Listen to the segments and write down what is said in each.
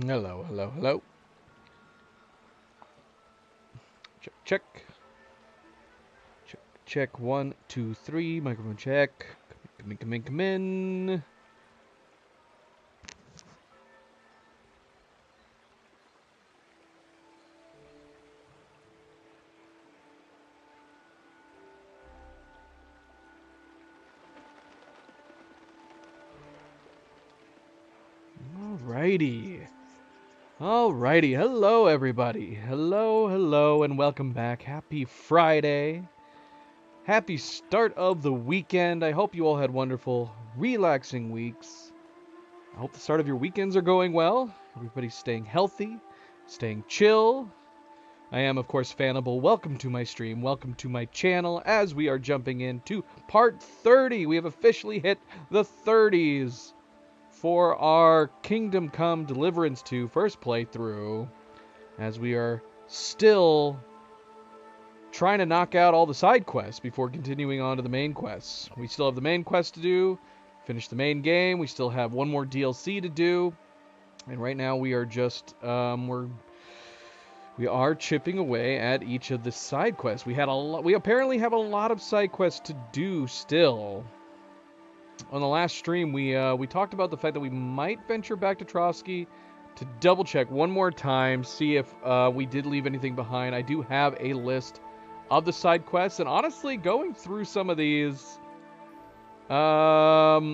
Hello, hello, hello. Check, check. Check, check. 1, 2, 3. Microphone check. Come in, come in, come in. Alrighty. Alrighty. Hello, everybody. Hello, hello, and welcome back. Happy Friday. Happy start of the weekend. I hope you all had wonderful, relaxing weeks. I hope the start of your weekends are going well. Everybody's staying healthy, staying chill. I am, of course, Fanable. Welcome to my stream. Welcome to my channel as we are jumping into part 30. We have officially hit the 30s for our Kingdom Come Deliverance 2 first playthrough, as we are still trying to knock out all the side quests before continuing on to the main quests. We still have the main quest to do, finish the main game. We still have one more DLC to do, and right now we are just we are chipping away at each of the side quests. We apparently have a lot of side quests to do still. On the last stream, we talked about the fact that we might venture back to Trotsky to double check one more time, see if we did leave anything behind. I do have a list of the side quests, and honestly, going through some of these, I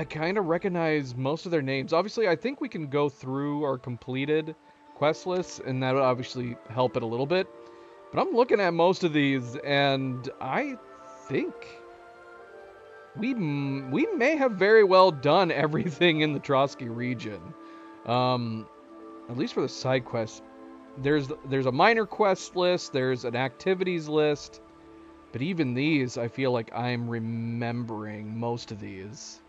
kind of recognize most of their names. Obviously, I think we can go through our completed quest lists, and that would obviously help it a little bit. But I'm looking at most of these, and I think we may have very well done everything in the Trotsky region. At least for the side quests. There's a minor quest list, there's an activities list, but even these, I feel like I'm remembering most of these.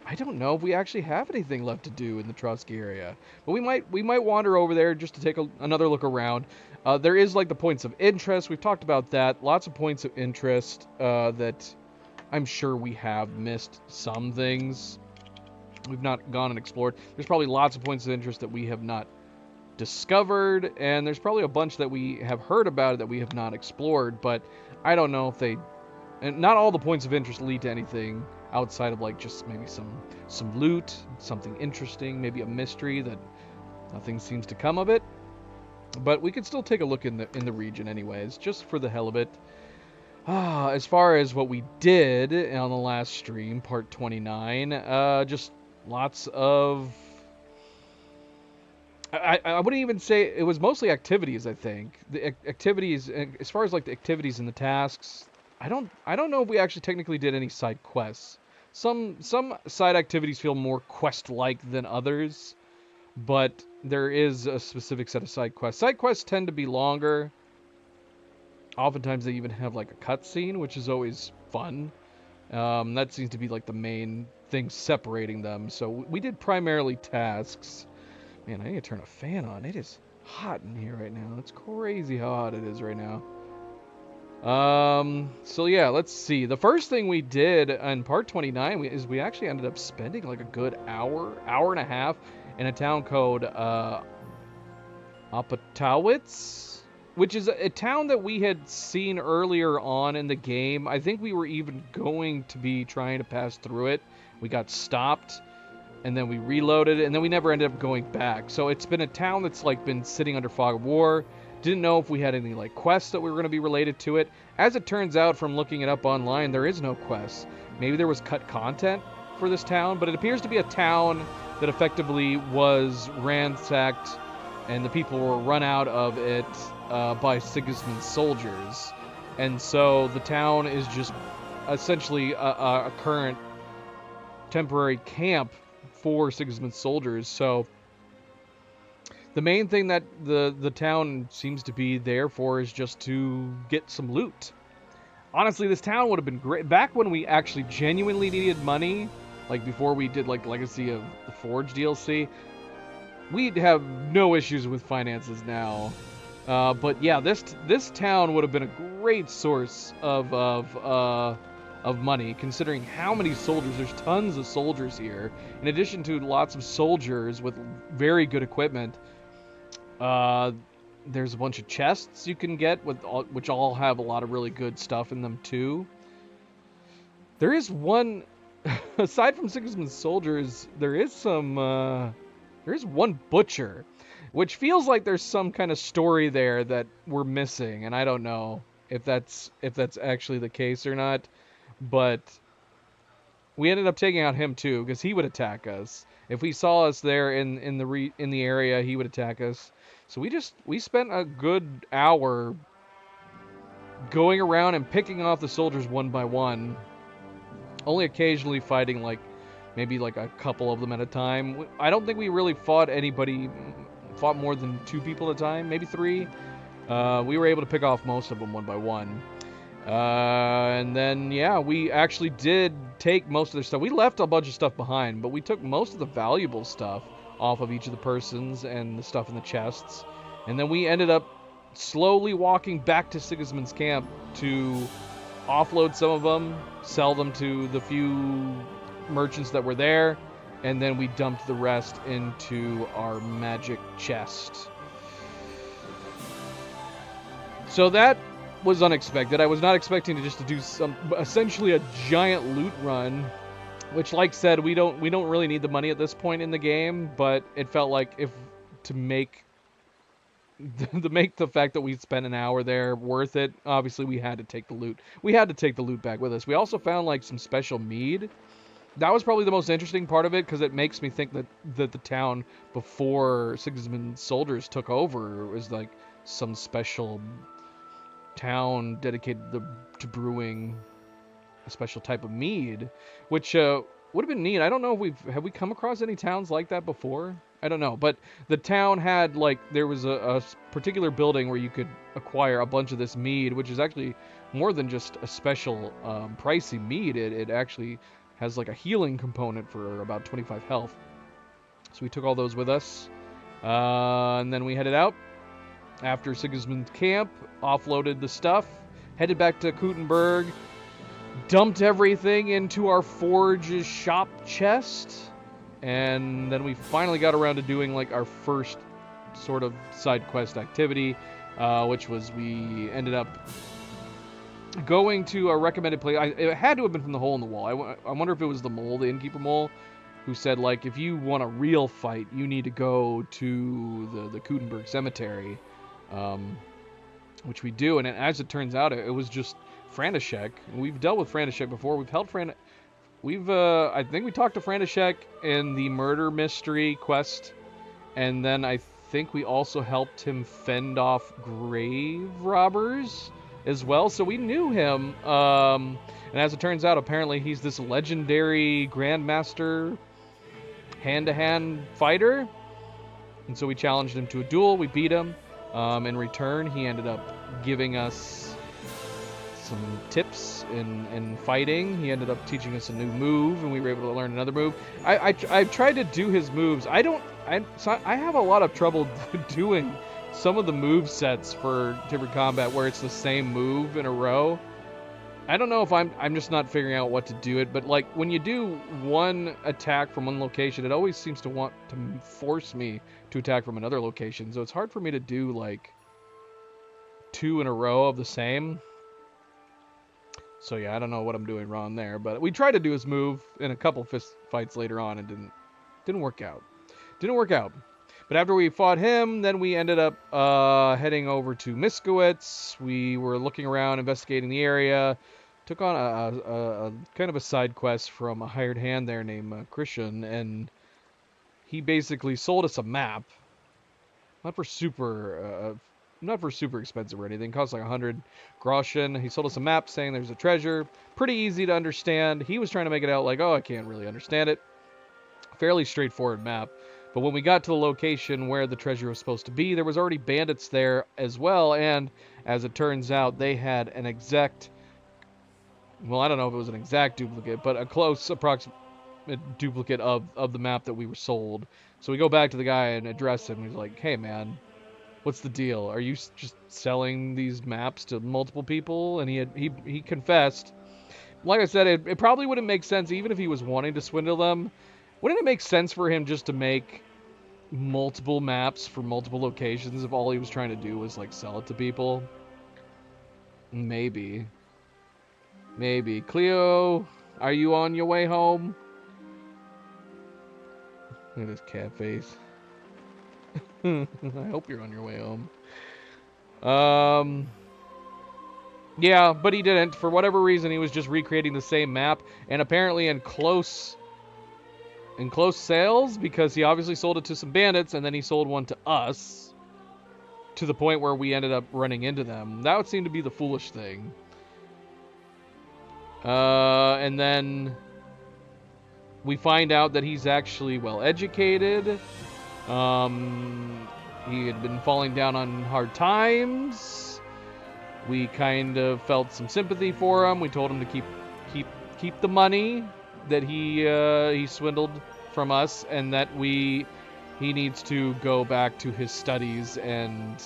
I don't know if we actually have anything left to do in the Trotsky area, but we might wander over there just to take another look around. There is like the points of interest. We've talked about that. Lots of points of interest that I'm sure we have missed some things. We've not gone and explored. There's probably lots of points of interest that we have not discovered, and there's probably a bunch that we have heard about it that we have not explored, but I don't know if and not all the points of interest lead to anything outside of like just maybe some loot, something interesting, maybe a mystery that nothing seems to come of it. But we could still take a look in the region anyways, just for the hell of it. As far as what we did on the last stream, part 29, just lots of... I wouldn't even say... It was mostly activities, I think. The activities, as far as like the activities and the tasks, I don't know if we actually technically did any side quests. Some side activities feel more quest-like than others, but there is a specific set of side quests. Side quests tend to be longer. Oftentimes they even have like a cutscene, which is always fun. That seems to be like the main thing separating them. So we did primarily tasks. Man, I need to turn a fan on. It is hot in here right now. It's crazy how hot it is right now. So yeah, let's see. The first thing we did in part 29 is we actually ended up spending like a good hour and a half in a town called Apatowitz, which is a town that we had seen earlier on in the game. I think we were even going to be trying to pass through it. We got stopped, and then we reloaded, and then we never ended up going back. So it's been a town that's like been sitting under fog of war. Didn't know if we had any like quests that were going to be related to it. As it turns out from looking it up online, there is no quests. Maybe there was cut content for this town, but it appears to be a town that effectively was ransacked, and the people were run out of it by Sigismund's soldiers. And so the town is just essentially a current temporary camp for Sigismund's soldiers. So the main thing that the town seems to be there for is just to get some loot. Honestly, this town would have been great. Back when we actually genuinely needed money, like before we did like Legacy of the Forge DLC, we'd have no issues with finances now. But yeah, this town would have been a great source of of money, considering how many soldiers. There's tons of soldiers here, in addition to lots of soldiers with very good equipment. There's a bunch of chests you can get, which all have a lot of really good stuff in them too. There is one, aside from Sigismund's soldiers, there is one butcher, which feels like there's some kind of story there that we're missing, and I don't know if that's actually the case or not. But we ended up taking out him too, because he would attack us if he saw us there in the area. He would attack us. So we spent a good hour going around and picking off the soldiers one by one. Only occasionally fighting, like, maybe like a couple of them at a time. I don't think we really fought more than 2 people at a time, maybe 3. We were able to pick off most of them one by one. And then, yeah, we actually did take most of their stuff. We left a bunch of stuff behind, but we took most of the valuable stuff off of each of the persons and the stuff in the chests. And then we ended up slowly walking back to Sigismund's camp to offload some of them, sell them to the few merchants that were there, and then we dumped the rest into our magic chest. So that was unexpected. I was not expecting to do essentially a giant loot run, which, like said, we don't really need the money at this point in the game, but it felt like to make the fact that we spent an hour there worth it, obviously we had to take the loot. We had to take the loot back with us. We also found like some special mead. That was probably the most interesting part of it, because it makes me think that the town before Sigismund's soldiers took over was like some special town dedicated to brewing a special type of mead, which would have been neat. I don't know if have we come across any towns like that before? I don't know, but the town had, like, there was a particular building where you could acquire a bunch of this mead, which is actually more than just a special pricey mead. It actually has like a healing component for about 25 health. So we took all those with us, and then we headed out after Sigismund's camp, offloaded the stuff, headed back to Kuttenberg, dumped everything into our forge's shop chest, and then we finally got around to doing like our first sort of side quest activity, which was we ended up going to a recommended place. It had to have been from the Hole in the Wall. I wonder if it was the mole, the innkeeper mole, who said, like, if you want a real fight, you need to go to the Kuttenberg Cemetery, which we do. And as it turns out, it was just František. We've dealt with František before. I think we talked to František in the murder mystery quest, and then I think we also helped him fend off grave robbers as well, so we knew him. And as it turns out, apparently he's this legendary grandmaster hand-to-hand fighter, and so we challenged him to a duel. We beat him. In return, he ended up giving us some tips in fighting. He ended up teaching us a new move, and we were able to learn another move. I tried to do his moves. I have a lot of trouble doing some of the move sets for different combat where it's the same move in a row. I don't know if I'm just not figuring out what to do it, but like when you do one attack from one location, it always seems to want to force me to attack from another location. So it's hard for me to do like 2 in a row of the same. So yeah, I don't know what I'm doing wrong there, but we tried to do his move in a couple fist fights later on and didn't work out. But after we fought him, then we ended up heading over to Miskowitz. We were looking around, investigating the area. Took on a kind of a side quest from a hired hand there named Christian, and he basically sold us a map. Not for super expensive or anything. It cost like 100 groschen. He sold us a map saying there's a treasure. Pretty easy to understand. He was trying to make it out like, oh, I can't really understand it. Fairly straightforward map. But when we got to the location where the treasure was supposed to be, there was already bandits there as well, and as it turns out, they had an exact, well, I don't know if it was an exact duplicate, but a close approximate duplicate of the map that we were sold. So we go back to the guy and address him. He's like, hey man, what's the deal? Are you just selling these maps to multiple people? And he confessed. like I said, it probably wouldn't make sense, even if he was wanting to swindle them. Wouldn't it make sense for him just to make multiple maps for multiple locations if all he was trying to do was, like, sell it to people? Maybe. Maybe. Cleo, are you on your way home? Look at this cat face. I hope you're on your way home. Yeah, but he didn't. For whatever reason, he was just recreating the same map, and apparently in close sales, because he obviously sold it to some bandits, and then he sold one to us, to the point where we ended up running into them. That would seem to be the foolish thing. And then we find out that he's actually well-educated. He had been falling down on hard times. We kind of felt some sympathy for him. We told him to keep the money that he swindled from us, and that he needs to go back to his studies, and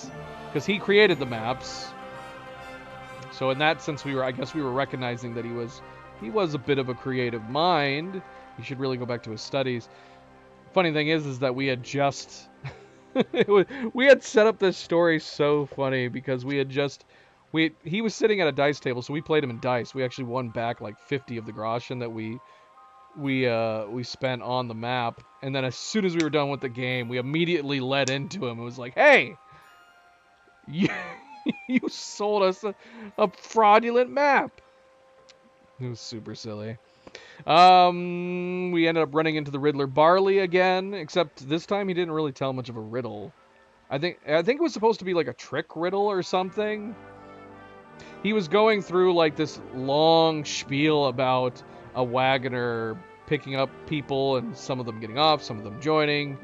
because he created the maps. So in that sense, I guess we were recognizing that he was a bit of a creative mind. He should really go back to his studies. Funny thing is that we had just we had set up this story so funny, because he was sitting at a dice table, so we played him in dice. We actually won back like 50 of the groschen that we spent on the map, and then as soon as we were done with the game, we immediately led into him. It was like, hey, you sold us a fraudulent map. It was super silly. We ended up running into the Riddler Barley again, except this time he didn't really tell much of a riddle. I think it was supposed to be like a trick riddle or something. He was going through like this long spiel about a wagoner picking up people, and some of them getting off, some of them joining,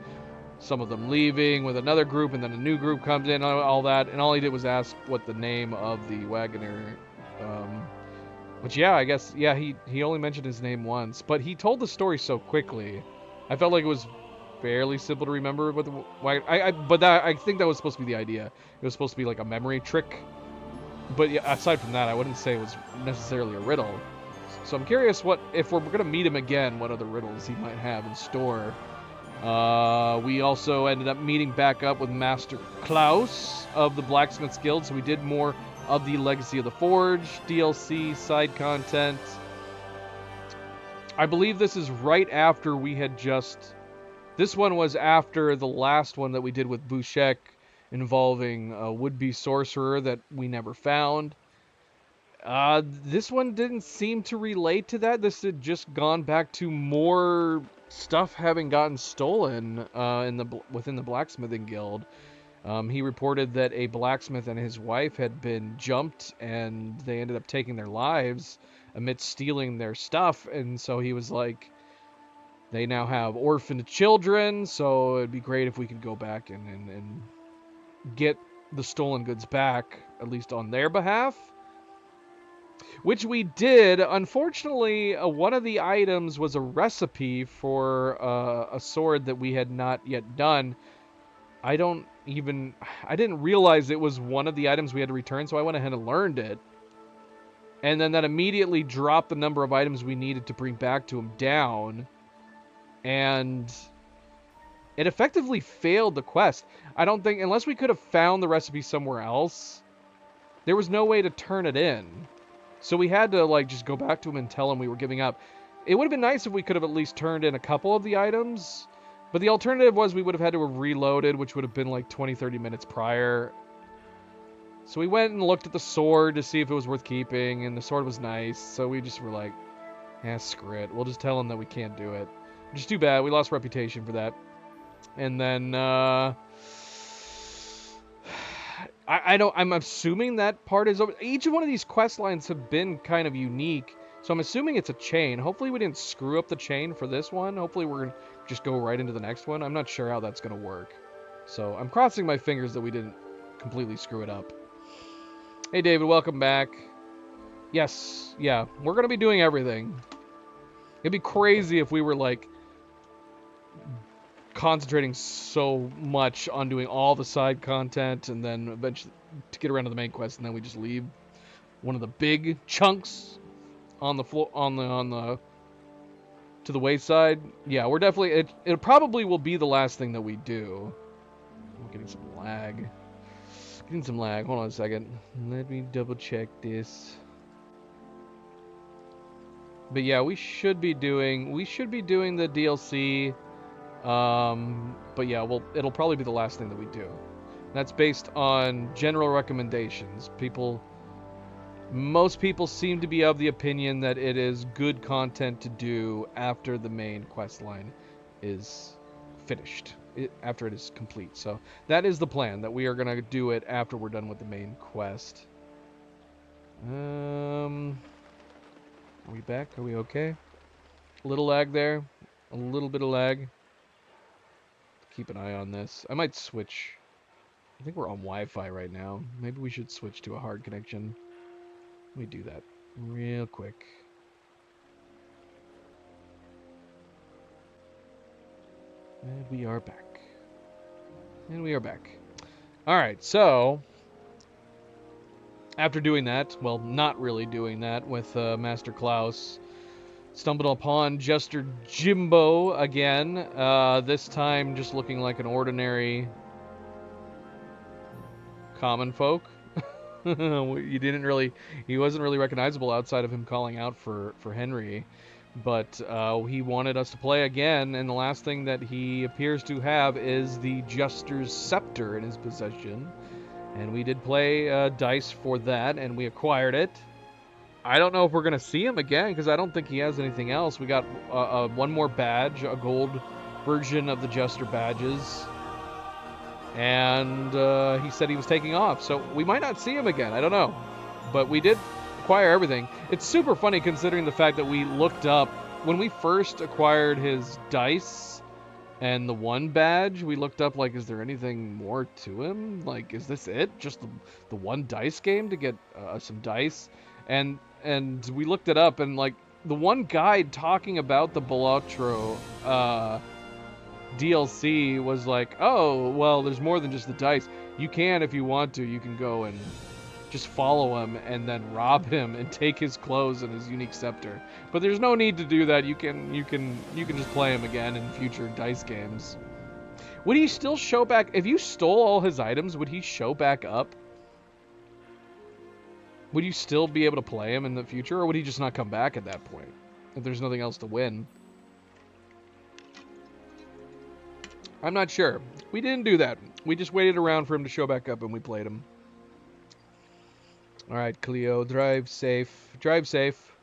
some of them leaving with another group, and then a new group comes in, all that, and all he did was ask what the name of the wagoner, which, yeah, I guess, yeah, he only mentioned his name once, but he told the story so quickly. I felt like it was fairly simple to remember what the wagon, but I think that was supposed to be the idea. It was supposed to be like a memory trick, but yeah, aside from that, I wouldn't say it was necessarily a riddle. So I'm curious if we're going to meet him again, what other riddles he might have in store. We also ended up meeting back up with Master Klaus of the Blacksmiths Guild, so we did more of the Legacy of the Forge DLC side content. I believe this is right after we had this one was after the last one that we did with Bouchek, involving a would-be sorcerer that we never found. This one didn't seem to relate to that. This had just gone back to more stuff having gotten stolen within the Blacksmithing Guild. He reported that a blacksmith and his wife had been jumped, and they ended up taking their lives amidst stealing their stuff. And so he was like, they now have orphaned children, so it'd be great if we could go back and get the stolen goods back, at least on their behalf. Which we did. Unfortunately, one of the items was a recipe for a sword that we had not yet done. I didn't realize it was one of the items we had to return, so I went ahead and learned it. And then that immediately dropped the number of items we needed to bring back to him down. And it effectively failed the quest. I don't think, unless we could have found the recipe somewhere else, there was no way to turn it in. So we had to, like, just go back to him and tell him we were giving up. It would have been nice if we could have at least turned in a couple of the items, but the alternative was we would have had to have reloaded, which would have been like 20-30 minutes prior. So we went and looked at the sword to see if it was worth keeping, and the sword was nice, so we just were like, screw it. We'll just tell him that we can't do it. Which is too bad. We lost reputation for that. And then, I'm assuming that part is over. Each one of these quest lines have been kind of unique, so I'm assuming it's a chain. Hopefully we didn't screw up the chain for this one. Hopefully we're going to just go right into the next one. I'm not sure how that's going to work. So I'm crossing my fingers that we didn't completely screw it up. Hey David, welcome back. Yes, yeah, we're going to be doing everything. It'd be crazy if we were like concentrating so much on doing all the side content and then eventually to get around to the main quest, and then we just leave one of the big chunks on the floor, to the wayside. Yeah, we're definitely, it probably will be the last thing that we do. I'm getting some lag. Hold on a second. Let me double check this. But yeah, we should be doing the DLC. But yeah, it'll probably be the last thing that we do. That's based on general recommendations. Most people seem to be of the opinion that it is good content to do after the main quest line is finished, after it is complete. So that is the plan, that we are going to do it after we're done with the main quest. Are we back? Are we okay? A little lag there. A little bit of lag. Keep an eye on this. I might switch. I think we're on Wi-Fi right now. Maybe we should switch to a hard connection. Let me do that real quick. And we are back. Alright, so after doing that, well, not really doing that with Master Klaus, stumbled upon Jester Jimbo again. This time just looking like an ordinary common folk. He wasn't really recognizable outside of him calling out for Henry, but he wanted us to play again, and the last thing that he appears to have is the Jester's Scepter in his possession, and we did play dice for that, and we acquired it. I don't know if we're going to see him again, because I don't think he has anything else. We got one more badge, a gold version of the Jester badges, and he said he was taking off, so we might not see him again. I don't know, but we did acquire everything. It's super funny considering the fact that we looked up when we first acquired his dice and the one badge. We looked up, like, is there anything more to him? Like, is this it? Just the one dice game to get some dice? And we looked it up, and like the one guide talking about the Balatro DLC was like, oh, well, there's more than just the dice. You can, if you want to, you can go and just follow him and then rob him and take his clothes and his unique scepter. But there's no need to do that. You can just play him again in future dice games. Would he still show back if you stole all his items? Would he show back up? Would you still be able to play him in the future, or would he just not come back at that point if there's nothing else to win? I'm not sure. We didn't do that. We just waited around for him to show back up, and we played him. All right, Cleo, drive safe. Drive safe.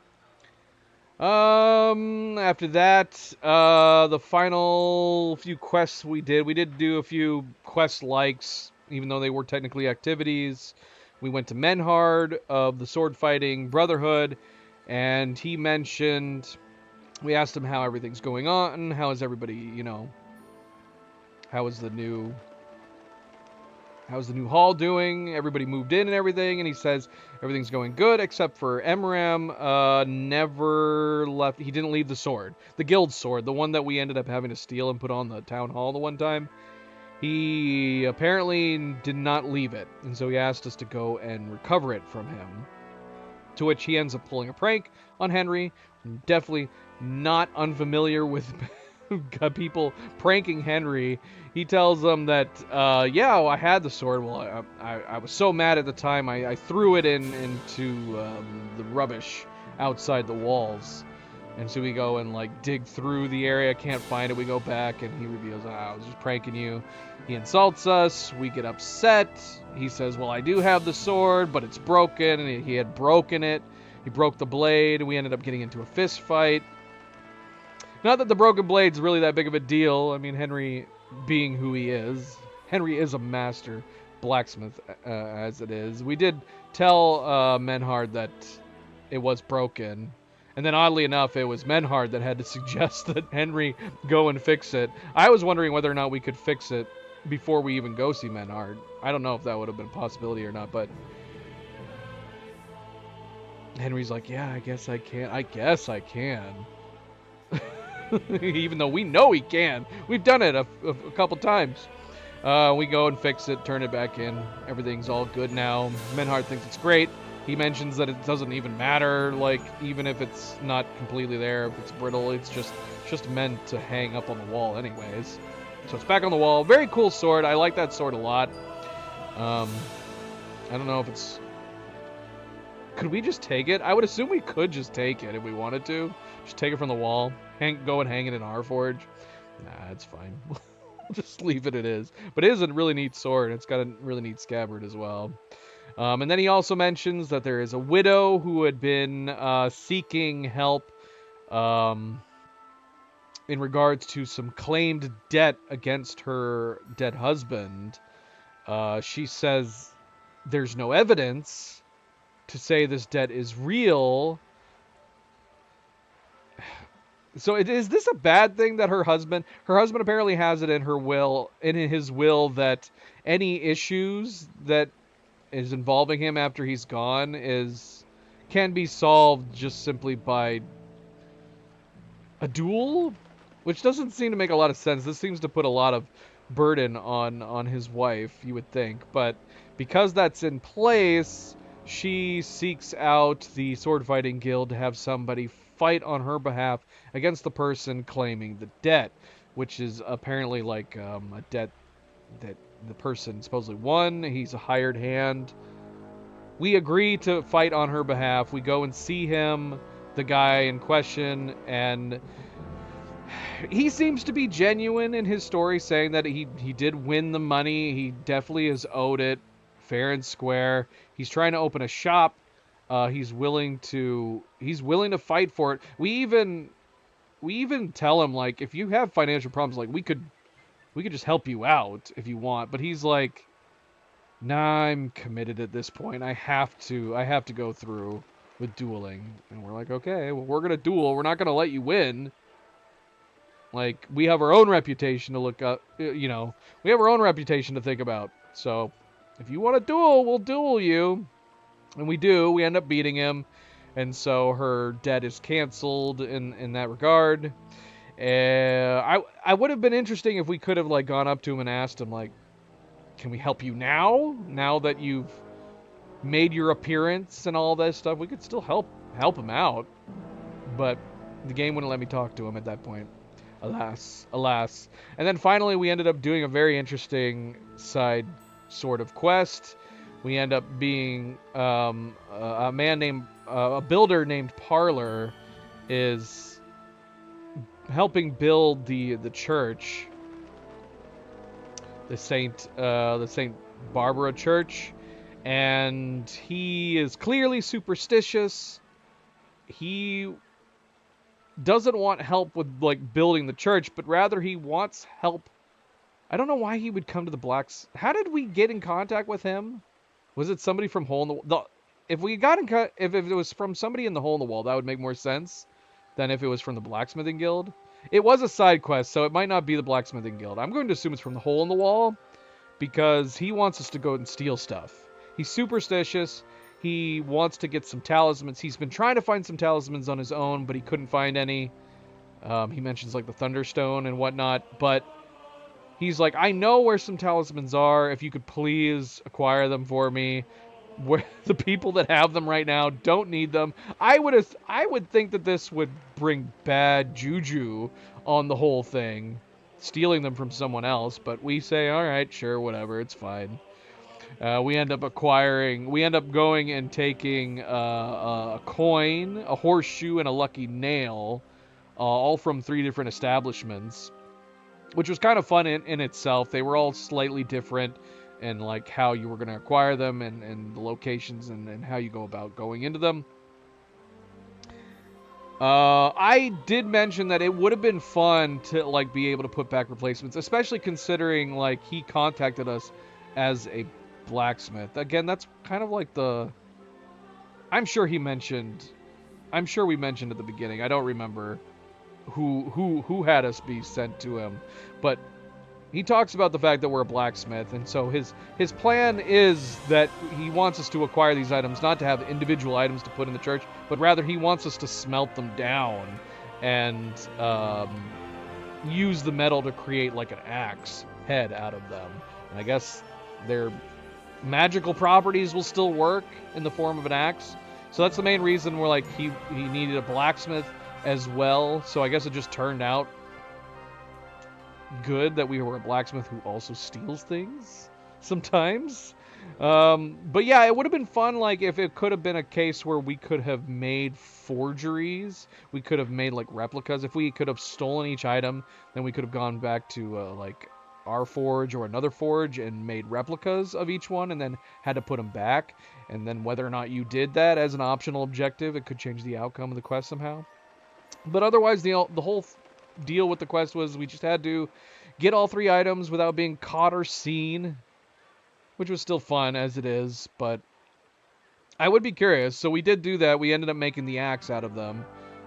After that, the final few quests we did do a few quest likes, even though they were technically activities. We went to Menhard of the Sword Fighting Brotherhood, and he mentioned, we asked him how everything's going on, how is everybody, you know, how is the new hall doing? Everybody moved in and everything, and he says everything's going good except for Emram. Never left. He didn't leave the sword, the guild sword, the one that we ended up having to steal and put on the town hall the one time. He apparently did not leave it, and so he asked us to go and recover it from him. To which he ends up pulling a prank on Henry. Definitely not unfamiliar with people pranking Henry. He tells them that, yeah, well, I had the sword. Well, I was so mad at the time, I threw it into the rubbish outside the walls. And so we go and, like, dig through the area, can't find it. We go back, and he reveals, I was just pranking you. He insults us. We get upset. He says, well, I do have the sword, but it's broken. And he had broken it. He broke the blade. We ended up getting into a fist fight. Not that the broken blade's really that big of a deal. I mean, Henry, being who he is, Henry is a master blacksmith, as it is. We did tell Menhard that it was broken. And then, oddly enough, it was Menhard that had to suggest that Henry go and fix it. I was wondering whether or not we could fix it before we even go see Menhard. I don't know if that would have been a possibility or not, but Henry's like, yeah, I guess I can. I guess I can. Even though we know he can. We've done it a couple times. We go and fix it, turn it back in. Everything's all good now. Menhard thinks it's great. He mentions that it doesn't even matter, like, even if it's not completely there, if it's brittle, it's just meant to hang up on the wall anyways. So it's back on the wall. Very cool sword. I like that sword a lot. I don't know if it's... Could we just take it? I would assume we could just take it if we wanted to. Just take it from the wall. Go and hang it in our forge. Nah, it's fine. Just leave it is. But it is a really neat sword. It's got a really neat scabbard as well. And then he also mentions that there is a widow who had been seeking help in regards to some claimed debt against her dead husband. She says there's no evidence to say this debt is real. So is this a bad thing that her husband apparently has it in his will that any issues that is involving him after he's gone can be solved just simply by a duel, which doesn't seem to make a lot of sense. This seems to put a lot of burden on his wife, you would think, but because that's in place, she seeks out the sword fighting guild to have somebody fight on her behalf against the person claiming the debt, which is apparently like a debt that the person supposedly won. He's a hired hand. We agree to fight on her behalf. We go and see him, the guy in question, and he seems to be genuine in his story, saying that he did win the money. He definitely is owed it, fair and square. He's trying to open a shop. He's willing to fight for it. We even tell him, like, if you have financial problems, like, we could just help you out if you want. But he's like, nah, I'm committed at this point. I have to go through with dueling. And we're like, okay, well, we're gonna duel. We're not gonna let you win. Like, we have our own reputation to look up, we have our own reputation to think about. So if you want to duel, we'll duel you. And we do. We end up beating him. And so her debt is canceled in that regard. I would have been interesting if we could have, like, gone up to him and asked him, like, can we help you now that you've made your appearance and all that stuff? We could still help him out, but the game wouldn't let me talk to him at that point. Alas. And then finally we ended up doing a very interesting side sort of quest. We end up being a builder named Parlor is helping build the church, the Saint Barbara Church, and he is clearly superstitious. He doesn't want help with, like, building the church, but rather he wants help. I don't know why he would come to the blacks. How did we get in contact with him? Was it somebody from Hole in the Wall? If it was from somebody in the Hole in the Wall, that would make more sense than if it was from the Blacksmithing Guild. It was a side quest, so it might not be the Blacksmithing Guild. I'm going to assume it's from the Hole in the Wall because he wants us to go and steal stuff. He's superstitious. He wants to get some talismans. He's been trying to find some talismans on his own, but he couldn't find any. He mentions, like, the Thunderstone and whatnot, but he's like, I know where some talismans are. If you could please acquire them for me. Where the people that have them right now don't need them. I would think that this would bring bad juju on the whole thing, stealing them from someone else. But we say, all right, sure, whatever, it's fine. We end up going and taking a coin, a horseshoe, and a lucky nail, all from 3 different establishments, which was kind of fun in itself. They were all slightly different, and like how you were going to acquire them and the locations and how you go about going into them. I did mention that it would have been fun to, like, be able to put back replacements, especially considering, like, he contacted us as a blacksmith. Again, that's kind of like I'm sure we mentioned at the beginning. I don't remember who had us be sent to him, but he talks about the fact that we're a blacksmith, and so his plan is that he wants us to acquire these items, not to have individual items to put in the church, but rather he wants us to smelt them down and use the metal to create, like, an axe head out of them. And I guess they're Magical properties will still work in the form of an axe. So that's the main reason we're like, he needed a blacksmith as well. So I guess it just turned out good that we were a blacksmith who also steals things sometimes. But yeah, it would have been fun, like, if it could have been a case where we could have made forgeries. We could have made, like, replicas. If we could have stolen each item, then we could have gone back to, like, our forge or another forge and made replicas of each one and then had to put them back. And then whether or not you did that as an optional objective, it could change the outcome of the quest somehow. But otherwise, the whole deal with the quest was we just had to get all 3 items without being caught or seen, which was still fun as it is, but I would be curious. So we did do that. We ended up making the axe out of them,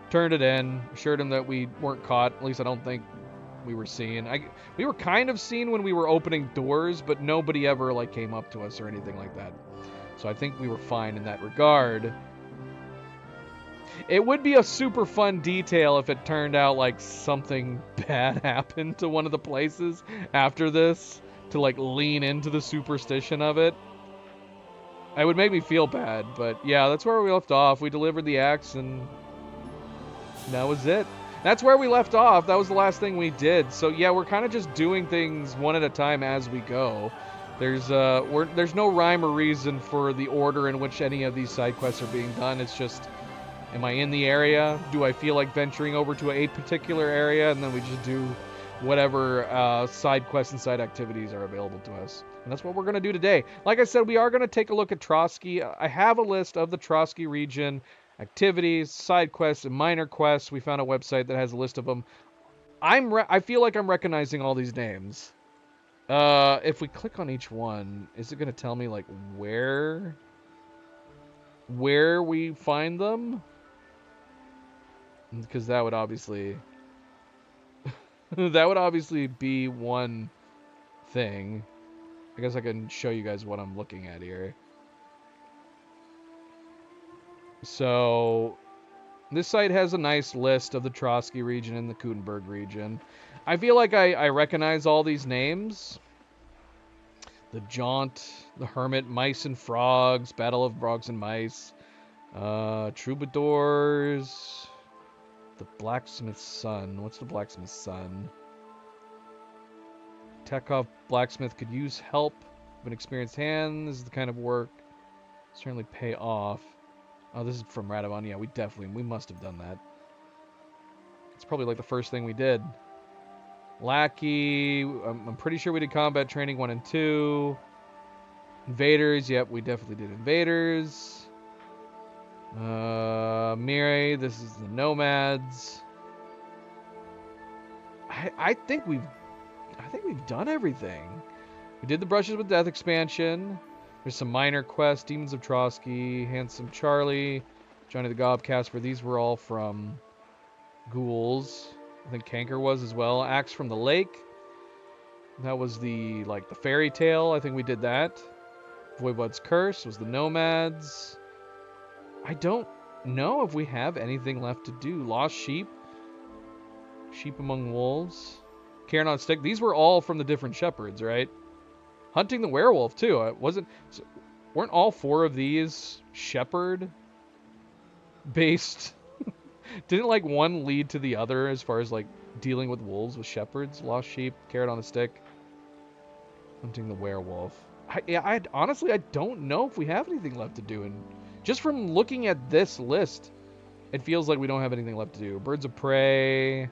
turned it in, assured him that we weren't caught. At least I don't think we were seen. We were kind of seen when we were opening doors, but nobody ever like came up to us or anything like that. So I think we were fine in that regard. It would be a super fun detail if it turned out like something bad happened to one of the places after this, to like lean into the superstition of it. It would make me feel bad, but yeah, that's where we left off. We delivered the axe and that was it. That's where we left off. That was the last thing we did. So yeah, we're kind of just doing things one at a time as we go. There's no rhyme or reason for the order in which any of these side quests are being done. It's just, am I in the area? Do I feel like venturing over to a particular area? And then we just do whatever side quests and side activities are available to us. And that's what we're going to do today. Like I said, we are going to take a look at Trotsky. I have a list of the Trotsky region activities, side quests, and minor quests. We found a website that has a list of them. I feel like I'm recognizing all these names. If we click on each one, is it going to tell me like where we find them? Because that would obviously be one thing. I guess I can show you guys what I'm looking at here. So this site has a nice list of the Trotsky region and the Kutenberg region. I feel like I recognize all these names. The Jaunt, the Hermit, Mice and Frogs, Battle of Frogs and Mice, Troubadours, the Blacksmith's Son. What's the Blacksmith's Son? Tekov Blacksmith could use help of an experienced hand. This is the kind of work certainly pay off. Oh, this is from Radovan. Yeah, we must have done that. It's probably like the first thing we did. Lackey, I'm pretty sure we did combat training 1 and 2. Invaders, yep, we definitely did invaders. Miri, this is the nomads. I think we've done everything. We did the Brushes with Death expansion. There's some minor quests, Demons of Trotsky, Handsome Charlie, Johnny the Gob, Casper. These were all from ghouls. I think Canker was as well. Axe from the Lake. That was the fairy tale. I think we did that. Voivod's Curse was the nomads. I don't know if we have anything left to do. Lost Sheep. Sheep Among Wolves. Cairn on Stick. These were all from the different shepherds, right? Hunting the Werewolf, too. Weren't all 4 of these shepherd-based? Didn't, like, one lead to the other as far as, like, dealing with wolves with shepherds? Lost Sheep, Carrot on a Stick. Hunting the Werewolf. Honestly, I don't know if we have anything left to do. And just from looking at this list, it feels like we don't have anything left to do. Birds of Prey.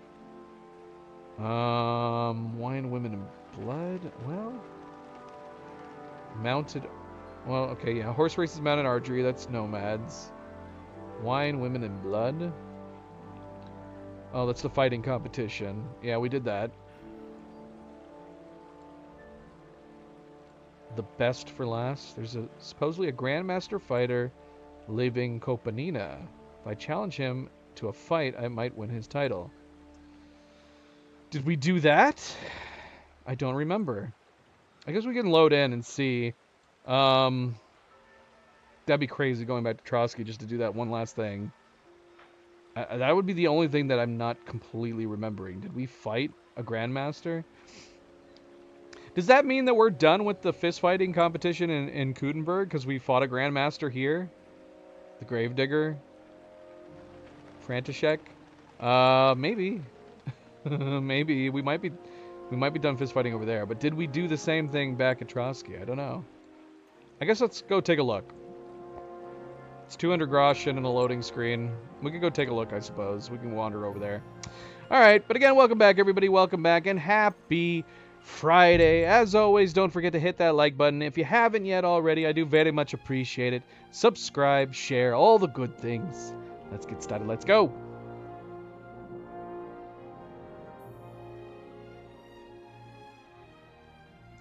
Wine, Women, and Blood. Well, mounted. Well, okay, yeah. Horse races, mounted archery. That's nomads. Wine, Women, and Blood. Oh, that's the fighting competition. Yeah, we did that. The best for last. There's supposedly a Grandmaster fighter living Kopanina. If I challenge him to a fight, I might win his title. Did we do that? I don't remember. I guess we can load in and see. That'd be crazy going back to Trotsky just to do that one last thing. That would be the only thing that I'm not completely remembering. Did we fight a Grandmaster? Does that mean that we're done with the fist fighting competition in Kudenberg because we fought a Grandmaster here? The Gravedigger? František? Maybe. Maybe. We might be done fist fighting over there. But did we do the same thing back at Trotsky? I don't know. I guess let's go take a look. It's 200 groschen and a loading screen. We can go take a look, I suppose. We can wander over there. All right, but again, welcome back, everybody. Welcome back, and happy Friday. As always, don't forget to hit that like button. If you haven't yet already, I do very much appreciate it. Subscribe, share, all the good things. Let's get started. Let's go.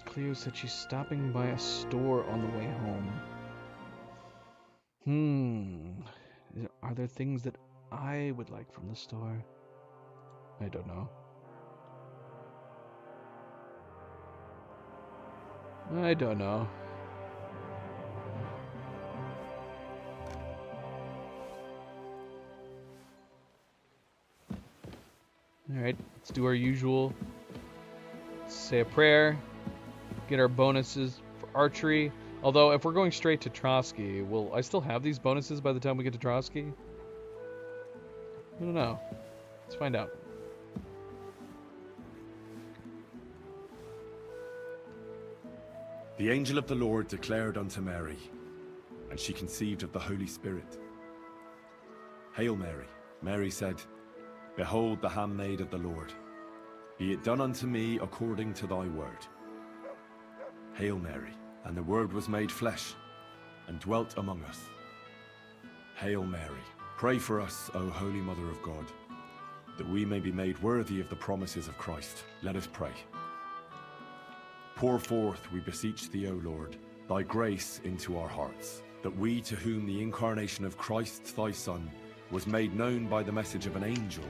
Cleo said she's stopping by a store on the way home. Are there things that I would like from the store? I don't know. I don't know. Alright, let's do our usual. Say a prayer. Get our bonuses for archery. Although, if we're going straight to Trotsky, will I still have these bonuses by the time we get to Trotsky? I don't know. Let's find out. The angel of the Lord declared unto Mary, and she conceived of the Holy Spirit. Hail Mary. Mary said, Behold the handmaid of the Lord. Be it done unto me according to thy word. Hail Mary. And the Word was made flesh, and dwelt among us. Hail Mary. Pray for us, O Holy Mother of God, that we may be made worthy of the promises of Christ. Let us pray. Pour forth, we beseech thee, O Lord, thy grace into our hearts, that we, to whom the incarnation of Christ thy Son was made known by the message of an angel,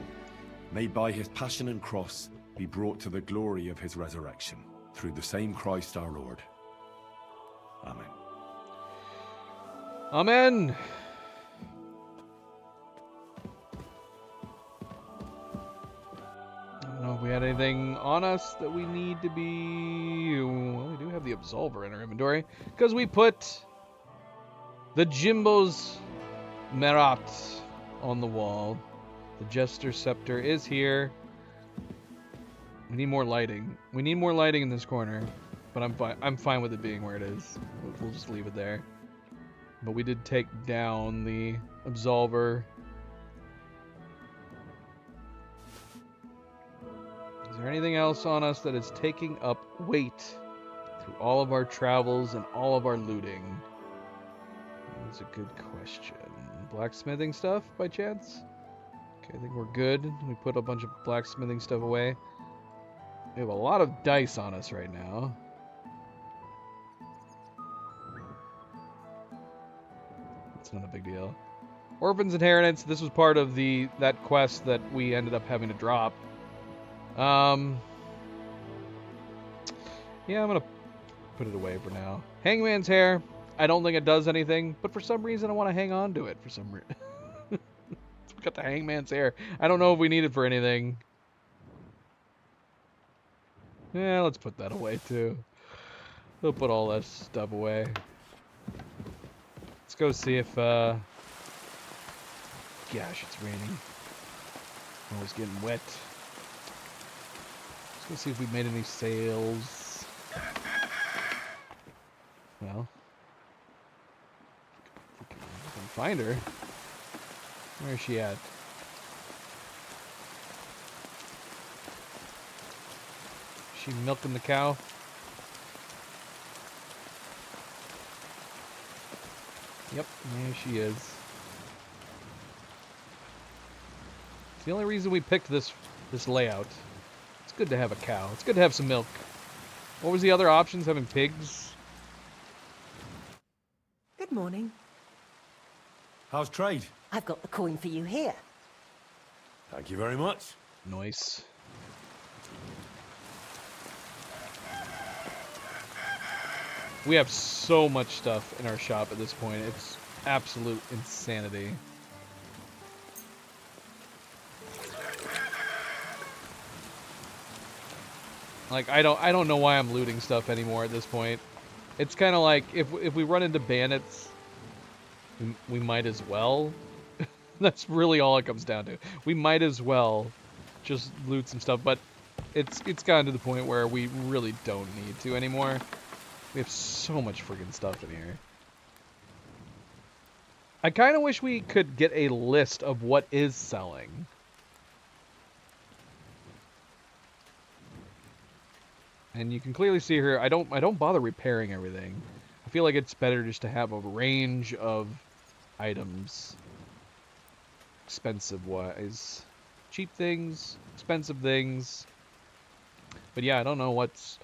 may by his passion and cross be brought to the glory of his resurrection, through the same Christ our Lord. Amen. Amen. I don't know if we had anything on us that we need to be... Well, we do have the Absolver in our inventory, because we put the Jimbo's Merat on the wall. The Jester Scepter is here. We need more lighting. We need more lighting in this corner. But I'm fine with it being where it is. We'll just leave it there. But we did take down the Absolver. Is there anything else on us that is taking up weight through all of our travels and all of our looting? That's a good question. Blacksmithing stuff, by chance? Okay, I think we're good. We put a bunch of blacksmithing stuff away. We have a lot of dice on us right now. It's not a big deal. Orphan's Inheritance. This was part of that quest that we ended up having to drop. Yeah, I'm gonna put it away for now. Hangman's Hair. I don't think it does anything, but for some reason I want to hang on to it. For some reason, we got the Hangman's Hair. I don't know if we need it for anything. Yeah, let's put that away too. We'll put all that stuff away. Let's go see if, gosh, it's raining. Oh, it's getting wet. Let's go see if we made any sales. Well, if I can find her. Where is she at? Is she milking the cow? Yep, there she is. It's the only reason we picked this layout. It's good to have a cow. It's good to have some milk. What was the other options? Having pigs? Good morning. How's trade? I've got the coin for you here. Thank you very much. Nice. We have so much stuff in our shop at this point. It's absolute insanity. Like, I don't know why I'm looting stuff anymore at this point. It's kind of like, if we run into bandits, we might as well. That's really all it comes down to. We might as well just loot some stuff, but it's gotten to the point where we really don't need to anymore. We have so much friggin' stuff in here. I kind of wish we could get a list of what is selling. And you can clearly see here, I don't bother repairing everything. I feel like it's better just to have a range of items. Expensive-wise. Cheap things, expensive things. But yeah, I don't know what's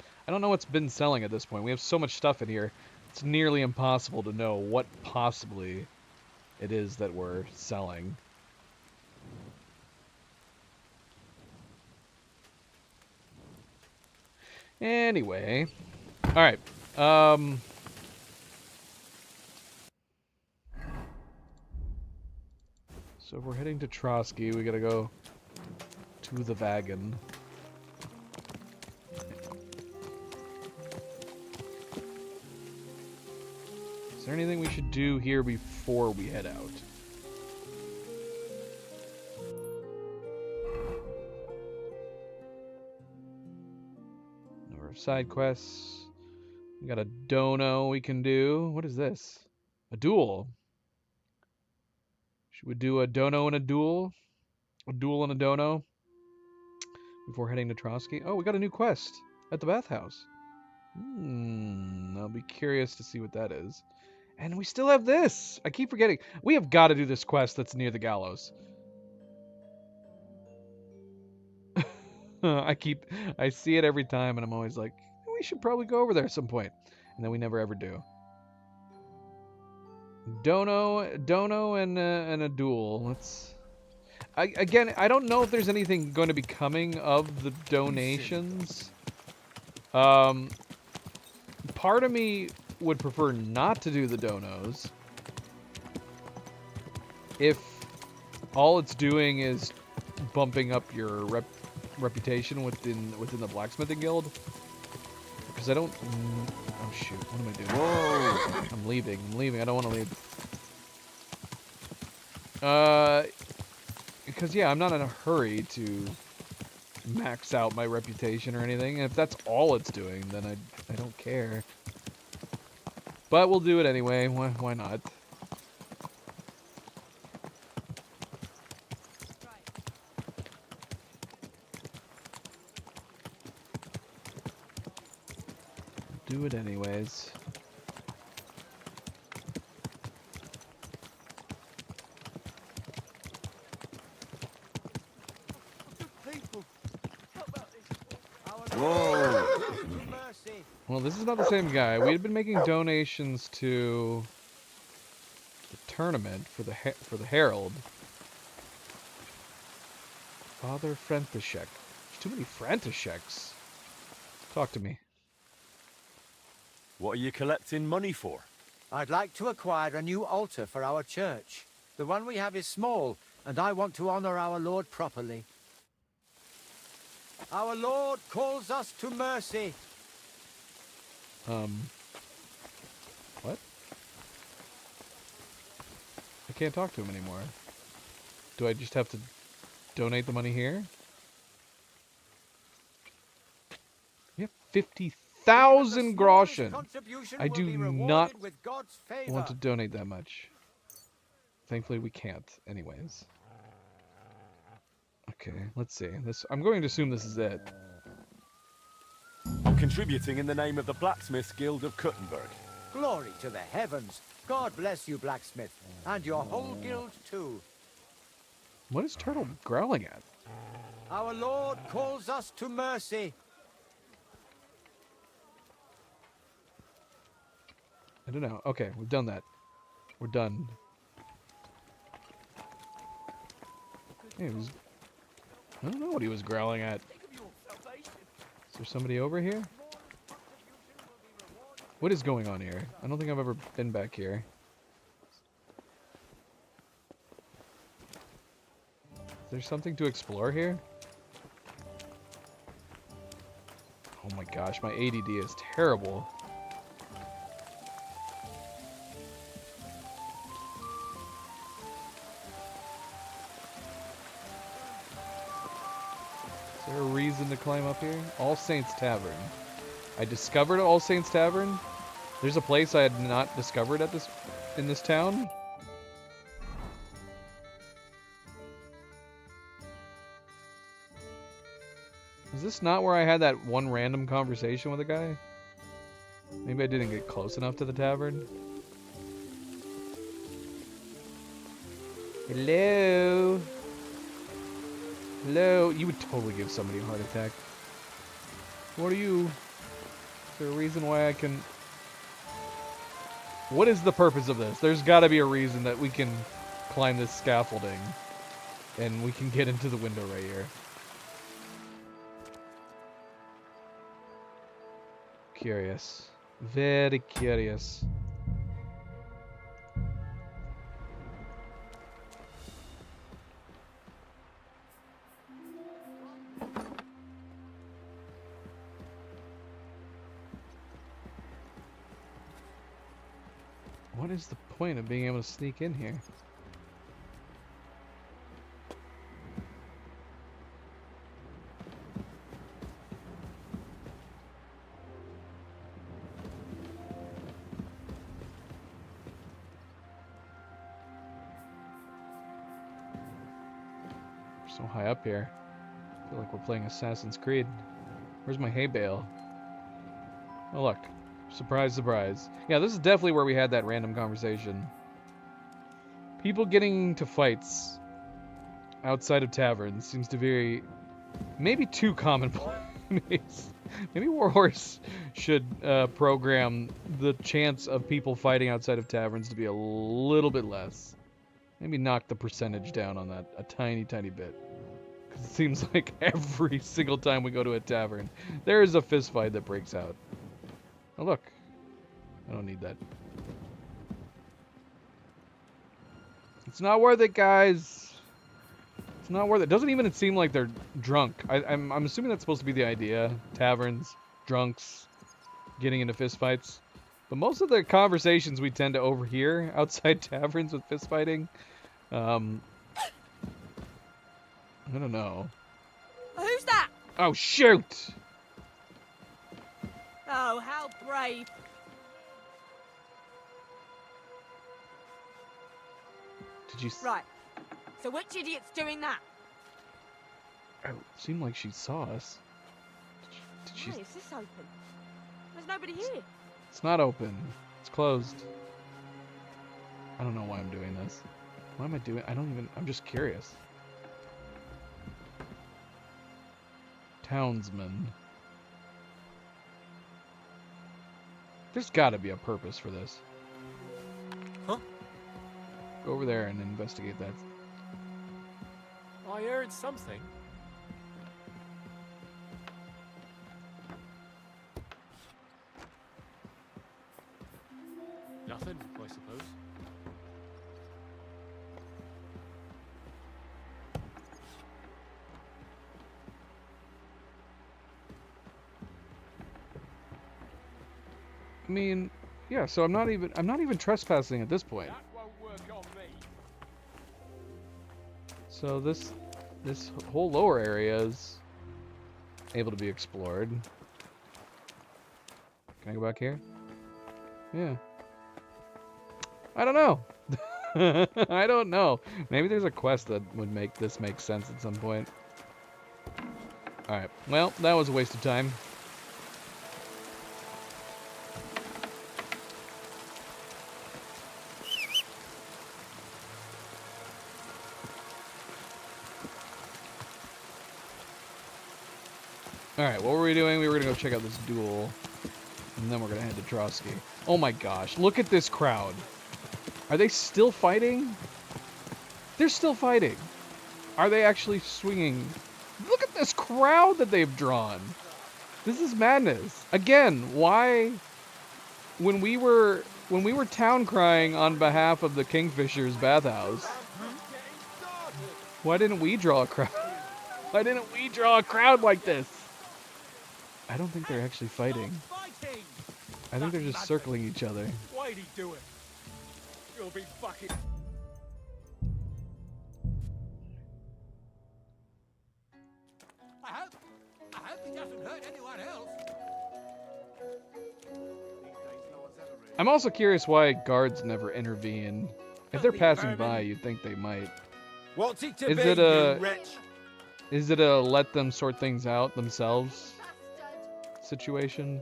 been selling at this point. We have so much stuff in here. It's nearly impossible to know what possibly it is that we're selling. Anyway, all right. So if we're heading to Trotsky, we gotta go to the wagon. Is there anything we should do here before we head out? Number of side quests. We got a dono we can do. What is this? A duel. Should we do a dono and a duel? A duel and a dono? Before heading to Trotsky? Oh, we got a new quest at the bathhouse. I'll be curious to see what that is. And we still have this! I keep forgetting. We have got to do this quest that's near the gallows. I see it every time and I'm always like, we should probably go over there at some point. And then we never ever do. Dono and a duel. Again, I don't know if there's anything going to be coming of the donations. Part of me would prefer not to do the donos. If all it's doing is bumping up your reputation within the blacksmithing guild. Because I don't... Oh shoot, what am I doing? Whoa! I'm leaving, I don't want to leave. Because yeah, I'm not in a hurry to max out my reputation or anything. And if that's all it's doing, then I don't care. But we'll do it anyway, why not? Do it anyways. Whoa! Well, this is not the same guy. We had been making donations to the tournament for the Herald. Father František. There's too many Františeks. Talk to me. What are you collecting money for? I'd like to acquire a new altar for our church. The one we have is small, and I want to honor our Lord properly. Our Lord calls us to mercy. What? I can't talk to him anymore. Do I just have to donate the money here? We have 50,000 groschen. I do not want to donate that much. Thankfully, we can't, anyways. Okay, let's see. I'm going to assume this is it. I'm contributing in the name of the Blacksmiths Guild of Kuttenberg. Glory to the heavens. God bless you, blacksmith, and your whole guild too. What is Turtle growling at? Our Lord calls us to mercy. I don't know. Okay, we've done that. We're done. Hey, I don't know what he was growling at. Is there somebody over here? What is going on here? I don't think I've ever been back here. Is there something to explore here? gosh, my ADD is terrible. Is there a reason to climb up here? All Saints Tavern. I discovered All Saints Tavern. There's a place I had not discovered in this town. Is this not where I had that one random conversation with a guy? Maybe I didn't get close enough to the tavern. Hello? Hello? You would totally give somebody a heart attack. What are you? Is there a reason why I can... What is the purpose of this? There's got to be a reason that we can climb this scaffolding and we can get into the window right here. Curious. Very curious. What is the point of being able to sneak in here? We're so high up here. I feel like we're playing Assassin's Creed. Where's my hay bale? Oh look. Surprise, surprise. Yeah, this is definitely where we had that random conversation. People getting into fights outside of taverns seems to be maybe too commonplace. Maybe Warhorse should program the chance of people fighting outside of taverns to be a little bit less. Maybe knock the percentage down on that a tiny, tiny bit. Because it seems like every single time we go to a tavern, there is a fist fight that breaks out. Oh, look. I don't need that. It's not worth it, guys. It's not worth it. Doesn't even seem like they're drunk. I'm assuming that's supposed to be the idea. Taverns, drunks, getting into fistfights. But most of the conversations we tend to overhear outside taverns with fistfighting, I don't know. Who's that? Oh, shoot! Oh, how brave. Did you... Right. So which idiot's doing that? Oh, it seemed like she saw us. Did she... Hey, is this open? There's nobody here. It's not open. It's closed. I don't know why I'm doing this. Why am I doing... I don't even... I'm just curious. Townsman. There's got to be a purpose for this. Huh? Go over there and investigate that. I heard something. Nothing, I suppose. I mean, yeah, so I'm not even trespassing at this point. That won't work on me. So this whole lower area is able to be explored. Can I go back here? Yeah. I don't know. I don't know. Maybe there's a quest that would make this make sense at some point. Alright. Well, that was a waste of time. Alright, what were we doing? We were gonna go check out this duel. And then we're gonna head to Trotsky. Oh my gosh, look at this crowd. Are they still fighting? They're still fighting. Are they actually swinging? Look at this crowd that they've drawn. This is madness. Again, why... When we were town crying on behalf of the Kingfisher's bathhouse, why didn't we draw a crowd? Why didn't we draw a crowd like this? I don't think they're actually fighting. Fighting! I think they're just circling each other. Why'd he do it? You'll be fucking... I hope he doesn't hurt anyone else. I'm also curious why guards never intervene. If they're passing by, you'd think they might. What's it to Is be, it you a- wretch? Is it a let them sort things out themselves situation?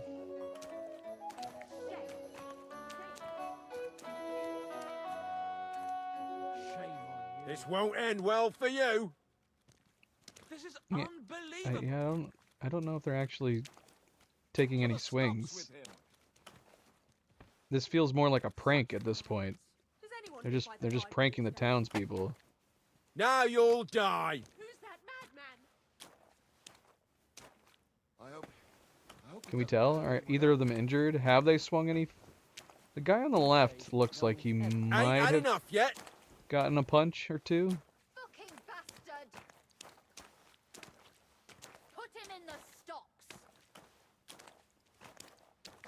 This won't end well for you. This is Yeah, unbelievable. I don't know if they're actually taking any swings. This feels more like a prank at this point. Does anyone They're here just by the they're just Bible? pranking the townspeople. Now you'll die. Who's that madman? Can we tell? Are either of them injured? Have they swung any? The guy on the left looks like he Ain't might had have enough yet. gotten a punch or two. Fucking bastard! Put him in the stocks.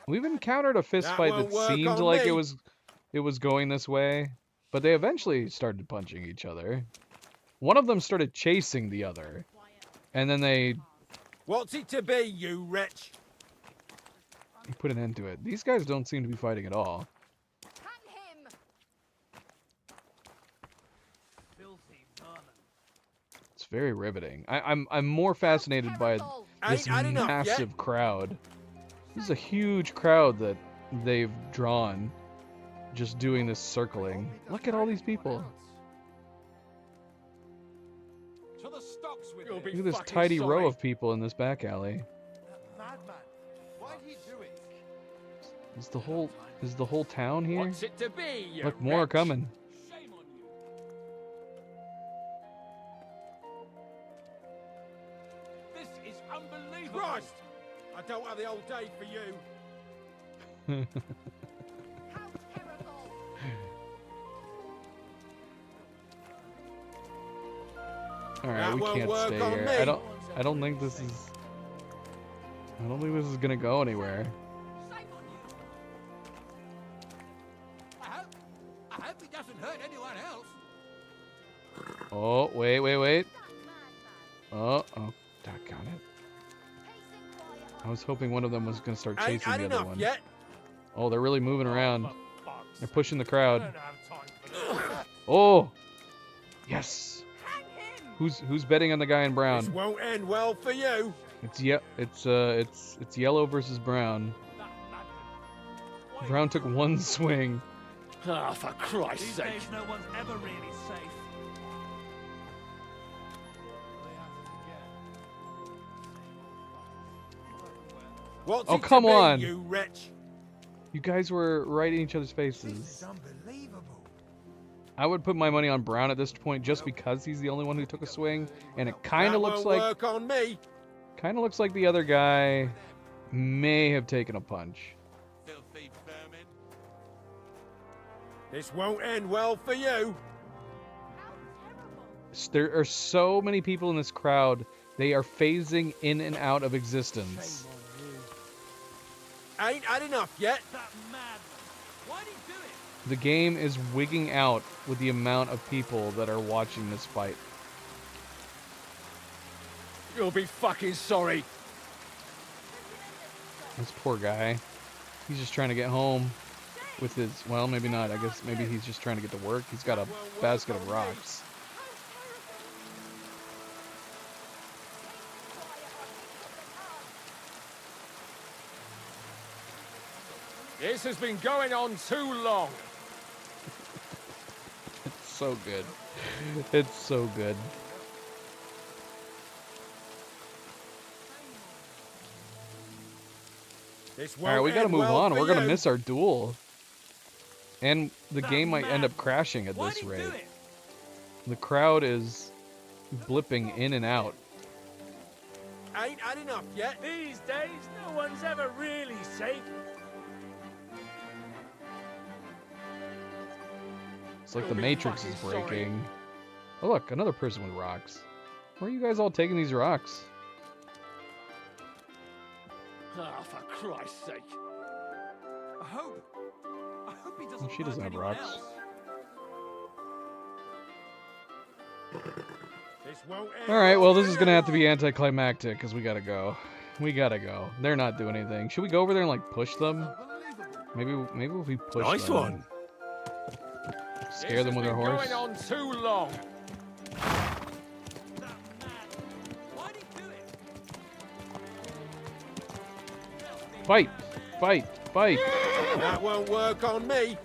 We've encountered a fist That fight won't that work seemed on like me. it was going this way, but they eventually started punching each other. One of them started chasing the other, and then they What's it to be, you wretch? put an end to it. These guys don't seem to be fighting at all. Hang him! It's very riveting. I'm more fascinated by Terrible. this Ain't had enough yet. massive crowd. This is a huge crowd that they've drawn just doing this circling. Look at all these people. To the stocks with You'll him. be Look at this fucking tidy sorry. row of people in this back alley. Madman. Why'd he do it? Is the whole town here? What's it to be, you Look, more are wretch? coming. Shame on you. This is unbelievable. Christ! I don't have the whole day for you. How terrible! All right, That we won't can't work stay on here. me. I don't think this is gonna go anywhere. Shame on you. I hope he doesn't hurt anyone else. Oh, wait. That madman. Oh, doggone it. Pacing quiet I was hoping one of them was gonna start Ain't chasing had the other enough one. yet. Oh, they're really moving around. For fuck's They're sake. pushing the I crowd. don't have time for this. Oh, yes. Hang him! Who's betting on the guy in This brown? won't end well for you. It's yellow versus brown. That madman. Why Brown took one swing. Ah, for Christ's These sake. days, no one's ever really safe. What's Oh, it to come be, on. you wretch? You guys were right in each other's This faces. is unbelievable. I would put my money on Brown at this point just because he's the only one who took a swing, and it kind That of looks won't like work on me. the other guy may have taken a punch. Filthy vermin. This won't end well for you. How terrible! There are so many people in this crowd. They are phasing in and out of existence. Ain't had enough yet. That madman. Why'd he do it? The game is wigging out with the amount of people that are watching this fight. You'll be fucking sorry. This poor guy. He's just trying to get home with his, well, maybe not. I guess maybe he's just trying to get to work. He's got a basket of rocks. This has been going on too long. It's so good. It's so good. This All right, won't we gotta end move well on. for We're gonna you. miss our duel. And the That game might end up madman. crashing at Why'd this he rate. do it? The crowd is blipping in and out. Ain't had enough yet. These days, no one's ever really safe. It's like You'll the be Matrix is fucking sorry. breaking. Oh look, another person with rocks. Where are you guys all taking these rocks? Ah, for Christ's sake. I hope he doesn't She doesn't hurt have anyone rocks. else. This won't end All right, well, this for is gonna you. have to be anticlimactic because we gotta go. We gotta go. They're not doing anything. Should we go over there and like push them? Maybe if we push Nice them, one. scare them with our horse. Going on too long. That man. Why'd he do it? Fight, fight, fight! That won't work on me.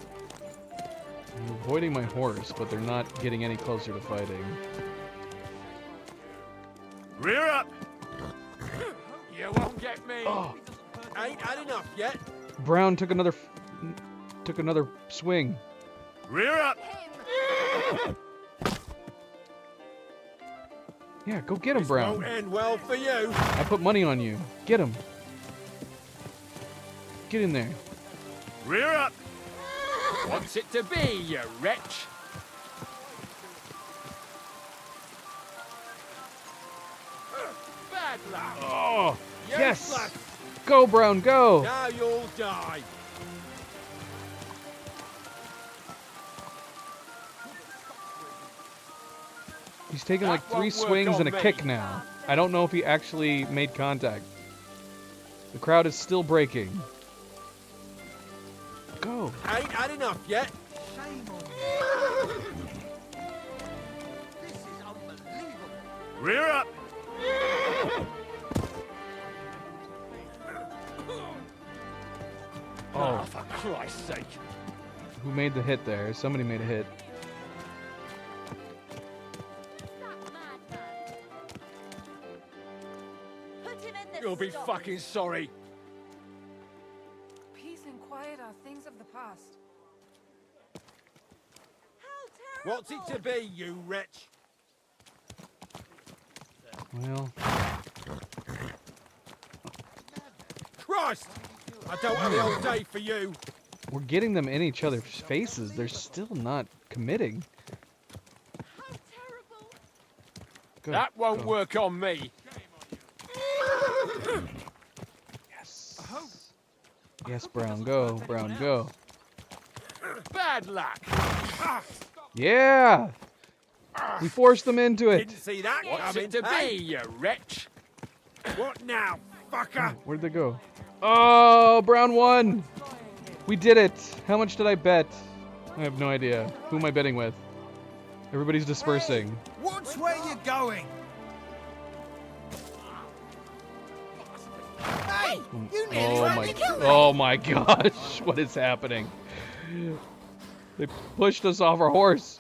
I'm avoiding my horse, but they're not getting any closer to fighting. Rear up! You won't get me. Oh, Ain't had enough yet. Brown took another swing. Rear up! Him! Yeah, go get him, This Brown. won't end well for you. I put money on you. Get him. Get in there. Rear up! What's it to be, you wretch? Bad luck. Oh, yes! Useless. Go, Brown, go! Now you'll die. He's taking like That 3 won't work swings on and a me. kick now. I don't know if he actually made contact. The crowd is still breaking. Go. Ain't had enough yet. Shame on you. This is unbelievable. Rear up! Oh, for Christ's sake. Who made the hit there? Somebody made a hit. That madman! Put him in the You'll be stocks. fucking sorry. Peace and quiet are things of the past. How terrible! What's it to be, you wretch? Well, Christ! I don't have the whole day for you. we're getting them in each other's faces. They're still not committing. How terrible! Go, That won't go. work on me. Yes. Yes, Brown, go. Brown, go. Bad luck. Yeah! We forced them into it. Didn't see that What's coming. It to be, you wretch? What now, fucker? Where'd they go? Oh, Brown won! We did it! How much did I bet? I have no idea. Who am I betting with? Everybody's dispersing. Watch where you're going. Hey, you nearly Oh tried my! to kill me. Oh my gosh! What is happening? They pushed us off our horse.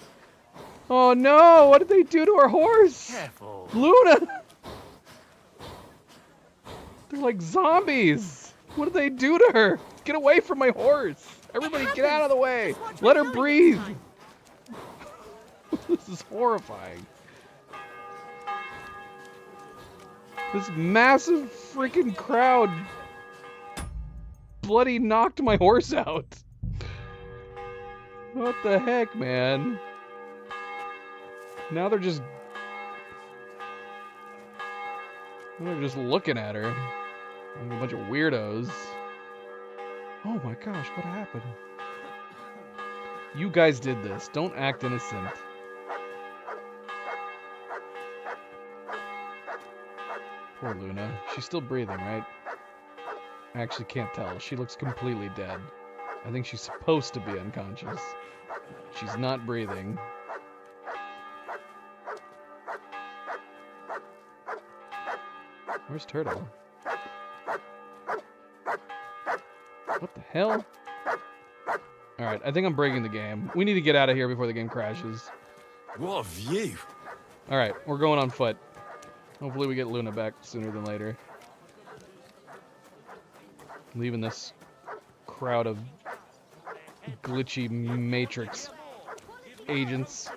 Oh no! What did they do to our horse? Careful. Luna! They're like zombies. What did they do to her? Get away from my horse! Everybody, get out of the way! Let her breathe. This is horrifying. This massive freaking crowd bloody knocked my horse out. What the heck, man? Now they're just looking at her like a bunch of weirdos. Oh my gosh, what happened? You guys did this. Don't act innocent. Poor Luna. She's still breathing, right? I actually can't tell. She looks completely dead. I think she's supposed to be unconscious. She's not breathing. Where's Turtle? What the hell? Alright, I think I'm breaking the game. We need to get out of here before the game crashes. What a view! Alright, we're going on foot. Hopefully we get Luna back sooner than later. Leaving this crowd of glitchy Matrix agents.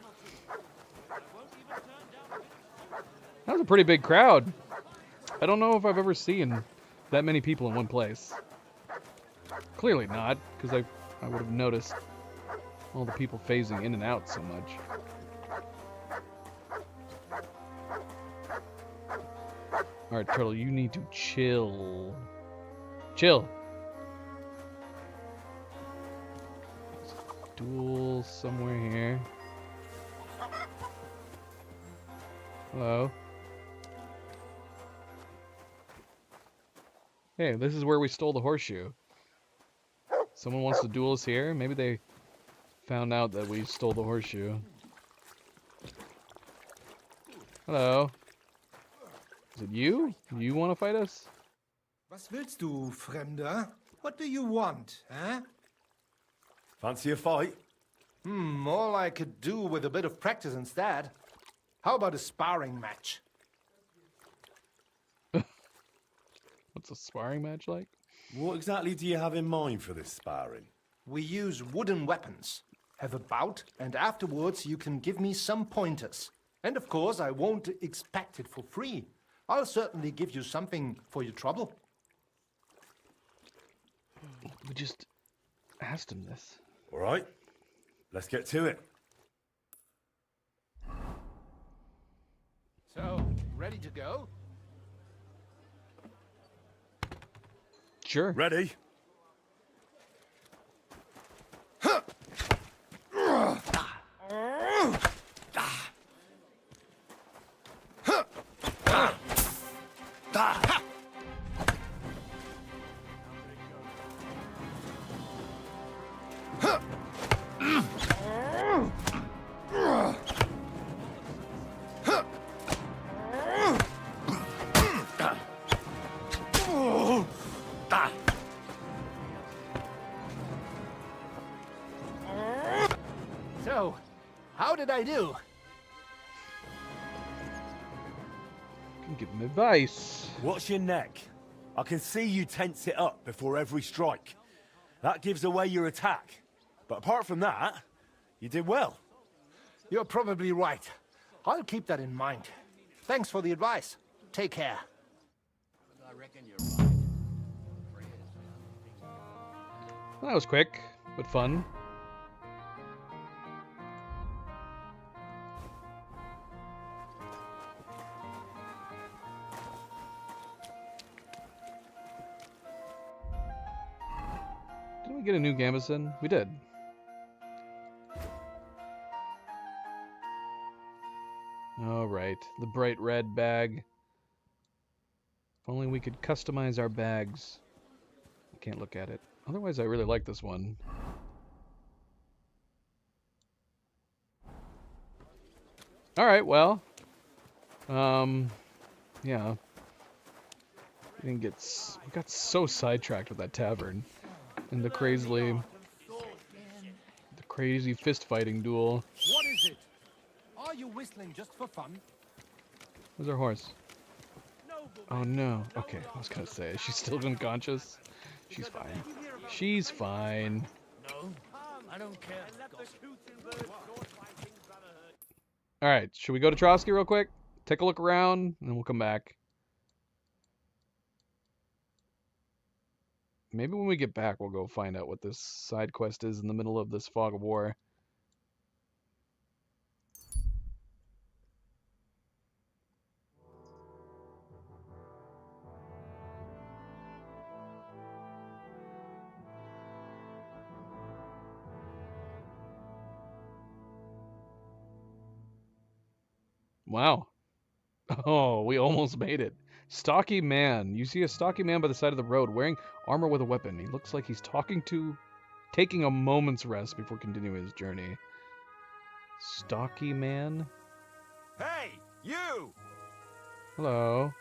That was a pretty big crowd. I don't know if I've ever seen that many people in one place. Clearly not, because I would have noticed all the people phasing in and out so much. Alright, Turtle, you need to chill. Chill. Duel somewhere here. Hello. Hey, this is where we stole the horseshoe. Someone wants to duel us here? Maybe they found out that we stole the horseshoe. Hello. Is it you? You want to fight us? Was willst du, Fremder? What do you want, eh? Fancy a fight? All I could do with a bit of practice instead. How about a sparring match? What's a sparring match like? What exactly do you have in mind for this sparring? We use wooden weapons. Have a bout, and afterwards you can give me some pointers. And of course, I won't expect it for free. I'll certainly give you something for your trouble. We just asked him this. All right, let's get to it. So, ready to go? Sure. Ready? So, how did I do? Can give him advice. Watch your neck. I can see you tense it up before every strike. That gives away your attack. But apart from that, you did well. You're probably right. I'll keep that in mind. Thanks for the advice. Take care. That was quick, but fun. Didn't we get a new gambeson? We did. All right, the bright red bag. If only we could customize our bags. I can't look at it. Otherwise, I really like this one. All right, well, yeah. We got so sidetracked with that tavern and the crazy fist fighting duel. What is it? Are you whistling just for fun? Where's our horse? Oh no. Okay, I was gonna say, is she still unconscious? She's fine. She's fine. Alright, should we go to Trotsky real quick? Take a look around, and then we'll come back. Maybe when we get back, we'll go find out what this side quest is in the middle of this fog of war. Wow. Oh, we almost made it. Stocky man. You see a stocky man by the side of the road wearing armor with a weapon. He looks like he's taking a moment's rest before continuing his journey. Stocky man? Hey, you! Hello.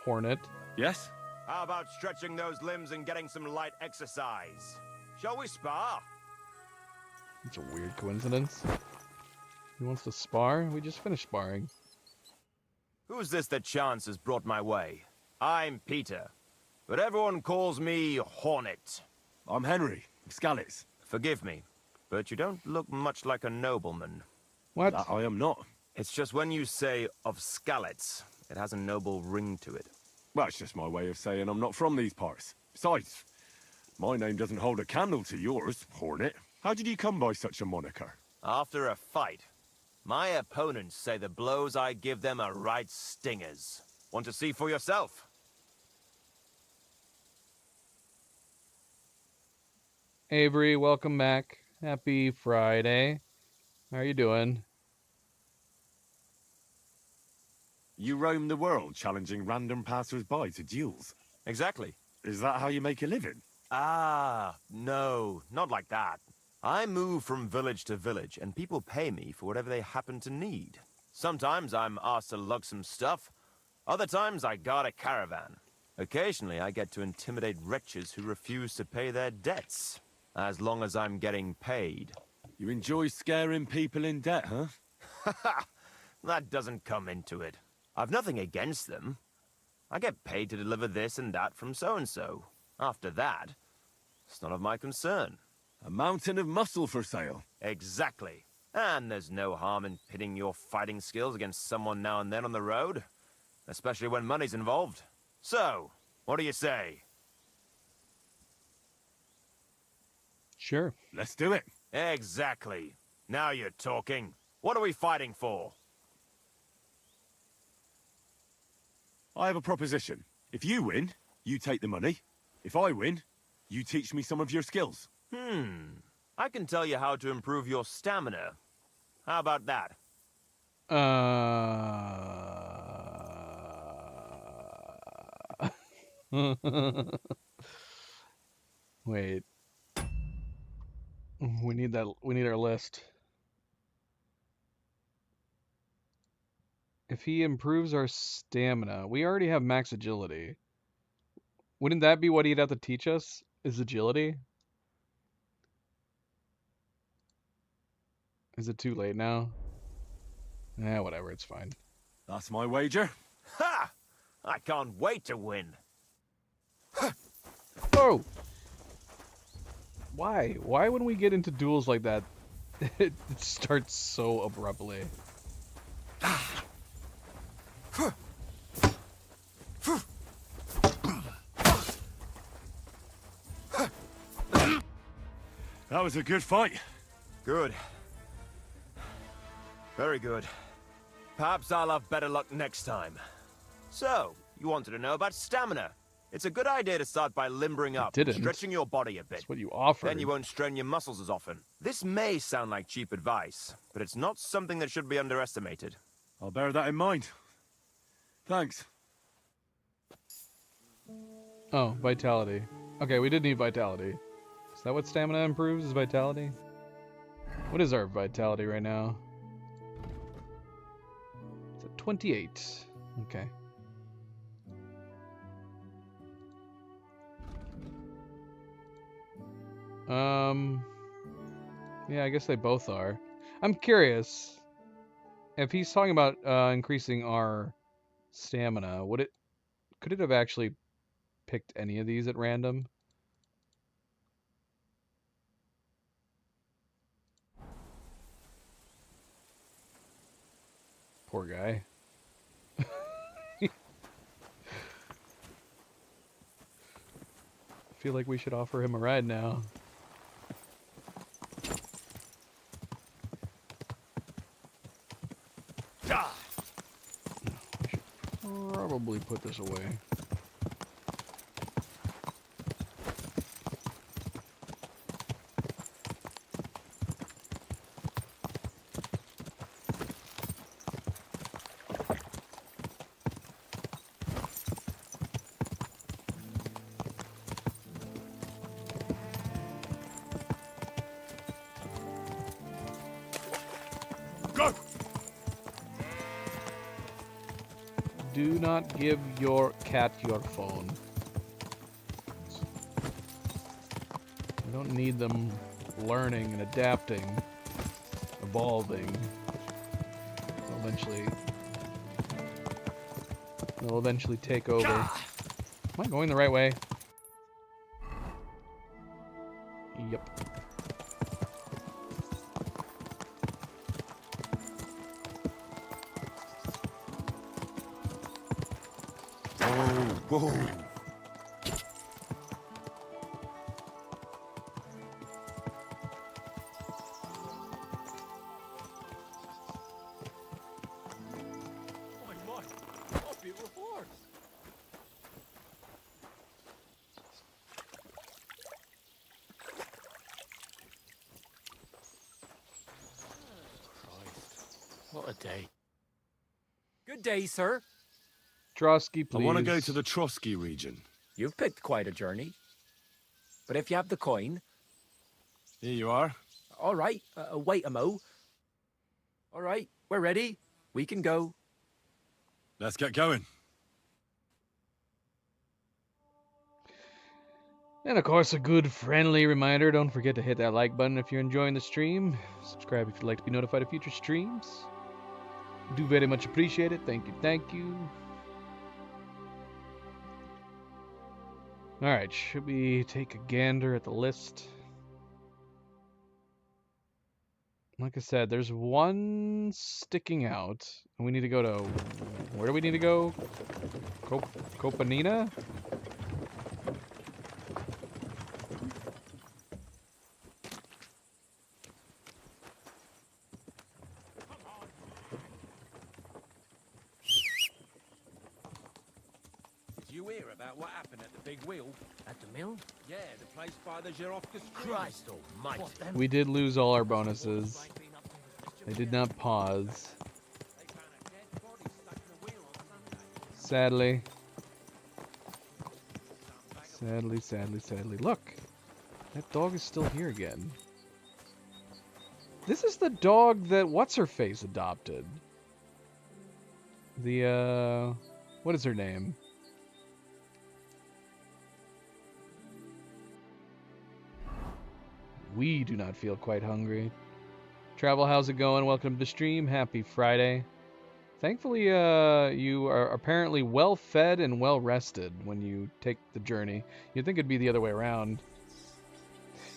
Hornet. Yes? How about stretching those limbs and getting some light exercise? Shall we spar? It's a weird coincidence. He wants to spar? We just finished sparring. Who's this that chance has brought my way? I'm Peter, but everyone calls me Hornet. I'm Henry, Skalitz. Forgive me, but you don't look much like a nobleman. What? That I am not. It's just when you say of Skalitz, it has a noble ring to it. Well, it's just my way of saying I'm not from these parts. Besides, my name doesn't hold a candle to yours, Hornet. How did you come by such a moniker? After a fight, my opponents say the blows I give them are right stingers. Want to see for yourself? Avery, welcome back. Happy Friday. How are you doing? You roam the world challenging random passers-by to duels. Exactly. Is that how you make a living? Ah, no, not like that. I move from village to village, and people pay me for whatever they happen to need. Sometimes I'm asked to lug some stuff. Other times I guard a caravan. Occasionally I get to intimidate wretches who refuse to pay their debts. As long as I'm getting paid. You enjoy scaring people in debt, huh? That doesn't come into it. I've nothing against them. I get paid to deliver this and that from so-and-so. After that, it's none of my concern. A mountain of muscle for sale. Exactly. And there's no harm in pitting your fighting skills against someone now and then on the road. Especially when money's involved. So, what do you say? Sure. Let's do it. Exactly. Now you're talking. What are we fighting for? I have a proposition. If you win, you take the money. If I win, you teach me some of your skills. I can tell you how to improve your stamina. How about that? Wait. We need that. We need our list. If he improves our stamina, we already have max agility. Wouldn't that be what he'd have to teach us? Is agility? Is it too late now? Whatever, it's fine. That's my wager. Ha! I can't wait to win. Oh! Why? Why when we get into duels like that, it starts so abruptly? That was a good fight. Good. Very good. Perhaps I'll have better luck next time. So, you wanted to know about stamina. It's a good idea to start by limbering up, stretching your body a bit. That's what you offered. Then you won't strain your muscles as often. This may sound like cheap advice, but it's not something that should be underestimated. I'll bear that in mind. Thanks. Oh, vitality. Okay, we did need vitality. Is that what stamina improves, is vitality? What is our vitality right now? It's at 28. Okay. Yeah, I guess they both are. I'm curious if he's talking about increasing our stamina. Could it have actually picked any of these at random? Poor guy. I feel like we should offer him a ride now. Probably put this away. Go! Do not give your cat your phone. We don't need them learning and adapting, evolving. They'll eventually take over. Am I going the right way? Yep. Whoa. What a day. Good day, sir. Drosky, please. I want to go to the Trotsky region. You've picked quite a journey. But if you have the coin... Here you are. All right, wait a mo. All right, we're ready. We can go. Let's get going. And of course, a good friendly reminder, don't forget to hit that like button if you're enjoying the stream. Subscribe if you'd like to be notified of future streams. Do very much appreciate it. Thank you, thank you. Alright, should we take a gander at the list? Like I said, there's one sticking out. And we need to go to... Where do we need to go? Kopanina? Did you hear about what happened at the big wheel? At the mill? Yeah, the place by the Zherovka Christ almighty. We did lose all our bonuses. They did not pause. They found a dead body stuck in the wheel on Sunday. Sadly. Sadly. Look! That dog is still here again. This is the dog that What's-Her-Face adopted. The, what is her name? We do not feel quite hungry. Travel, how's it going? Welcome to the stream. Happy Friday. Thankfully, you are apparently well fed and well rested when you take the journey. You'd think it'd be the other way around.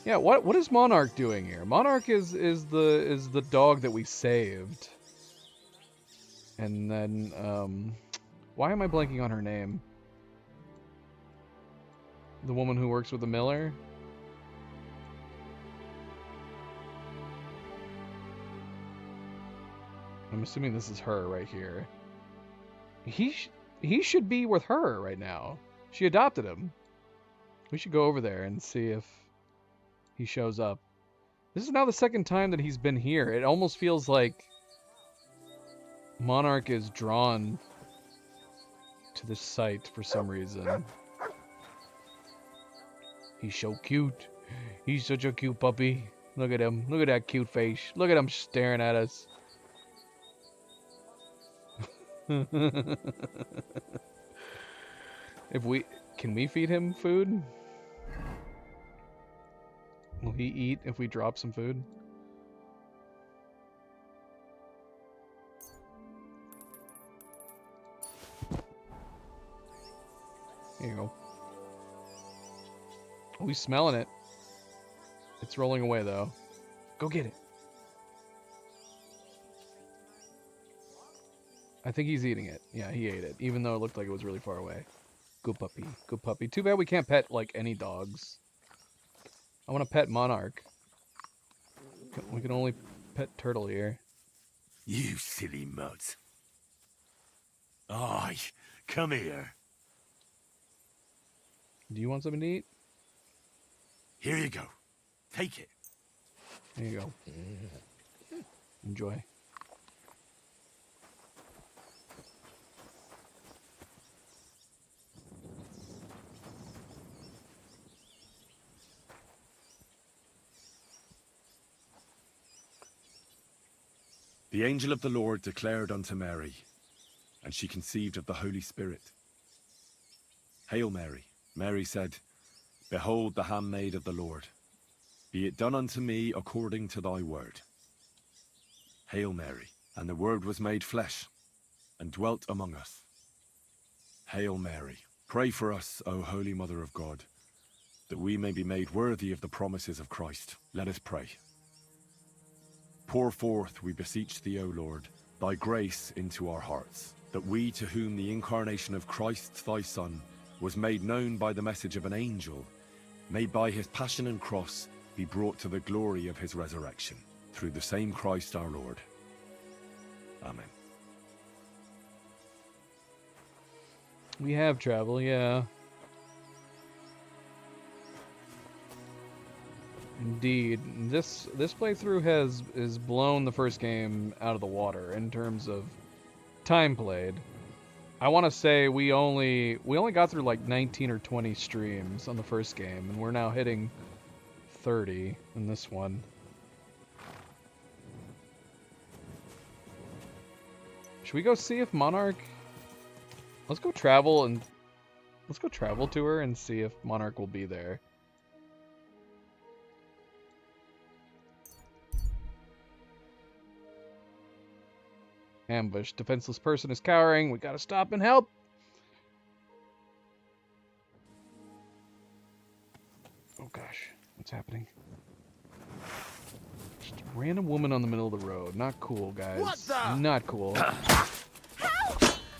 Yeah, what is Monarch doing here? Monarch is the dog that we saved. And then, why am I blanking on her name? The woman who works with the miller? I'm assuming this is her right here. He should be with her right now. She adopted him. We should go over there and see if he shows up. This is now the second time that he's been here. It almost feels like Monarch is drawn to this site for some reason. He's so cute. He's such a cute puppy. Look at him. Look at that cute face. Look at him staring at us. Can we feed him food? Will he eat if we drop some food? Here you go. Oh, he's smelling it. It's rolling away though. Go get it. I think he's eating it. Yeah, he ate it, even though it looked like it was really far away. Good puppy. Good puppy. Too bad we can't pet, like, any dogs. I want to pet Monarch. We can only pet Turtle here. You silly mutt. Aye, come here. Do you want something to eat? Here you go. Take it. There you go. Enjoy. The angel of the Lord declared unto Mary, and she conceived of the Holy Spirit. Hail Mary. Mary said, Behold the handmaid of the Lord. Be it done unto me according to thy word. Hail Mary. And the Word was made flesh, and dwelt among us. Hail Mary. Pray for us, O Holy Mother of God, that we may be made worthy of the promises of Christ. Let us pray. Pour forth, we beseech thee, O Lord, thy grace into our hearts, that we, to whom the incarnation of Christ thy Son was made known by the message of an angel, may by his passion and cross be brought to the glory of his resurrection, through the same Christ our Lord. Amen. We have travel, yeah. indeed. This playthrough has blown the first game out of the water in terms of time played. I want to say we only got through like 19 or 20 streams on the first game, and we're now hitting 30 in this one. Should we go see if Monarch? Let's go travel to her and see if Monarch will be there. Ambush. Defenseless person is cowering. We gotta stop and help. Oh gosh, what's happening? Just a random woman on the middle of the road. Not cool, guys. What the? Not cool. Help!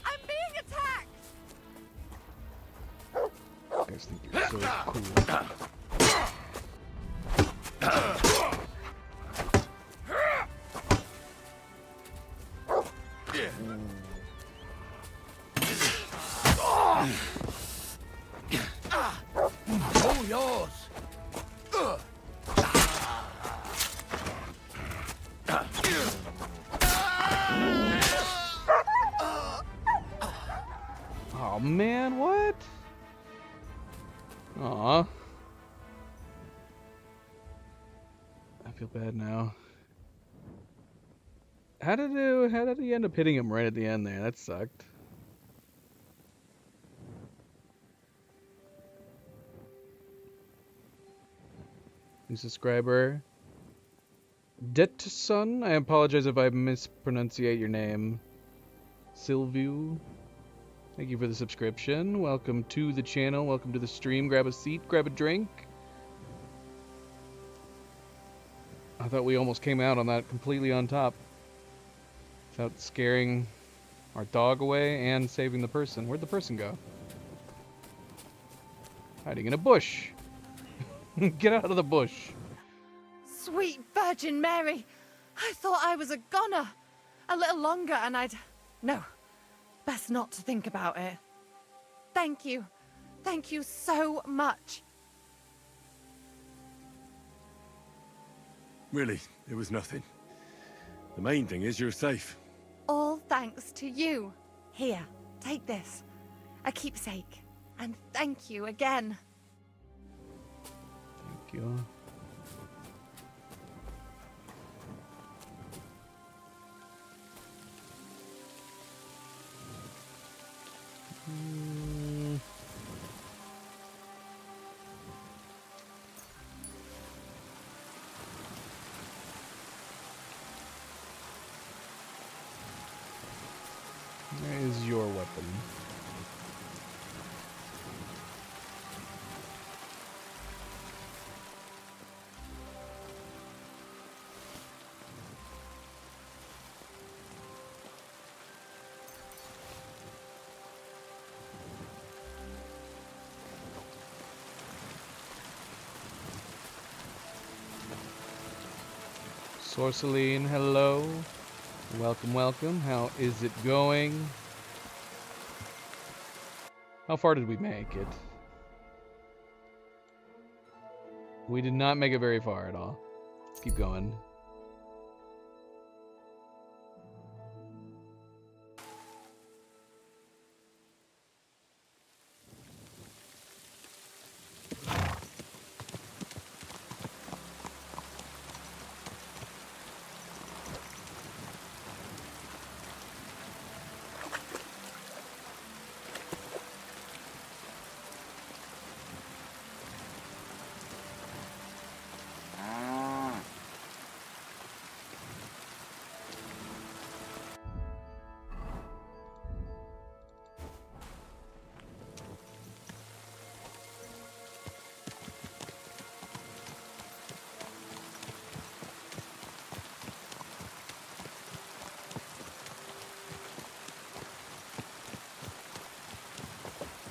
I'm being attacked! You guys think you're so cool. All yours. Oh man, what? Aw. I feel bad now. How did he end up hitting him right at the end there? That sucked. New subscriber. Detson, I apologize if I mispronunciate your name. Silvio. Thank you for the subscription. Welcome to the channel. Welcome to the stream. Grab a seat, grab a drink. I thought we almost came out on that completely on top. Without scaring our dog away and saving the person. Where'd the person go? Hiding in a bush. Get out of the bush. Sweet Virgin Mary! I thought I was a goner. A little longer and I'd... No. Best not to think about it. Thank you. Thank you so much. Really, it was nothing. The main thing is you're safe. All thanks to you. Here, take this. A keepsake. And thank you again. Thank you. Where is your weapon? Sorceline, hello. Welcome, welcome. How is it going? How far did we make it? We did not make it very far at all. Let's keep going.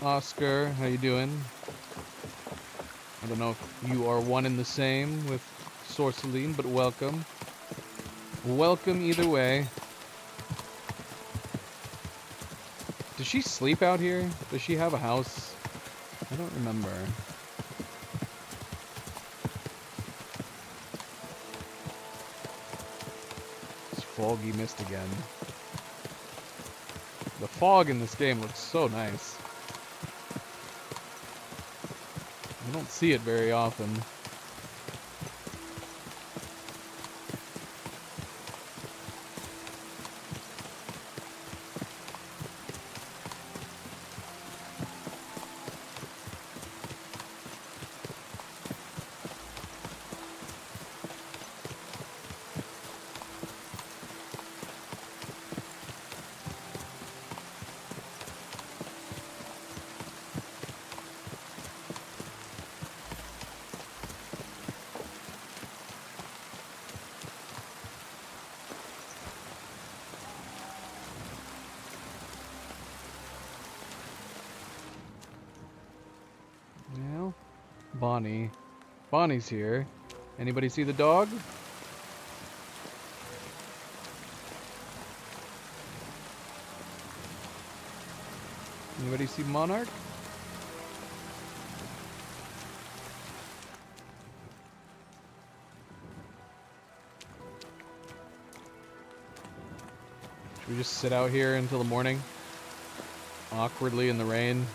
Oscar, how you doing? I don't know if you are one and the same with Sorceline, but welcome. Welcome either way. Does she sleep out here? Does she have a house? I don't remember. foggy mist again. The fog in this game looks so nice. You don't see it very often. Well, Bonnie. Bonnie's here. Anybody see the dog? Anybody see Monarch? Should we just sit out here until the morning? Awkwardly in the rain?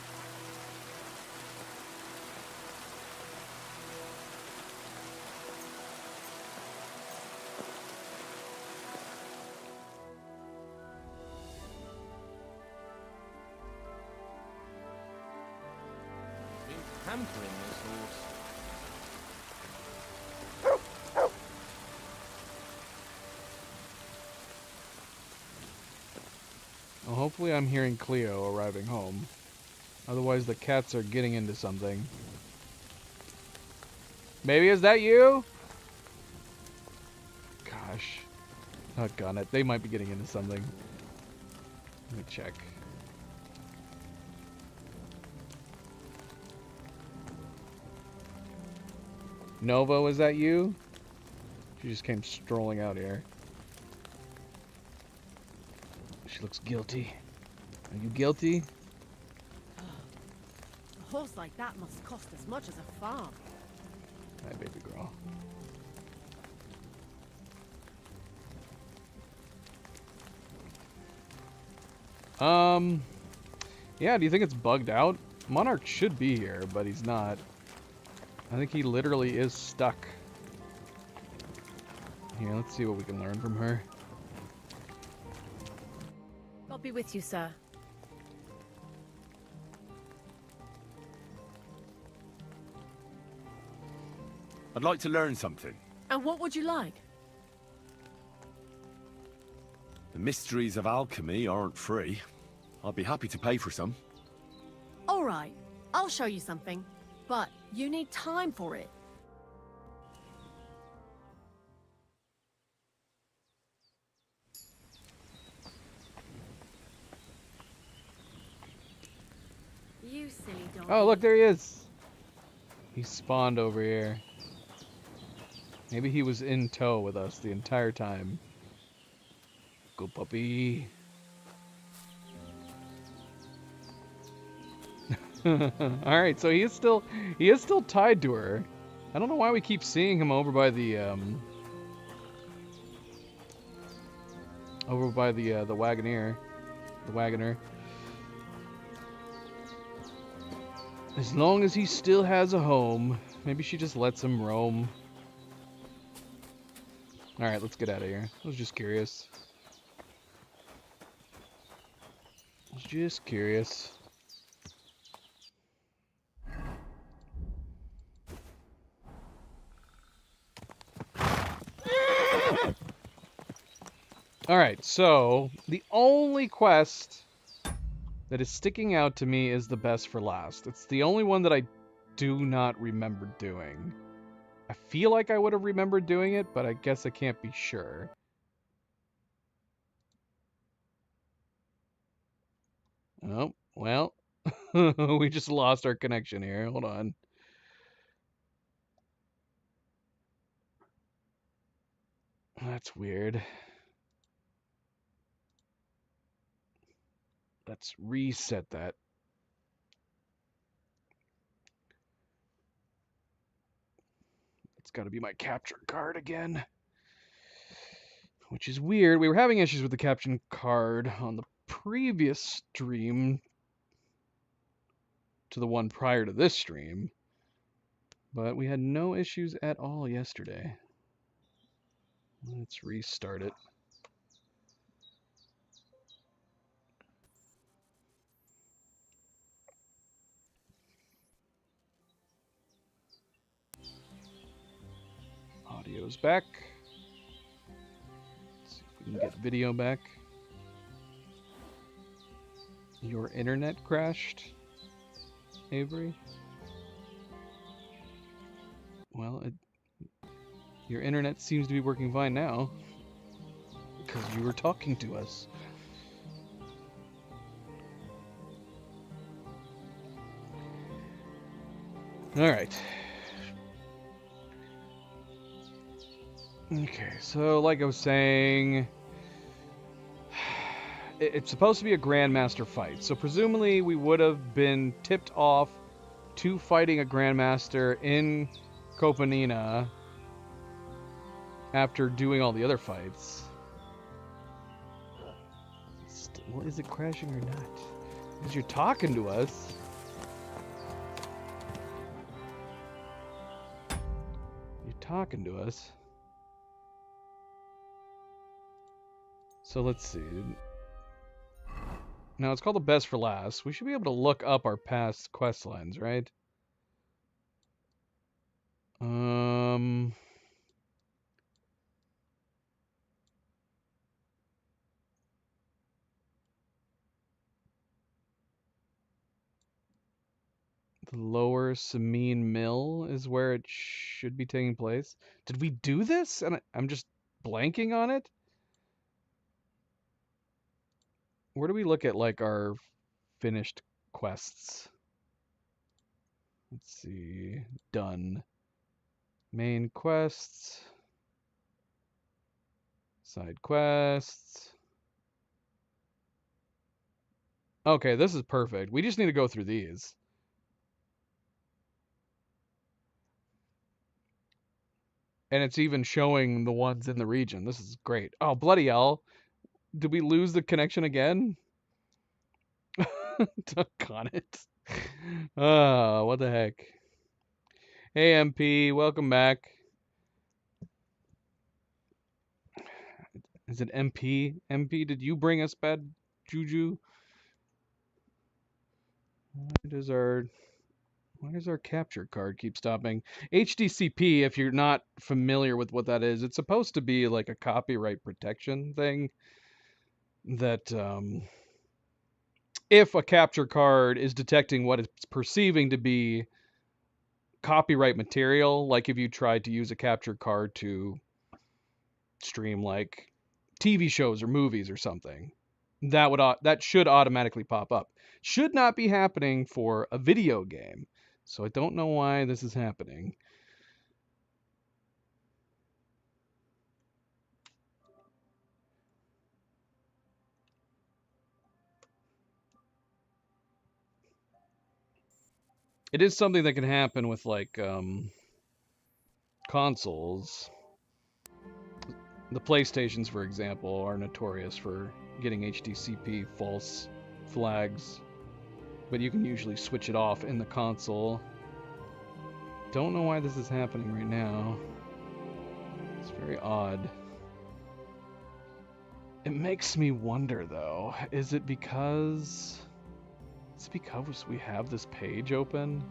Pampering this horse. Well, hopefully I'm hearing Cleo arriving home. Otherwise the cats are getting into something. Maybe is that you? Gosh. Doggone it. They might be getting into something. Let me check. Novo, is that you? She just came strolling out here. She looks guilty. Are you guilty? A horse like that must cost as much as a farm. Hi, baby girl. Yeah, do you think it's bugged out? Monarch should be here, but he's not. I think he literally is stuck. Here, let's see what we can learn from her. God be with you, sir. I'd like to learn something. And what would you like? The mysteries of alchemy aren't free. I'd be happy to pay for some. All right, I'll show you something. But you need time for it. You silly dog. Oh, look, there he is. He spawned over here. Maybe he was in tow with us the entire time. Go puppy. Alright, so he is still tied to her. I don't know why we keep seeing him over by the Wagoneer. The Wagoner. As long as he still has a home, maybe she just lets him roam. Alright, let's get out of here. I was just curious. Alright, so the only quest that is sticking out to me is the best for last. It's the only one that I do not remember doing. I feel like I would have remembered doing it, but I guess I can't be sure. Oh, well, we just lost our connection here. Hold on. That's weird. Let's reset that. It's got to be my capture card again. which is weird. We were having issues with the caption card on the previous stream to the one prior to this stream, but we had no issues at all yesterday. Let's restart it. Audio's back. Let's see if we can get video back. Your internet crashed, Avery? Well, your internet seems to be working fine now, because you were talking to us. Alright. Okay, so like I was saying, it's supposed to be a Grandmaster fight. So presumably we would have been tipped off to fighting a Grandmaster in Copenina after doing all the other fights. Well, is it crashing or not? Because you're talking to us. You're talking to us. So let's see. Now it's called the Best for Last. We should be able to look up our past quest lines, right? The Lower Samine Mill is where it should be taking place. Did we do this? And I'm just blanking on it? Where do we look at, like, our finished quests? Let's see. Done. Main quests. Side quests. Okay, this is perfect. We just need to go through these. And it's even showing the ones in the region. This is great. Oh, bloody hell. Did we lose the connection again? Doggone it. Oh, what the heck. Hey, MP. Welcome back. Is it MP? MP, did you bring us bad juju? Why does our capture card keep stopping? HDCP, if you're not familiar with what that is, it's supposed to be like a copyright protection thing that if a capture card is detecting what it's perceiving to be copyright material, like if you tried to use a capture card to stream like TV shows or movies or something, that should automatically pop up. Should not be happening for a video game. So I don't know why this is happening. It is something that can happen with, like, consoles. The PlayStations, for example, are notorious for getting HDCP false flags, but you can usually switch it off in the console. Don't know why this is happening right now. It's very odd. It makes me wonder, though, is it because we have this page open?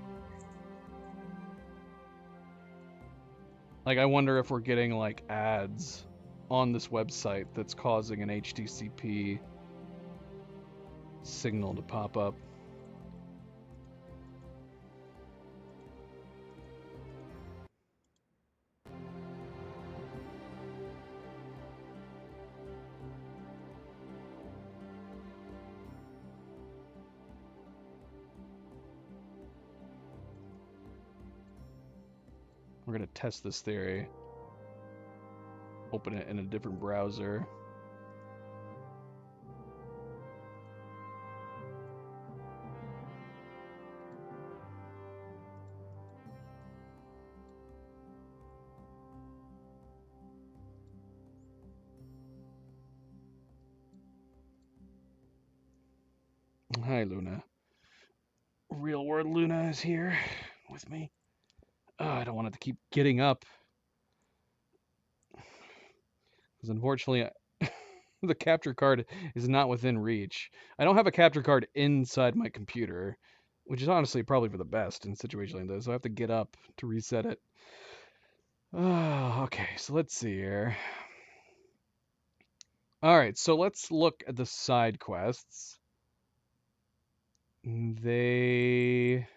Like, I wonder if we're getting, like, ads on this website that's causing an HDCP signal to pop up. We're going to test this theory. Open it in a different browser. Hi, Luna. Real world Luna is here with me. Oh, I don't want it to keep getting up. Because unfortunately, the capture card is not within reach. I don't have a capture card inside my computer, which is honestly probably for the best in a situation like this. So I have to get up to reset it. Okay, so let's see here. Alright, so let's look at the side quests. They...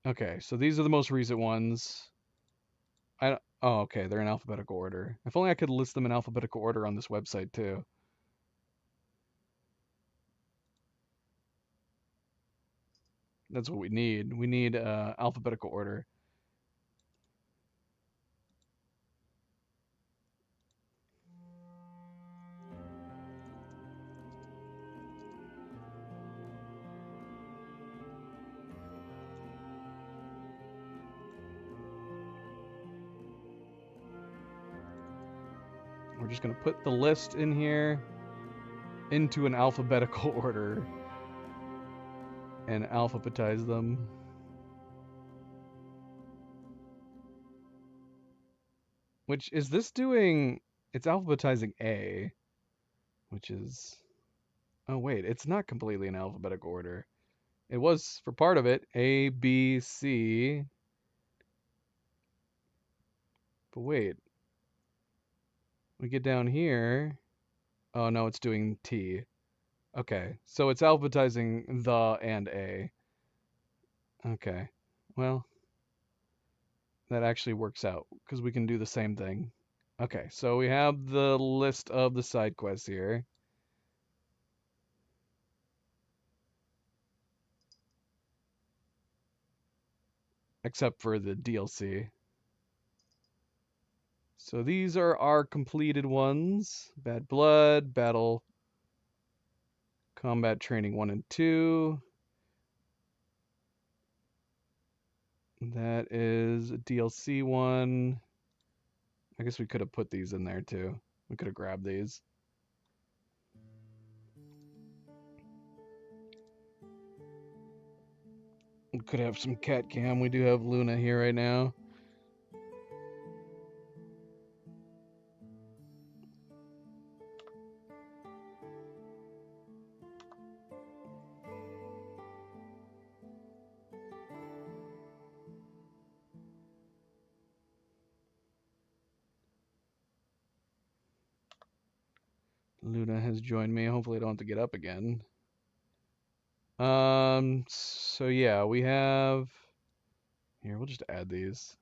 Okay, so these are the most recent ones. Oh, okay, they're in alphabetical order. If only I could list them in alphabetical order on this website, too. That's what we need. We need alphabetical order. We're just going to put the list in here into an alphabetical order and alphabetize them. Which, is this doing... It's alphabetizing A, which is... Oh, wait, it's not completely in alphabetical order. It was, for part of it, A, B, C. But wait. We get down here. Oh, no, it's doing T. Okay, so it's alphabetizing the and A. Okay, well, that actually works out, because we can do the same thing. Okay, so we have the list of the side quests here. Except for the DLC. So these are our completed ones. Bad Blood, Battle, Combat Training 1 and 2. That is a DLC one. I guess we could have put these in there too. We could have grabbed these. We could have some cat cam. We do have Luna here right now. Luna has joined me. Hopefully I don't have to get up again. So yeah, we have... Here, we'll just add these.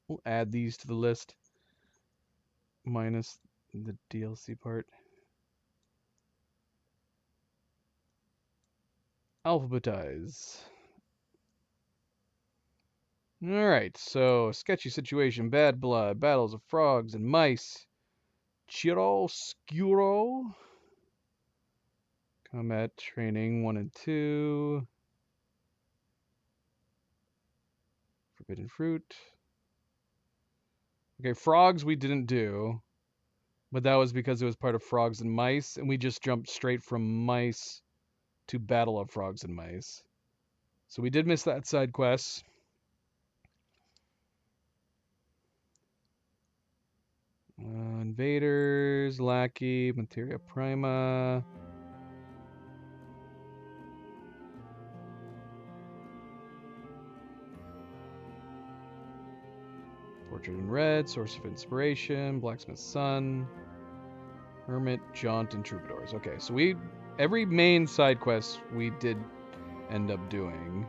We'll add these to the list. Minus the DLC part. Alphabetize. Alright, so sketchy situation, bad blood, battles of frogs and mice. Chiaroscuro. Combat training 1 and 2. Forbidden fruit. Okay, frogs we didn't do. But that was because it was part of frogs and mice, and we just jumped straight from mice to battle of frogs and mice. So we did miss that side quest. Invaders, Lackey, Materia Prima. Portrait in Red, Source of Inspiration, Blacksmith's Son, Hermit, Jaunt, and Troubadours. Okay, so every main side quest we did end up doing.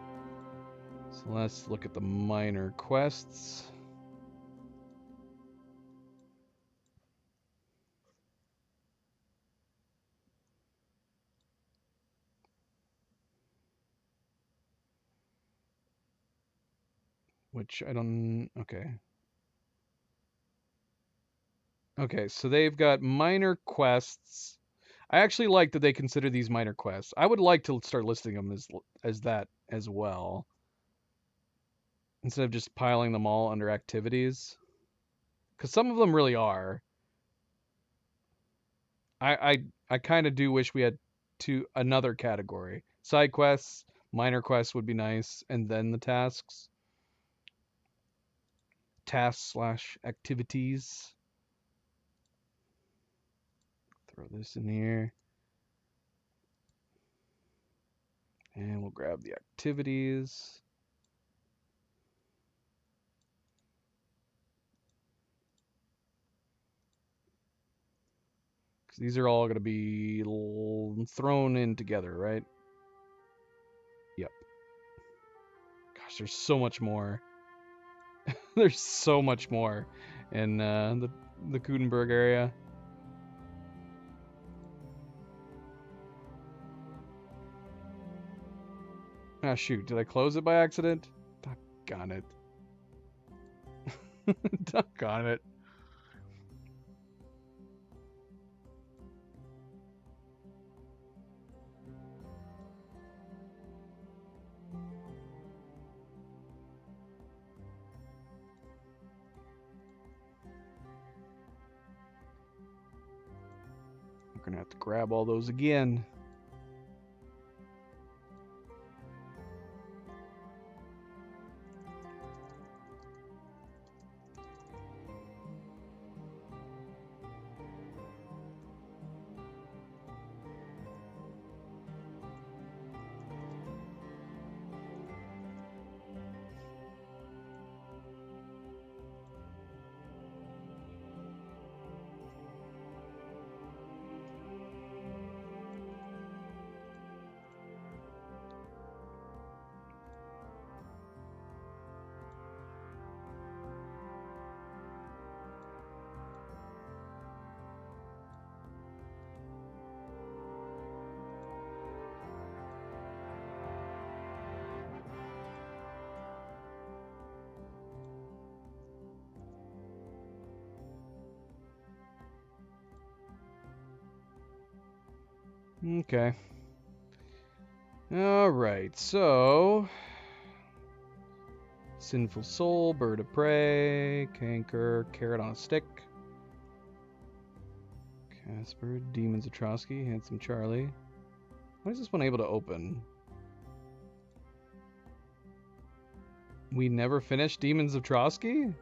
So let's look at the minor quests. Which I don't... Okay. Okay, so they've got minor quests. I actually like that they consider these minor quests. I would like to start listing them as that as well, instead of just piling them all under activities, because some of them really are. I kind of do wish we had another category. Side quests, minor quests would be nice, and then the tasks. Tasks/activities. Throw this in here. And we'll grab the activities. Because these are all going to be thrown in together, right? Yep. Gosh, there's so much more. There's so much more in the Gutenberg area. Ah, shoot. Did I close it by accident? Doggone it. Doggone it. I'm gonna have to grab all those again. Okay. Alright, so... Sinful Soul, Bird of Prey, Canker, Carrot on a Stick. Casper, Demons of Trotsky, Handsome Charlie. Why is this one able to open? We never finished Demons of Trotsky?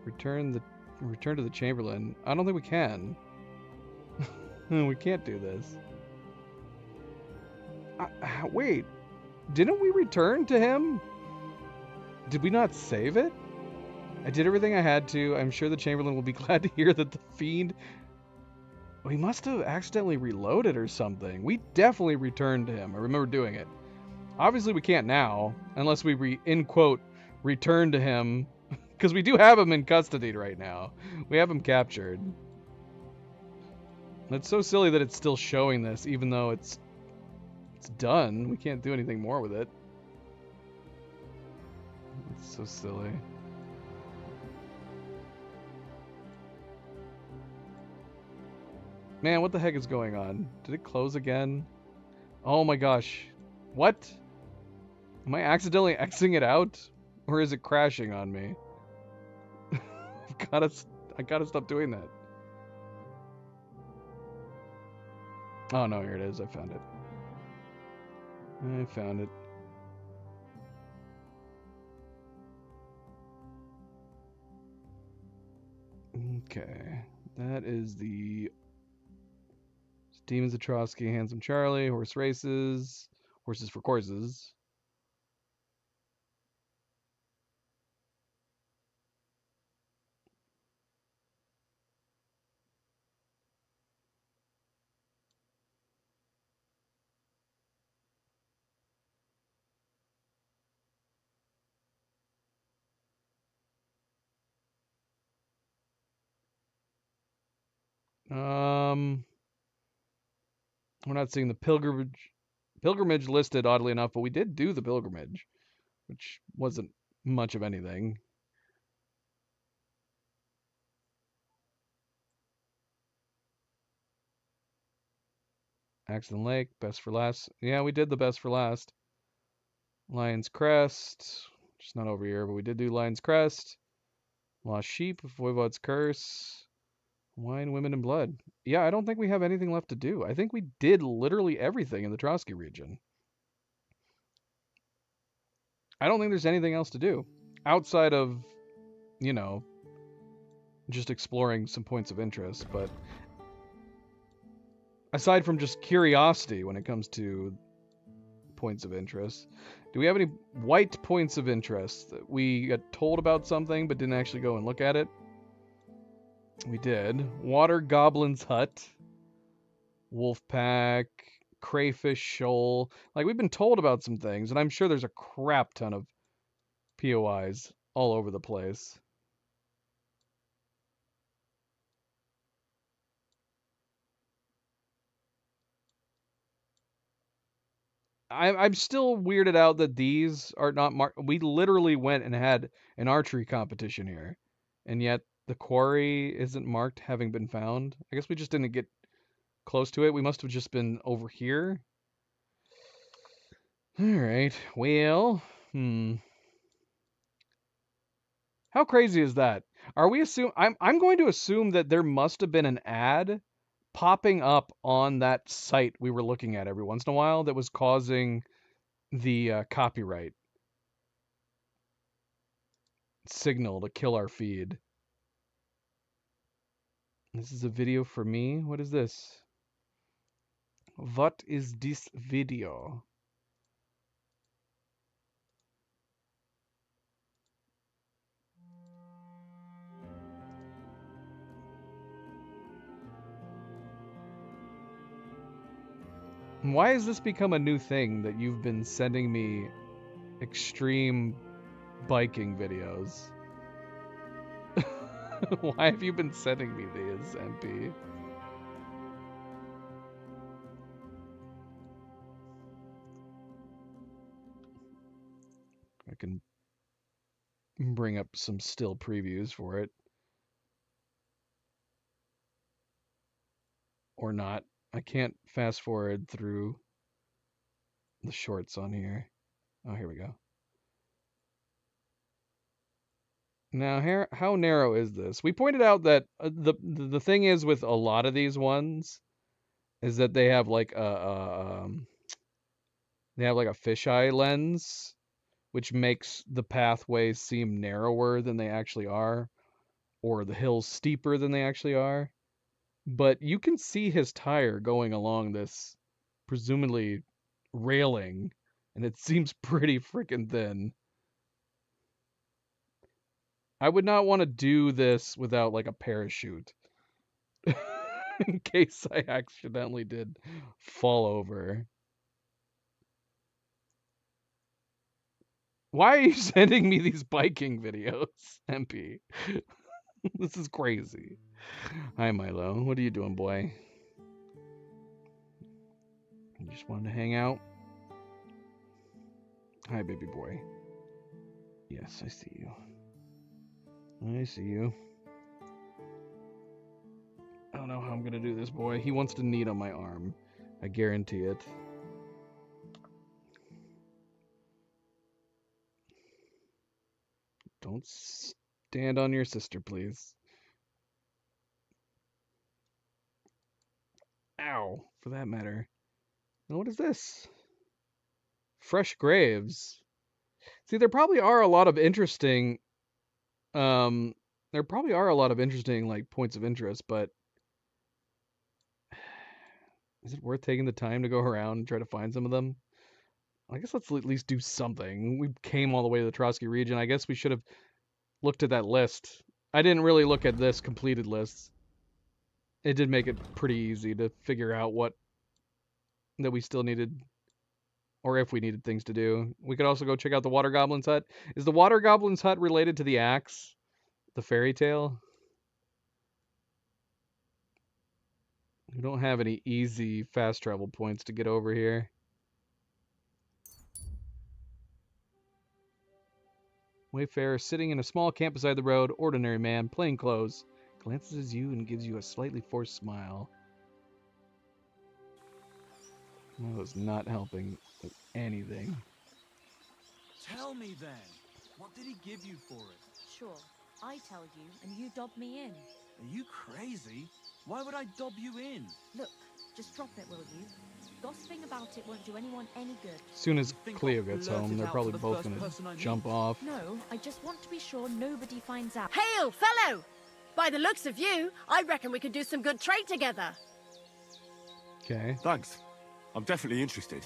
Return to the Chamberlain. I don't think we can. We can't do this. Wait, didn't we return to him? Did we not save it? I did everything I had to. I'm sure the Chamberlain will be glad to hear that the fiend... We must have accidentally reloaded or something. We definitely returned to him. I remember doing it. Obviously we can't now, unless we in quote, return to him. Because we do have him in custody right now. We have him captured. It's so silly that it's still showing this, even though it's done. We can't do anything more with it. It's so silly. Man, what the heck is going on? Did it close again? Oh my gosh. What? Am I accidentally Xing it out? Or is it crashing on me? I gotta stop doing that. Oh no, here it is. I found it. I found it. Okay. That is the Demons of Trotsky, Handsome Charlie, Horse Races, Horses for Courses. We're not seeing the pilgrimage listed, oddly enough, but we did do the pilgrimage, which wasn't much of anything. Haxton Lake, best for last. Yeah, we did the best for last. Lion's Crest, just not over here, but we did do Lion's Crest. Lost Sheep, Voivod's Curse, Wine, Women, and Blood. Yeah, I don't think we have anything left to do. I think we did literally everything in the Trotsky region. I don't think there's anything else to do outside of, you know, just exploring some points of interest. But aside from just curiosity when it comes to points of interest, do we have any white points of interest? We got told about something but didn't actually go and look at it. We did. Water Goblin's Hut, Wolfpack, Crayfish Shoal. Like, we've been told about some things, and I'm sure there's a crap ton of POIs all over the place. I'm still weirded out that these are not marked. We literally went and had an archery competition here, and yet the quarry isn't marked having been found. I guess we just didn't get close to it. We must have just been over here. All right. Well, how crazy is that? Are we assume? I'm going to assume that there must have been an ad popping up on that site we were looking at every once in a while that was causing the copyright signal to kill our feed. This is a video for me. What is this? What is this video? Why has this become a new thing that you've been sending me extreme biking videos? Why have you been sending me these, MP? I can bring up some still previews for it. Or not. I can't fast forward through the shorts on here. Oh, here we go. Now, how narrow is this? We pointed out that the thing is with a lot of these ones is that they have like a fisheye lens, which makes the pathways seem narrower than they actually are, or the hills steeper than they actually are. But you can see his tire going along this presumably railing, and it seems pretty freaking thin. I would not want to do this without like a parachute in case I accidentally did fall over. Why are you sending me these biking videos, MP? This is crazy. Hi, Milo. What are you doing, boy? You just wanted to hang out? Hi, baby boy. Yes, I see you. I see you. I don't know how I'm gonna do this, boy. He wants to knead on my arm. I guarantee it. Don't stand on your sister, please. Ow, for that matter. Now, what is this? Fresh graves. See, there probably are a lot of interesting like points of interest, but is it worth taking the time to go around and try to find some of them? I guess let's at least do something. We came all the way to the Trotsky region. I guess we should have looked at that list. I didn't really look at this completed list. It did make it pretty easy to figure out what that we still needed, or if we needed things to do. We could also go check out the Water Goblin's Hut. Is the Water Goblin's Hut related to the axe? The fairy tale? We don't have any easy fast travel points to get over here. Wayfarer sitting in a small camp beside the road, ordinary man, plain clothes, glances at you and gives you a slightly forced smile. Milo's not helping with anything. Tell me then, what did he give you for it? Sure, I tell you, and you dob me in. Are you crazy? Why would I dob you in? Look, just drop it, will you? Gossiping about it won't do anyone any good. As soon as think Cleo I'll gets blurt home, it they're out probably to the both first gonna person I jump meet? off. No, I just want to be sure nobody finds out. Hail, fellow! By the looks of you, I reckon we could do some good trade together. Okay. Thanks. I'm definitely interested.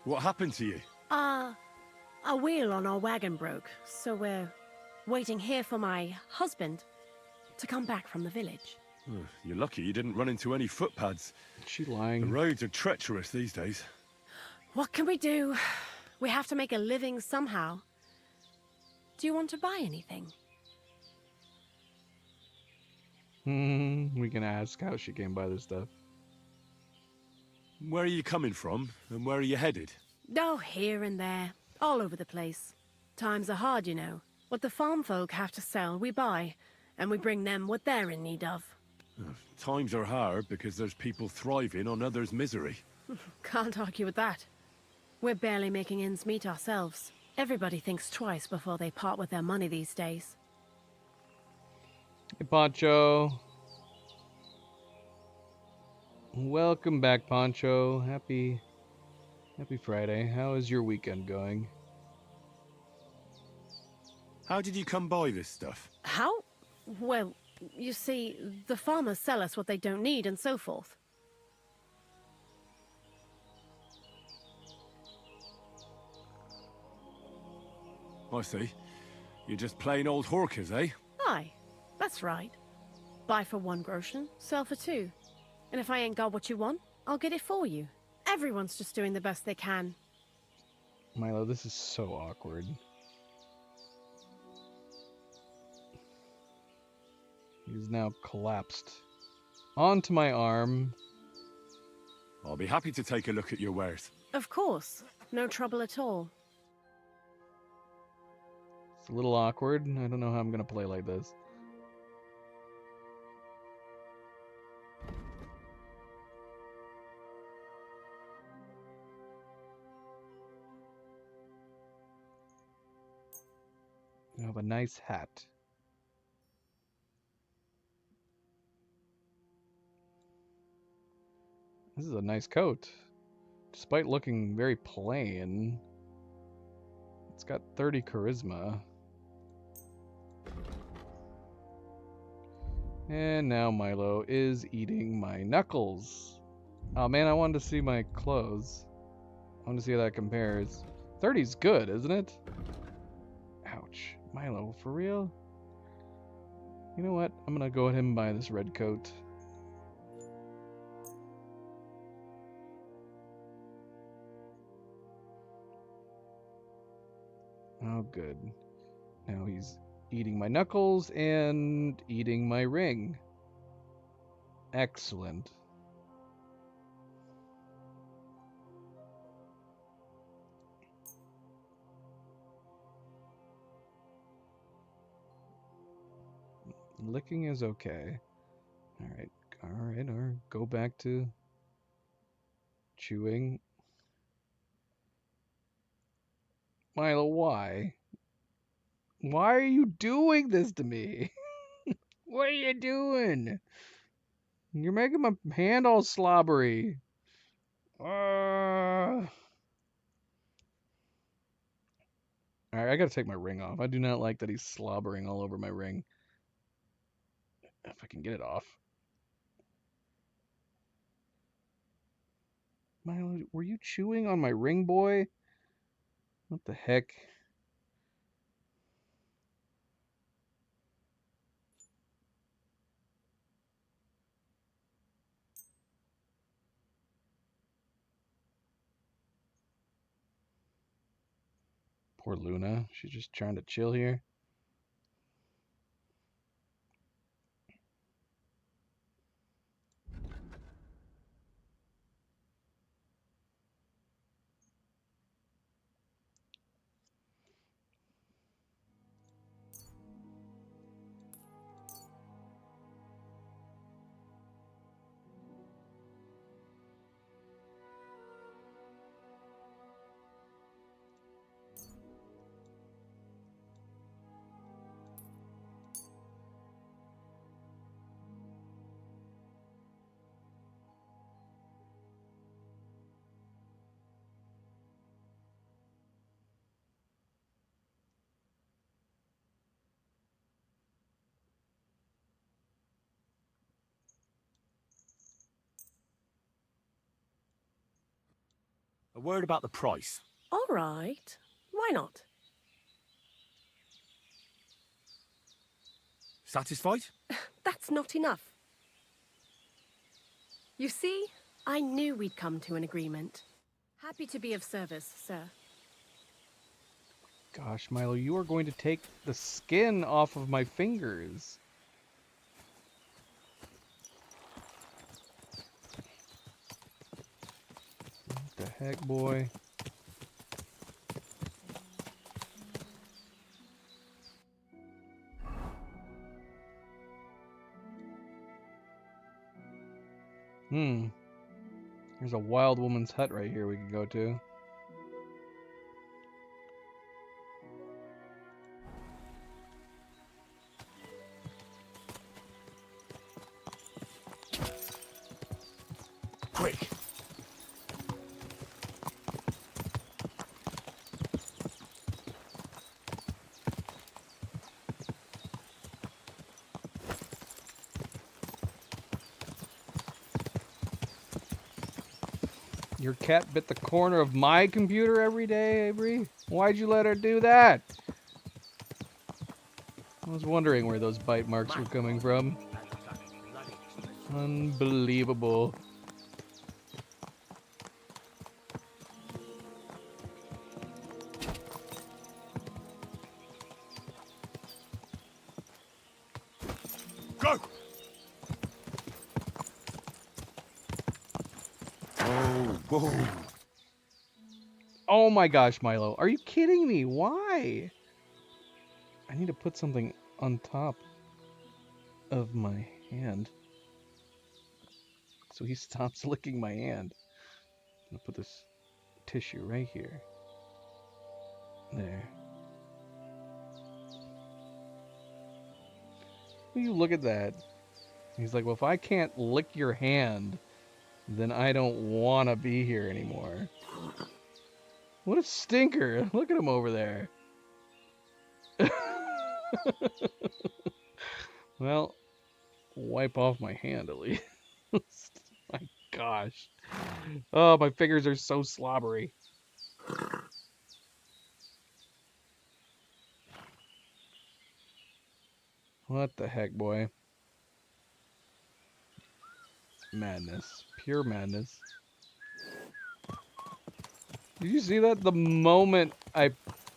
What happened to you? A wheel on our wagon broke, so we're waiting here for my husband to come back from the village. You're lucky you didn't run into any footpads. Is she The lying? roads are treacherous these days. What can we do? We have to make a living somehow. Do you want to buy anything? We can ask how she came by this stuff. Where are you coming from, and where are you headed? Oh, here and there, all over the place. Times are hard, you know. What the farm folk have to sell, we buy, and we bring them what they're in need of. Times are hard because there's people thriving on others' misery. Can't argue with that. We're barely making ends meet ourselves. Everybody thinks twice before they part with their money these days. Hey, Pancho. Welcome back, Pancho. Happy Friday. How is your weekend going? How did you come by this stuff? How? Well, you see, the farmers sell us what they don't need and so forth. I see. You're just plain old hawkers, eh? Aye, that's right. Buy for 1 groschen, sell for 2. And if I ain't got what you want, I'll get it for you. Everyone's just doing the best they can. Milo, this is so awkward. He's now collapsed onto my arm. I'll be happy to take a look at your wares. Of course, no trouble at all. It's a little awkward. I don't know how I'm gonna play like this. You have a nice hat. This is a nice coat. Despite looking very plain, it's got 30 charisma. And now Milo is eating my knuckles. Oh man, I wanted to see my clothes. I want to see how that compares. 30's good, isn't it? Ouch. Milo, for real? You know what? I'm gonna go ahead and buy this red coat. Oh, good. Now he's eating my knuckles and eating my ring. Excellent. Licking is okay. Alright, or go back to chewing. Milo, why? Why are you doing this to me? What are you doing? You're making my hand all slobbery. Alright, I gotta take my ring off. I do not like that he's slobbering all over my ring. If I can get it off. Milo, were you chewing on my ring, boy? What the heck? Poor Luna. She's just trying to chill here. A word about the price. All right. Why not? Satisfied? That's not enough. You see, I knew we'd come to an agreement. Happy to be of service, sir. Gosh, Milo, you are going to take the skin off of my fingers. What the heck, boy? There's a wild woman's hut right here we can go to. Quick! Your cat bit the corner of my computer every day, Avery? Why'd you let her do that? I was wondering where those bite marks were coming from. Unbelievable. Go! Whoa! Oh my gosh, Milo. Are you kidding me? Why? I need to put something on top of my hand so he stops licking my hand. I'm gonna put this tissue right here. There. You look at that. He's like, well, if I can't lick your hand, then I don't want to be here anymore. What a stinker. Look at him over there. Well, wipe off my hand at least. My gosh. Oh, my fingers are so slobbery. What the heck, boy? Madness. Pure madness. Did you see that? The moment I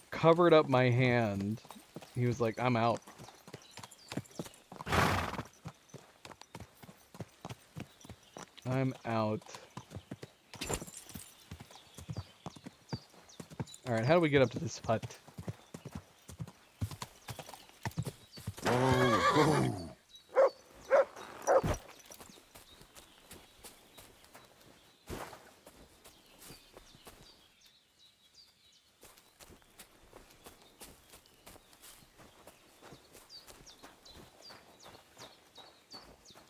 covered up my hand, he was like, I'm out. I'm out. Alright, how do we get up to this hut? Whoa!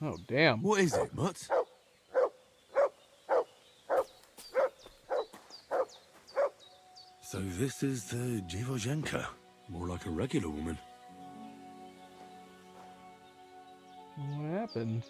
Oh, damn. What is it, Mutt? So this is the Dziwojenka. More like a regular woman. What happened?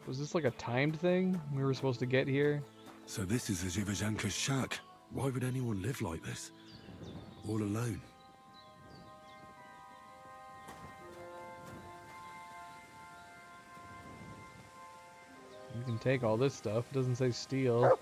Was this like a timed thing we were supposed to get here? So this is the Dziwojenka's shack. Why would anyone live like this? All alone? You can take all this stuff. It doesn't say steal.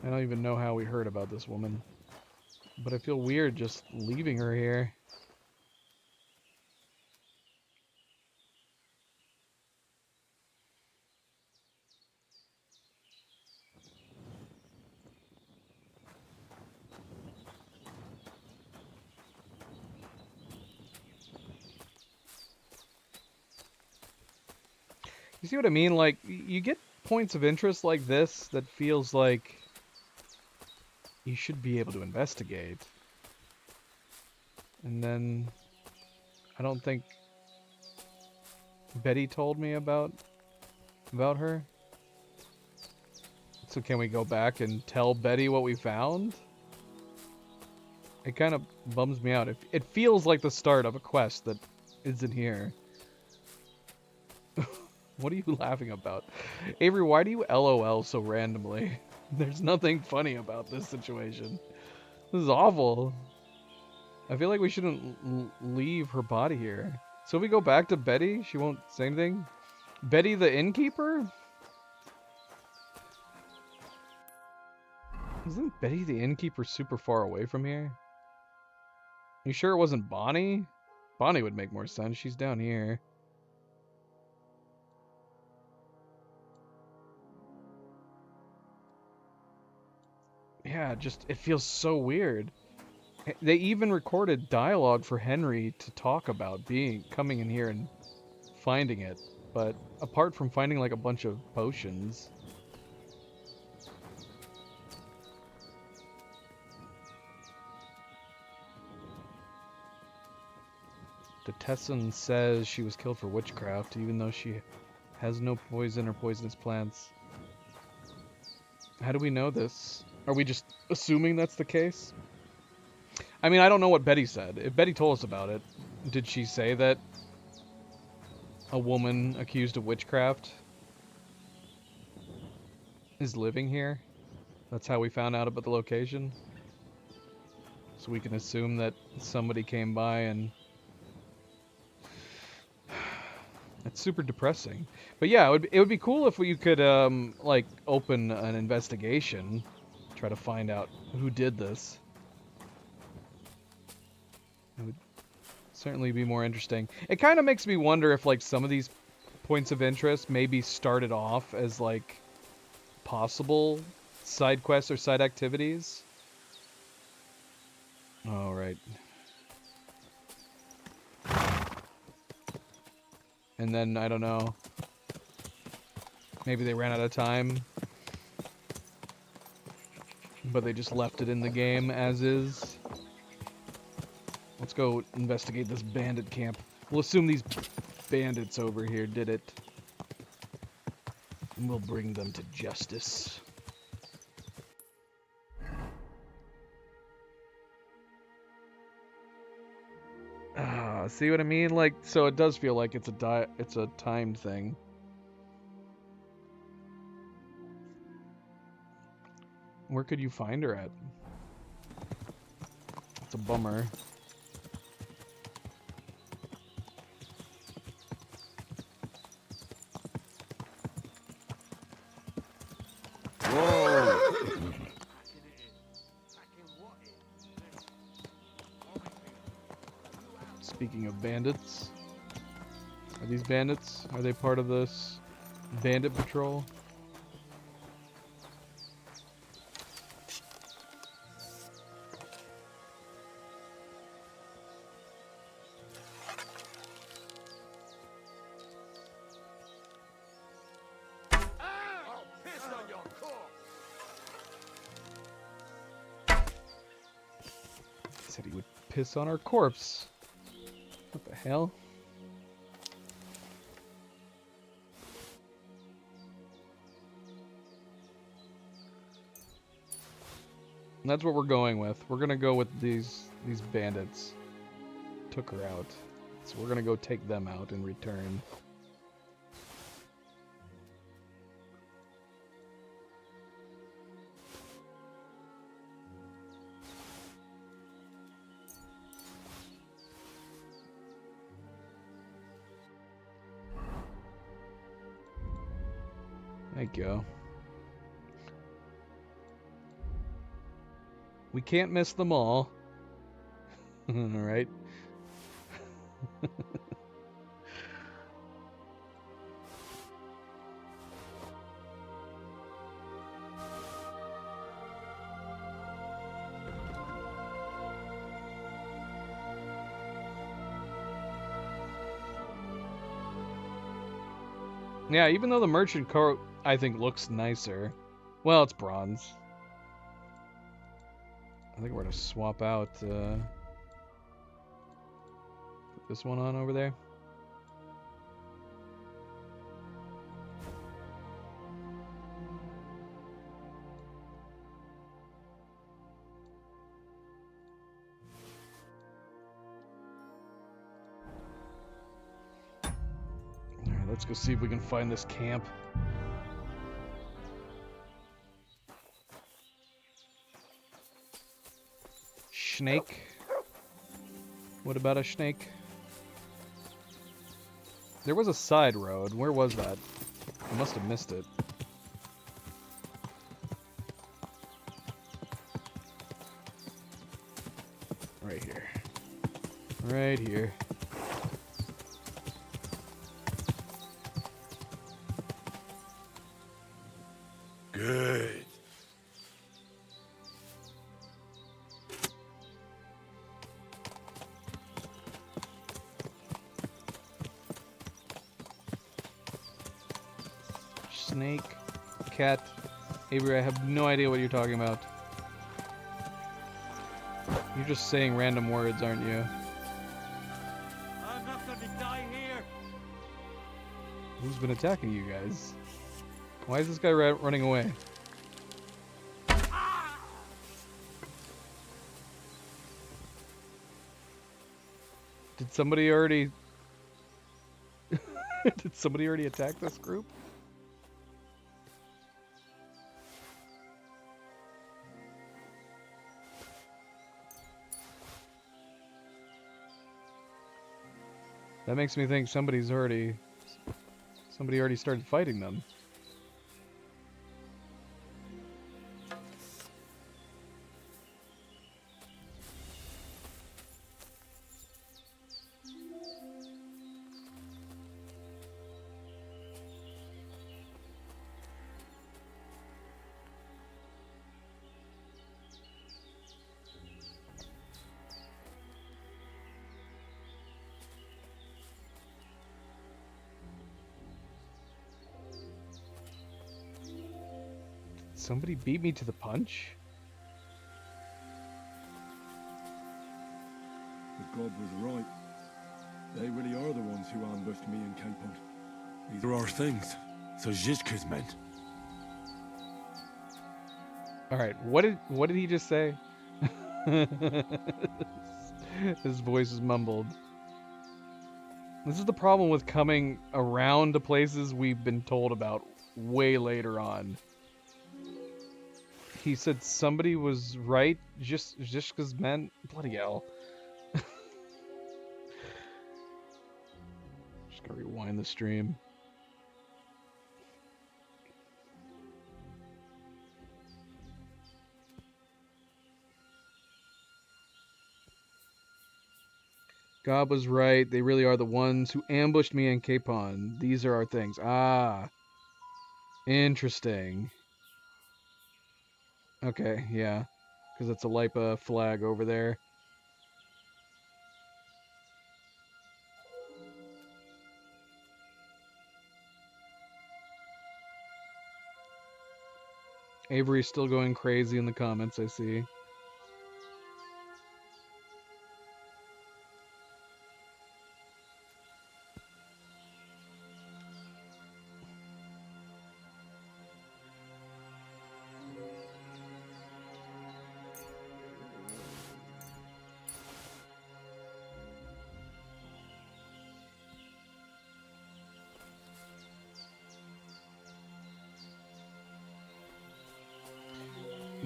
I don't even know how we heard about this woman. But I feel weird just leaving her here. You see what I mean? Like, you get points of interest like this that feels like you should be able to investigate. And then I don't think Betty told me about her. So can we go back and tell Betty what we found? It kind of bums me out. It feels like the start of a quest that isn't here. What are you laughing about? Avery, why do you LOL so randomly? There's nothing funny about this situation. This is awful. I feel like we shouldn't leave her body here. So if we go back to Betty, she won't say anything? Betty the innkeeper? Isn't Betty the innkeeper super far away from here? You sure it wasn't Bonnie? Bonnie would make more sense. She's down here. Yeah, just, it feels so weird. They even recorded dialogue for Henry to talk about coming in here and finding it. But apart from finding like a bunch of potions. The Tessin says she was killed for witchcraft, even though she has no poison or poisonous plants. How do we know this? Are we just assuming that's the case? I mean, I don't know what Betty said. If Betty told us about it, did she say that a woman accused of witchcraft is living here? That's how we found out about the location? So we can assume that somebody came by and... It's super depressing. But yeah, it would be cool if you could, like, open an investigation. Try to find out who did this. It would certainly be more interesting. It kind of makes me wonder if, like, some of these points of interest maybe started off as, like, possible side quests or side activities. All right. And then, I don't know, maybe they ran out of time, but they just left it in the game as is. Let's go investigate this bandit camp. We'll assume these bandits over here did it, and we'll bring them to justice. See what I mean? Like, so it does feel like it's a timed thing. Where could you find her at? It's a bummer. Speaking of bandits, are these bandits? Are they part of this bandit patrol? Said he would piss on our corpse. What the hell? And that's what we're going with. We're gonna go with these bandits. Took her out. So we're gonna go take them out in return. There you go. We can't miss them all. Alright. Yeah, even though the merchant coat, I think, looks nicer. Well, it's bronze. I think we're going to swap out put this one on over there. Alright, let's go see if we can find this camp. Snake. What about a snake? There was a side road. Where was that? I must have missed it. Right here. Right here. Good. Snake, cat, Avery, I have no idea what you're talking about. You're just saying random words, aren't you? I'm not gonna die here. Who's been attacking you guys? Why is this guy running away? Did somebody already... Did somebody already attack this group? That makes me think somebody already started fighting them. Somebody beat me to the punch? The god was right. They really are the ones who ambushed me and Capon. These are our things. So Zhizka's men. Alright, what did he just say? His voice is mumbled. This is the problem with coming around to places we've been told about way later on. He said somebody was right, Zhizka's men. Bloody hell. Just gotta rewind the stream. God was right. They really are the ones who ambushed me and Capon. These are our things. Ah. Interesting. Okay, yeah. Because it's a Lipa flag over there. Avery's still going crazy in the comments, I see.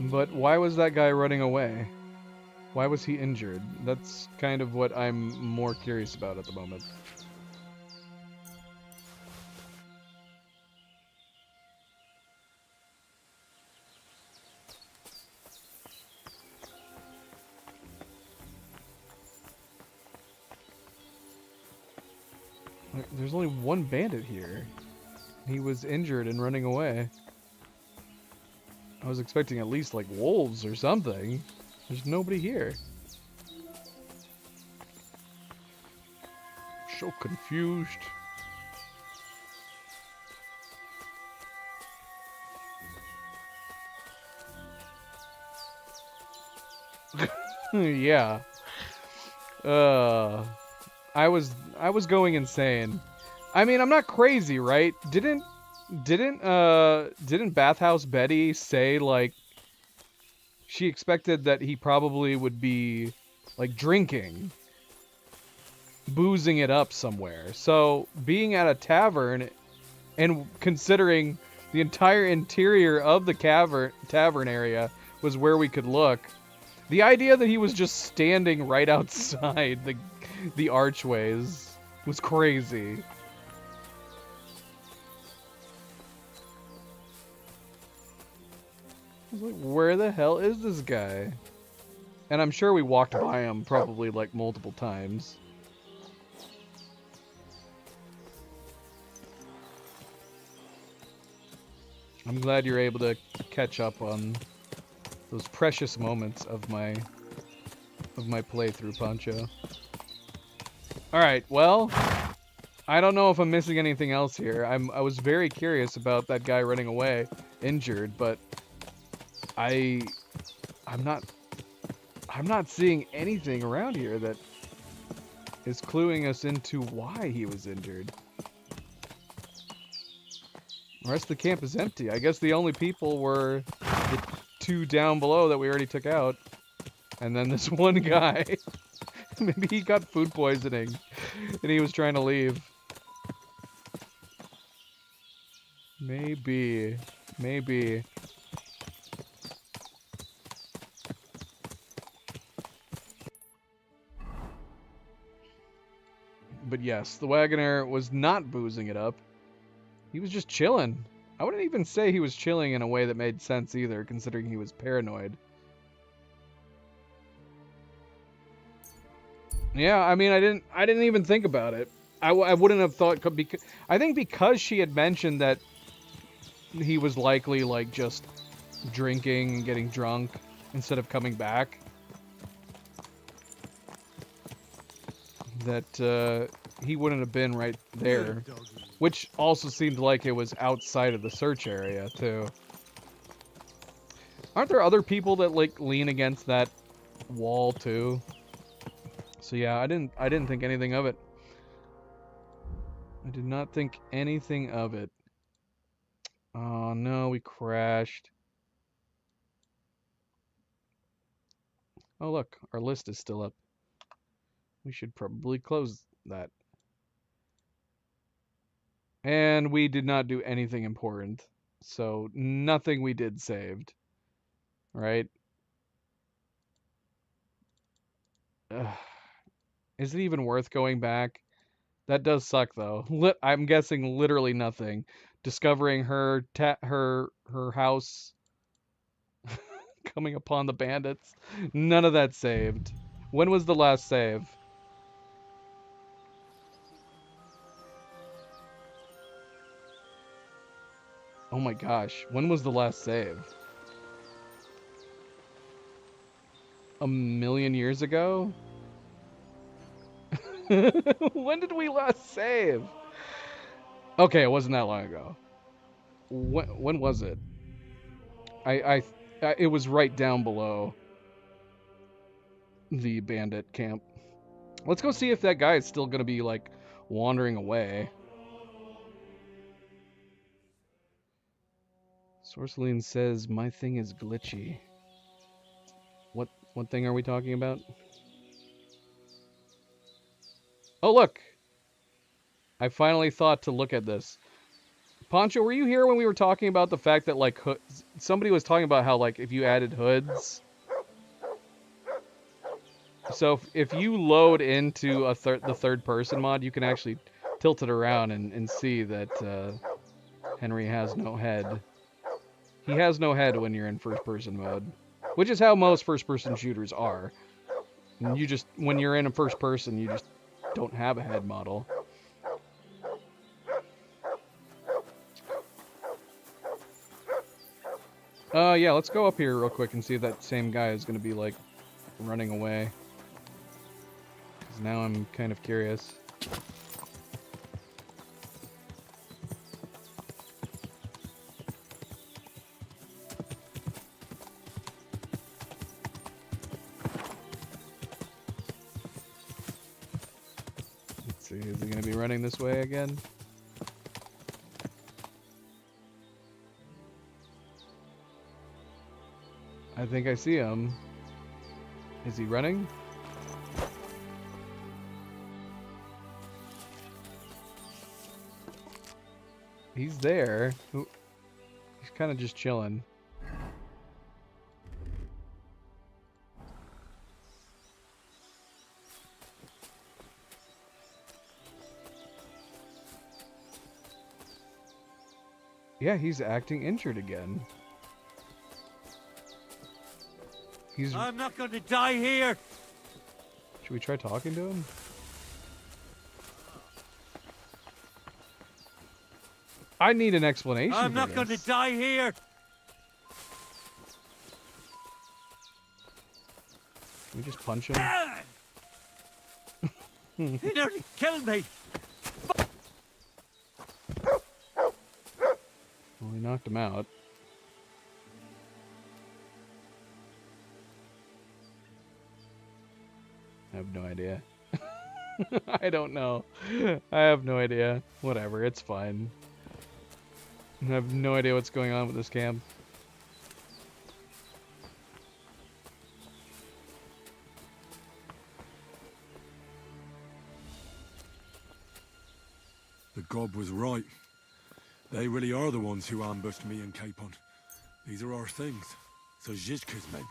But why was that guy running away? Why was he injured? That's kind of what I'm more curious about at the moment. There's only one bandit here. He was injured and running away. I was expecting at least like wolves or something. There's nobody here. So confused. Yeah. I was going insane. I mean, I'm not crazy, right? Didn't Bathhouse Betty say, like, she expected that he probably would be, like, drinking, boozing it up somewhere. So, being at a tavern and considering the entire interior of the tavern area was where we could look, the idea that he was just standing right outside the archways was crazy. I was like, where the hell is this guy? And I'm sure we walked by him probably like multiple times. I'm glad you're able to catch up on those precious moments of my playthrough, Pancho. Alright, well, I don't know if I'm missing anything else here. I was very curious about that guy running away, injured, but I'm not seeing anything around here that is cluing us into why he was injured. The rest of the camp is empty. I guess the only people were the two down below that we already took out. And then this one guy. Maybe he got food poisoning and he was trying to leave. Maybe. But yes, the Wagoner was not boozing it up. He was just chilling. I wouldn't even say he was chilling in a way that made sense either, considering he was paranoid. Yeah, I mean, I didn't even think about it. I wouldn't have thought, because I think because she had mentioned that he was likely like just drinking and getting drunk instead of coming back, that he wouldn't have been right there. Which also seemed like it was outside of the search area, too. Aren't there other people that, like, lean against that wall, too? So yeah, I didn't think anything of it. I did not think anything of it. Oh, no, we crashed. Oh, look, our list is still up. We should probably close that. And we did not do anything important. So nothing we did saved. Right? Ugh. Is it even worth going back? That does suck though. I'm guessing literally nothing. Discovering her house, coming upon the bandits. None of that saved. When was the last save? Oh my gosh, when was the last save? A million years ago? When did we last save? Okay, it wasn't that long ago. When was it? It was right down below the bandit camp. Let's go see if that guy is still gonna be like wandering away. Sorceline says my thing is glitchy. What thing are we talking about? Oh look! I finally thought to look at this. Pancho, were you here when we were talking about the fact that like somebody was talking about how like if you added hoods? So if you load into the third person mod, you can actually tilt it around and see that Henry has no head. He has no head when you're in first person mode, which is how most first person shooters are. And you just, when you're in a first person, you just don't have a head model. Yeah, let's go up here real quick and see if that same guy is going to be like running away. Because now I'm kind of curious. see. Is he going to be running this way again? I think I see him. Is he running? He's there. He's kind of just chilling. Yeah, he's acting injured again. I'm not going to die here. Should we try talking to him? I need an explanation. I'm not going to die here. Can we just punch him? He nearly killed me. Well, he knocked him out. I have no idea. I don't know. I have no idea. Whatever, it's fine. I have no idea what's going on with this camp. The gob was right. They really are the ones who ambushed me and Capon. These are our things. So Zizka's men.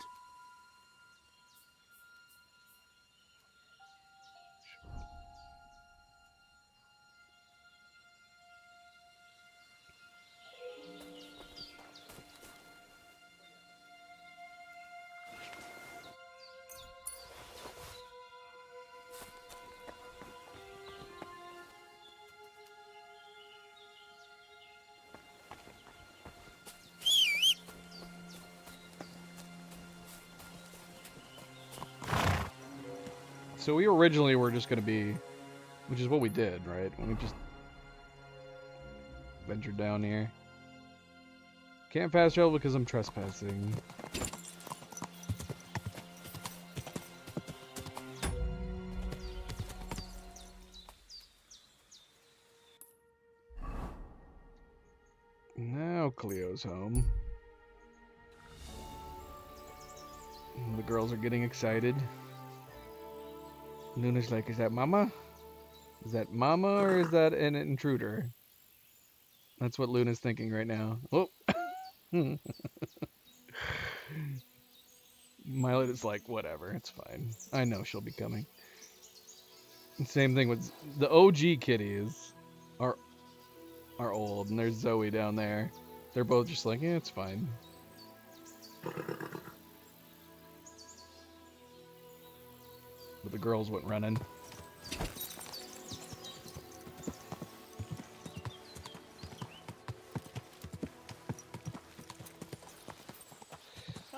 So we originally were just going to be, which is what we did, right? When we just ventured down here. Can't fast travel because I'm trespassing. Now Cleo's home. The girls are getting excited. Luna's like, is that Mama? Is that Mama or is that an intruder? That's what Luna's thinking right now. Oh! Milet is like, whatever, it's fine. I know she'll be coming. Same thing with the OG kitties are old, and there's Zoe down there. They're both just like, yeah, it's fine. But the girls went running.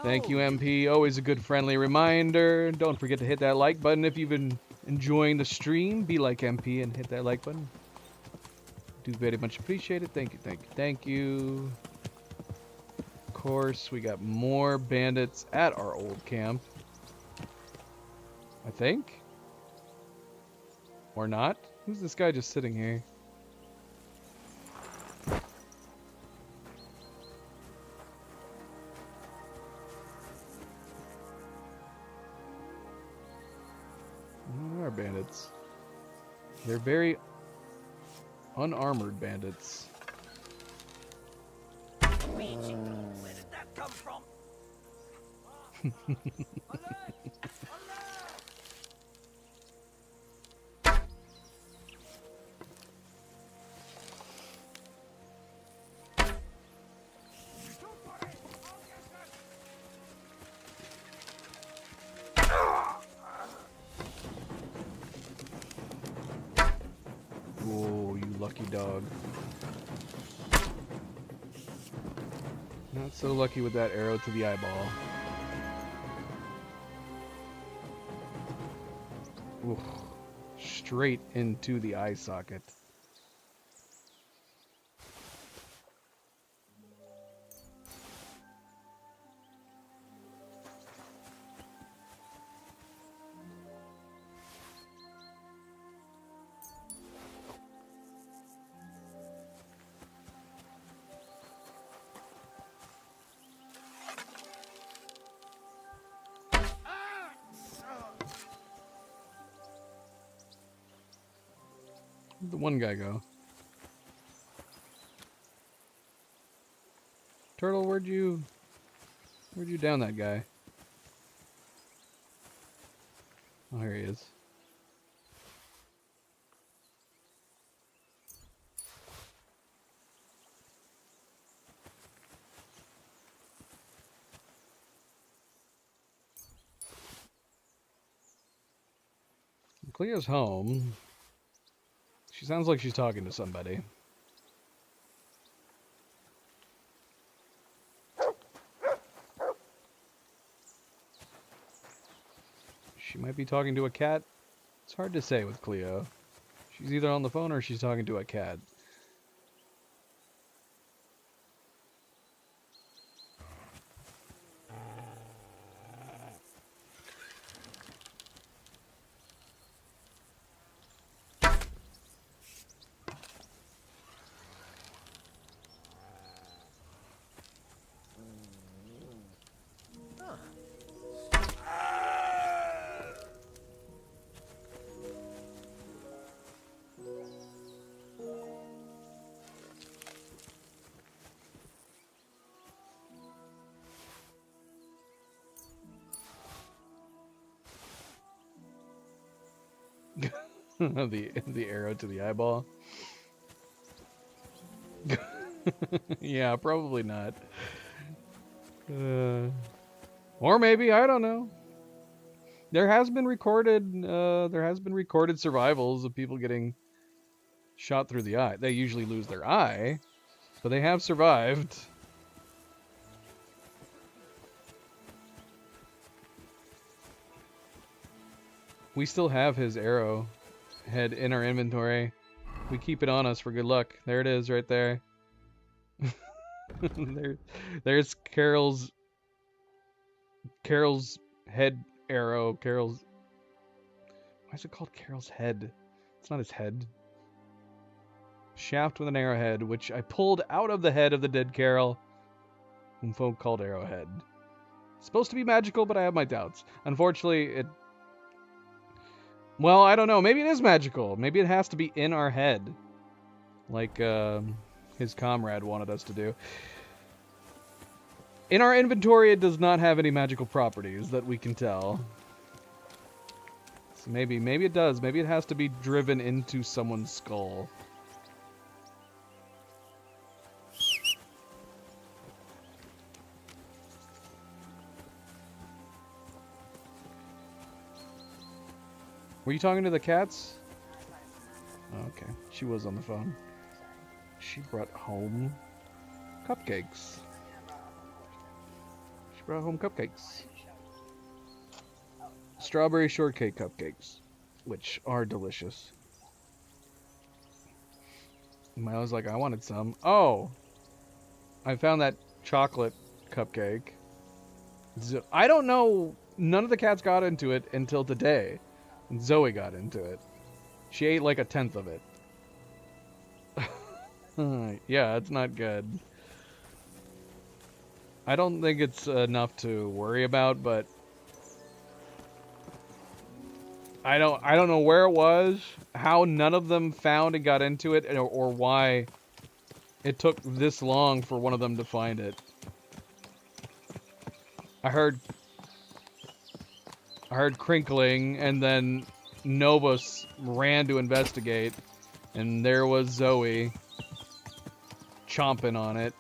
Thank you, MP. Always a good friendly reminder. Don't forget to hit that like button if you've been enjoying the stream. Be like MP and hit that like button. Do very much appreciate it. Thank you, thank you, thank you. Of course, we got more bandits at our old camp. I think. Or not? Who's this guy just sitting here? There are bandits. They're very unarmored bandits. Where did that come from? Oh, you lucky dog. Not so lucky with that arrow to the eyeball. Oof. Straight into the eye socket. Where'd the one guy go? Turtle, where'd you down that guy? Oh, here he is. Cleo's home. She sounds like she's talking to somebody. She might be talking to a cat. It's hard to say with Cleo. She's either on the phone or she's talking to a cat. the arrow to the eyeball. Yeah, probably not. Or maybe, I don't know. There has been recorded survivals of people getting shot through the eye. They usually lose their eye, but they have survived. We still have his arrow head in our inventory. We keep it on us for good luck. There it is, right there. There's Carol's head arrow. Why is it called Carol's head? It's not his head. Shaft with an arrowhead, which I pulled out of the head of the dead Carol, whom folk called Arrowhead. It's supposed to be magical, but I have my doubts. Unfortunately, well, I don't know. Maybe it is magical. Maybe it has to be in our head, like his comrade wanted us to do. In our inventory, it does not have any magical properties that we can tell. So maybe it does. Maybe it has to be driven into someone's skull. Were you talking to the cats? Oh, okay. She was on the phone. She brought home cupcakes. She brought home cupcakes. Strawberry shortcake cupcakes, which are delicious. And I was like, I wanted some. Oh! I found that chocolate cupcake. I don't know. None of the cats got into it until today. And Zoe got into it. She ate like 1/10 of it. Yeah, it's not good. I don't think it's enough to worry about, but I don't know where it was, how none of them found and got into it, or why it took this long for one of them to find it. I heard crinkling, and then Novus ran to investigate, and there was Zoe chomping on it.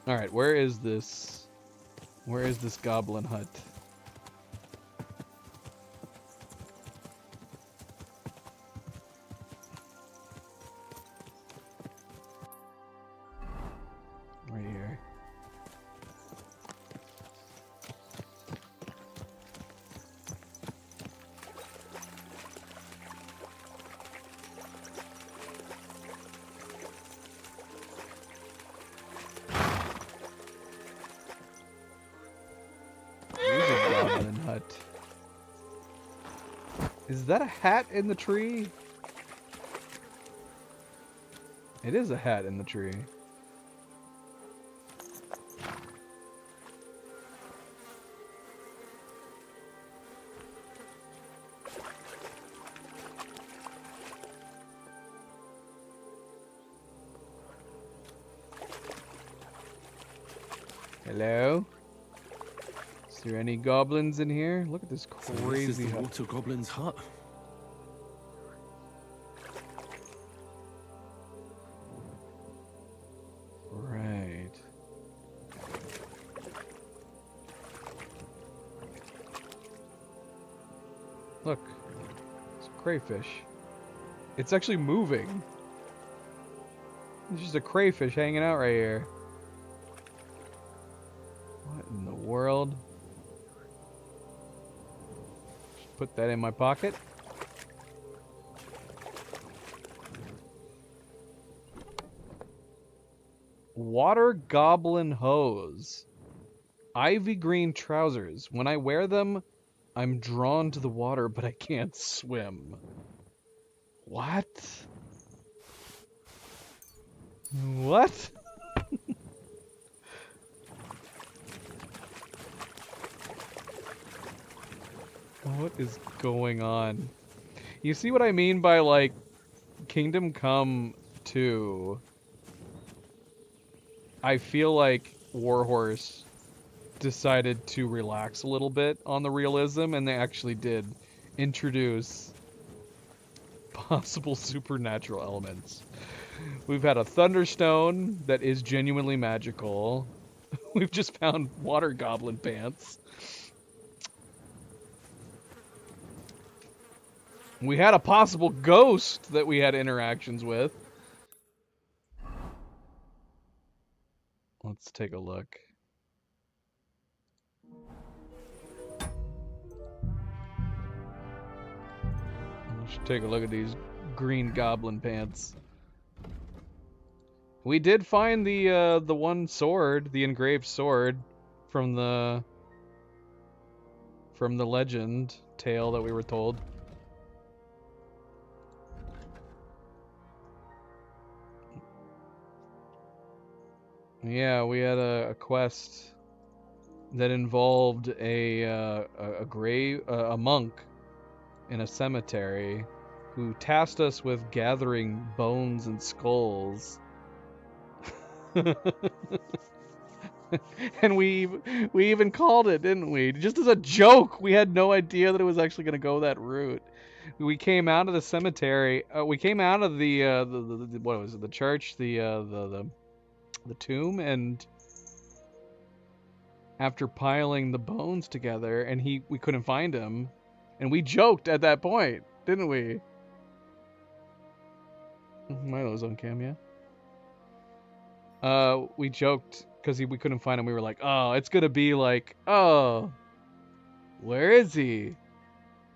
Alright, where is this goblin hut? Right here. Is that a hat in the tree? It is a hat in the tree. Hello? Is there any goblins in here? Look at this So this is crazy the hut. water goblin's hut. Right. Look. It's a crayfish. It's actually moving. There's just a crayfish hanging out right here. What in the world? Just put that in my pocket. Water goblin hose. Ivy green trousers. When I wear them, I'm drawn to the water, but I can't swim. What? What? What is going on? You see what I mean by, like, Kingdom Come 2? I feel like Warhorse decided to relax a little bit on the realism, and they actually did introduce possible supernatural elements. We've had a Thunderstone that is genuinely magical. We've just found water goblin pants. We had a possible ghost that we had interactions with. Let's take a look. Let's take a look at these green goblin pants. We did find the one sword, the engraved sword from the legend tale that we were told. Yeah, we had a quest that involved a monk in a cemetery who tasked us with gathering bones and skulls. And we even called it, didn't we? Just as a joke. We had no idea that it was actually going to go that route. We came out of the cemetery. We came out of the what was it? The church, the tomb, and after piling the bones together, and we couldn't find him, and we joked at that point, didn't we? Milo's on cam, yeah. We joked because we couldn't find him. We were like, oh, it's gonna be like, oh, where is he?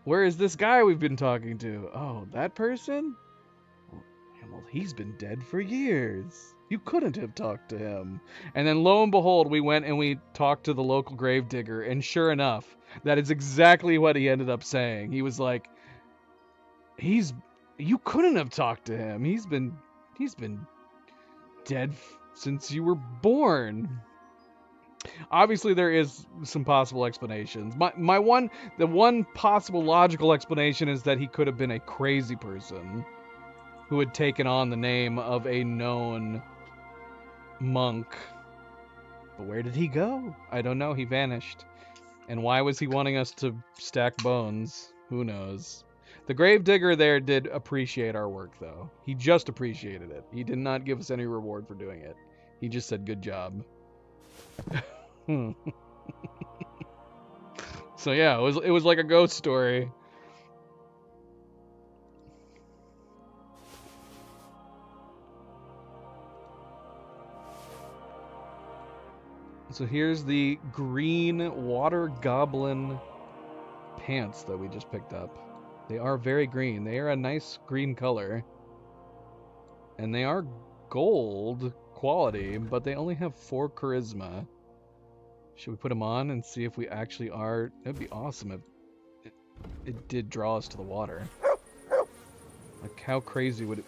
Where is this guy we've been talking to? Oh, that person? Well, he's been dead for years. You couldn't have talked to him. And then lo and behold, we went and we talked to the local gravedigger, and sure enough, that is exactly what he ended up saying. He was like, you couldn't have talked to him. He's been dead since you were born. Obviously, there is some possible explanations. The one possible logical explanation is that he could have been a crazy person who had taken on the name of a known monk. But where did he go? I don't know. He vanished. And why was he wanting us to stack bones? Who knows? The gravedigger there did appreciate our work, though. He just appreciated it. He did not give us any reward for doing it. He just said, good job. So yeah, it was like a ghost story. So here's the green water goblin pants that we just picked up. They are very green. They are a nice green color. And they are gold quality, but they only have 4 charisma. Should we put them on and see if we actually are? That'd be awesome if it did draw us to the water. Like, how crazy would it...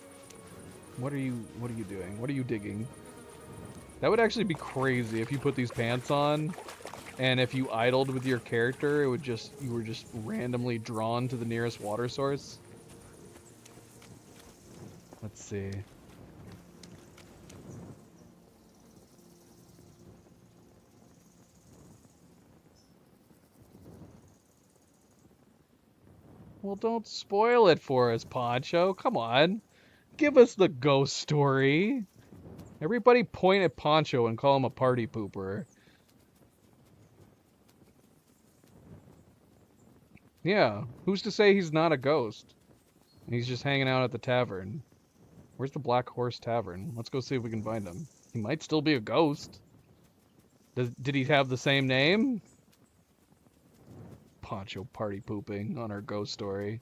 What are you doing? What are you digging? That would actually be crazy if you put these pants on, and if you idled with your character, you were just randomly drawn to the nearest water source. Let's see. Well, don't spoil it for us, Poncho. Come on. Give us the ghost story. Everybody point at Poncho and call him a party pooper. Yeah, who's to say he's not a ghost? He's just hanging out at the tavern. Where's the Black Horse Tavern? Let's go see if we can find him. He might still be a ghost. Did he have the same name? Poncho party pooping on our ghost story.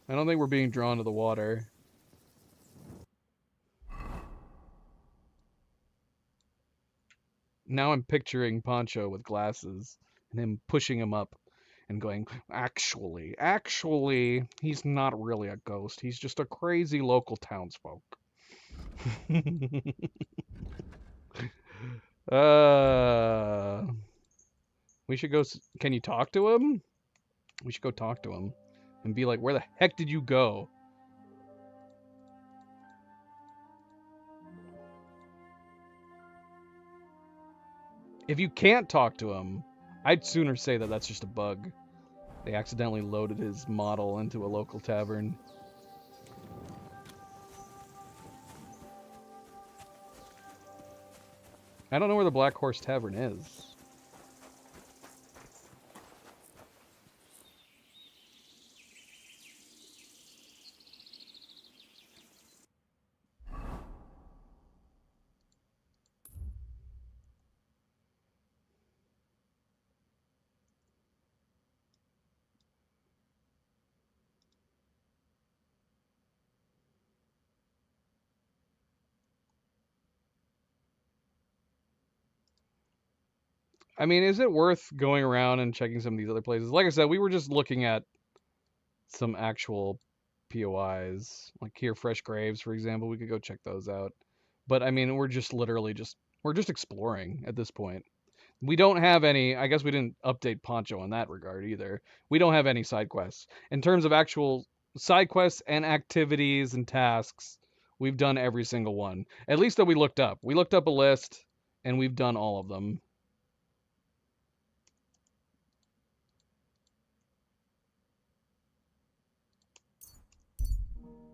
I don't think we're being drawn to the water. Now I'm picturing Poncho with glasses and him pushing him up and going, actually, he's not really a ghost. He's just a crazy local townsfolk. We should go. Can you talk to him? We should go talk to him and be like, where the heck did you go? If you can't talk to him, I'd sooner say that that's just a bug. They accidentally loaded his model into a local tavern. I don't know where the Black Horse Tavern is. I mean, is it worth going around and checking some of these other places? Like I said, we were just looking at some actual POIs. Like here, Fresh Graves, for example. We could go check those out. But, I mean, we're just literally we're just exploring at this point. We don't have any, I guess we didn't update Poncho in that regard either. We don't have any side quests. In terms of actual side quests and activities and tasks, we've done every single one. At least that we looked up. We looked up a list, and we've done all of them.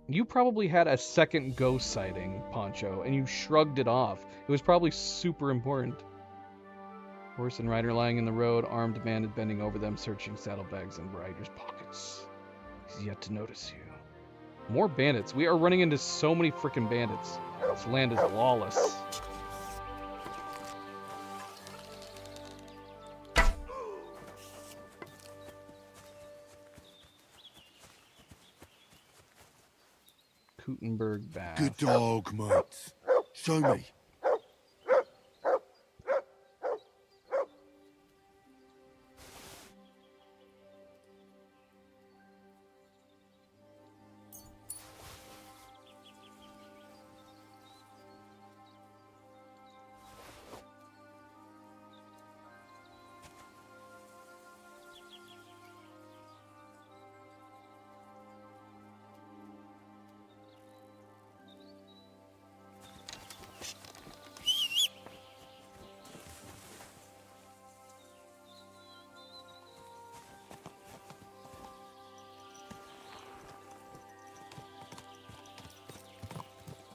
You probably had a second ghost sighting, Poncho, and you shrugged it off. It was probably super important. Horse and rider lying in the road, armed man is bending over them, searching saddlebags and riders' pockets. He's yet to notice you. More bandits. We are running into so many freaking bandits. This land is lawless. Gutenberg Bath. Good dog, mate. Show me.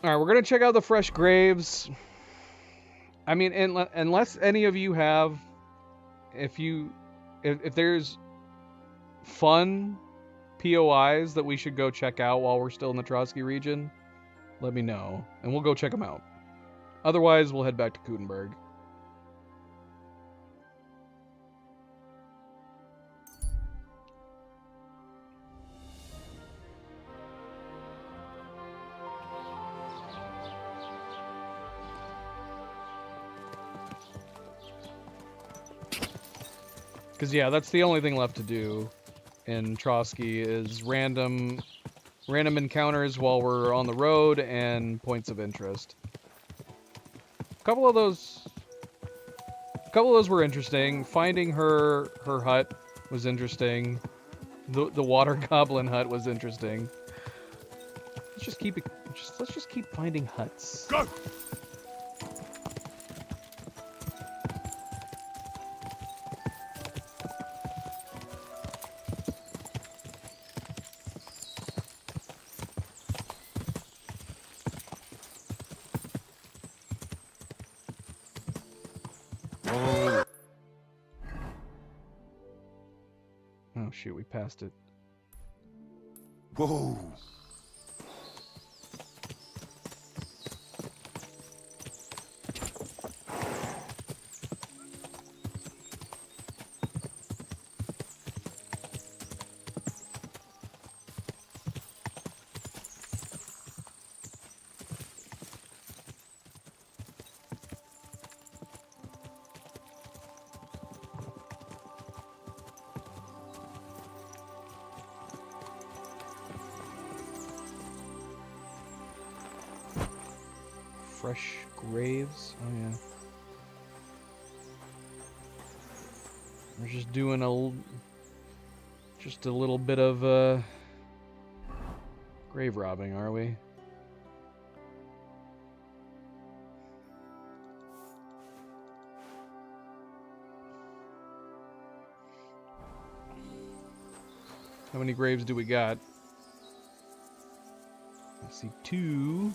Alright, we're going to check out the Fresh Graves. I mean, unless any of you have... If there's fun POIs that we should go check out while we're still in the Trotsky region, let me know, and we'll go check them out. Otherwise, we'll head back to Gutenberg. Because, yeah, that's the only thing left to do in Trotsky is random encounters while we're on the road and points of interest. A couple of those were interesting. Finding her hut was interesting. The water goblin hut was interesting. Let's just keep finding huts. Go! shoot, we passed it. Whoa! Fresh graves. Oh yeah. We're just doing just a little bit of grave robbing, are we? How many graves do we got? I see 2.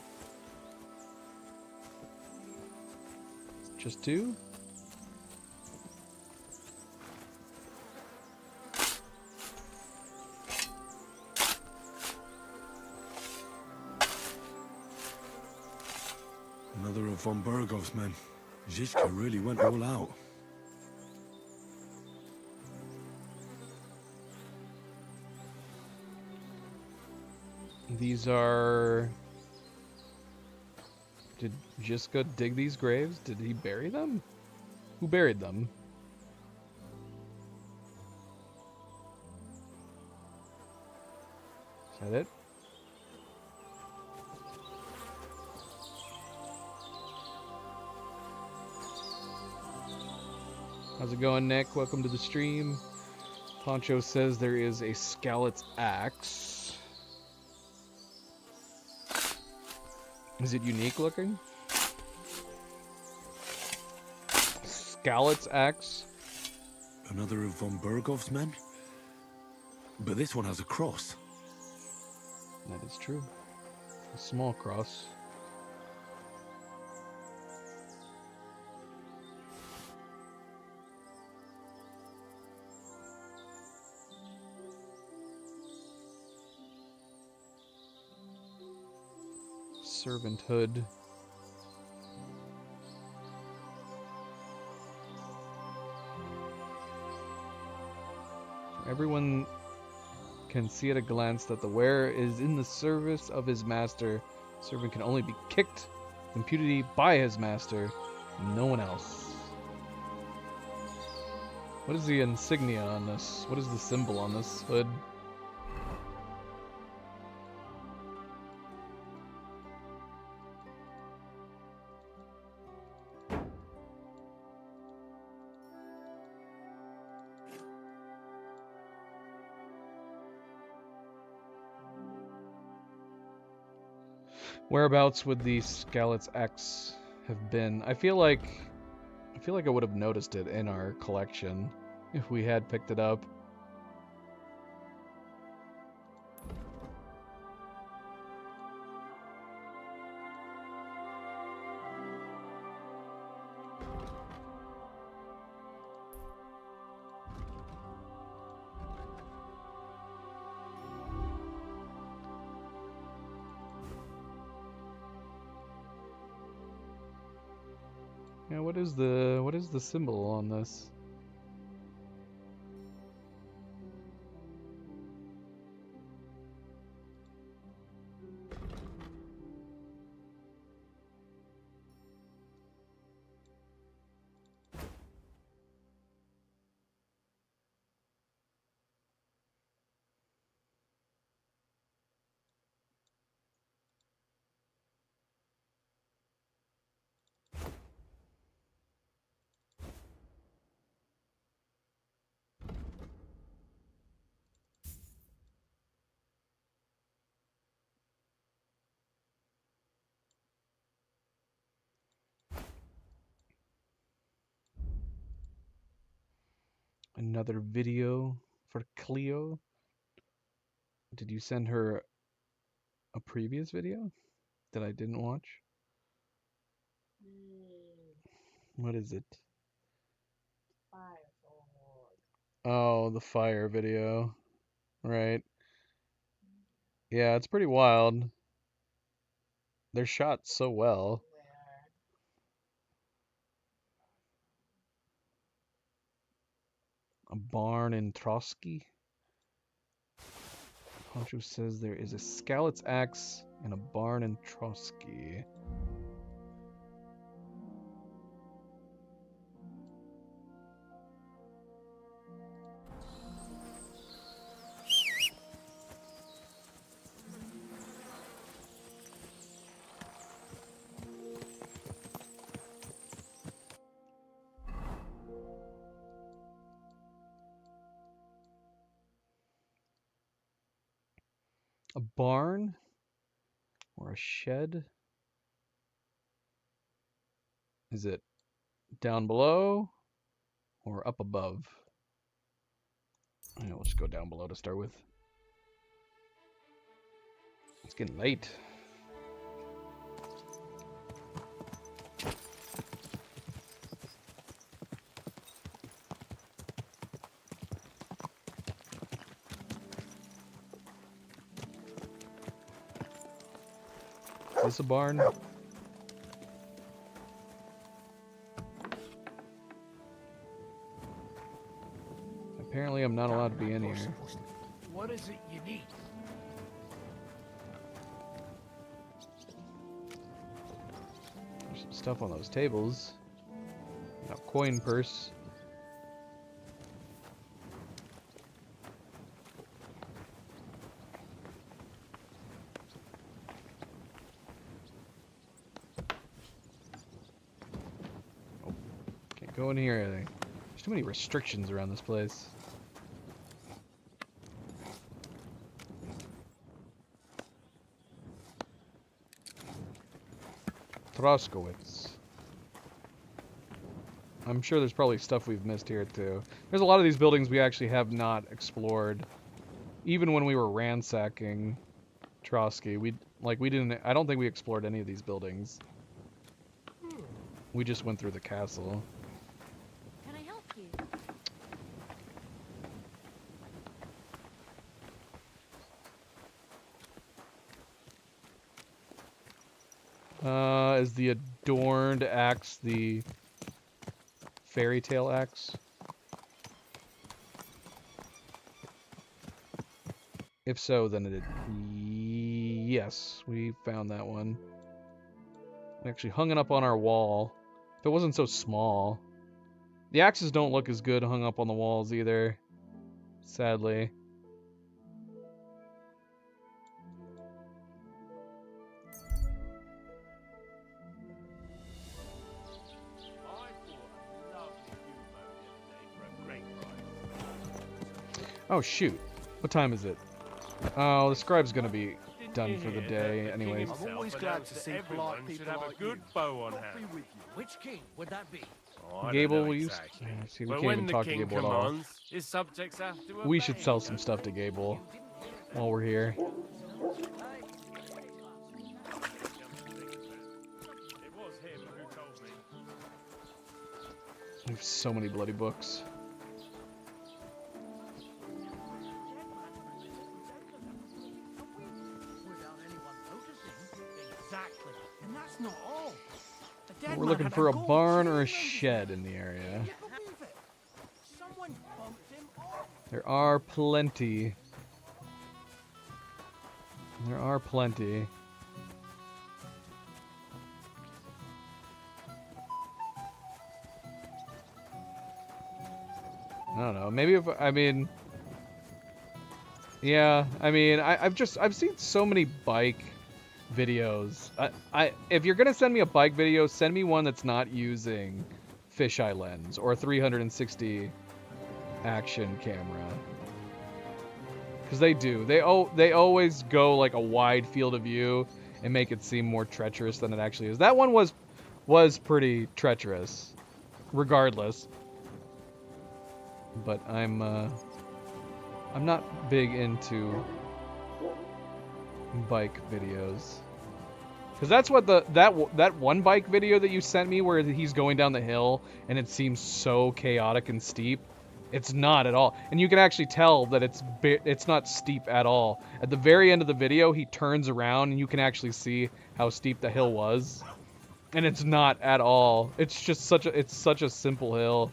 Just 2? Another of von Bergov's men. Zizka really went all out. These are... Did Zizka dig these graves? Did he bury them? Who buried them? Is that it? How's it going, Nick? Welcome to the stream. Poncho says there is a Skalit's axe. Is it unique looking? Skalit's axe? Another of von Bergov's men? But this one has a cross. That is true. A small cross. Servanthood. Everyone can see at a glance that the wearer is in the service of his master. The servant can only be kicked with impunity by his master, no one else. What is the insignia on this? What is the symbol on this hood? Whereabouts would the Skalit's axe have been? I feel like I would have noticed it in our collection if we had picked it up. Yeah, what is the symbol on this? Another video for Cleo. Did you send her a previous video that I didn't watch? What is it? Oh, the fire video. Right. Yeah, it's pretty wild. They're shot so well. A barn in Trotsky. Poncho says there is a Skalitz axe and a barn in Trotsky. A barn or a shed? Is it down below or up above? Yeah, we'll just go down below to start with. It's getting late. Is this a barn? Apparently I'm not allowed to be in here. What is it you need? There's some stuff on those tables. A coin purse. Oh, can't go in here, I think. There's too many restrictions around this place. Troskowitz. I'm sure there's probably stuff we've missed here too. There's a lot of these buildings we actually have not explored. Even when we were ransacking Trotsky, I don't think we explored any of these buildings. We just went through the castle. Can I help you? Is the adorned axe the fairy tale axe? If so, then it... Yes, we found that one. We actually hung it up on our wall. If it wasn't so small. The axes don't look as good hung up on the walls either. Sadly. Oh shoot. What time is it? Oh, the scribe's gonna be done for the day anyways. I'm always glad to see polite people have a like good you. bow on hand. Which king would that be? Oh, I Gable, don't know will you... exactly. See, we But can't when even the talk to king Gable at all. commands, his subjects have to We obey. should sell some stuff to Gable while we're here. It was him who told me. We have so many bloody books. Exactly. And that's not all. The dead We're man looking had for a gold barn or a chain on him. shed in the area. Can you believe it? Someone bumped him off. There are plenty. There are plenty. I don't know. Maybe if I mean, yeah. I mean, I've seen so many bike videos. If you're gonna send me a bike video, send me one that's not using fisheye lens or 360 action camera. Because they do. They always go like a wide field of view and make it seem more treacherous than it actually is. That one was pretty treacherous, regardless. But I'm not big into bike videos. Because that's what that one bike video that you sent me where he's going down the hill and it seems so chaotic and steep. It's not at all. And you can actually tell that it's not steep at all. At the very end of the video, he turns around and you can actually see how steep the hill was. And it's not at all. It's just such a simple hill.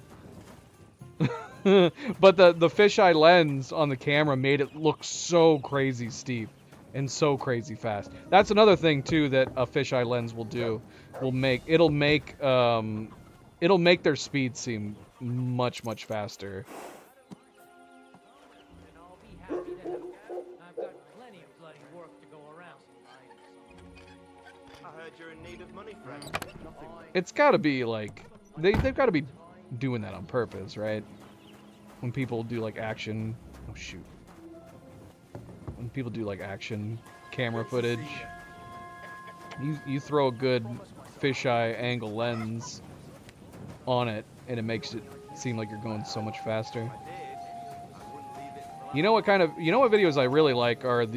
But the fisheye lens on the camera made it look so crazy steep and so crazy fast. That's another thing too that a fisheye lens will do. It'll make their speed seem much faster. I heard you're in need of money, friend. It's got to be like they've got to be doing that on purpose, right? When people do like action, oh shoot. When people do like action camera footage, you throw a good fisheye angle lens on it and it makes it seem like you're going so much faster. You know what videos I really like are I've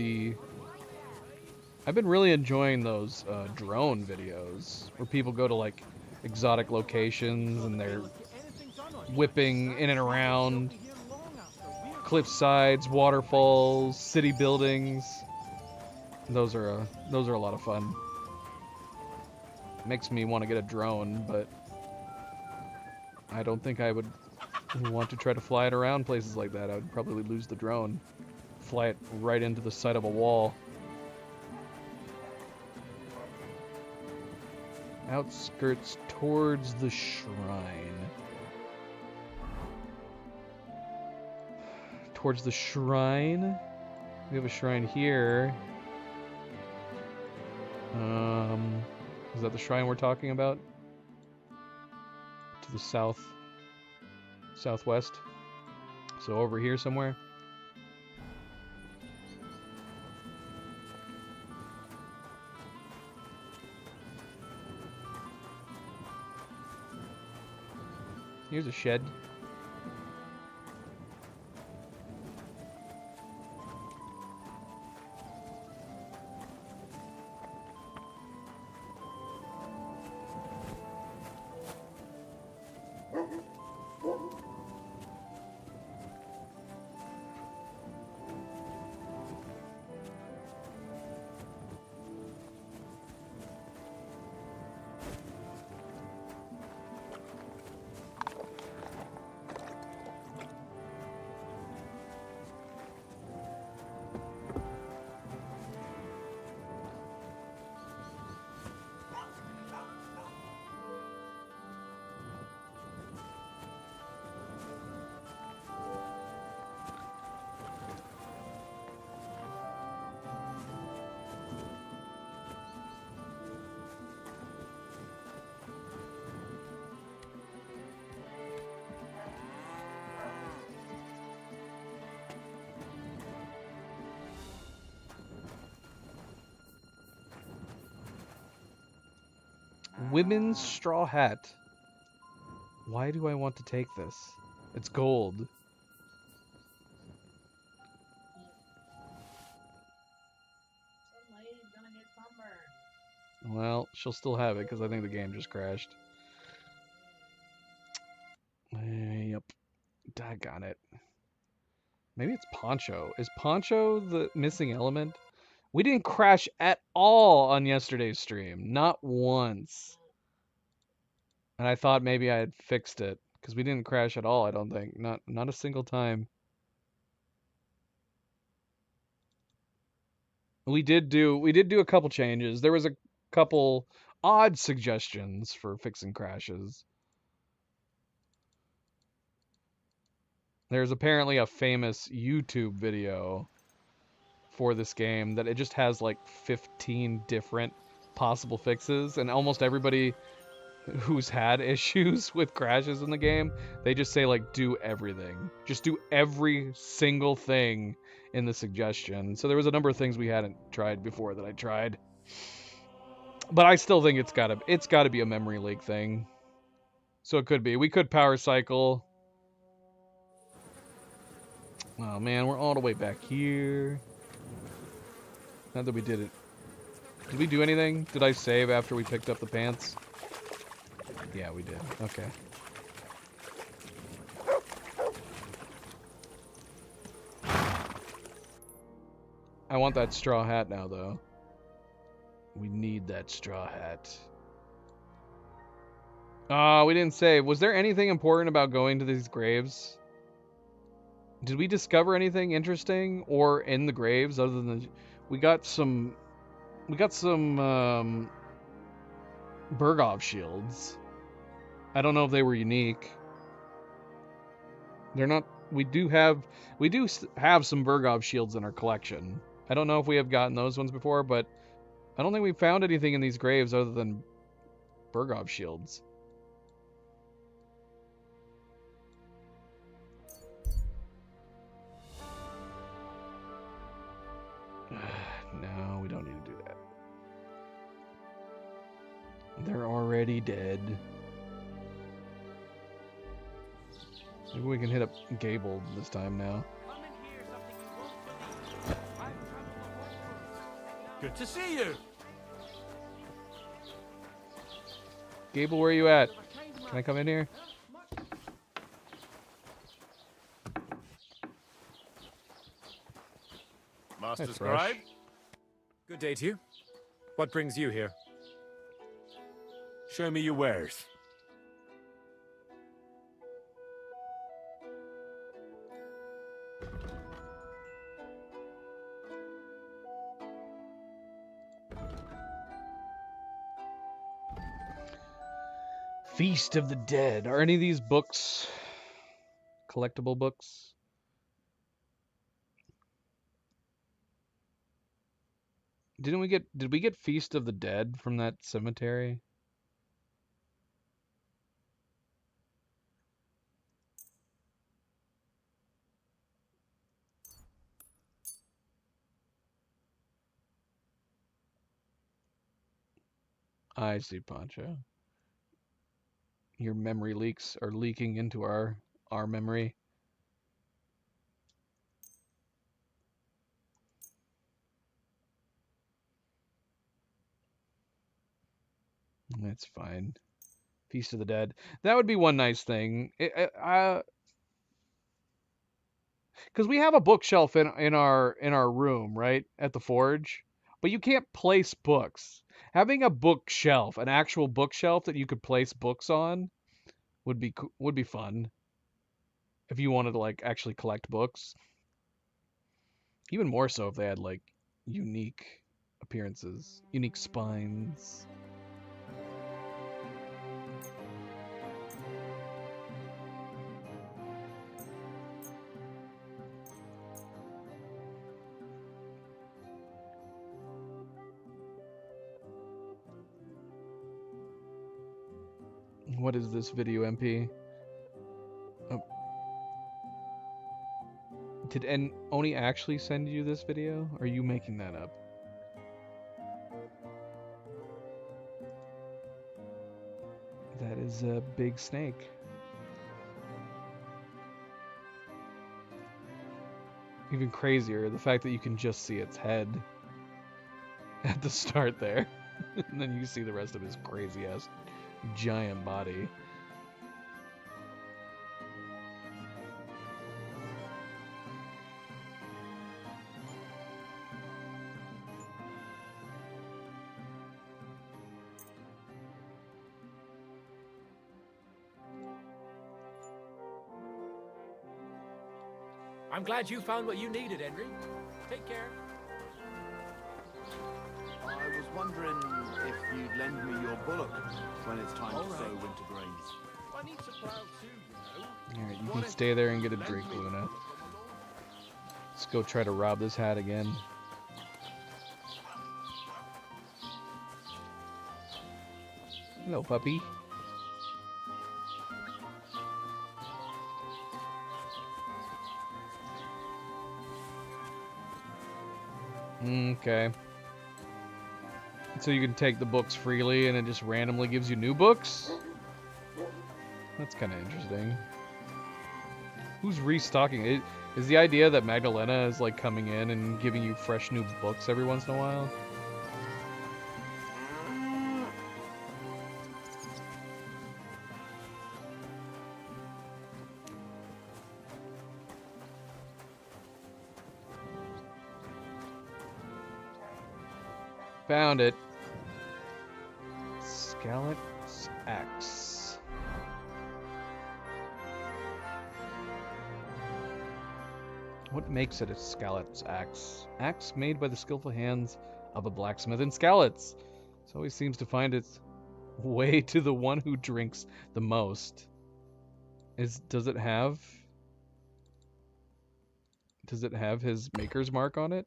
been really enjoying those drone videos where people go to like exotic locations and they're whipping in and around cliff sides, waterfalls, city buildings. Those are a lot of fun. Makes me want to get a drone, but I don't think I would want to try to fly it around places like that. I would probably lose the drone. Fly it right into the side of a wall. Outskirts towards the shrine. Towards the shrine? We have a shrine here. Is that the shrine we're talking about? To the southwest. So over here somewhere. Here's a shed. Women's straw hat. Why do I want to take this? It's gold. Well, she'll still have it because I think the game just crashed. Yep. Daggone it. Maybe it's Poncho. Is Poncho the missing element? We didn't crash at all on yesterday's stream. Not once. And I thought maybe I had fixed it. Because we didn't crash at all, I don't think. Not a single time. We did do a couple changes. There was a couple odd suggestions for fixing crashes. There's apparently a famous YouTube video for this game that it just has like 15 different possible fixes, and almost everybody who's had issues with crashes in the game, they just say like do everything. Just do every single thing in the suggestion. So there was a number of things we hadn't tried before that I tried. But I still think it's gotta be a memory leak thing. So it could be. We could power cycle. Oh man, we're all the way back here. Not that we did it. Did we do anything? Did I save after we picked up the pants? Yeah, we did. Okay. I want that straw hat now, though. We need that straw hat. We didn't say. Was there anything important about going to these graves? Did we discover anything interesting or in the graves other than we got some Bergov shields. I don't know if they were unique. They're not. We do have some Bergov shields in our collection. I don't know if we have gotten those ones before, but I don't think we found anything in these graves other than Bergov shields. No, we don't need to do that. They're already dead. Maybe we can hit up Gable this time now. Good to see you. Gable, where are you at? Can I come in here? Master That's Scribe? fresh. Good day to you. What brings you here? Show me your wares. Feast of the Dead. Are any of these books collectible books? Did we get Feast of the Dead from that cemetery? I see, Pancho. Your memory leaks are leaking into our memory. That's fine. Feast of the Dead. That would be one nice thing. Because we have a bookshelf in our room, right, at the forge, but you can't place books. Having a bookshelf, an actual bookshelf that you could place books on, would be fun. If you wanted to like actually collect books, even more so if they had like unique appearances, unique spines. What is this video, MP? Oh. Did Oni actually send you this video? Or are you making that up? That is a big snake. Even crazier, the fact that you can just see its head at the start there. And then you see the rest of his crazy ass giant body. I'm glad you found what you needed, Henry. Take care. I was wondering if you'd lend me your bullock when it's time to sow winter grains. I need to plow too, you know. Alright, you can stay there and get a drink, Luna. Let's go try to rob this hat again. Hello, puppy. Okay. So you can take the books freely and it just randomly gives you new books? That's kind of interesting. Who's restocking it? Is the idea that Magdalena is like coming in and giving you fresh new books every once in a while? Found it. Skalit's axe. What makes it a Skalit's axe? Axe made by the skillful hands of a blacksmith in Skalitz. It always seems to find its way to the one who drinks the most. Does it have his maker's mark on it?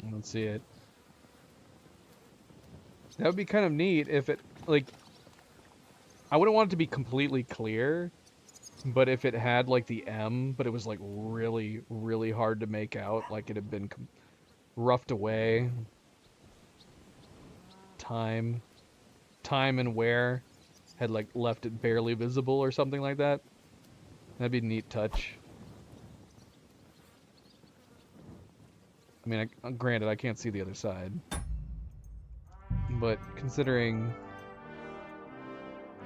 I don't see it. That would be kind of neat if it, like, I wouldn't want it to be completely clear, but if it had, like, the M, but it was, like, really, really hard to make out, like it had been roughed away. Time and wear had, like, left it barely visible or something like that. That'd be a neat touch. I mean, granted, I can't see the other side. But considering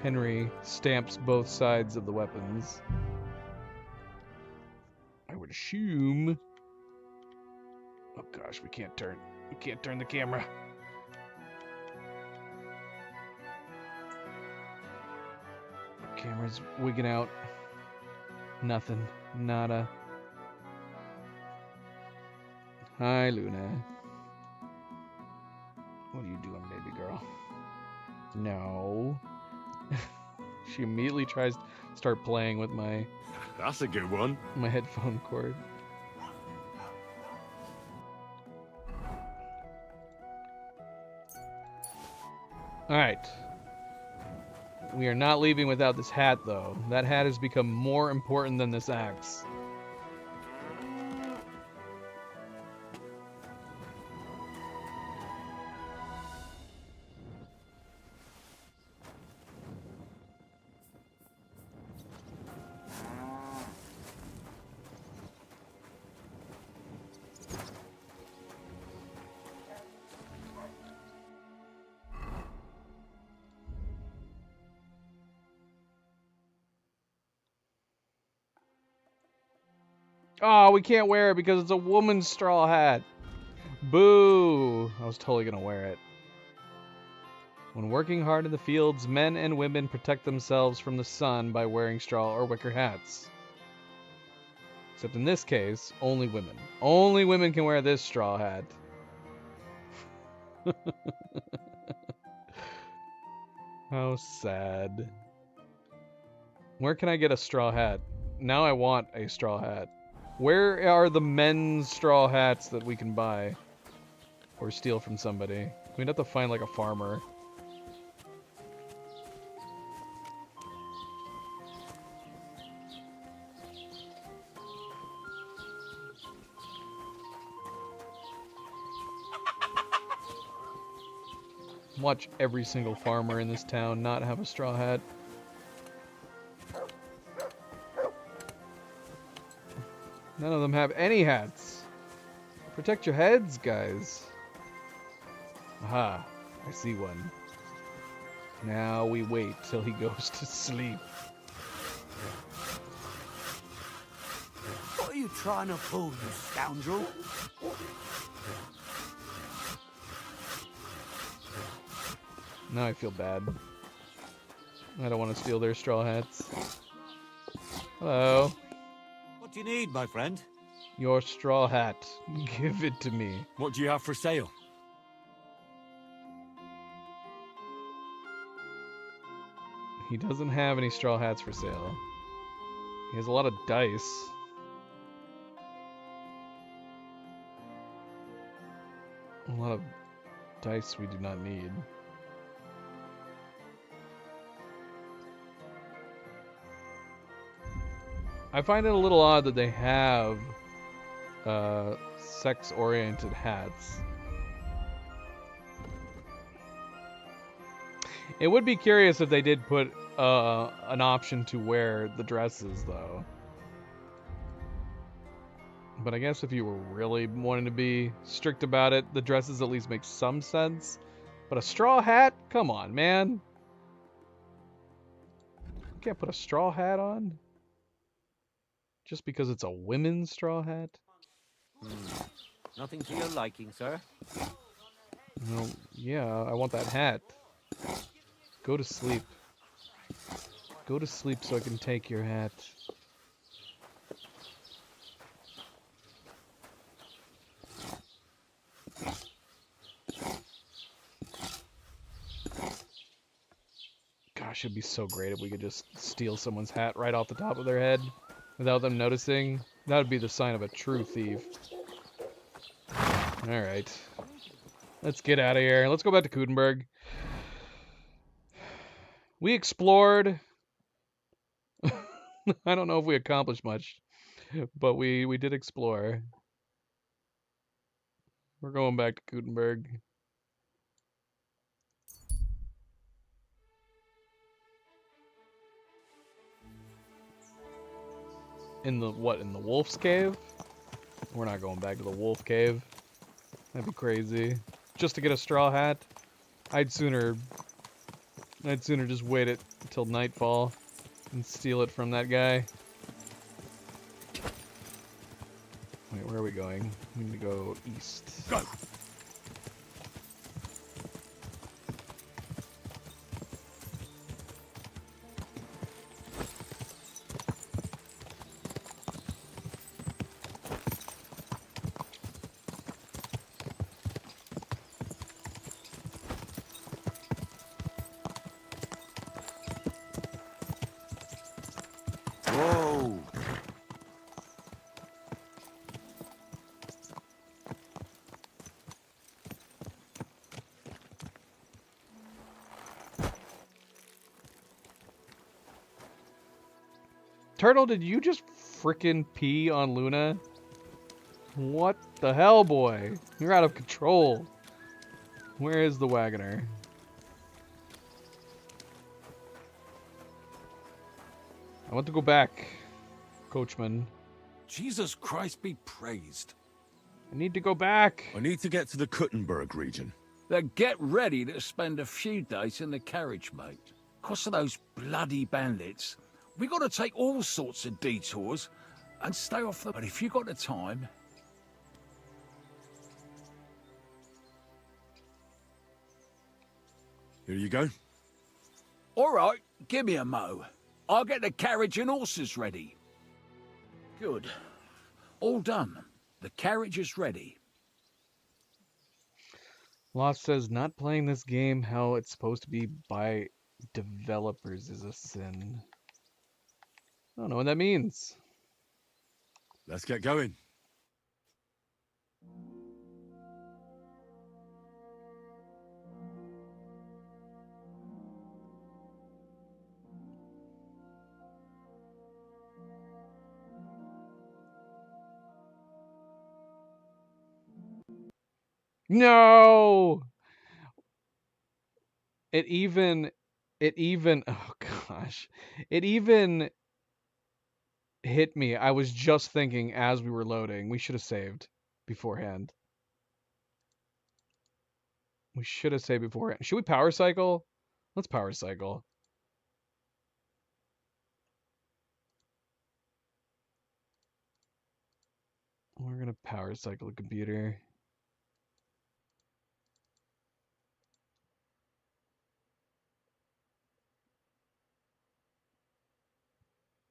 Henry stamps both sides of the weapons, I would assume... Oh gosh, we can't turn the camera. Our camera's wigging out. Nothing. Nada. Hi, Luna. What are you doing, baby girl? No. She immediately tries to start playing with my... That's a good one. My headphone cord. Alright. We are not leaving without this hat, though. That hat has become more important than this axe. Oh, we can't wear it because it's a woman's straw hat. Boo! I was totally gonna wear it. When working hard in the fields, men and women protect themselves from the sun by wearing straw or wicker hats. Except in this case, only women. Only women can wear this straw hat. How sad. Where can I get a straw hat? Now I want a straw hat. Where are the men's straw hats that we can buy? Or steal from somebody? We'd have to find like a farmer. Watch every single farmer in this town not have a straw hat. None of them have any hats. Protect your heads, guys. Aha, I see one. Now we wait till he goes to sleep. What are you trying to pull, you scoundrel? Now I feel bad. I don't want to steal their straw hats. Hello. What do you need, my friend? Your straw hat. Give it to me. What do you have for sale? He doesn't have any straw hats for sale. He has a lot of dice. A lot of dice we do not need. I find it a little odd that they have sex-oriented hats. It would be curious if they did put an option to wear the dresses, though. But I guess if you were really wanting to be strict about it, the dresses at least make some sense. But a straw hat? Come on, man. can't put a straw hat on? Just because it's a women's straw hat? Nothing to your liking, sir. Well, yeah, I want that hat. Go to sleep. Go to sleep so I can take your hat. Gosh, it'd be so great if we could just steal someone's hat right off the top of their head without them noticing. That would be the sign of a true thief. Alright. Let's get out of here. Let's go back to Kudenberg. We explored. I don't know if we accomplished much, but we did explore. We're going back to Kudenberg. In the what? In the Wolf's Cave? We're not going back to the Wolf Cave. That'd be crazy. Just to get a straw hat? I'd sooner just wait it until nightfall and steal it from that guy. Wait, where are we going? We need to go east. Go! Whoa! Turtle, did you just frickin' pee on Luna? What the hell, boy? You're out of control. Where is the wagoner? I want to go back, coachman. Jesus Christ be praised. I need to go back. I need to get to the Kuttenberg region. Then get ready to spend a few days in the carriage, mate. 'Cause of those bloody bandits, we got to take all sorts of detours and stay off the... But if you got the time... Here you go. All right, give me a mo. I'll get the carriage and horses ready. Good. All done. The carriage is ready. Lost says not playing this game how it's supposed to be by developers is a sin. I don't know what that means. Let's get going. No! It even, oh gosh. It even hit me. I was just thinking as we were loading, we should have saved beforehand. We should have saved beforehand. Should we power cycle? Let's power cycle. We're gonna power cycle the computer.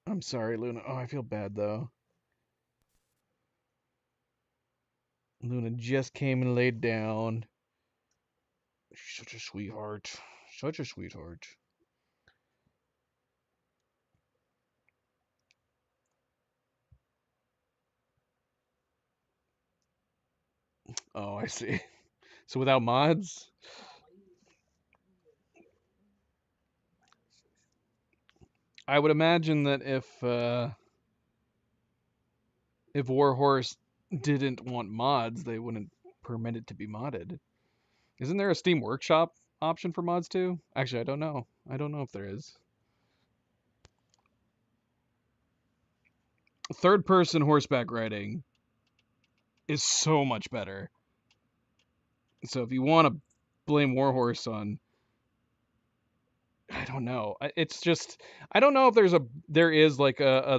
I'm sorry, Luna. Oh, I feel bad, though. Luna just came and laid down. She's such a sweetheart. Such a sweetheart. Oh, I see. So without mods? I would imagine that if Warhorse didn't want mods, they wouldn't permit it to be modded. Isn't there a Steam Workshop option for mods too? Actually, I don't know. I don't know if there is. Third-person horseback riding is so much better. So if you want to blame Warhorse on... don't know. It's just I don't know if there is like a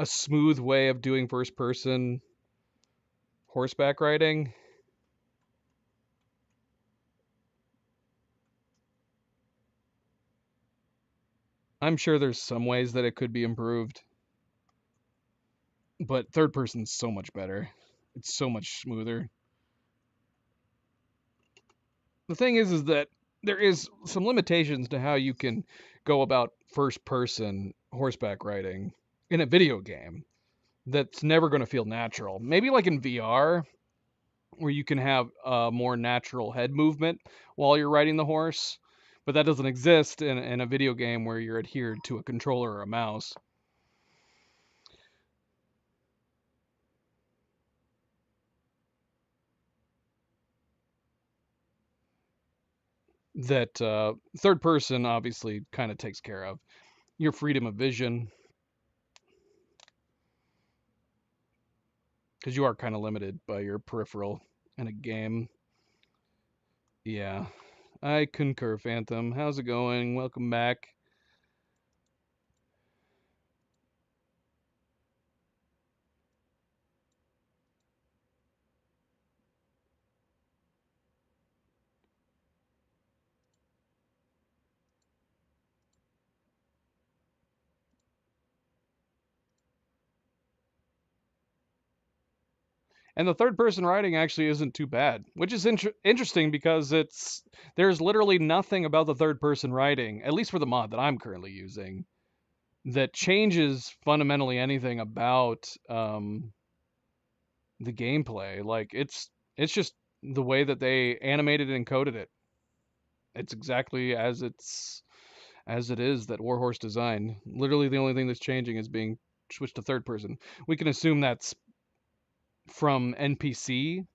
smooth way of doing first person horseback riding. I'm sure there's some ways that it could be improved, but third person's so much better. It's so much smoother. The thing is that there is some limitations to how you can go about first person horseback riding in a video game that's never going to feel natural. Maybe like in VR, where you can have a more natural head movement while you're riding the horse, but that doesn't exist in a video game where you're adhered to a controller or a mouse. That third person obviously kind of takes care of. Your freedom of vision, because you are kind of limited by your peripheral in a game. Yeah, I concur, Phantom. How's it going? Welcome back. And the third person writing actually isn't too bad, which is interesting because there's literally nothing about the third person writing, at least for the mod that I'm currently using, that changes fundamentally anything about the gameplay. Like it's just the way that they animated and encoded it. It's exactly as it is that Warhorse designed. Literally the only thing that's changing is being switched to third person. We can assume that's from NPC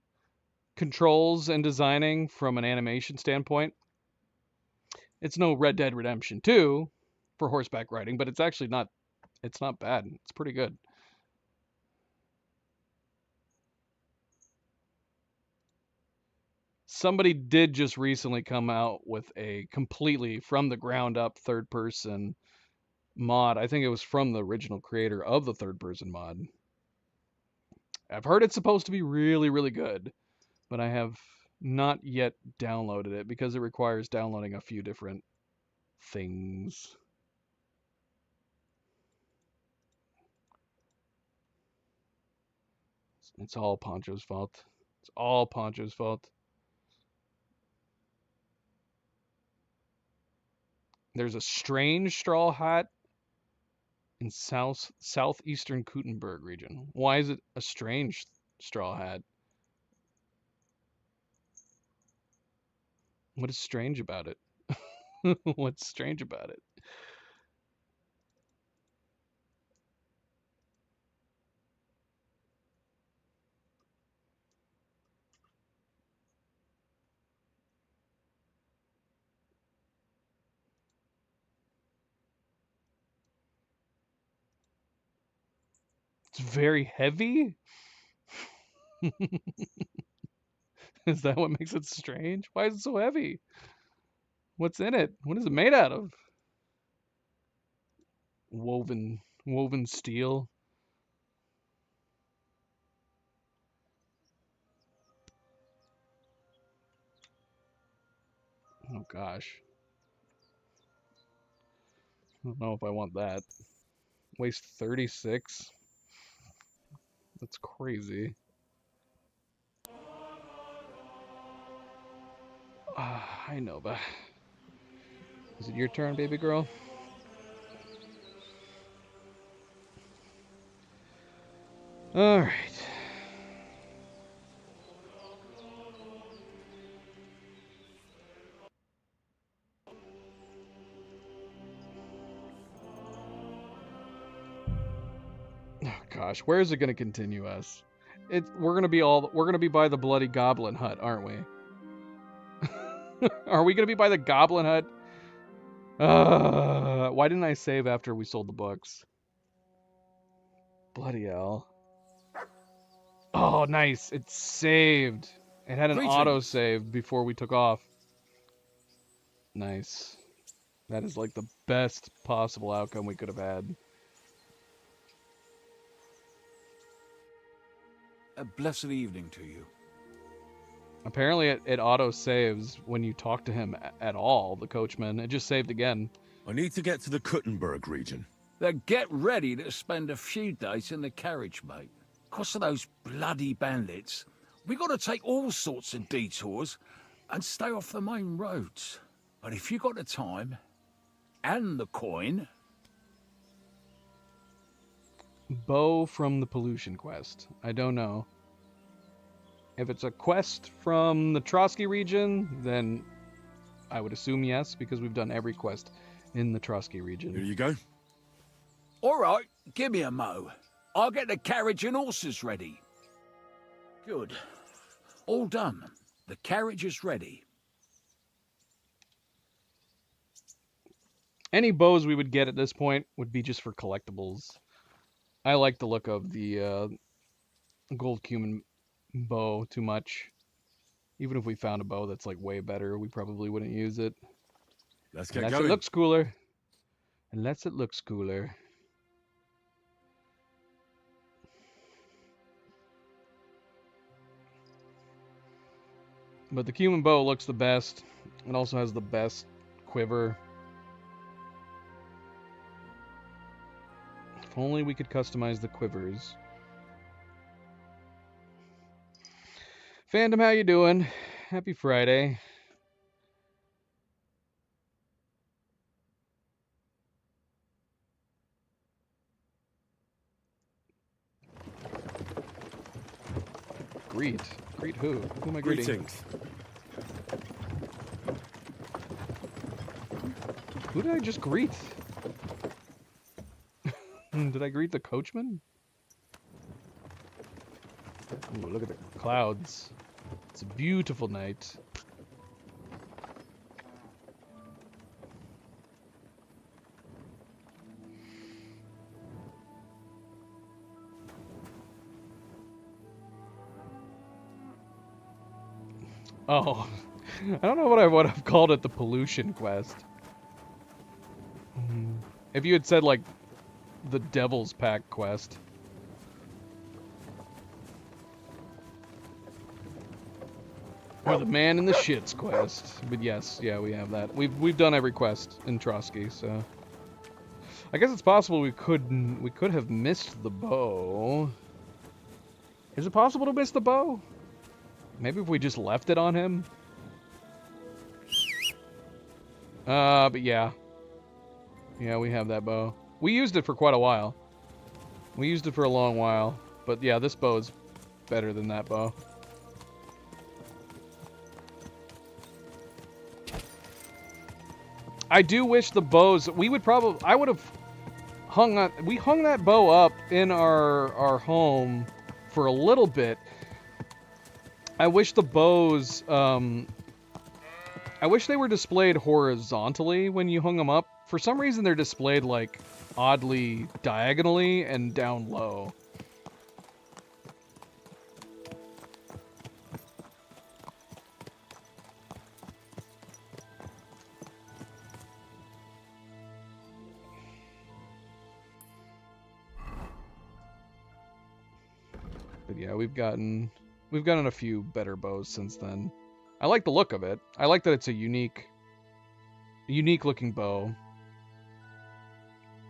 controls and designing from an animation standpoint. It's no Red Dead Redemption 2 for horseback riding, but it's actually not bad. It's pretty good. Somebody did just recently come out with a completely from the ground up third person mod. I think it was from the original creator of the third person mod. I've heard it's supposed to be really, really good, but I have not yet downloaded it because it requires downloading a few different things. It's all Poncho's fault. It's all Poncho's fault. There's a strange straw hat in southeastern Kuttenberg region. Why is it a strange straw hat? What is strange about it? What's strange about it? It's very heavy? Is that what makes it strange? Why is it so heavy? What's in it? What is it made out of? Woven steel. Oh gosh. I don't know if I want that. Weighs 36. That's crazy. Hi, Nova. Is it your turn, baby girl? All right. Oh gosh, where is it going to continue us? We're going to be by the bloody goblin hut, aren't we? Are we going to be by the goblin hut? Why didn't I save after we sold the books? Bloody hell. Oh, nice. It's saved. It had an auto save before we took off. Nice. That is like the best possible outcome we could have had. A blessed evening to you. Apparently it auto-saves when you talk to him at all, the coachman. It just saved again. I need to get to the Kuttenberg region. Then get ready to spend a few days in the carriage, mate. 'Cause of those bloody bandits, we got to take all sorts of detours and stay off the main roads. But if you got the time and the coin... Bow from the pollution quest. I don't know. If it's a quest from the Trotsky region, then I would assume yes, because we've done every quest in the Trotsky region. Here you go. All right, give me a mo. I'll get the carriage and horses ready. Good. All done. The carriage is ready. Any bows we would get at this point would be just for collectibles. I like the look of the gold cumin bow too much. Even if we found a bow that's like way better, we probably wouldn't use it. Let's get Unless going. it looks cooler. Unless it looks cooler. But the cumin bow looks the best. It also has the best quiver. If only we could customize the quivers. Fandom, how you doing? Happy Friday. Greet? Greet who? Who am I greeting? Greetings. Who did I just greet? Did I greet the coachman? Ooh, look at the clouds. It's a beautiful night. Oh, I don't know what I would have called it, the pollution quest. If you had said, like, the Devil's Pack quest. Or the Man in the Shits quest. But yes, yeah, we have that. We've done every quest in Trotsky, so... I guess it's possible we could have missed the bow. Is it possible to miss the bow? Maybe if we just left it on him? But yeah. Yeah, we have that bow. We used it for quite a while. We used it for a long while. But yeah, this bow is better than that bow. I do wish the bows... I would have hung that... We hung that bow up in our home for a little bit. I wish the bows... I wish they were displayed horizontally when you hung them up. For some reason, they're displayed, like, oddly diagonally and down low. But yeah, we've gotten a few better bows since then. I like the look of it. I like that it's a unique looking bow.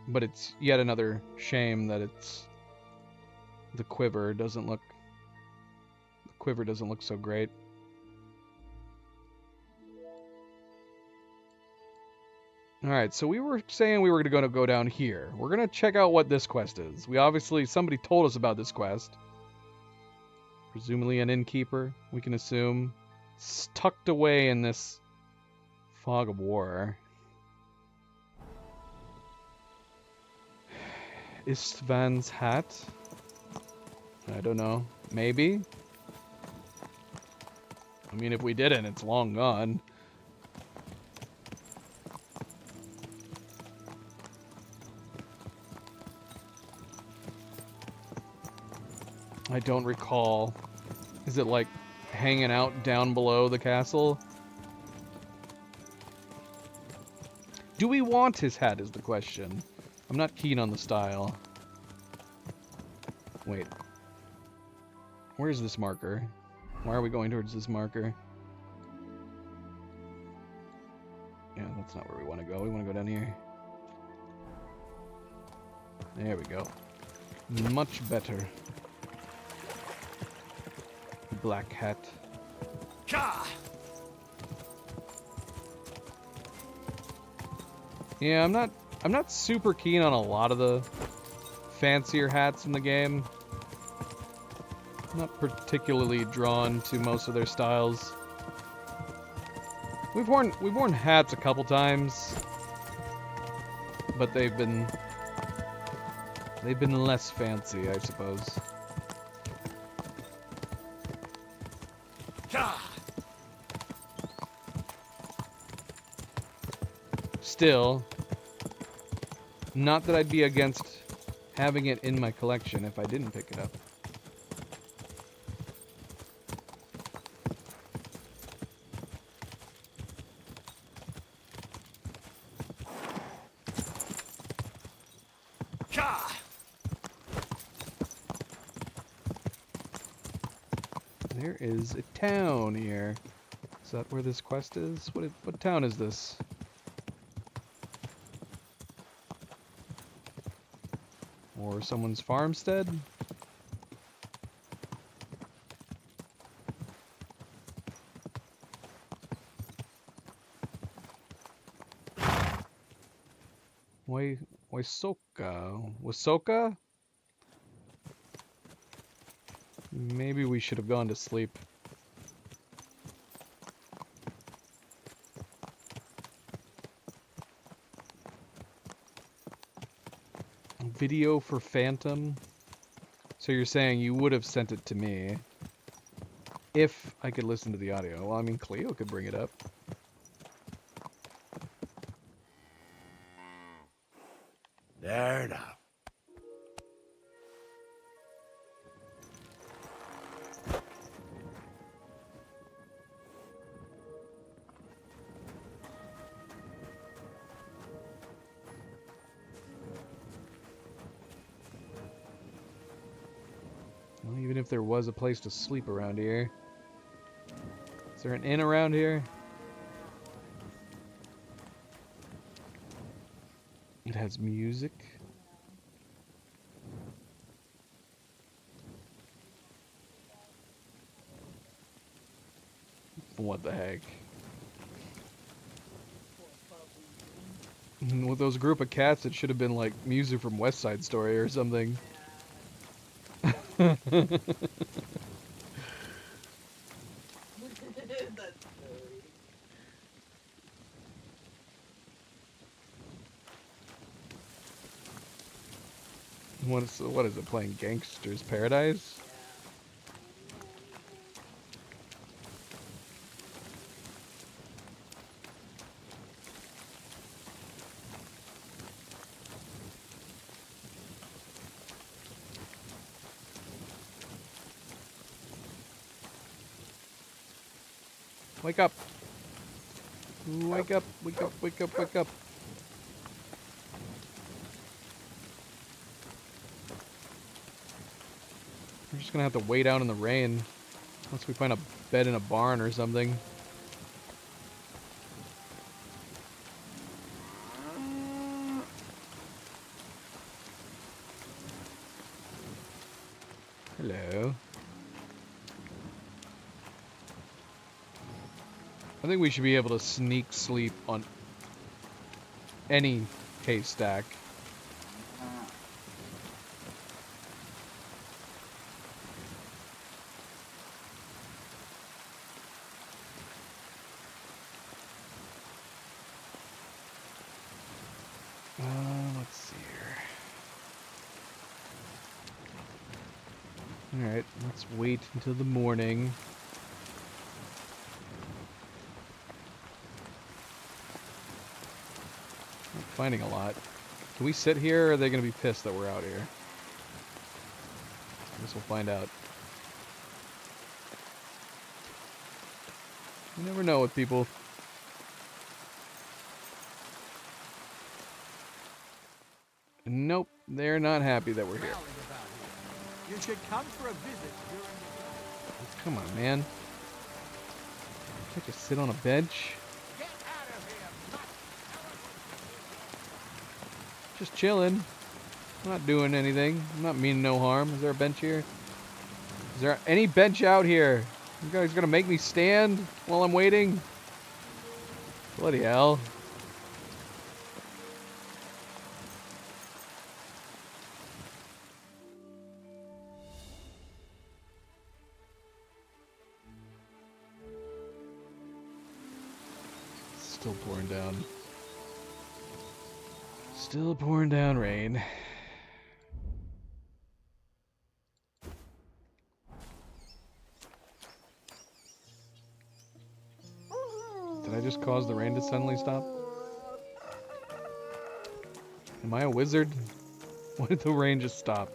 But it's yet another shame that the quiver doesn't look so great. Alright, so we were saying we were going to go down here. We're going to check out what this quest is. Somebody told us about this quest. Presumably an innkeeper, we can assume. It's tucked away in this fog of war. Istvan's hat? I don't know. Maybe? I mean, if we didn't, it's long gone. I don't recall. Is it like hanging out down below the castle? Do we want his hat is the question. I'm not keen on the style. Wait. Where's this marker? Why are we going towards this marker? Yeah, that's not where we want to go. We want to go down here. There we go. Much better. Black hat. Yeah, I'm not super keen on a lot of the fancier hats in the game. I'm not particularly drawn to most of their styles. We've worn hats a couple times, but they've been less fancy, I suppose. Still, not that I'd be against having it in my collection if I didn't pick it up. There is a town here. Is that where this quest is? What town is this? Or someone's farmstead? Wasoka? Maybe we should have gone to sleep. Video for Phantom? So you're saying you would have sent it to me if I could listen to the audio. Well, I mean, Cleo could bring it up. There now. Well, even if there was a place to sleep around here. Is there an inn around here? It has music. What the heck? With those group of cats, it should have been like music from West Side Story or something. What is it, playing Gangster's Paradise? Wake up! Wake up, wake up, wake up, wake up! We're just gonna have to wait out in the rain. Unless we find a bed in a barn or something. Hello. I think we should be able to sneak sleep on any haystack. Let's see here. Alright, let's wait until the morning. Not finding a lot. Can we sit here, or are they going to be pissed that we're out here? I guess we'll find out. You never know with people. Nope, they're not happy that we're here. You should come for a visit during the... Come on, man. Can't just sit on a bench. Just chilling. I'm not doing anything. I'm not meaning no harm. Is there a bench here? Is there any bench out here? You guys gonna make me stand while I'm waiting? Bloody hell. Still pouring down. Still pouring down rain. Did I just cause the rain to suddenly stop? Am I a wizard? Why did the rain just stop?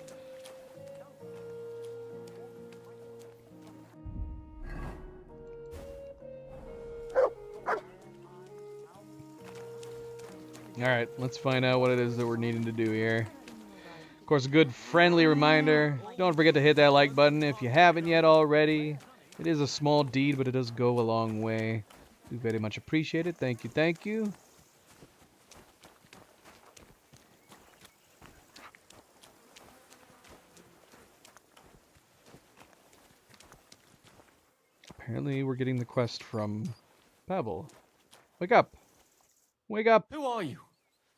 Alright, let's find out what it is that we're needing to do here. Of course, a good friendly reminder, don't forget to hit that like button if you haven't yet already. It is a small deed, but it does go a long way. We very much appreciate it. Thank you, thank you. Apparently, we're getting the quest from Pavel. Wake up! Wake up! Who are you?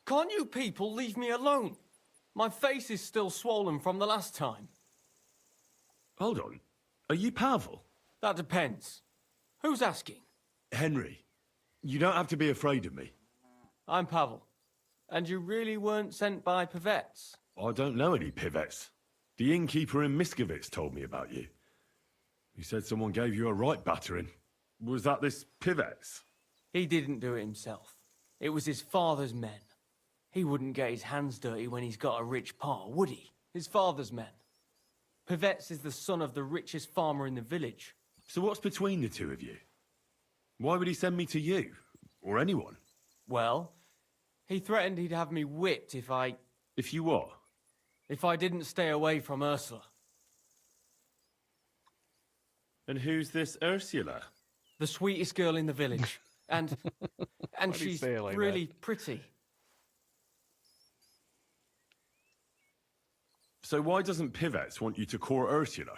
Can't you people leave me alone? My face is still swollen from the last time. Hold on. Are you Pavel? That depends. Who's asking? Henry, you don't have to be afraid of me. I'm Pavel. And you really weren't sent by Pivets? I don't know any Pivets. The innkeeper in Miskovitz told me about you. He said someone gave you a right battering. Was that this Pivets? He didn't do it himself. It was his father's men. He wouldn't get his hands dirty when he's got a rich pa, would he? His father's men. Pivets is the son of the richest farmer in the village. So what's between the two of you? Why would he send me to you? Or anyone? Well, he threatened he'd have me whipped if I... If you what? If I didn't stay away from Ursula. And who's this Ursula? The sweetest girl in the village. And she's like really that? pretty. So why doesn't Pivets want you to court Ursula?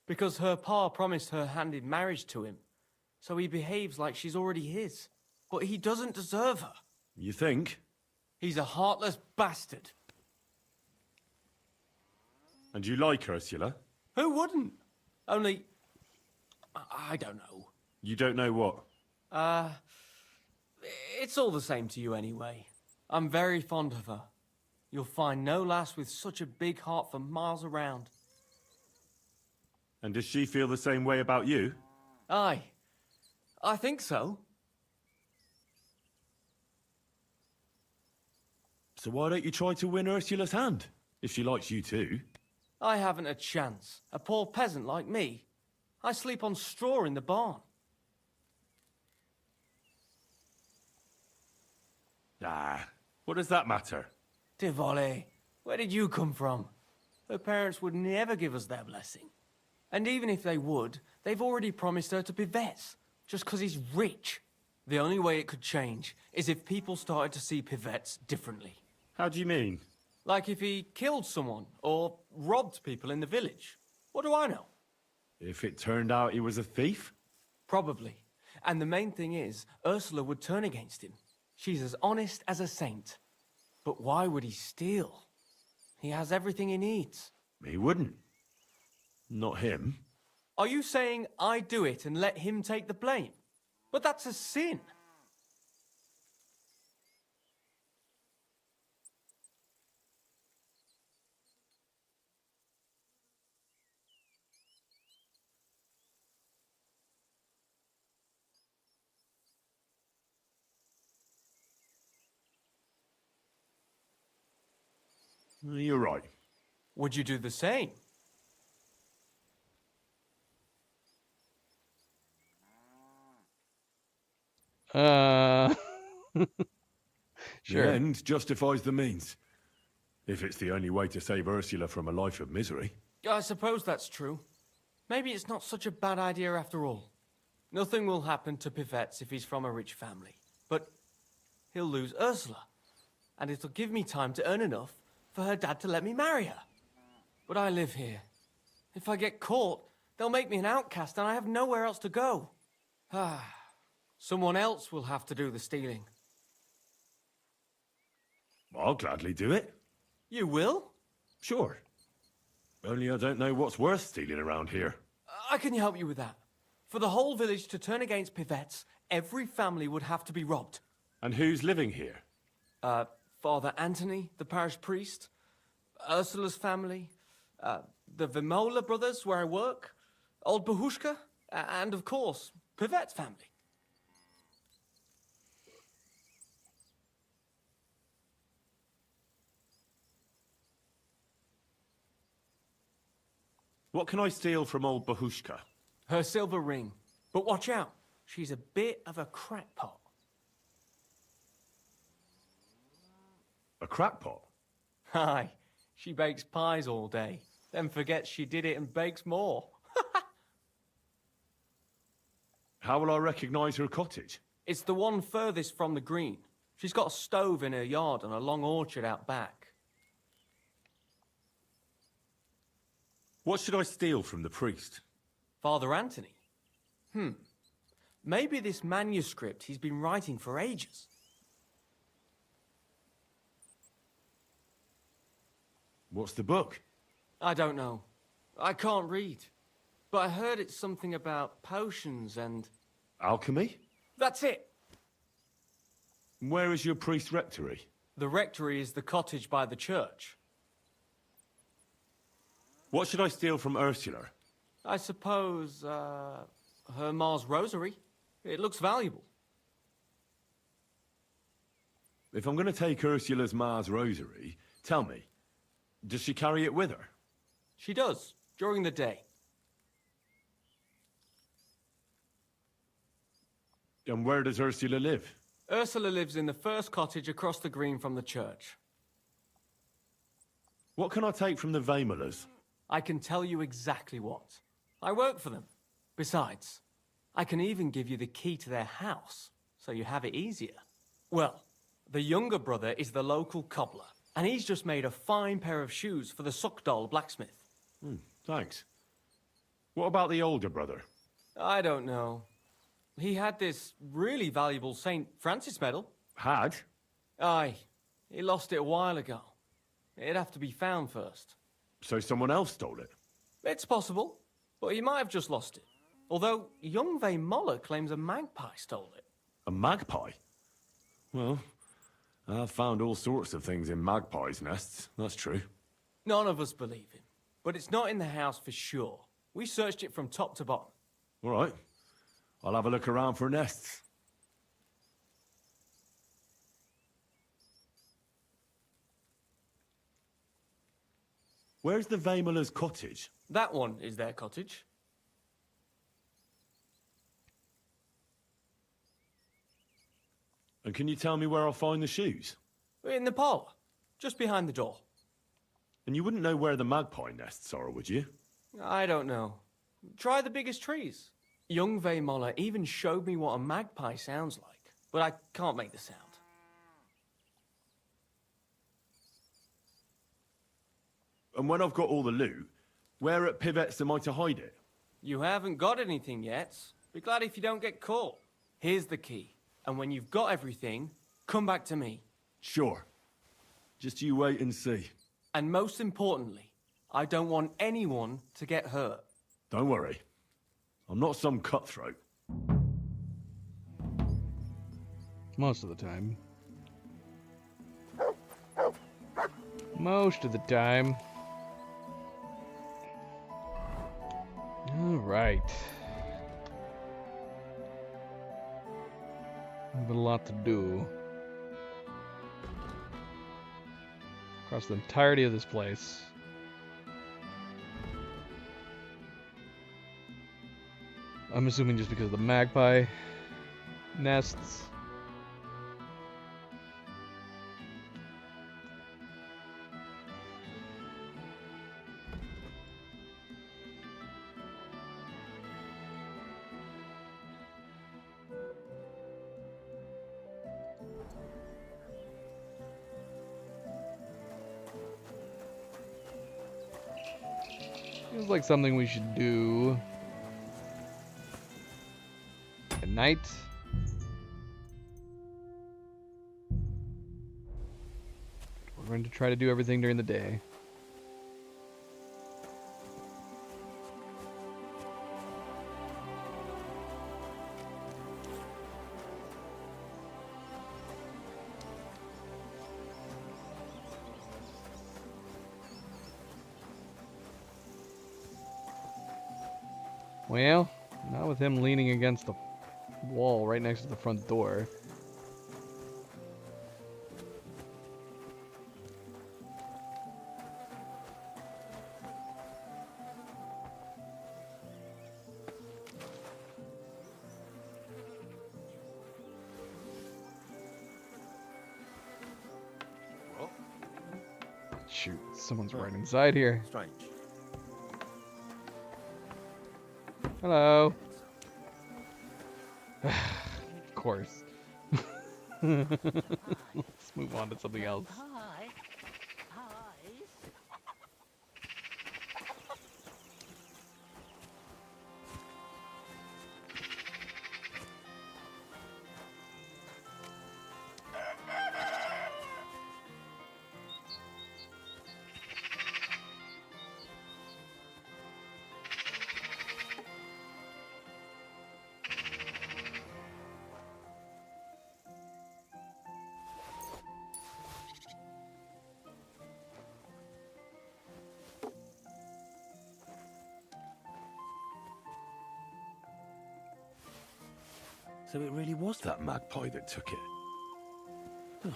Because her pa promised her hand in marriage to him. So he behaves like she's already his. But he doesn't deserve her. You think? He's a heartless bastard. And you like Ursula? Who wouldn't? Only... I don't know. You don't know what? It's all the same to you anyway. I'm very fond of her. You'll find no lass with such a big heart for miles around. And does she feel the same way about you? Aye. I think so. So why don't you try to win Ursula's hand, if she likes you too? I haven't a chance. A poor peasant like me. I sleep on straw in the barn. Ah, what does that matter? Tivoli, where did you come from? Her parents would never give us their blessing. And even if they would, they've already promised her to Pivets, just 'cause he's rich. The only way it could change is if people started to see Pivets differently. How do you mean? Like if he killed someone, or robbed people in the village. What do I know? If it turned out he was a thief? Probably. And the main thing is, Ursula would turn against him. She's as honest as a saint. But why would he steal? He has everything he needs. He wouldn't. Not him. Are you saying I do it and let him take the blame? But that's a sin. You're right. Would you do the same? Sure. The end justifies the means. If it's the only way to save Ursula from a life of misery. I suppose that's true. Maybe it's not such a bad idea after all. Nothing will happen to Pivets if he's from a rich family. But he'll lose Ursula. And it'll give me time to earn enough for her dad to let me marry her. But I live here. If I get caught, they'll make me an outcast and I have nowhere else to go. Someone else will have to do the stealing. I'll gladly do it. You will? Sure. Only I don't know what's worth stealing around here. I can help you with that. For the whole village to turn against Pivets, every family would have to be robbed. And who's living here? Father Anthony, the parish priest, Ursula's family, the Vimola brothers where I work, old Bahushka, and of course, Pivet's family. What can I steal from old Bahushka? Her silver ring. But watch out, she's a bit of a crackpot. A crackpot? Aye, she bakes pies all day, then forgets she did it and bakes more. How will I recognise her cottage? It's the one furthest from the green. She's got a stove in her yard and a long orchard out back. What should I steal from the priest? Father Anthony? Maybe this manuscript he's been writing for ages. What's the book? I don't know. I can't read. But I heard it's something about potions and... Alchemy? That's it! Where is your priest rectory? The rectory is the cottage by the church. What should I steal from Ursula? I suppose, her Ma's rosary. It looks valuable. If I'm going to take Ursula's Ma's rosary, tell me, does she carry it with her? She does, during the day. And where does Ursula live? Ursula lives in the first cottage across the green from the church. What can I take from the Vamolas? I can tell you exactly what. I work for them. Besides, I can even give you the key to their house, so you have it easier. Well, the younger brother is the local cobbler, and he's just made a fine pair of shoes for the Suckdoll blacksmith. Thanks. What about the older brother? I don't know. He had this really valuable St. Francis medal. Had? Aye. He lost it a while ago. It'd have to be found first. So someone else stole it? It's possible, but he might have just lost it. Although young Vamola claims a magpie stole it. A magpie? Well, I've found all sorts of things in magpies' nests, that's true. None of us believe him, but it's not in the house for sure. We searched it from top to bottom. All right. I'll have a look around for nests. Where's the Vamola's cottage? That one is their cottage. And can you tell me where I'll find the shoes? In the parlour, just behind the door. And you wouldn't know where the magpie nests are, would you? I don't know. Try the biggest trees. Young Vamola even showed me what a magpie sounds like, but I can't make the sound. And when I've got all the loot, where at Pivets am I to hide it? You haven't got anything yet. Be glad if you don't get caught. Here's the key. And when you've got everything, come back to me. Sure. Just you wait and see. And most importantly, I don't want anyone to get hurt. Don't worry. I'm not some cutthroat. Most of the time. Most of the time. All right. I have a lot to do. Across the entirety of this place. I'm assuming just because of the magpie nests. Seems like something we should do at night. We're going to try to do everything during the day. Well, not with him leaning against the wall right next to the front door. Shoot, someone's right inside here. Strange. Hello. Of course. Let's move on to something else. So it really was that magpie that took it.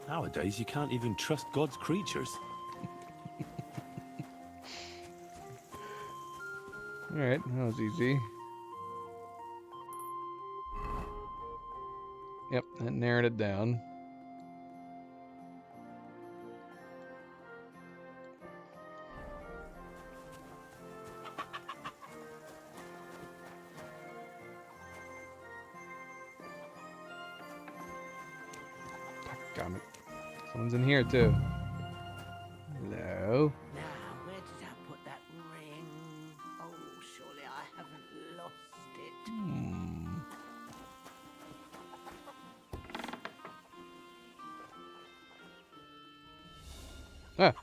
Nowadays, you can't even trust God's creatures. Alright, that was easy. Yep, that narrowed it down. Got it. Someone's in here too. Hello. Now, where did I put that ring? Oh, surely I haven't lost it. Ah.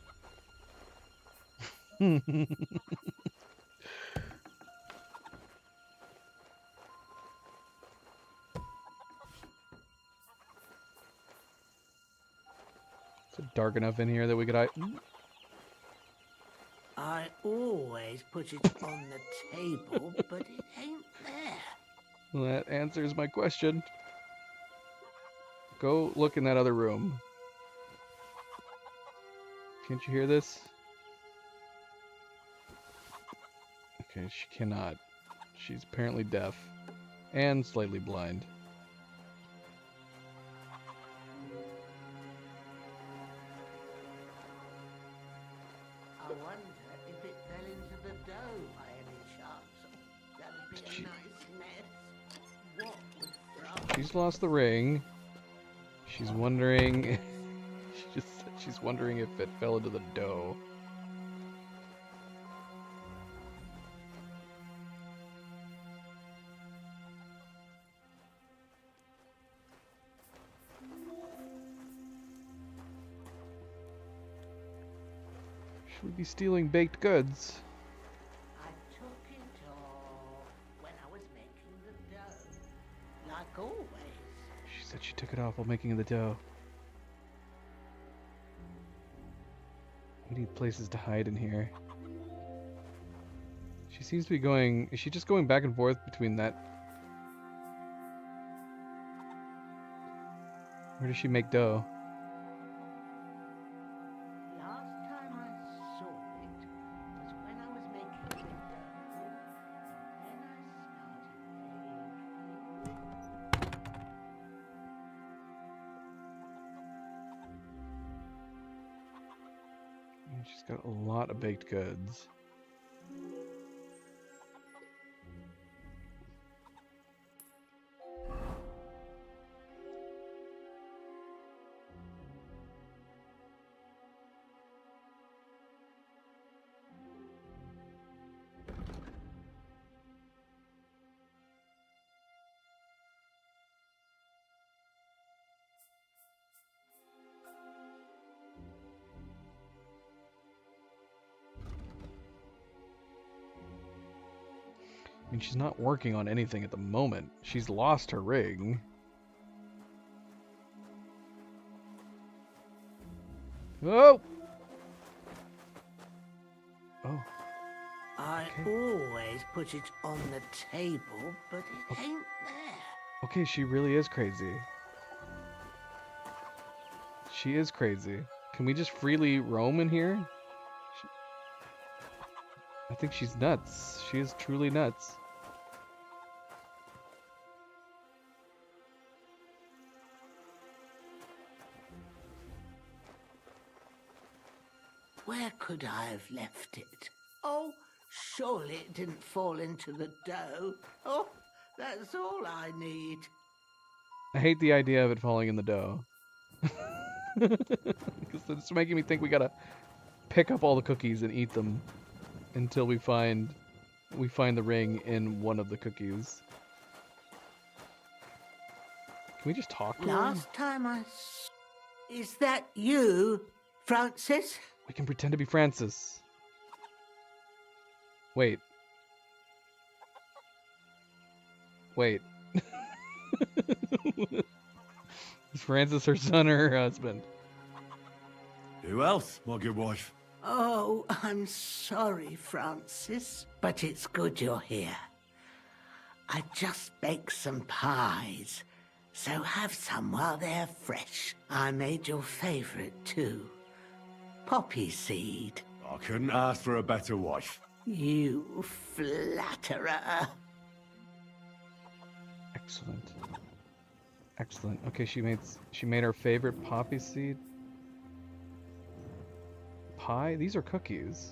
Is it dark enough in here that we could hide? I always put it on the table, but it ain't there. Well, that answers my question. Go look in that other room. Can't you hear this? Okay, she cannot. She's apparently deaf and slightly blind. I wonder if it fell into the dough by any chance. That'd be a nice mess. What would Frost... She's lost the ring. She's wondering. She's wondering if it fell into the dough. Should we be stealing baked goods? I took it off when I was making the dough. Like always. She said she took it off while making the dough. We need places to hide in here. She seems to be going... Is she just going back and forth between that... Where does she make dough? Last time I saw it was when I was making the dough. Then I started And she's got a lot of baked goods. mean, she's not working on anything at the moment. She's lost her ring. Oh! Oh. I always put it on the table, but it ain't there. Okay, she really is crazy. She is crazy. Can we just freely roam in here? I think she's nuts. She is truly nuts. Where could I have left it? Oh, surely it didn't fall into the dough. Oh, that's all I need. I hate the idea of it falling in the dough. Because it's making me think we gotta pick up all the cookies and eat them until we find the ring in one of the cookies. Can we just talk to her? Last time Is that you, Francis? We can pretend to be Francis. Wait. Wait. Is Francis her son or her husband? Who else, my good wife? Oh, I'm sorry, Francis, but it's good you're here. I just baked some pies, so have some while they're fresh. I made your favorite too. Poppy seed. I couldn't ask for a better wife. You flatterer. Excellent. Excellent. Okay, she made her favorite poppy seed pie. These are cookies.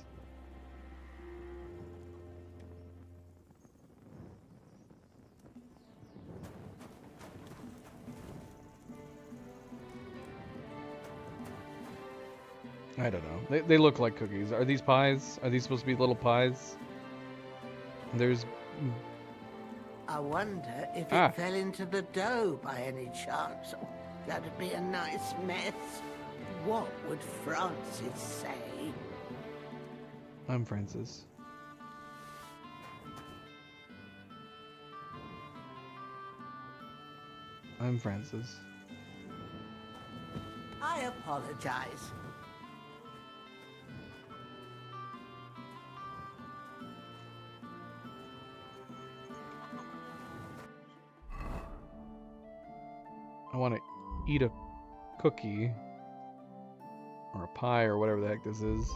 I don't know. They look like cookies. Are these pies? Are these supposed to be little pies? There's... I wonder if it fell into the dough by any chance. Oh, that'd be a nice mess. What would Francis say? I'm Francis. I'm Francis. I apologize. I want to eat a cookie or a pie or whatever the heck this is.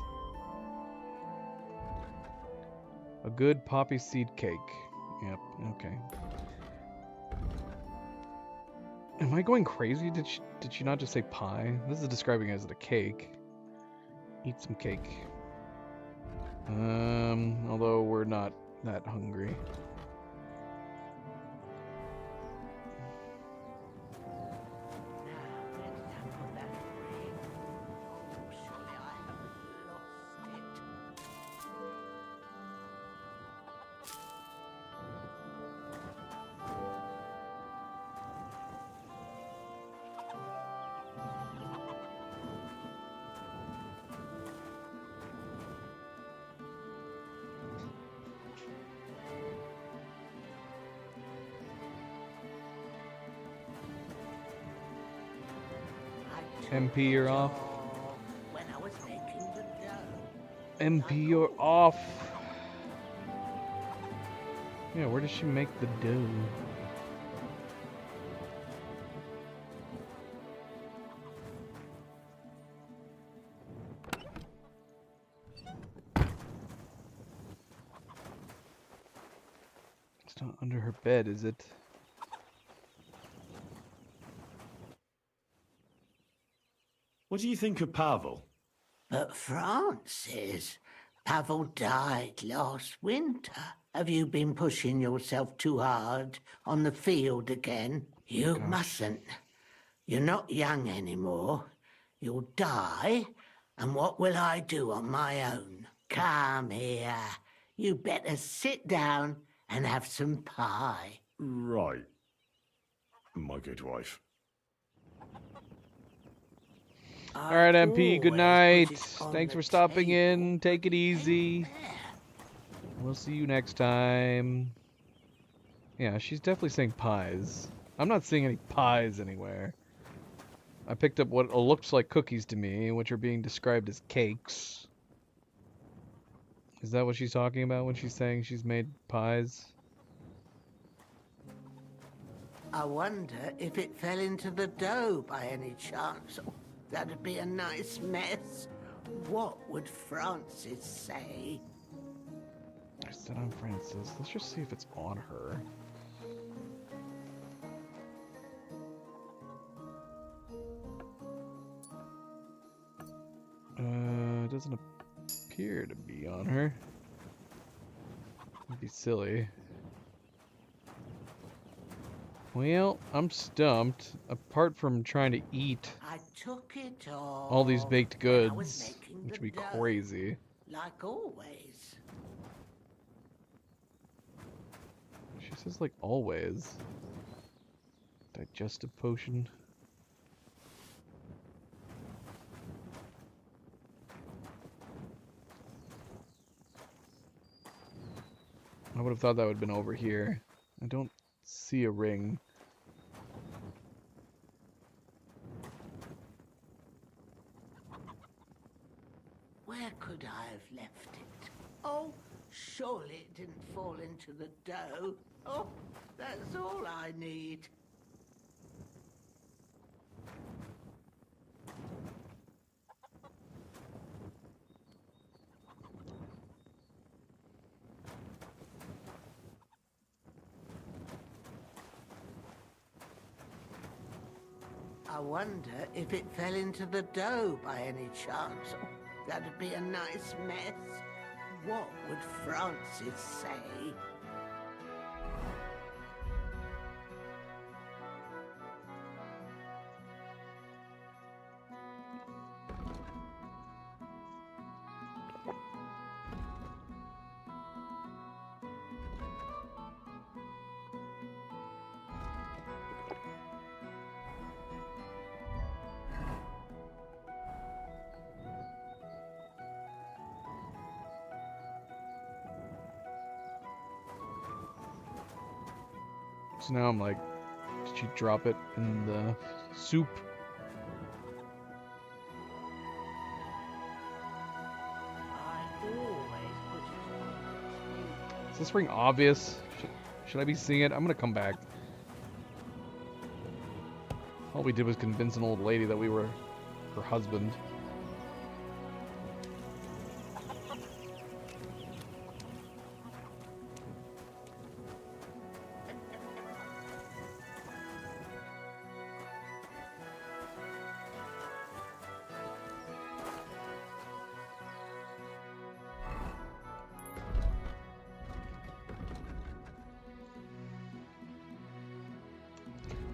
A good poppy seed cake. Yep, okay. Am I going crazy? Did she not just say pie? This is describing it as a cake. Eat some cake. Although we're not that hungry. MP, you're off. When I was making the dough. MP, you're off. Yeah, where does she make the dough? It's not under her bed, is it? What do you think of Pavel? But Francis, Pavel died last winter. Have you been pushing yourself too hard on the field again? You mustn't. You're not young anymore. You'll die, and what will I do on my own? Come here. You better sit down and have some pie. Right, my good wife. Alright, MP, good night. Thanks for stopping in. Take it easy. We'll see you next time. Yeah, she's definitely saying pies. I'm not seeing any pies anywhere. I picked up what looks like cookies to me, which are being described as cakes. Is that what she's talking about when she's saying she's made pies? I wonder if it fell into the dough by any chance. Oh, that'd be a nice mess. What would Frances say? I said on Frances. Let's just see if it's on her. It doesn't appear to be on her. It'd be silly. Well, I'm stumped. Apart from trying to eat I took it all these baked when I was goods, making which the would be dough, crazy. like always. She says like always. Digestive potion. I would have thought that would have been over here. I don't see a ring. Where could I have left it? Oh, surely it didn't fall into the dough. Oh, that's all I need. I wonder if it fell into the dough by any chance. Oh, that'd be a nice mess. What would Frances say? So now I'm like, did she drop it in the soup? Is this ring obvious? Should I be seeing it? I'm gonna come back. All we did was convince an old lady that we were her husband.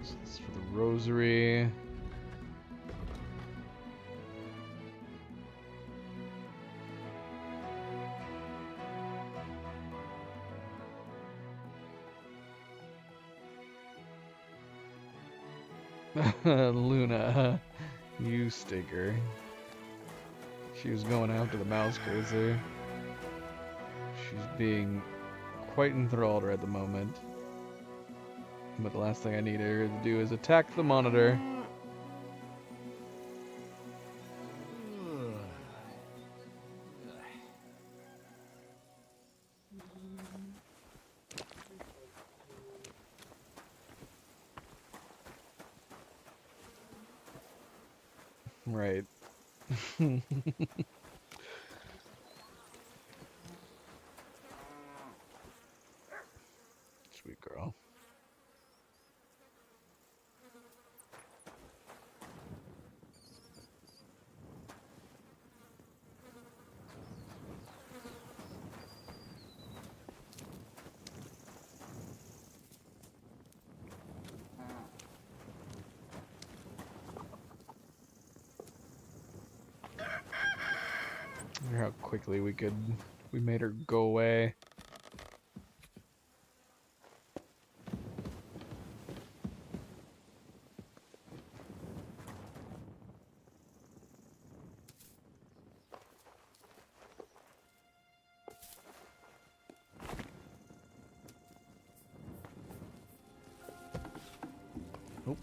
This is for the rosary. Luna, you stinker. She was going after the mouse cursor. She's being quite enthralled right at the moment. But the last thing I need her to do is attack the monitor. Right. Sweet girl. I wonder how quickly we made her go away. Oh.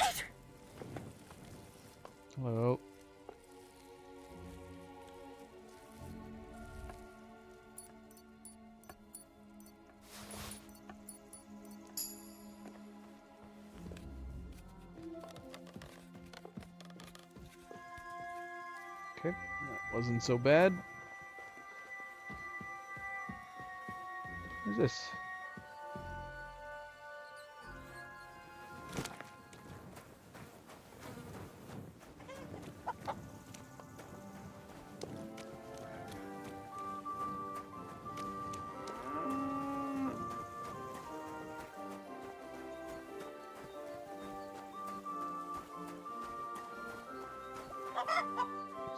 Hello. Okay, that wasn't so bad. What is this?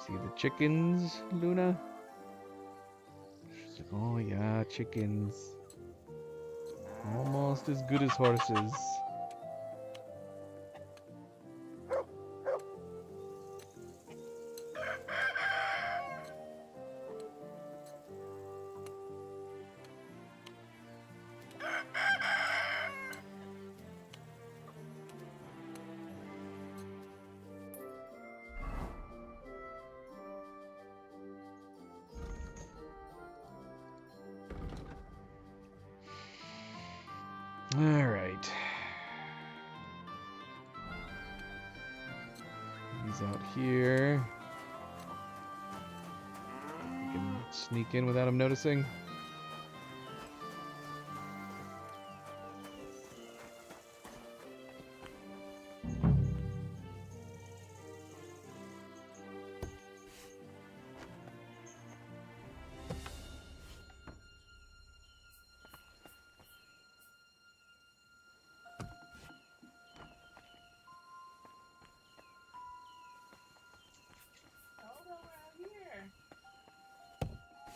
See the chickens, Luna? She's like, oh yeah, chickens. Almost as good as horses. Alright. He's out here. We can sneak in without him noticing.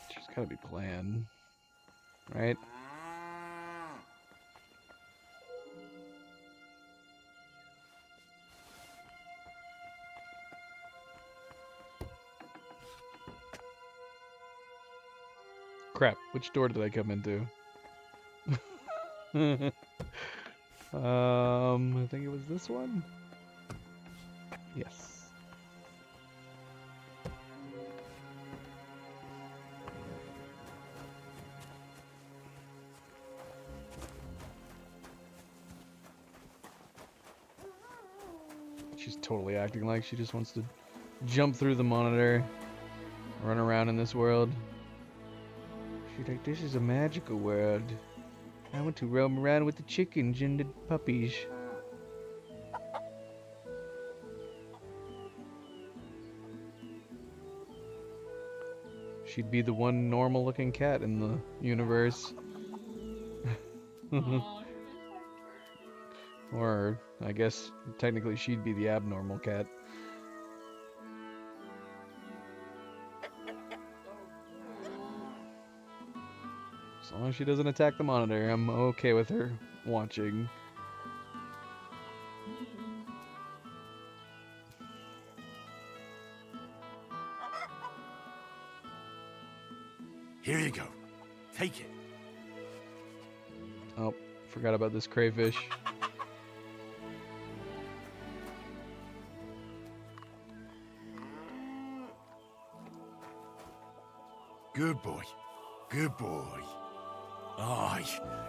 She's gotta be planned, right? Crap, which door did I come into? I think it was this one? Yes. She's totally acting like she just wants to jump through the monitor, run around in this world. She's like, this is a magical world. I want to roam around with the chickens and the puppies. She'd be the one normal looking cat in the universe. Or, I guess, technically she'd be the abnormal cat. As long as she doesn't attack the monitor, I'm okay with her watching. Here you go. Take it. Oh, forgot about this crayfish. Good boy. Good boy. Aye,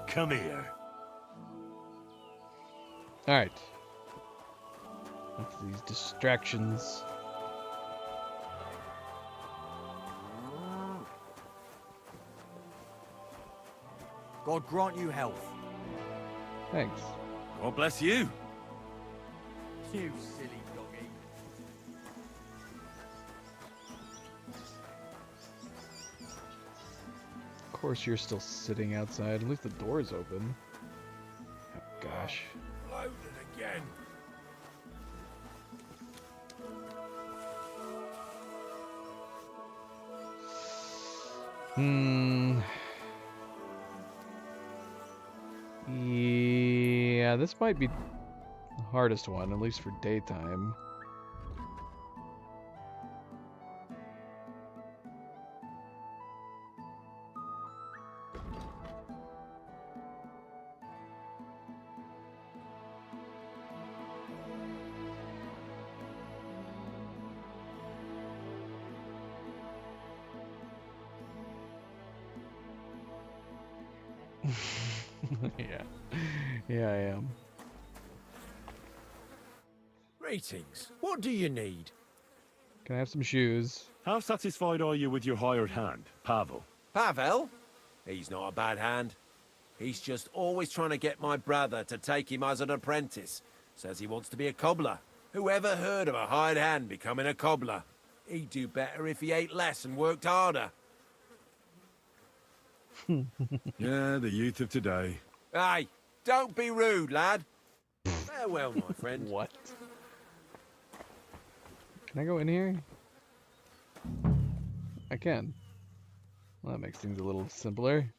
come here. Alright. Look at these distractions. God grant you health. Thanks. God bless you. You silly doggy. Of course you're still sitting outside. At least the door's open. Oh, gosh. Loaded again. Yeah, this might be the hardest one, at least for daytime. Yeah. Yeah, I am. Greetings. What do you need? Can I have some shoes? How satisfied are you with your hired hand, Pavel? Pavel? He's not a bad hand. He's just always trying to get my brother to take him as an apprentice. Says he wants to be a cobbler. Who ever heard of a hired hand becoming a cobbler? He'd do better if he ate less and worked harder. Yeah, the youth of today. Hey, don't be rude, lad. Farewell, my friend. What? Can I go in here? I can. Well, that makes things a little simpler.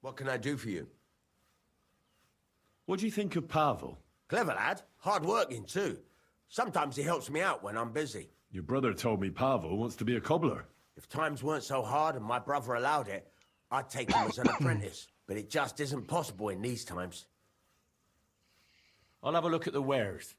What can I do for you? What do you think of Pavel? Clever lad. Hard working, too. Sometimes he helps me out when I'm busy. Your brother told me Pavel wants to be a cobbler. If times weren't so hard and my brother allowed it, I'd take him as an apprentice. But it just isn't possible in these times. I'll have a look at the wares.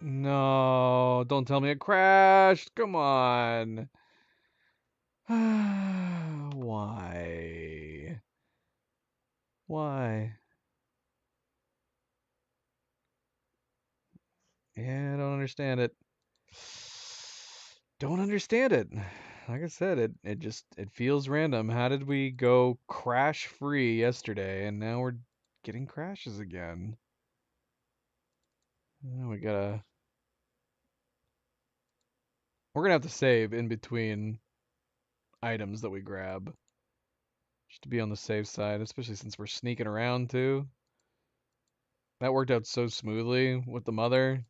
No, don't tell me it crashed. Come on. Why? Why? Yeah, I don't understand it. Don't understand it. Like I said, it feels random. How did we go crash free yesterday and now we're getting crashes again? We're gonna have to save in between items that we grab. Just to be on the safe side, especially since we're sneaking around too. That worked out so smoothly with the mother.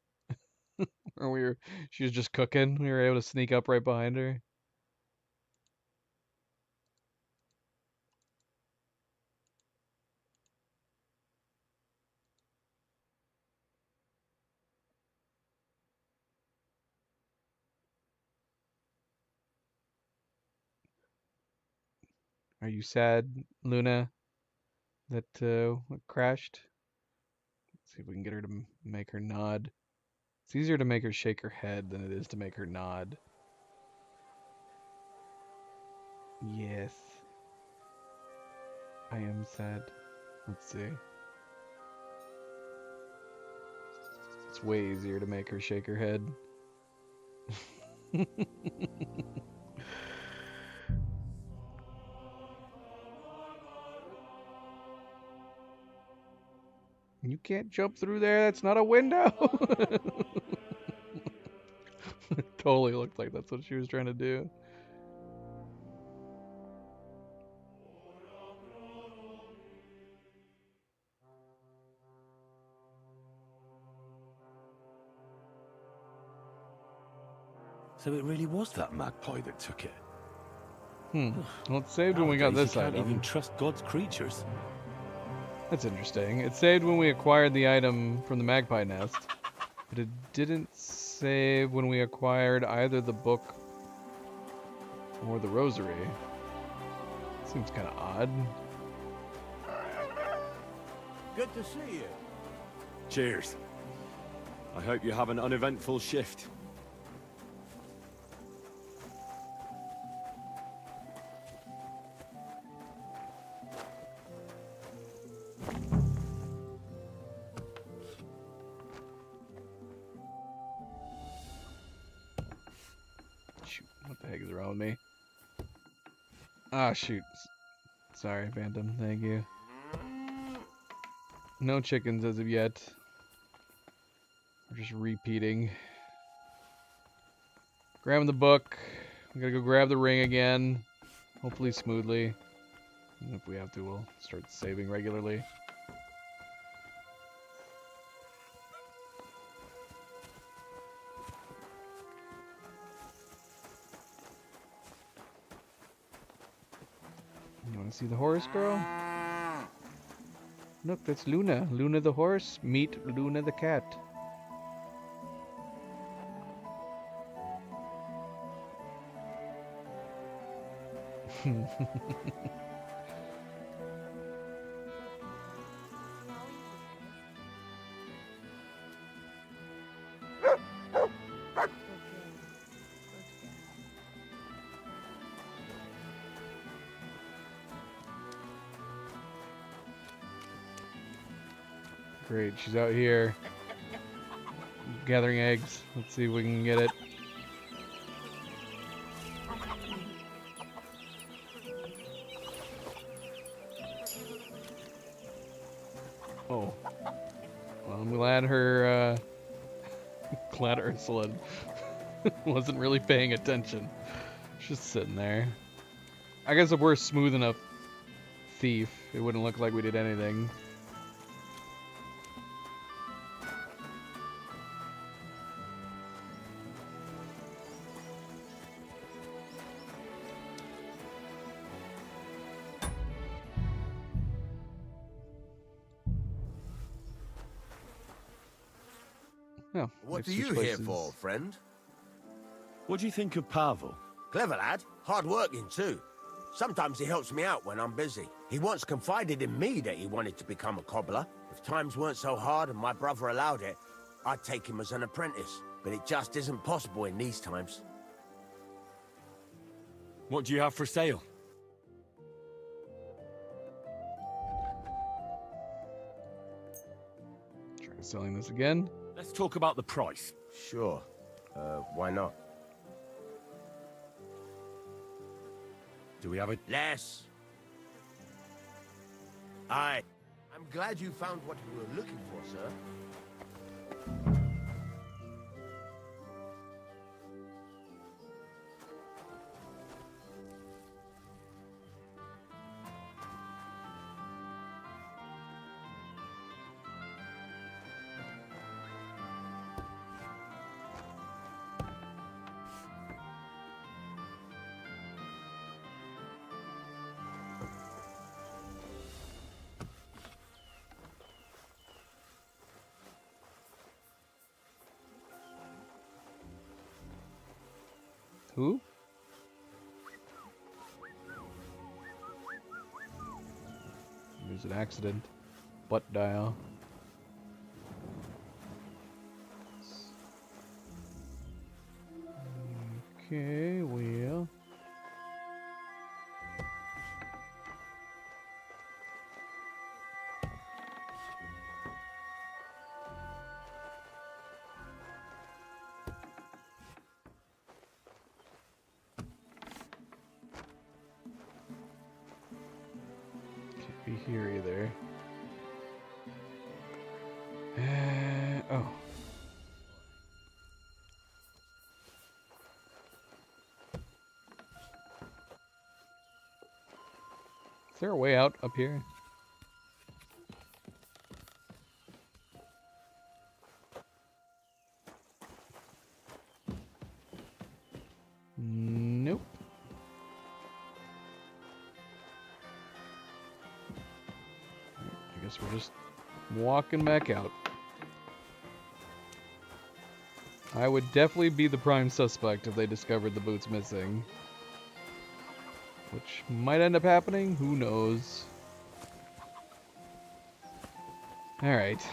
Where she was just cooking. We were able to sneak up right behind her. Are you sad, Luna, that crashed? Let's see if we can get her to make her nod. It's easier to make her shake her head than it is to make her nod. Yes. I am sad. Let's see. It's way easier to make her shake her head. You can't jump through there. That's not a window. It totally looked like that's what she was trying to do. So it really was that magpie that took it. Well, it saved when we got Nowadays, this you can't item. even trust God's creatures. That's interesting. It saved when we acquired the item from the magpie nest, but it didn't save when we acquired either the book or the rosary. Seems kind of odd. Good to see you. Cheers. I hope you have an uneventful shift. Shoot, what the heck is wrong with me? Ah, shoot. Sorry, Phantom. Thank you. No chickens as of yet. We're just repeating. Grabbing the book. We gotta go grab the ring again. Hopefully smoothly. And if we have to, we'll start saving regularly. You wanna see the horse girl? Look, that's Luna. Luna the horse. Meet Luna the cat. Great, she's out here gathering eggs. Let's see if we can get it. Oh. Well, I'm glad her, glad Ursula wasn't really paying attention. She's just sitting there. I guess if we're a smooth enough thief, it wouldn't look like we did anything. Oh, What are you here for, friend? What do you think of Pavel? Clever lad. Hard working, too. Sometimes he helps me out when I'm busy. He once confided in me that he wanted to become a cobbler. If times weren't so hard and my brother allowed it, I'd take him as an apprentice. But it just isn't possible in these times. What do you have for sale? Try selling this again. Let's talk about the price. Sure. Why not? Do we have it? Less. I'm glad you found what you were looking for, sir. Who? There's an accident. Butt dial. Okay, well. Can't be here either. Oh. Is there a way out up here? Nope. I guess we're just walking back out. I would definitely be the prime suspect if they discovered the boots missing. Which might end up happening, who knows. Alright.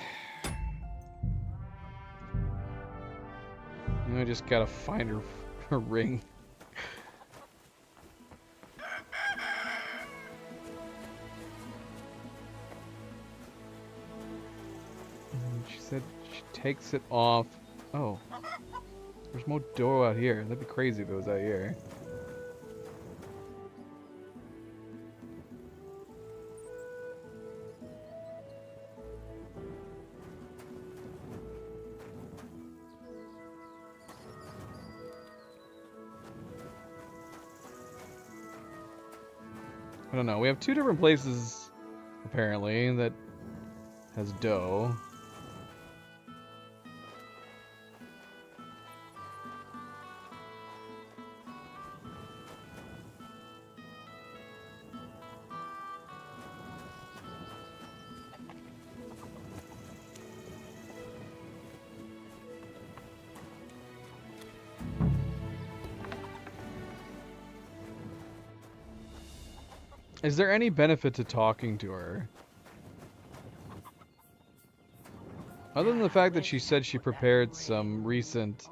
I just gotta find her ring. She said she takes it off. Oh. There's no door out here. That'd be crazy if it was out here. I don't know. We have two different places, apparently, that has dough. Is there any benefit to talking to her? Other than the fact that she said she prepared some recent...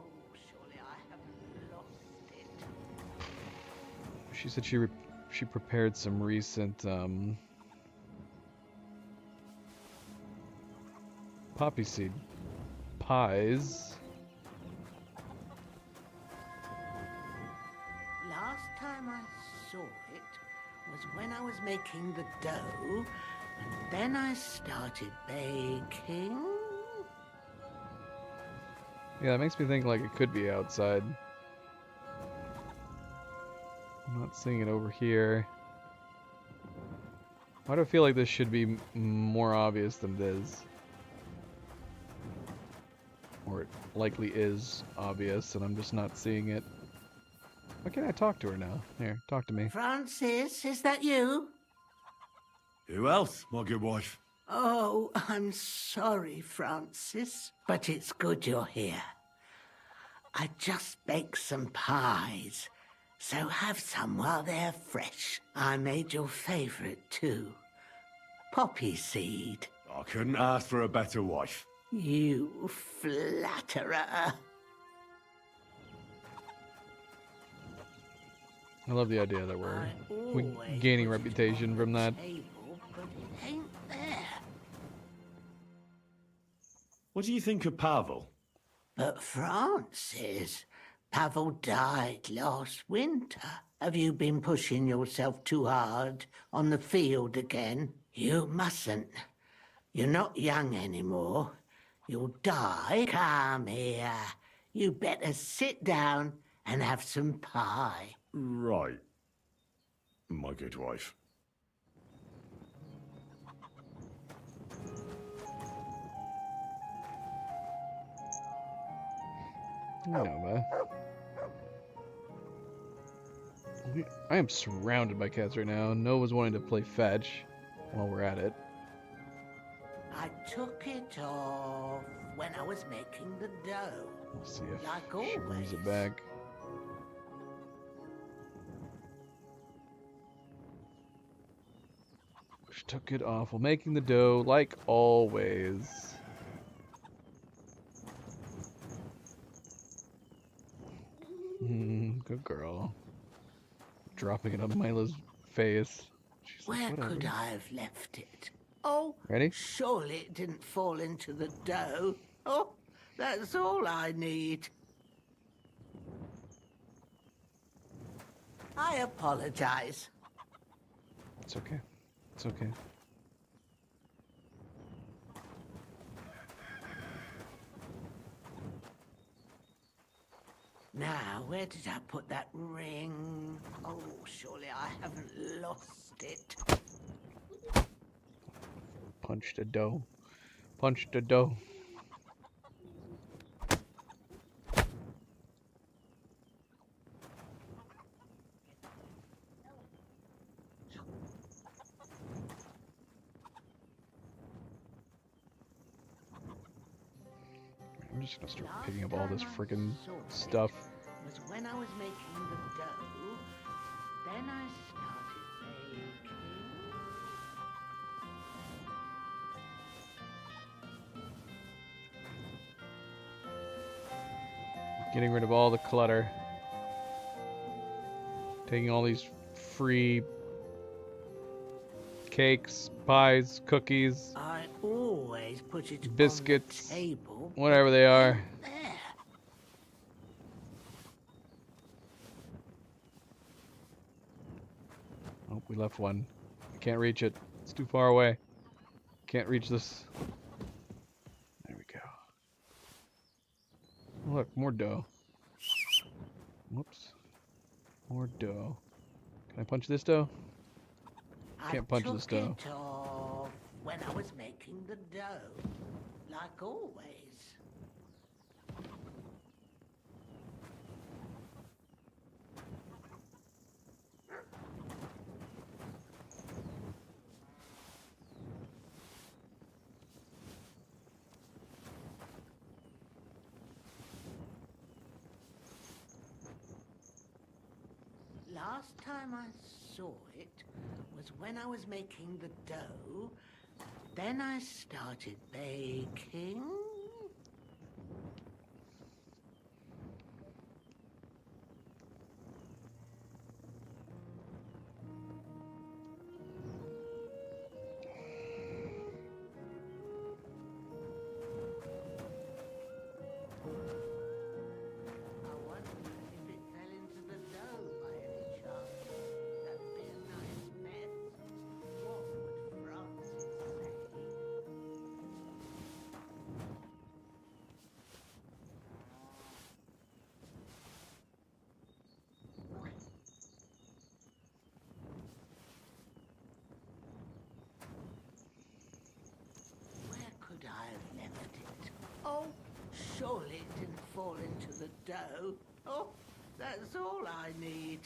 She said she prepared some recent, poppy seed pies. Last time I saw it was when I was making the dough, and then I started baking. Yeah, that makes me think like it could be outside. I'm not seeing it over here. Why do I feel like this should be more obvious than it is? Or it likely is obvious, and I'm just not seeing it. Why can't I talk to her now? Here, talk to me. Francis, is that you? Who else, my good wife? Oh, I'm sorry, Francis, but it's good you're here. I just baked some pies, so have some while they're fresh. I made your favorite too. Poppy seed. I couldn't ask for a better wife. You flatterer. I love the idea that we're gaining reputation from that. But it ain't there. What do you think of Pavel? But Francis, Pavel died last winter. Have you been pushing yourself too hard on the field again? You mustn't. You're not young anymore. You'll die. Come here. You better sit down and have some pie. Right. My good wife. Nova. I am surrounded by cats right now. Nova's wanting to play fetch while we're at it. I took it off when I was making the dough. We'll see if like she brings it back. She took it off while making the dough, like always. Good girl. Dropping it on Mila's face. She's Where like, could whatever. I have left it? Oh, Ready? surely it didn't fall into the dough. Oh, that's all I need. I apologize. It's okay. It's okay. Now, where did I put that ring? Oh, surely I haven't lost it. Punch the dough. Punch the dough. I'm just gonna start picking up all this freaking stuff. Was when I was making the dough. Then I started baking. Getting rid of all the clutter. Taking all these free cakes, pies, cookies, I always put it biscuits, on the table. whatever they are. There. Oh, we left one. I can't reach it. It's too far away. Can't reach this. There we go. Look, more dough. Whoops. More dough. Can I punch this dough? Can't punch this dough. I took it off when I was making the dough, like always. last time I saw it was when I was making the dough. Then I started baking. I left it. Oh, surely it didn't fall into the dough. Oh, that's all I need.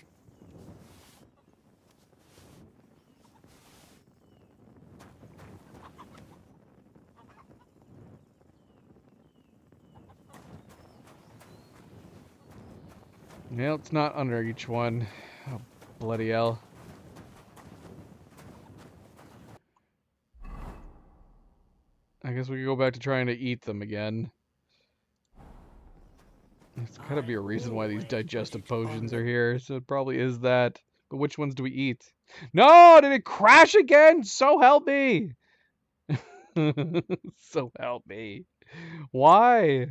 Yeah, it's not under each one. Oh, bloody hell. I guess we could go back to trying to eat them again. There's gotta be a reason why these digestive potions are here, so it probably is that. But which ones do we eat? No! Did it crash again? So help me! So help me. Why?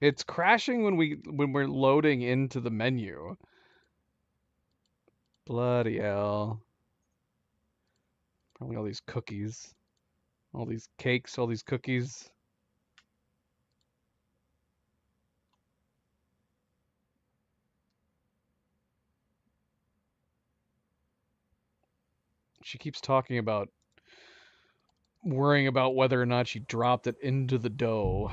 It's crashing when we're loading into the menu. Bloody hell. Probably all these cookies. All these cakes, all these cookies. She keeps talking about worrying about whether or not she dropped it into the dough.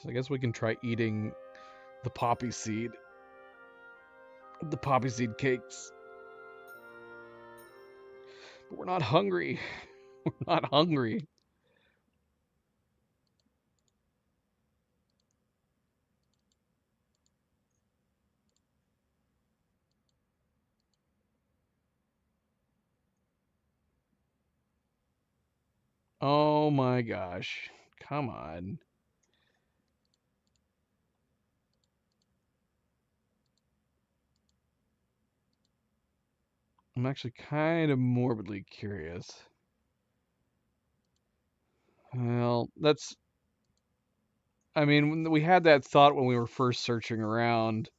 So I guess we can try eating the poppy seed. The poppy seed cakes. But we're not hungry. We're not hungry. Oh my gosh. Come on. I'm actually kind of morbidly curious. Well, that's... I mean, we had that thought when we were first searching around.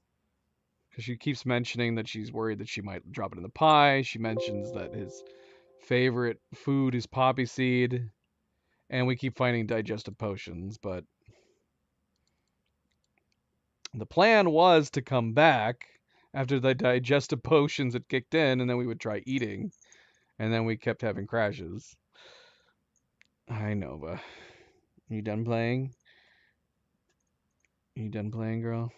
Because she keeps mentioning that she's worried that she might drop it in the pie. She mentions that his favorite food is poppy seed. And we keep finding digestive potions, but... The plan was to come back after the digestive potions had kicked in, and then we would try eating. And then we kept having crashes. Hi, Nova. You done playing? You done playing, girl?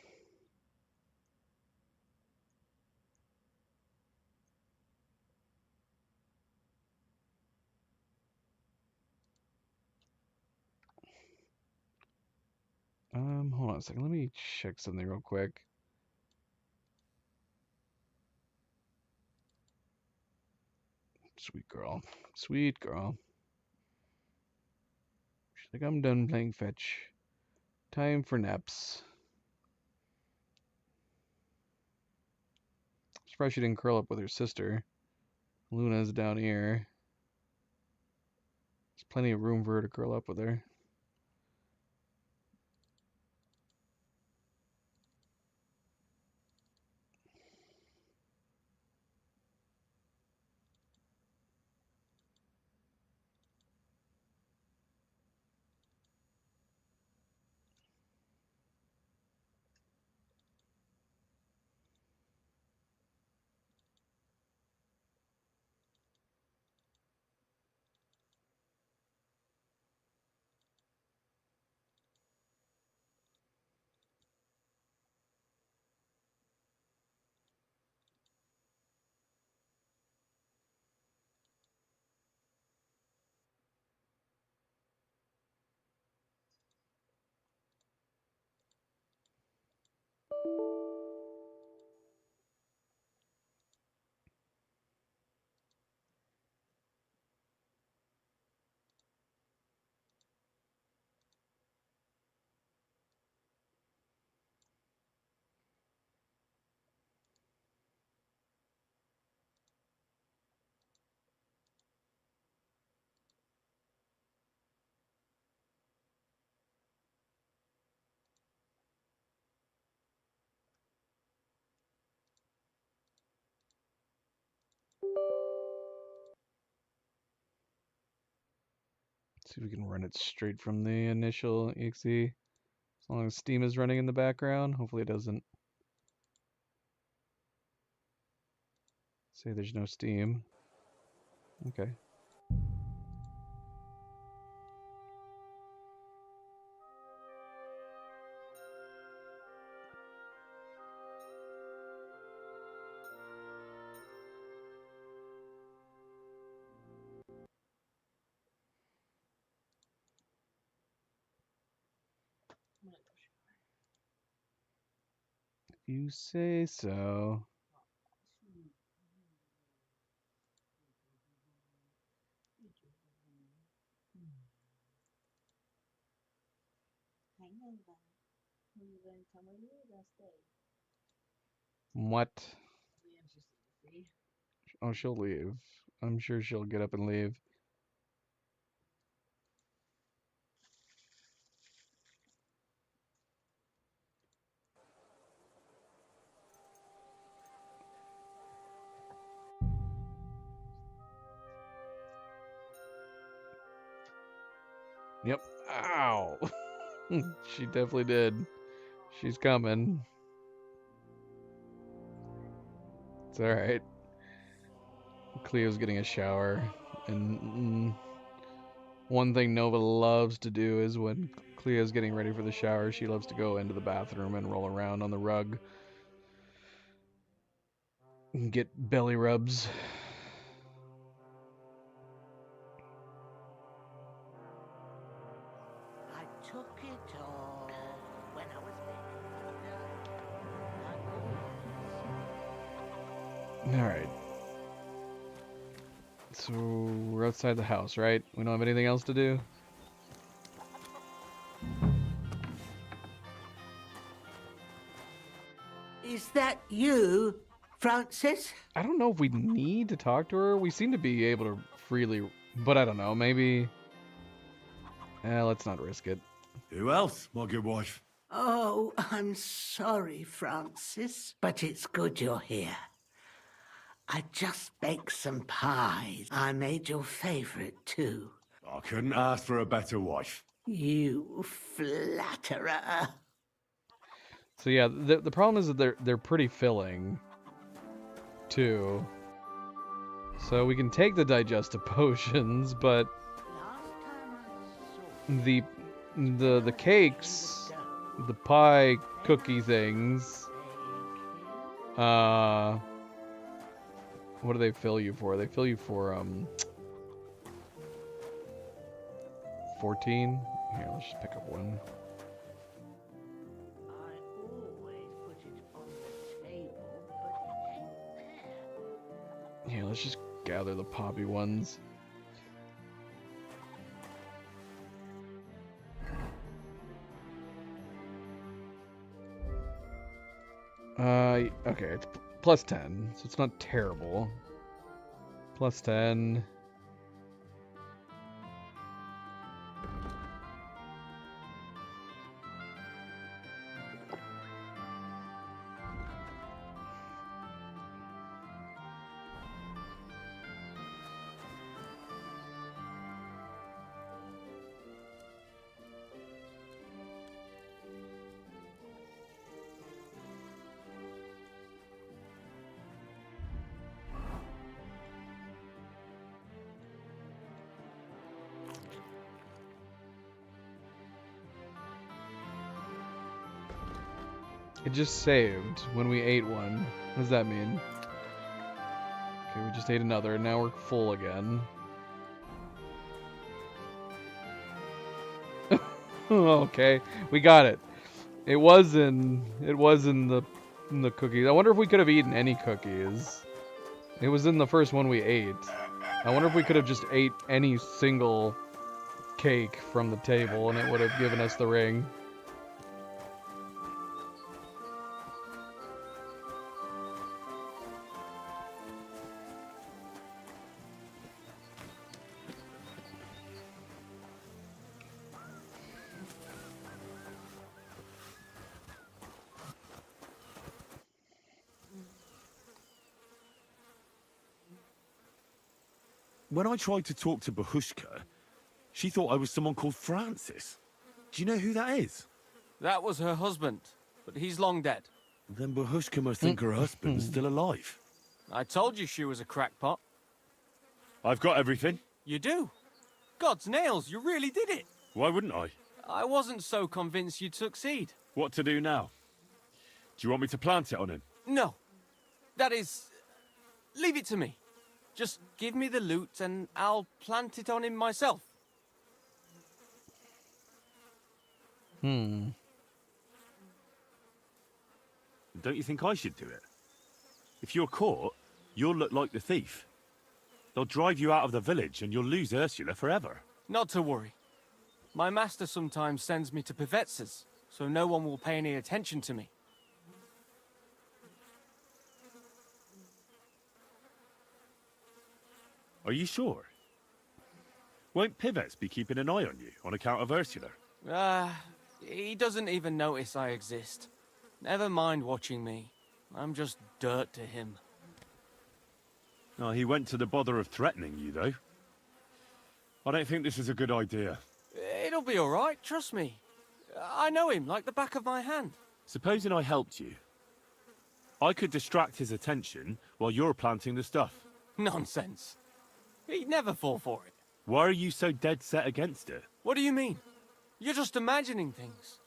Hold on a second. Let me check something real quick. Sweet girl. Sweet girl. She's like, I'm done playing fetch. Time for naps. Surprised she didn't curl up with her sister. Luna's down here. There's plenty of room for her to curl up with her. See if we can run it straight from the initial exe. As long as Steam is running in the background. Hopefully it doesn't say there's no Steam. Okay. You say so. What? Oh, she'll leave. I'm sure she'll get up and leave. Yep. Ow. She definitely did. She's coming. It's alright. Cleo's getting a shower. And one thing Nova loves to do is when Cleo's getting ready for the shower, she loves to go into the bathroom and roll around on the rug. And get belly rubs. I took it off when I was Alright. So we're outside the house, right? We don't have anything else to do? Is that you, Francis? I don't know if we need to talk to her. We seem to be able to freely, but I don't know, maybe... let's not risk it. Who else, my good wife? Oh, I'm sorry, Francis, but it's good you're here. I just baked some pies. I made your favorite, too. I couldn't ask for a better wife. You flatterer. So yeah, the problem is that they're pretty filling, too. So we can take the digestive potions, but the cakes, the pie cookie things, what do they fill you for? They fill you for 14. Here, let's just pick up one. Yeah, let's just gather the poppy ones. Okay, it's plus 10, so it's not terrible. Plus 10. It just saved when we ate one. What does that mean? Okay, we just ate another, and now we're full again. Okay, we got it. It was in the cookies. I wonder if we could have eaten any cookies. It was in the first one we ate. I wonder if we could have just ate any single cake from the table and it would have given us the ring. When I tried to talk to Bahushka, She thought I was someone called Francis. Do you know who that is? That was her husband, but he's long dead. Then Bahushka must think her husband's still alive. I told you she was a crackpot. I've got everything. You do? God's nails, you really did it. Why wouldn't I? I wasn't so convinced you'd succeed. What to do now? Do you want me to plant it on him? No. That is... leave it to me. Just give me the loot and I'll plant it on him myself. Don't you think I should do it? If you're caught, you'll look like the thief. They'll drive you out of the village and you'll lose Ursula forever. Not to worry. My master sometimes sends me to Pevets's, so no one will pay any attention to me. Are you sure? Won't Pivets be keeping an eye on you on account of Ursula? He doesn't even notice I exist. Never mind watching me. I'm just dirt to him. Oh, he went to the bother of threatening you, though. I don't think this is a good idea. It'll be all right, trust me. I know him like the back of my hand. Supposing I helped you. I could distract his attention while you're planting the stuff. Nonsense. He'd never fall for it. Why are you so dead set against it? What do you mean? You're just imagining things.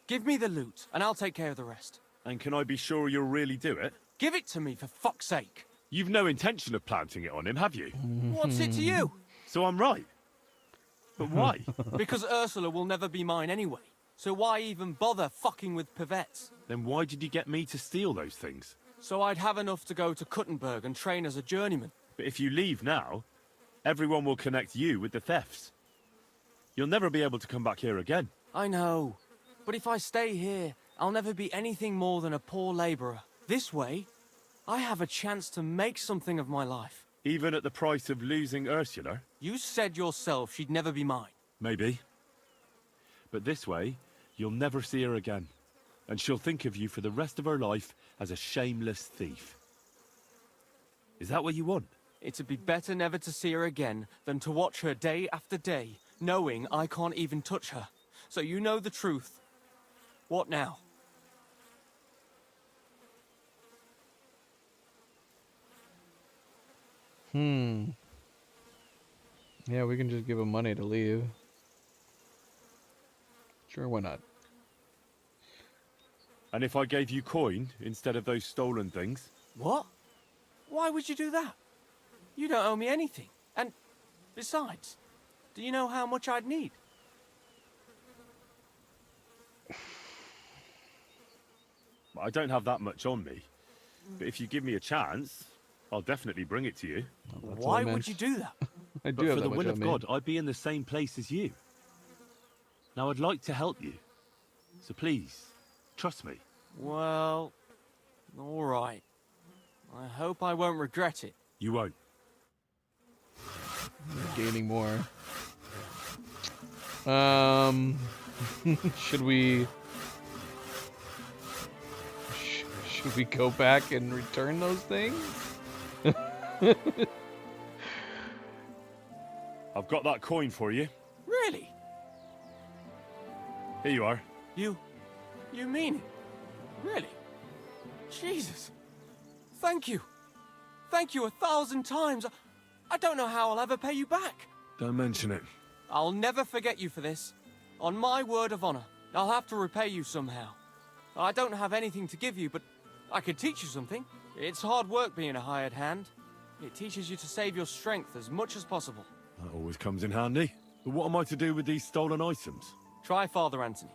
Give me the loot, and I'll take care of the rest. And can I be sure you'll really do it? Give it to me, for fuck's sake. You've no intention of planting it on him, have you? What's it to you? So I'm right. But why? Because Ursula will never be mine anyway. So why even bother fucking with Pivets? Then why did you get me to steal those things? So I'd have enough to go to Kuttenberg and train as a journeyman. But if you leave now, everyone will connect you with the thefts. You'll never be able to come back here again. I know. But if I stay here, I'll never be anything more than a poor labourer. This way, I have a chance to make something of my life. Even at the price of losing Ursula? You said yourself she'd never be mine. Maybe. But this way, you'll never see her again. And she'll think of you for the rest of her life as a shameless thief. Is that what you want? It'd be better never to see her again than to watch her day after day, knowing I can't even touch her. So you know the truth. What now? Yeah, we can just give him money to leave. Sure, why not? And if I gave you coin instead of those stolen things? What? Why would you do that? You don't owe me anything. And besides, do you know how much I'd need? I don't have that much on me. But if you give me a chance, I'll definitely bring it to you. Why would you do that? I But do have for that the much will on of me. God, I'd be in the same place as you. Now, I'd like to help you. So please, trust me. Well, all right. I hope I won't regret it. You won't. Gaining more. Should we... Should we go back and return those things? I've got that coin for you. Really? Here you are. You mean it? Really? Jesus. Thank you. Thank you 1,000 times. I don't know how I'll ever pay you back. Don't mention it. I'll never forget you for this. On my word of honor, I'll have to repay you somehow. I don't have anything to give you, but I could teach you something. It's hard work being a hired hand. It teaches you to save your strength as much as possible. That always comes in handy. But what am I to do with these stolen items? Try Father Anthony.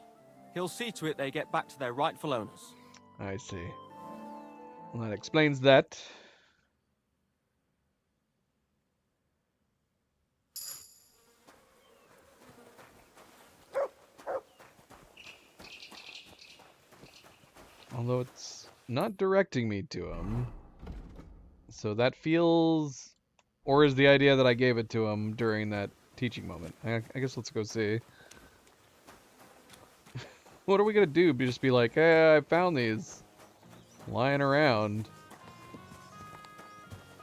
He'll see to it they get back to their rightful owners. I see. Well, that explains that. Although it's not directing me to him. So that feels... Or is the idea that I gave it to him during that teaching moment? I guess let's go see. What are we gonna do? Just be like, hey, I found these. Lying around.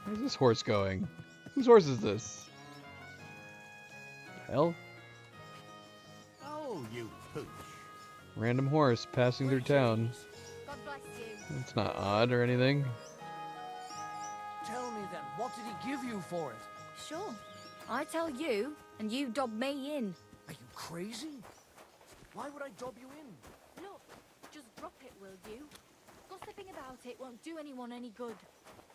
Where's this horse going? Whose horse is this? Hell? go, you pooch. Random horse passing through town. God bless you. It's not odd or anything. Tell me then, what did he give you for it? Sure. I tell you, and you dob me in. Are you crazy? Why would I dob you in? Look, just drop it, will you? Gossiping about it won't do anyone any good.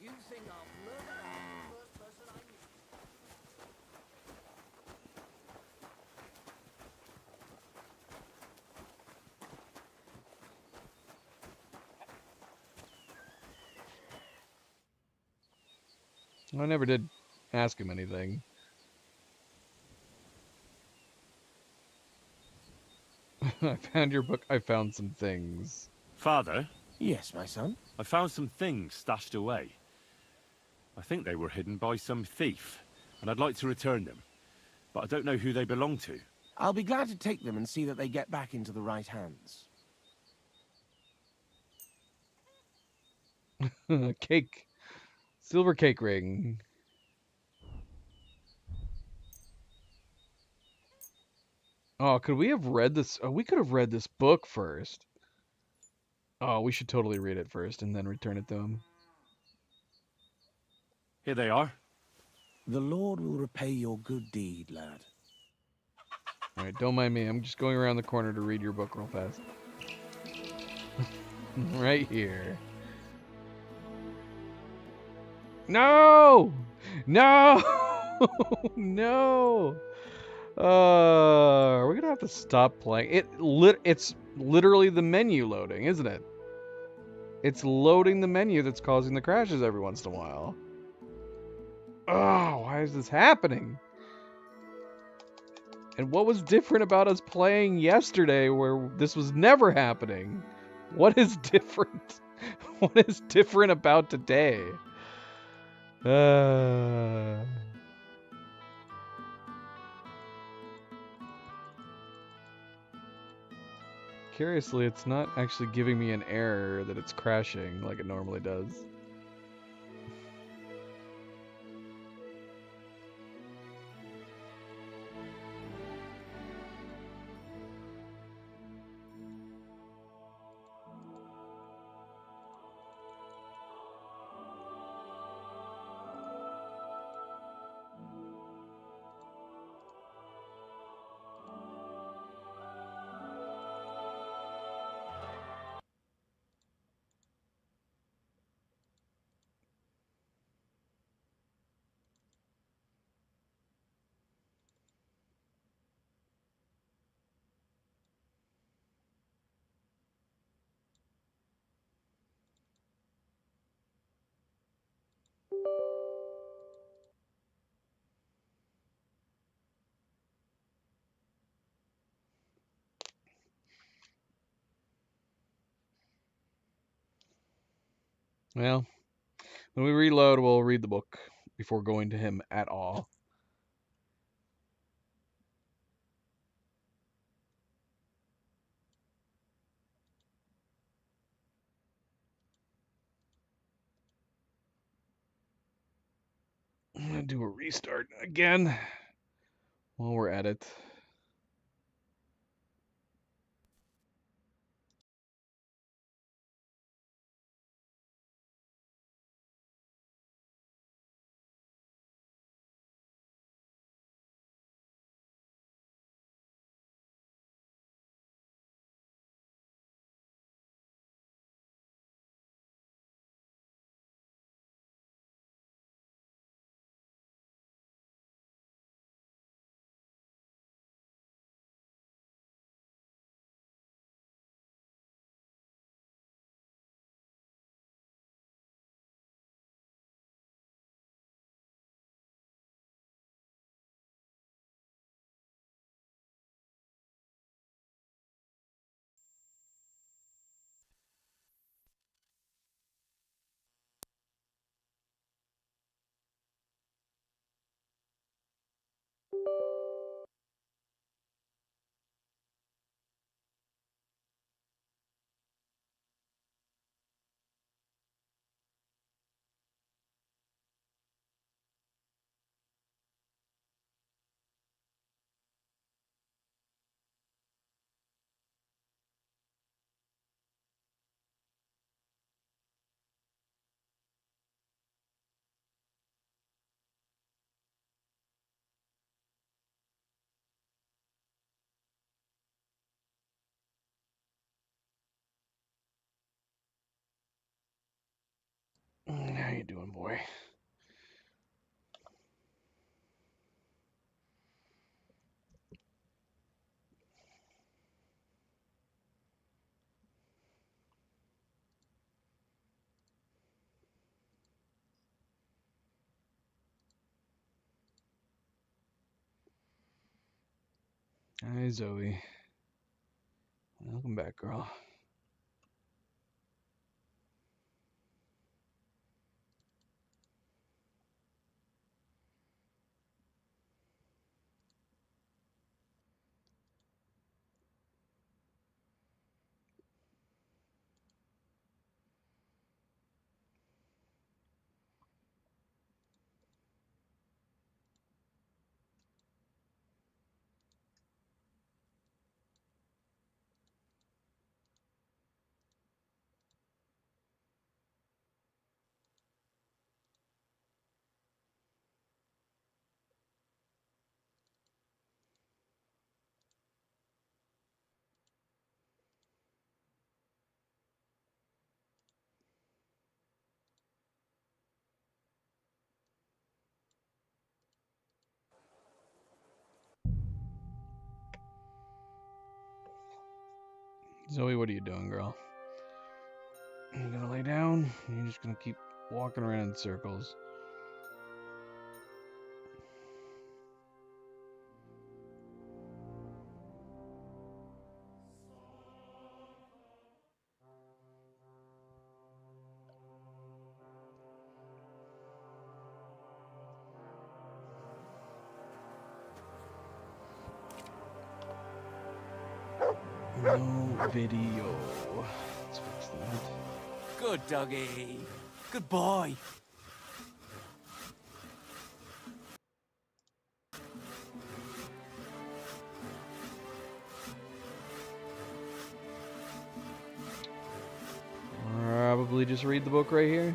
You think I'll murder the first person I meet? I never did ask him anything. I found your book. I found some things. Father? Yes, my son? I found some things stashed away. I think they were hidden by some thief, and I'd like to return them. But I don't know who they belong to. I'll be glad to take them and see that they get back into the right hands. Cake. Silver cake ring. Oh, could we have read this? Oh, we could have read this book first. Oh, we should totally read it first and then return it to him. Here they are. The Lord will repay your good deed, lad. Alright, don't mind me. I'm just going around the corner to read your book real fast. Right here. No! No! No! We're gonna have to stop playing. It's literally the menu loading, isn't it? It's loading the menu that's causing the crashes every once in a while. Oh, why is this happening? And what was different about us playing yesterday where this was never happening? What is different? What is different about today? Curiously, it's not actually giving me an error that it's crashing like it normally does. Well, when we reload, we'll read the book before going to him at all. I'm gonna do a restart again while we're at it. How you doing, boy? Hi, Zoe. Welcome back, girl. Zoe, what are you doing, girl? You gonna lay down? You're just gonna keep walking around in circles. No video. Let's fix that. Good doggy. Good boy. Probably just read the book right here.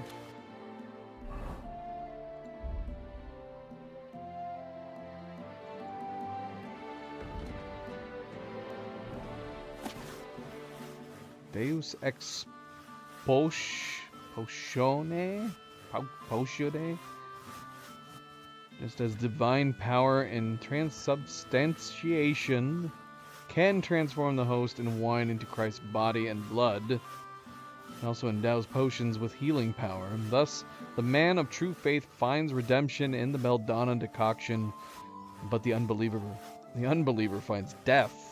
Deus ex potione? Potione? Just as divine power and transubstantiation can transform the host and wine into Christ's body and blood, it also endows potions with healing power. Thus, the man of true faith finds redemption in the Belladonna decoction, but the unbeliever finds death.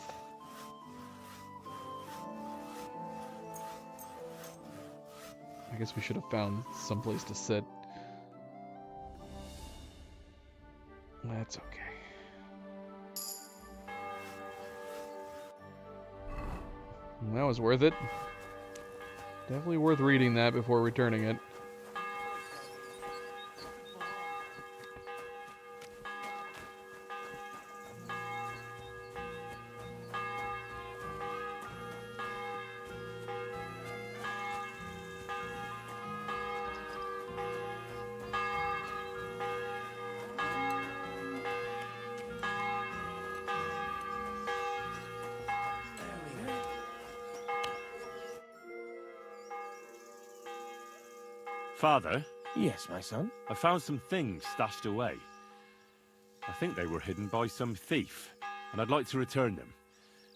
I guess we should have found someplace to sit. That's okay. That was worth it. Definitely worth reading that before returning it. Father? Yes, my son? I found some things stashed away. I think they were hidden by some thief, and I'd like to return them.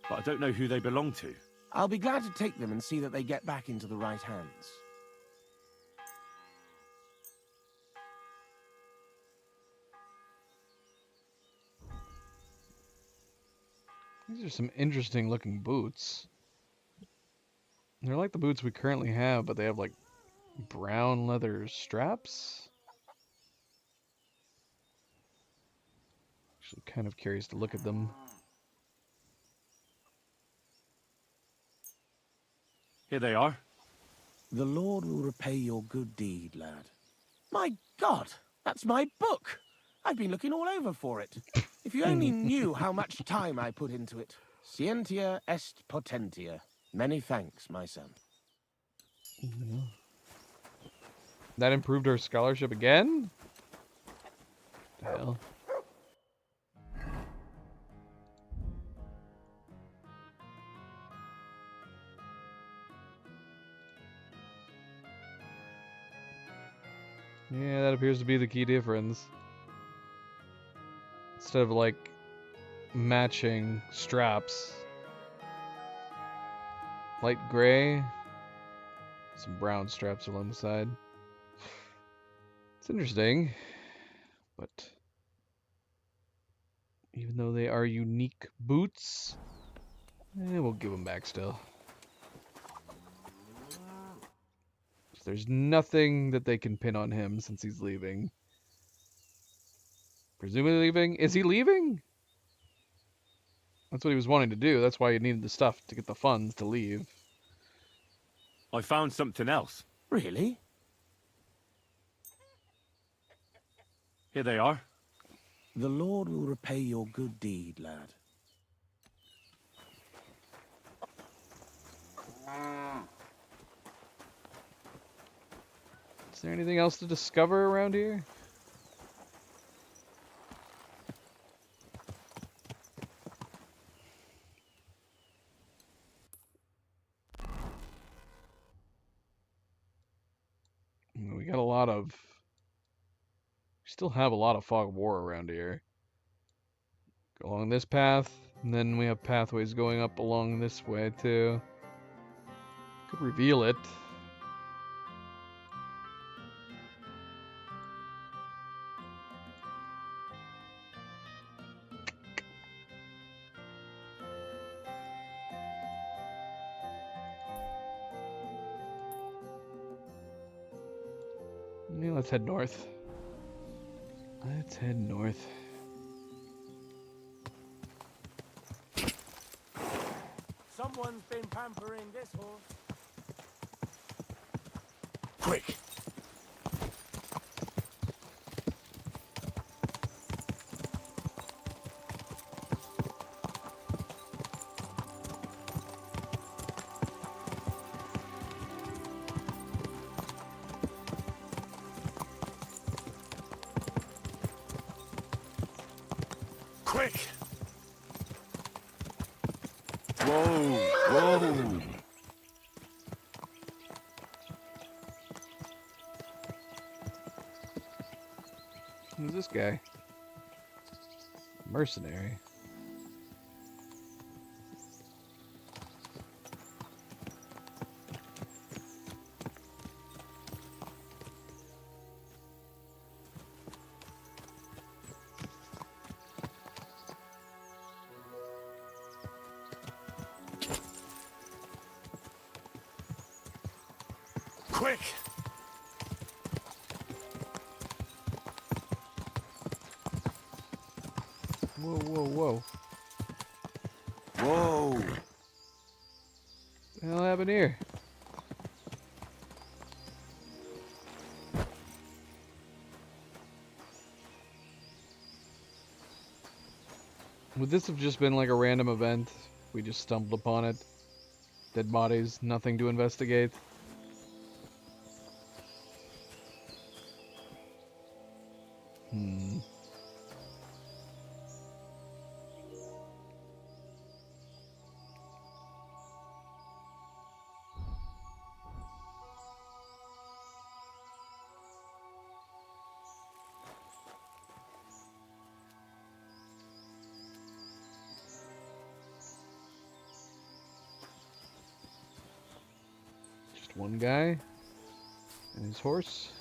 But I don't know who they belong to. I'll be glad to take them and see that they get back into the right hands. These are some interesting looking boots. They're like the boots we currently have, but they have like brown leather straps. Actually, kind of curious to look at them. Here they are. The Lord will repay your good deed, lad. My God, that's my book! I've been looking all over for it. If you only knew how much time I put into it. Scientia est potentia. Many thanks, my son. That improved our scholarship again? What the hell? Yeah, that appears to be the key difference. Instead of, like, matching straps. Light gray. Some brown straps along the side. It's interesting, but even though they are unique boots, we'll give them back still. There's nothing that they can pin on him since he's leaving. Presumably leaving? Is he leaving? That's what he was wanting to do. That's why he needed the stuff to get the funds to leave. I found something else. Really? Here they are. The Lord will repay your good deed, lad. Is there anything else to discover around here? We got a lot of... We still have a lot of fog of war around here. Go along this path, and then we have pathways going up along this way too. Could reveal it. Yeah, let's head north. Let's head north. Someone's been pampering this horse. Quick! Quick! Whoa! Whoa! Who's this guy? Mercenary. Quick! Whoa, whoa, whoa. Whoa! What the hell happened here? Would this have just been like a random event? We just stumbled upon it. Dead bodies, nothing to investigate. Just one guy and his horse.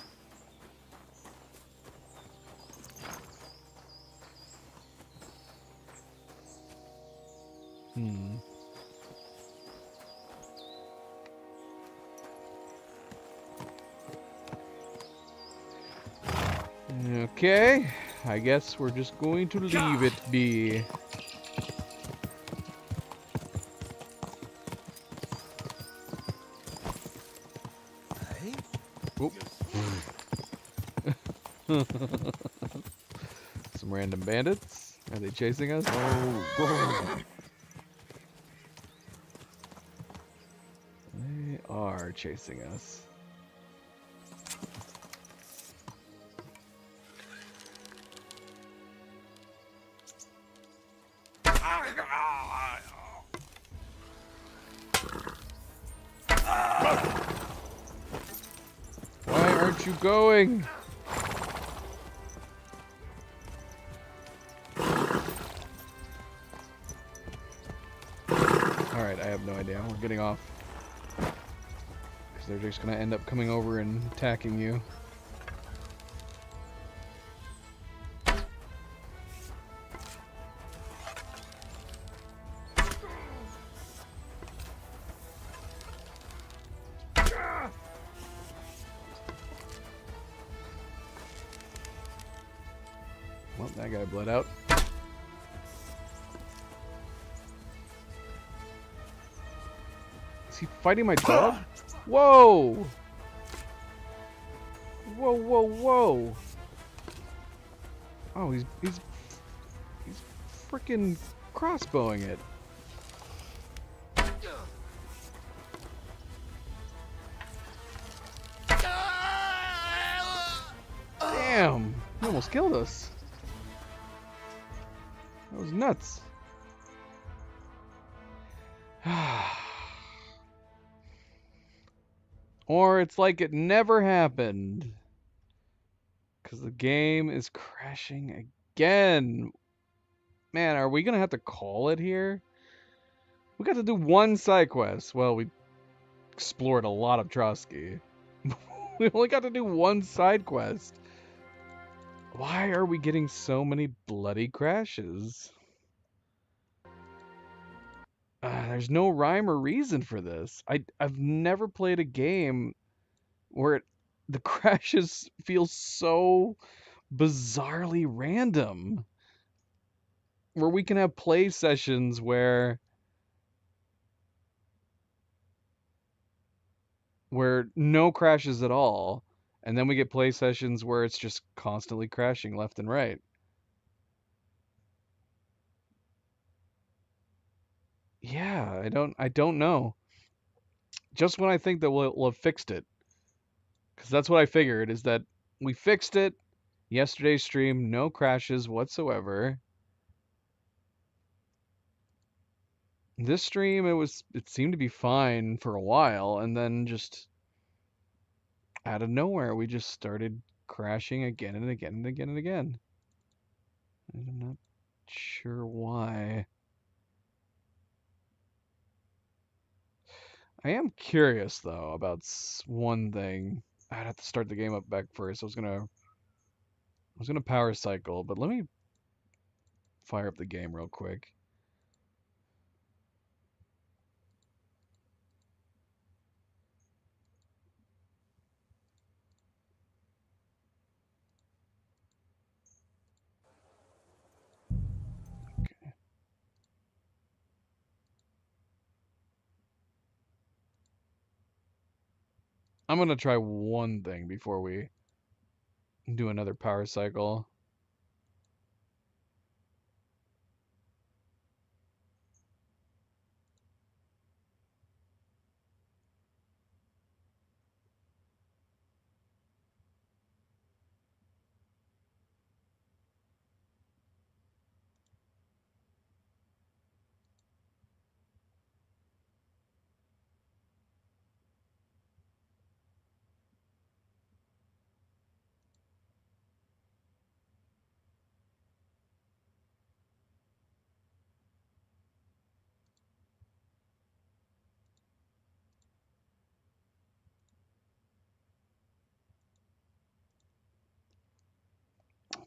Okay, I guess we're just going to leave it be. Oop. Some random bandits. Are they chasing us? Oh, whoa. They are chasing us. Why aren't you going? idea. We're getting off. Because they're just going to end up coming over and attacking you. Well, that guy bled out. Is he fighting my dog? Whoa! Whoa, whoa, whoa! Oh, he's freaking crossbowing it. Damn! He almost killed us. That was nuts. Or it's like it never happened. Because the game is crashing again. Man, are we going to have to call it here? We got to do one side quest. Well, we explored a lot of Trotsky. We only got to do one side quest. Why are we getting so many bloody crashes? There's no rhyme or reason for this. I've never played a game where the crashes feel so bizarrely random. Where we can have play sessions where no crashes at all, and then we get play sessions where it's just constantly crashing left and right. Yeah, I don't know. Just when I think that we'll have fixed it. Because that's what I figured, is that we fixed it. Yesterday's stream, no crashes whatsoever. This stream, it seemed to be fine for a while, and then just out of nowhere, we just started crashing again and again and again and again. And I'm not sure why. I am curious though about one thing. I'd have to start the game up back first. I was gonna power cycle, but let me fire up the game real quick. I'm gonna try one thing before we do another power cycle.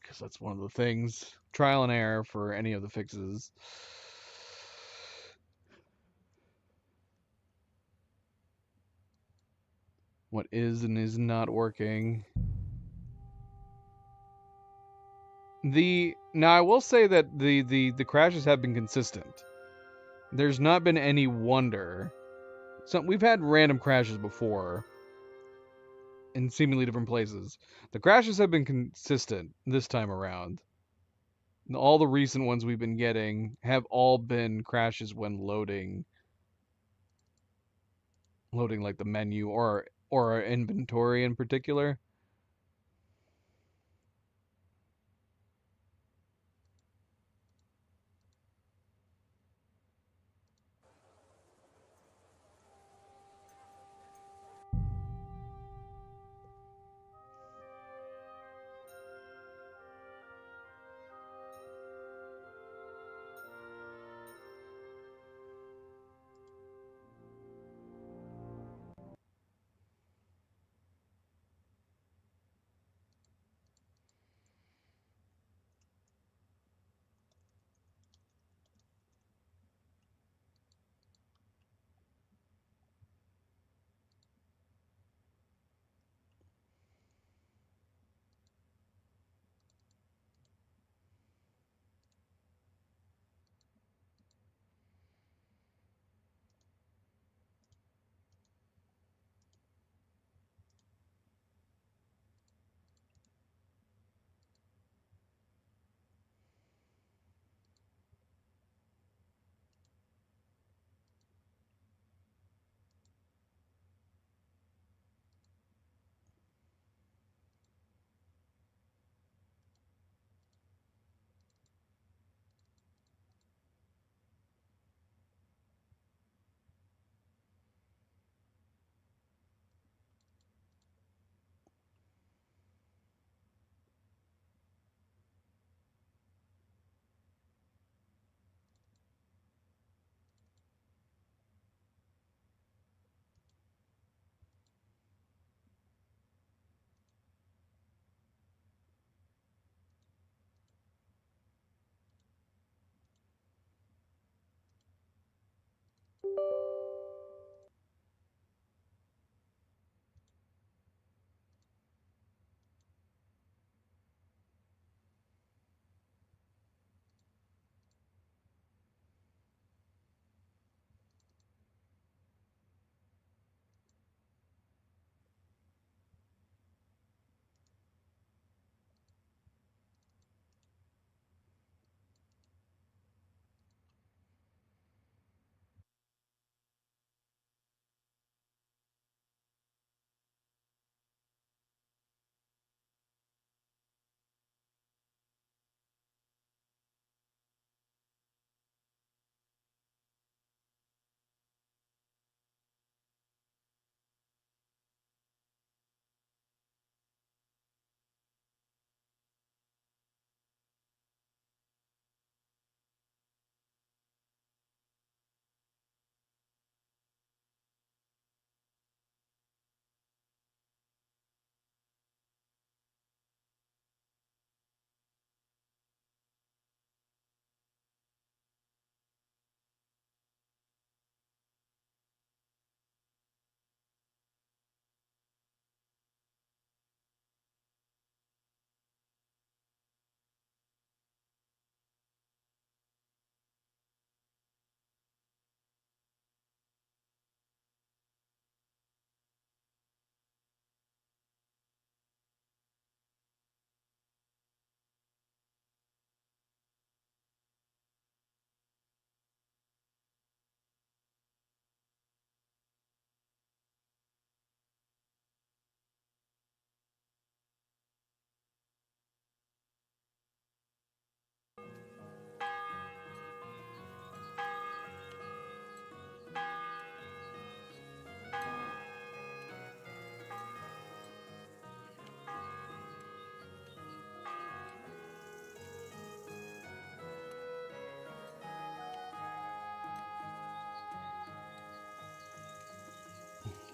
Because that's one of the things. Trial and error for any of the fixes. What is and is not working. Now I will say that the crashes have been consistent. There's not been any wonder. We've had random crashes before in seemingly different places. The crashes have been consistent this time around. All the recent ones we've been getting have all been crashes when loading like the menu or our inventory in particular.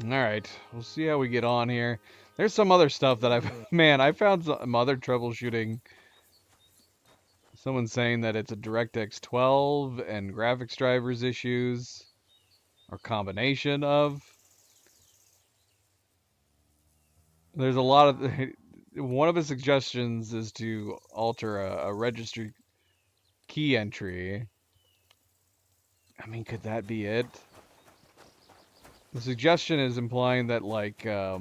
Alright, we'll see how we get on here. There's some other stuff that I found some other troubleshooting. Someone's saying that it's a DirectX 12 and graphics drivers issues, or combination of. There's a lot of... One of the suggestions is to alter a registry key entry. I mean, could that be it? The suggestion is implying that, like, I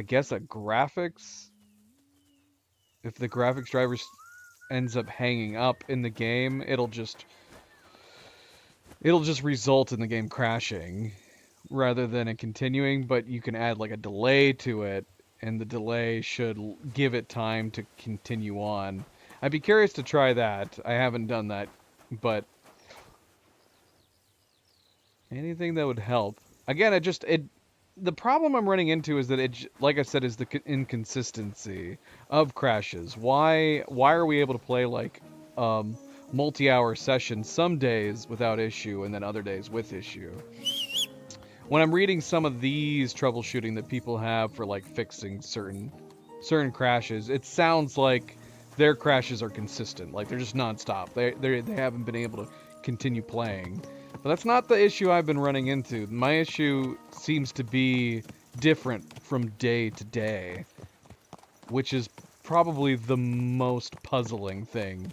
guess a graphics... If the graphics driver ends up hanging up in the game, it'll just result in the game crashing rather than it continuing, but you can add like a delay to it, and the delay should give it time to continue on. I'd be curious to try that. I haven't done that, but anything that would help. Again, the problem I'm running into is that like I said, is the inconsistency of crashes. Why are we able to play like multi-hour sessions some days without issue and then other days with issue? When I'm reading some of these troubleshooting that people have for like fixing certain crashes, it sounds like their crashes are consistent, like they're just non-stop. They haven't been able to continue playing. But that's not the issue I've been running into. My issue seems to be different from day to day, which is probably the most puzzling thing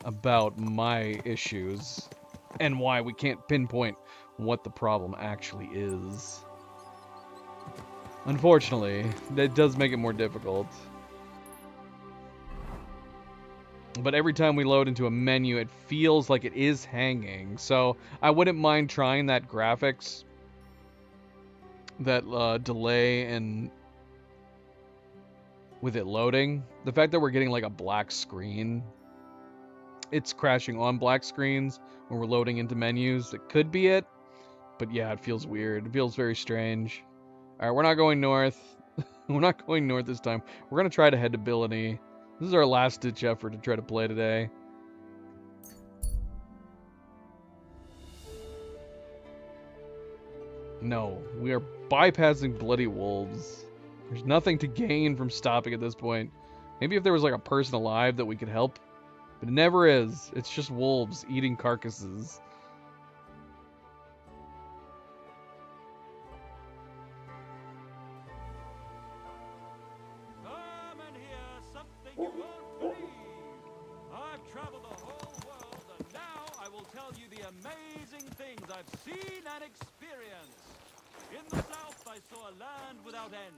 about my issues and why we can't pinpoint what the problem actually is. Unfortunately, that does make it more difficult. But every time we load into a menu, it feels like it is hanging. So I wouldn't mind trying that graphics, that delay, and with it loading. The fact that we're getting like a black screen, it's crashing on black screens when we're loading into menus. It could be it, but yeah, it feels weird. It feels very strange. All right, we're not going north. We're not going north this time. We're gonna try to head to Billany. This is our last-ditch effort to try to play today. No, we are bypassing Bloody Wolves. There's nothing to gain from stopping at this point. Maybe if there was like a person alive that we could help. But it never is. It's just wolves eating carcasses. I've seen and experienced. In the south, I saw a land without end.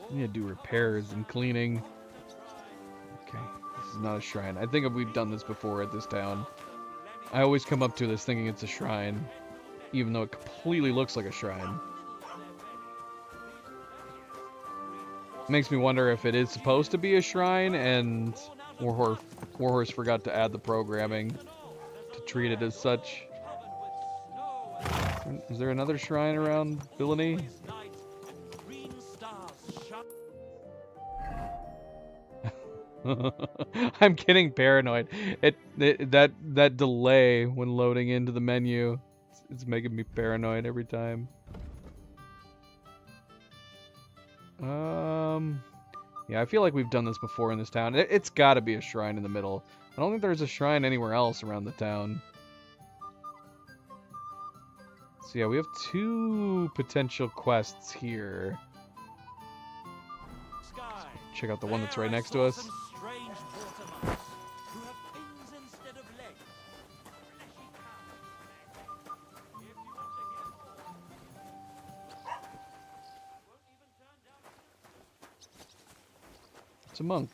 We need to do repairs and cleaning. Okay, this is not a shrine. I think we've done this before at this town. I always come up to this thinking it's a shrine, even though it completely looks like a shrine. Makes me wonder if it is supposed to be a shrine and Warhorse forgot to add the programming to treat it as such. Is there another shrine around Billany? I'm getting paranoid. That delay when loading into the menu, it's making me paranoid every time. Yeah, I feel like we've done this before in this town. It's got to be a shrine in the middle. I don't think there's a shrine anywhere else around the town. So yeah, we have 2 potential quests here. Check out the one that's right next to us. It's a monk.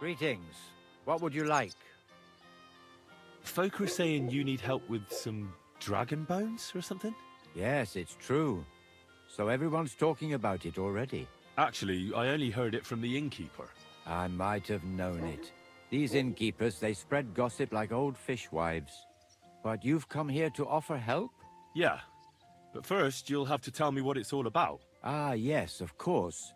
Greetings. What would you like? Folk are saying you need help with some dragon bones or something? Yes, it's true. So everyone's talking about it already. Actually, I only heard it from the innkeeper. I might have known it. These innkeepers, they spread gossip like old fishwives. But you've come here to offer help? Yeah. But first, you'll have to tell me what it's all about. Ah, yes, of course.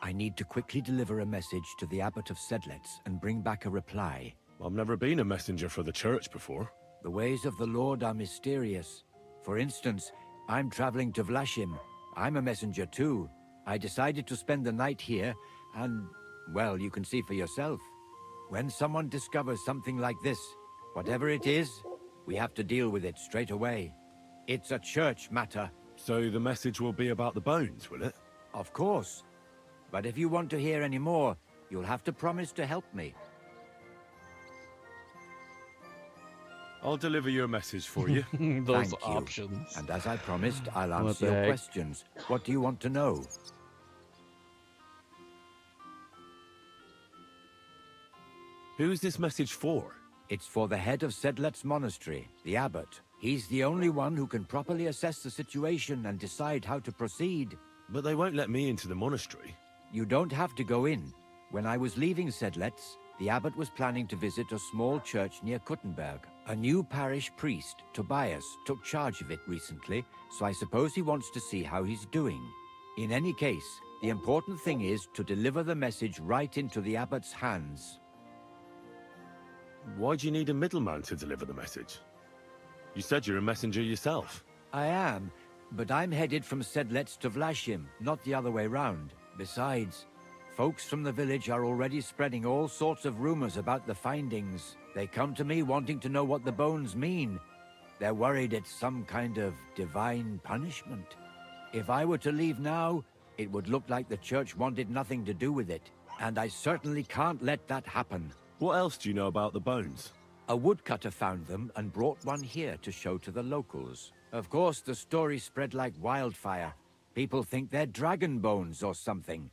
I need to quickly deliver a message to the Abbot of Sedlitz and bring back a reply. I've never been a messenger for the church before. The ways of the Lord are mysterious. For instance, I'm traveling to Vlashim. I'm a messenger too. I decided to spend the night here, and, well, you can see for yourself. When someone discovers something like this, whatever it is, we have to deal with it straight away. It's a church matter. So the message will be about the bones, will it? Of course. But if you want to hear any more, you'll have to promise to help me. I'll deliver your message for you. Those Thank you. options. And as I promised, I'll What answer the your heck? questions. What do you want to know? Who is this message for? It's for the head of Sedlet's monastery, the abbot. He's the only one who can properly assess the situation and decide how to proceed. But they won't let me into the monastery. You don't have to go in. When I was leaving Sedlet's, the abbot was planning to visit a small church near Kuttenberg. A new parish priest, Tobias, took charge of it recently, so I suppose he wants to see how he's doing. In any case, the important thing is to deliver the message right into the abbot's hands. Why do you need a middleman to deliver the message? You said you're a messenger yourself. I am, but I'm headed from Sedlet's to Vlashim, not the other way round. Besides, folks from the village are already spreading all sorts of rumors about the findings. They come to me wanting to know what the bones mean. They're worried it's some kind of divine punishment. If I were to leave now, it would look like the church wanted nothing to do with it, and I certainly can't let that happen. What else do you know about the bones? A woodcutter found them and brought one here to show to the locals. Of course, the story spread like wildfire. People think they're dragon bones or something.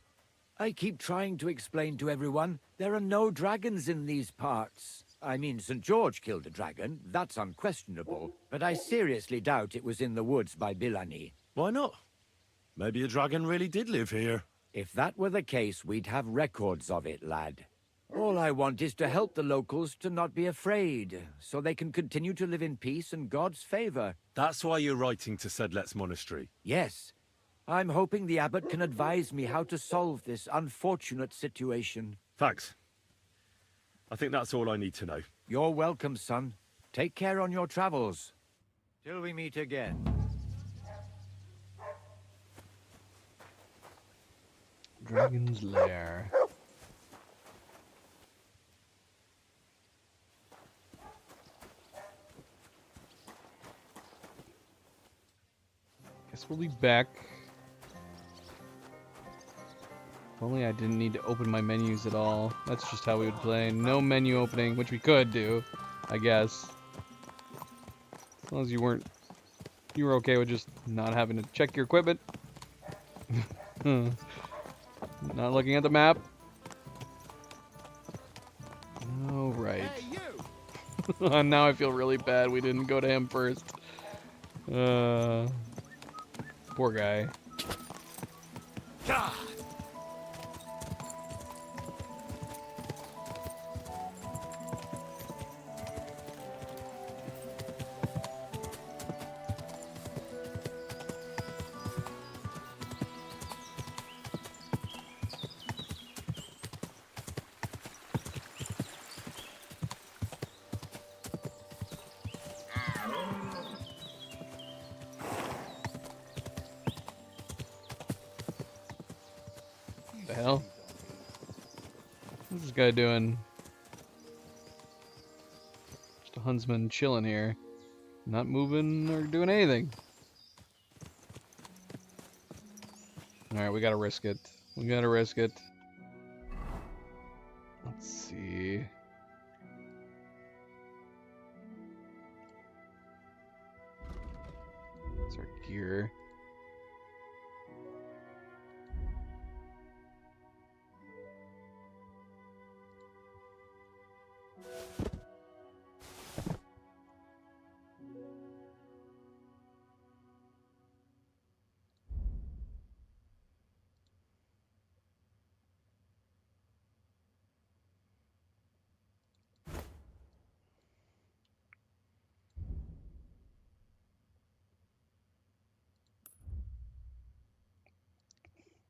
I keep trying to explain to everyone there are no dragons in these parts. I mean, St. George killed a dragon, that's unquestionable. But I seriously doubt it was in the woods by Bilani. Why not? Maybe a dragon really did live here. If that were the case, we'd have records of it, lad. All I want is to help the locals to not be afraid, so they can continue to live in peace and God's favor. That's why you're writing to Sedlet's monastery. Yes. I'm hoping the abbot can advise me how to solve this unfortunate situation. Thanks. I think that's all I need to know. You're welcome, son. Take care on your travels. Till we meet again. Dragon's Lair. Guess we'll be back. If only I didn't need to open my menus at all. That's just how we would play. No menu opening, which we could do, I guess. As long as you were okay with just not having to check your equipment. Not looking at the map. All right. Now I feel really bad we didn't go to him first. Poor guy. The hell? What's this guy doing? Just a huntsman chilling here. Not moving or doing anything. Alright, we gotta risk it. We gotta risk it. Let's see. That's our gear.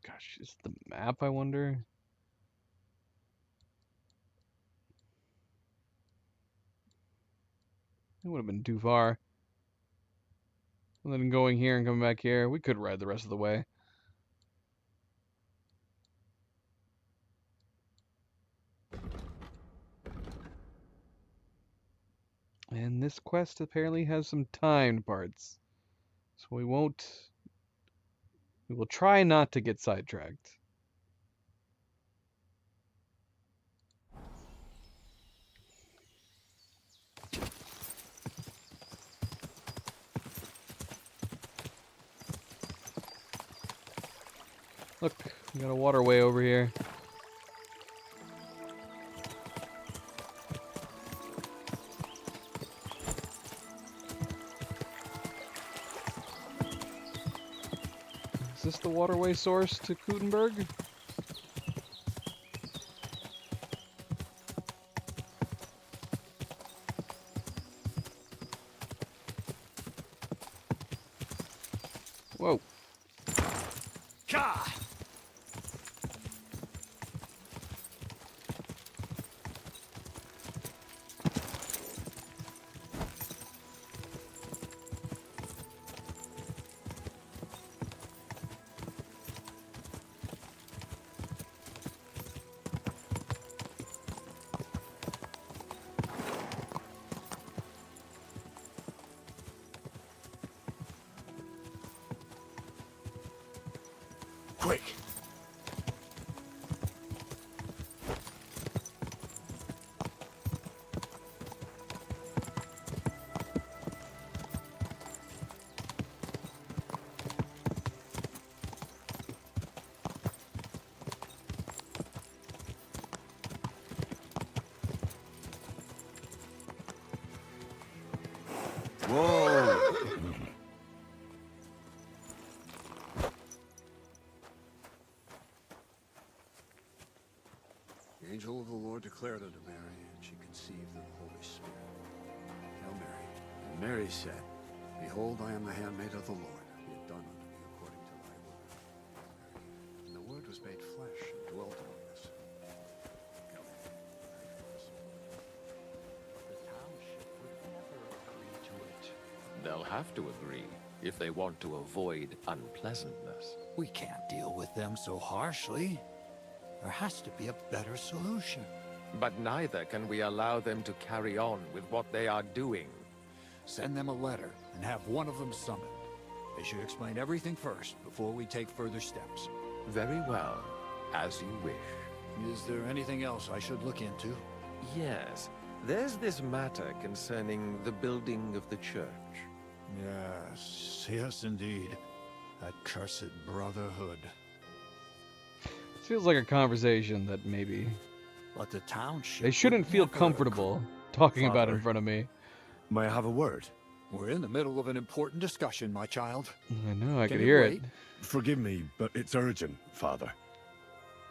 Gosh, is the map, I wonder? It would have been too far. And then going here and coming back here. We could ride the rest of the way. And this quest apparently has some timed parts. So we will try not to get sidetracked. Look, we got a waterway over here. Is this the waterway source to Kutenberg? Whoa. Ka! Quick! Whoa! The angel of the Lord declared unto Mary, and she conceived of the Holy Spirit. Hail Mary. And Mary said, Behold, I am the handmaid of the Lord. Be it done unto me according to thy word. And the Word was made flesh and dwelt among us. The township would never agree to it. They'll have to agree if they want to avoid unpleasantness. We can't deal with them so harshly. There has to be a better solution. But neither can we allow them to carry on with what they are doing. Send them a letter and have one of them summoned. They should explain everything first before we take further steps. Very well, as you wish. Is there anything else I should look into? Yes, there's this matter concerning the building of the church. Yes, indeed. That cursed brotherhood. Feels like a conversation that maybe But the township they shouldn't would feel never comfortable talking about in Father. front of me. May I have a word? We're in the middle of an important discussion, my child. I know, I Can could it hear wait? it. Forgive me, but it's urgent, Father.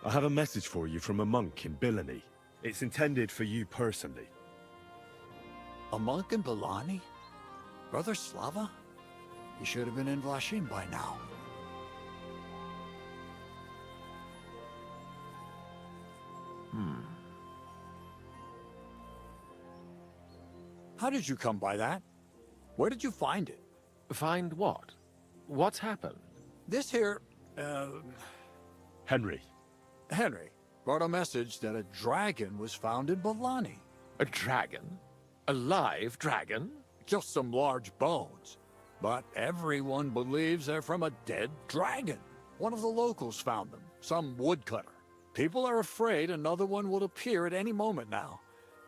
I have a message for you from a monk in Bilani. It's intended for you personally. A monk in Bilani? Brother Slava? He should have been in Vlashim by now. How did you come by that? Where did you find it? Find what? What's happened? This here, Henry. Henry brought a message that a dragon was found in Bilani. A dragon? A live dragon? Just some large bones. But everyone believes they're from a dead dragon. One of the locals found them, some woodcutter. People are afraid another one will appear at any moment now.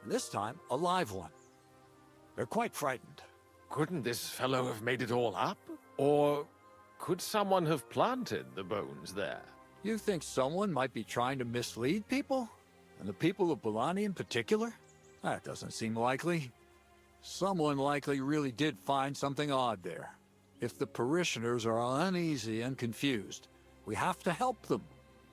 And this time, a live one. They're quite frightened. Couldn't this fellow have made it all up? Or could someone have planted the bones there? You think someone might be trying to mislead people? And the people of Bilani in particular? That doesn't seem likely. Someone likely really did find something odd there. If the parishioners are uneasy and confused, we have to help them.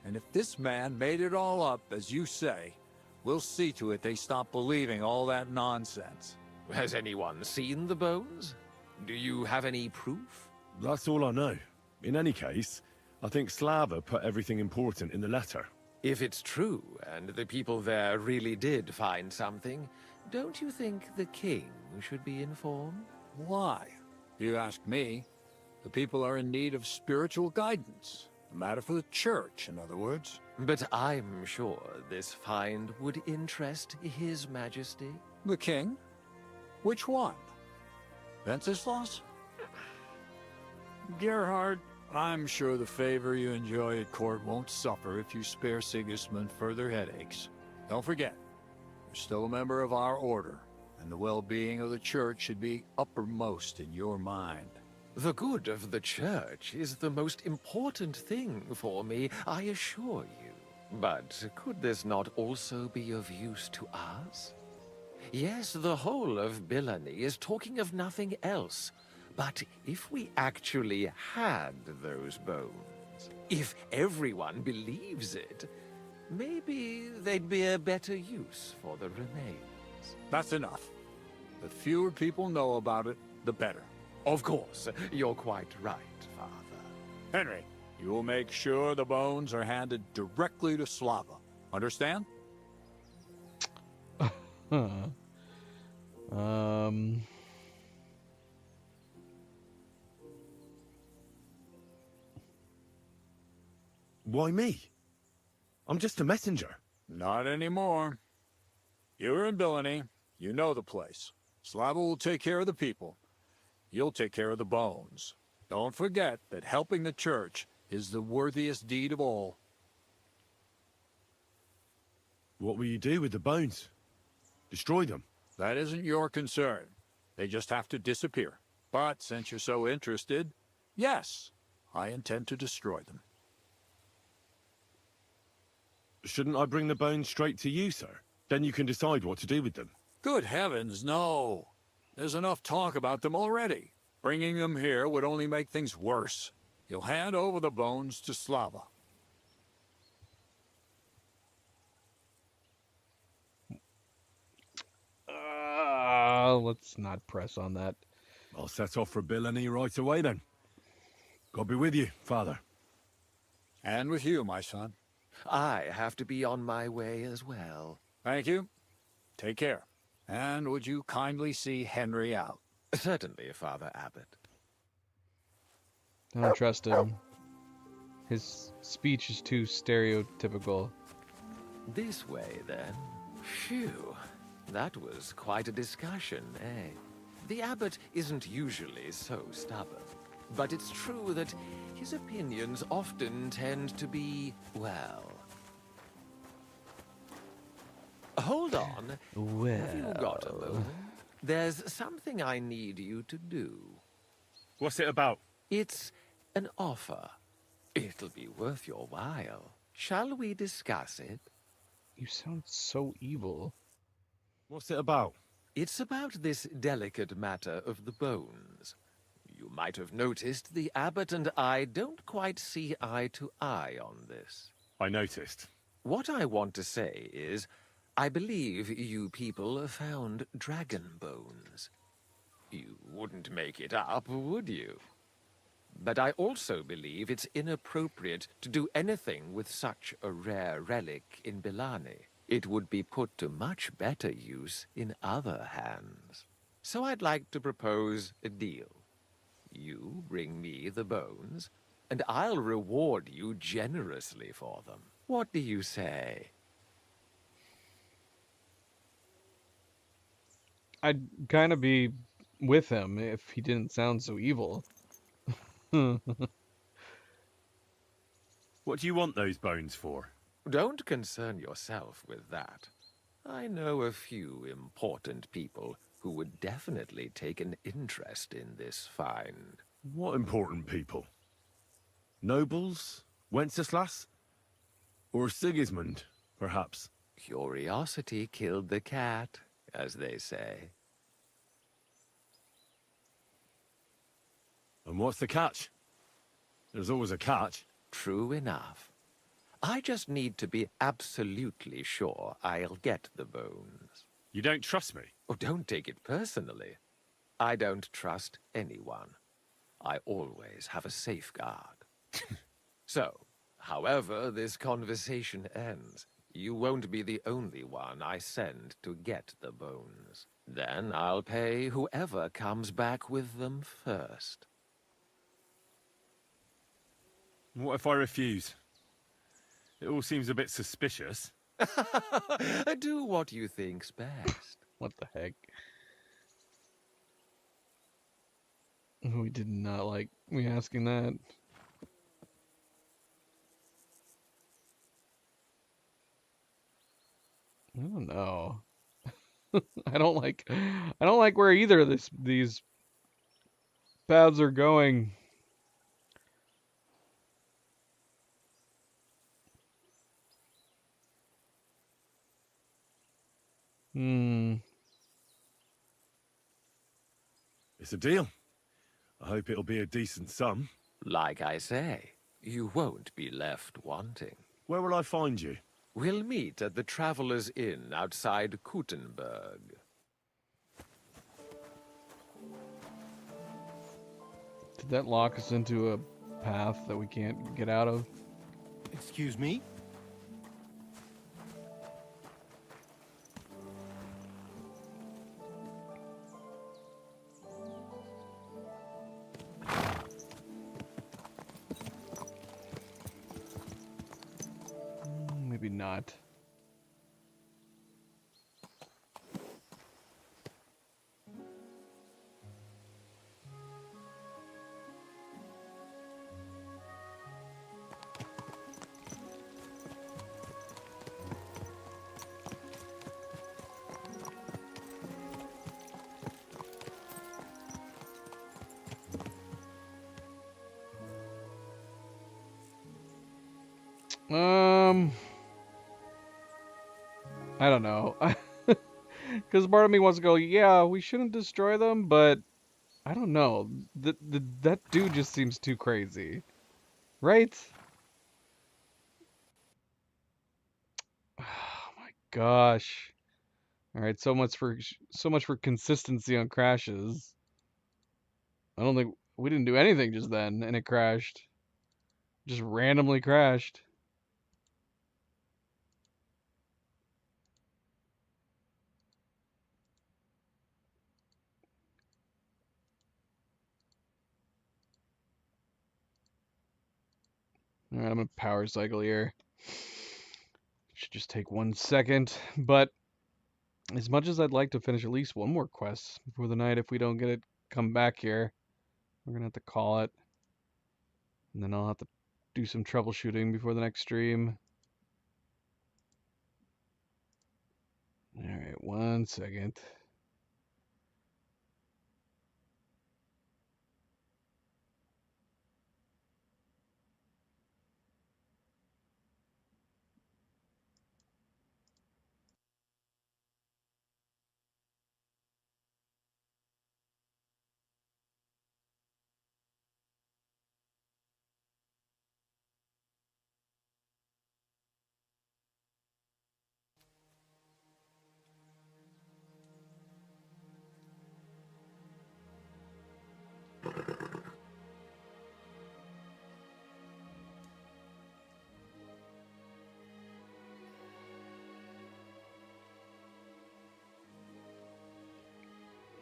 And if this man made it all up, as you say, we'll see to it they stop believing all that nonsense. Has anyone seen the bones? Do you have any proof? That's all I know. In any case, I think Slava put everything important in the letter. If it's true, and the people there really did find something, don't you think the king should be informed? Why? You ask me. The people are in need of spiritual guidance. A matter for the church, in other words. But I'm sure this find would interest His Majesty. The king? Which one? Wenceslas? Gerhard, I'm sure the favor you enjoy at court won't suffer if you spare Sigismund further headaches. Don't forget, you're still a member of our order, and the well-being of the church should be uppermost in your mind. The good of the church is the most important thing for me, I assure you. But could this not also be of use to us? Yes, the whole of Bilani is talking of nothing else. But if we actually had those bones, if everyone believes it, maybe they'd be a better use for the remains. That's enough. The fewer people know about it, the better. Of course, you're quite right, Father. Henry, you will make sure the bones are handed directly to Slava. Understand? Why me? I'm just a messenger. Not anymore. You're in Bilani. You know the place. Slava will take care of the people. You'll take care of the bones. Don't forget that helping the church is the worthiest deed of all. What will you do with the bones? Destroy them? That isn't your concern. They just have to disappear. But since you're so interested, yes, I intend to destroy them. Shouldn't I bring the bones straight to you, sir? Then you can decide what to do with them. Good heavens, no. There's enough talk about them already. Bringing them here would only make things worse. You'll hand over the bones to Slava. Let's not press on that. I'll set off for Bilani right away then. God be with you, Father. And with you, my son. I have to be on my way as well. Thank you. Take care. And would you kindly see Henry out? Certainly, Father Abbot. I don't trust him. His speech is too stereotypical. This way, then. Phew. That was quite a discussion, eh? The Abbot isn't usually so stubborn. But it's true that his opinions often tend to be, well... Hold on. Have you got a moment? There's something I need you to do. What's it about? It's an offer. It'll be worth your while. Shall we discuss it? You sound so evil. What's it about? It's about this delicate matter of the bones. You might have noticed the Abbot and I don't quite see eye to eye on this. I noticed. What I want to say is, I believe you people found dragon bones. You wouldn't make it up, would you? But I also believe it's inappropriate to do anything with such a rare relic in Bilani. It would be put to much better use in other hands. So I'd like to propose a deal. You bring me the bones, and I'll reward you generously for them. What do you say? I'd kind of be with him if he didn't sound so evil. What do you want those bones for? Don't concern yourself with that. I know a few important people who would definitely take an interest in this find. What important people? Nobles? Wenceslas? Or Sigismund, perhaps? Curiosity killed the cat, as they say. And what's the catch? There's always a catch. True enough. I just need to be absolutely sure I'll get the bones. You don't trust me? Oh, don't take it personally. I don't trust anyone. I always have a safeguard. So, however this conversation ends, you won't be the only one I send to get the bones. Then I'll pay whoever comes back with them first. What if I refuse? It all seems a bit suspicious. Do what you think's best. What the heck? We did not like me asking that. I don't know. I don't like where either of these paths are going. It's a deal. I hope it'll be a decent sum. Like I say, you won't be left wanting. Where will I find you? We'll meet at the Traveller's Inn outside Kuttenberg. Did that lock us into a path that we can't get out of? Excuse me? Maybe not. I don't know. Because part of me wants to go, yeah, we shouldn't destroy them, but I don't know. That dude just seems too crazy. Right? Oh my gosh. Alright, so much for consistency on crashes. I don't think we didn't do anything just then, and it crashed. Just randomly crashed. Alright, I'm gonna power cycle here. Should just take 1 second, but as much as I'd like to finish at least one more quest before the night, if we don't get it come back here, we're gonna have to call it. And then I'll have to do some troubleshooting before the next stream. Alright, 1 second.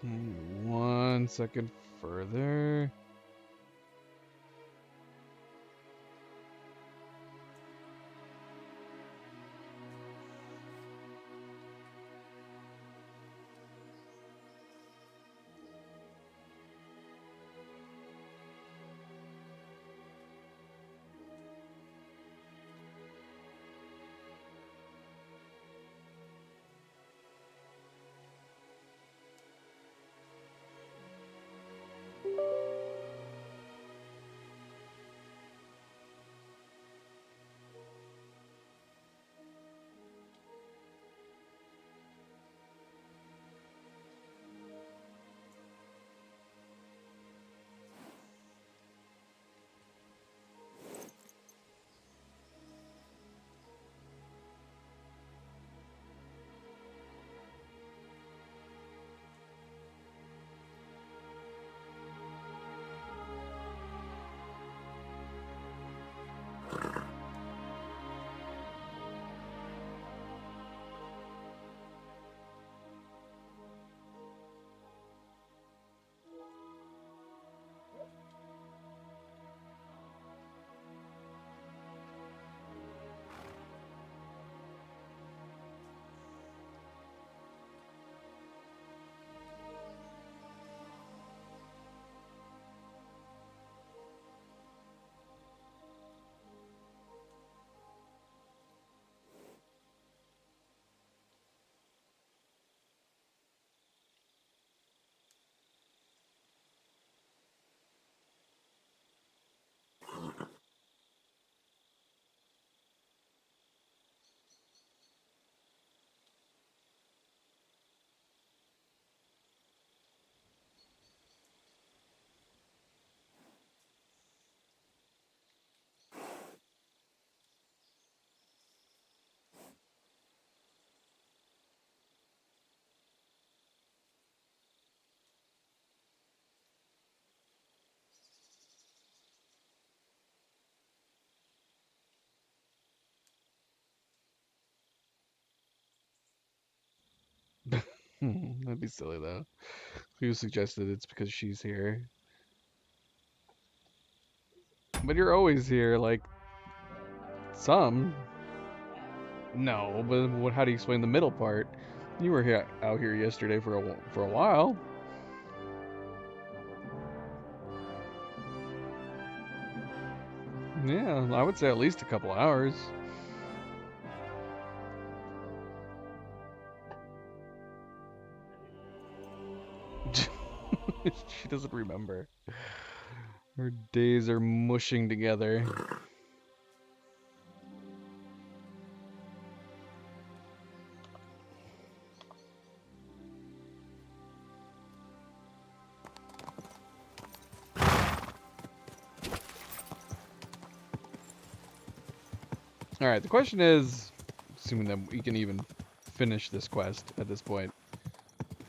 And 1 second further. That'd be silly though. Who suggested it's because she's here? But you're always here, like some. No, but how do you explain the middle part? You were here, out here yesterday for a while. Yeah, I would say at least a couple hours. She doesn't remember. Her days are mushing together. Alright, the question is, assuming that we can even finish this quest at this point,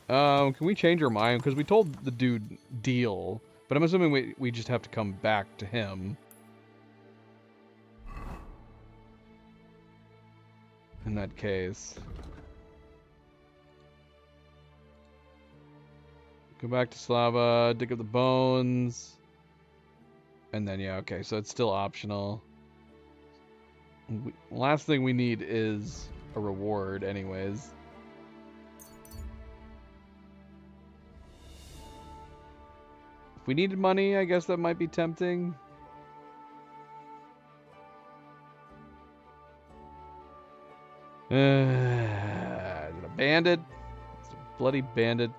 can we change our mind? Because we told the dude deal, but I'm assuming we just have to come back to him. In that case. Go back to Slava, dig up the bones. And then, yeah, okay, so it's still optional. Last thing we need is a reward anyways. If we needed money, I guess that might be tempting. Is it a bandit? It's a bloody bandit.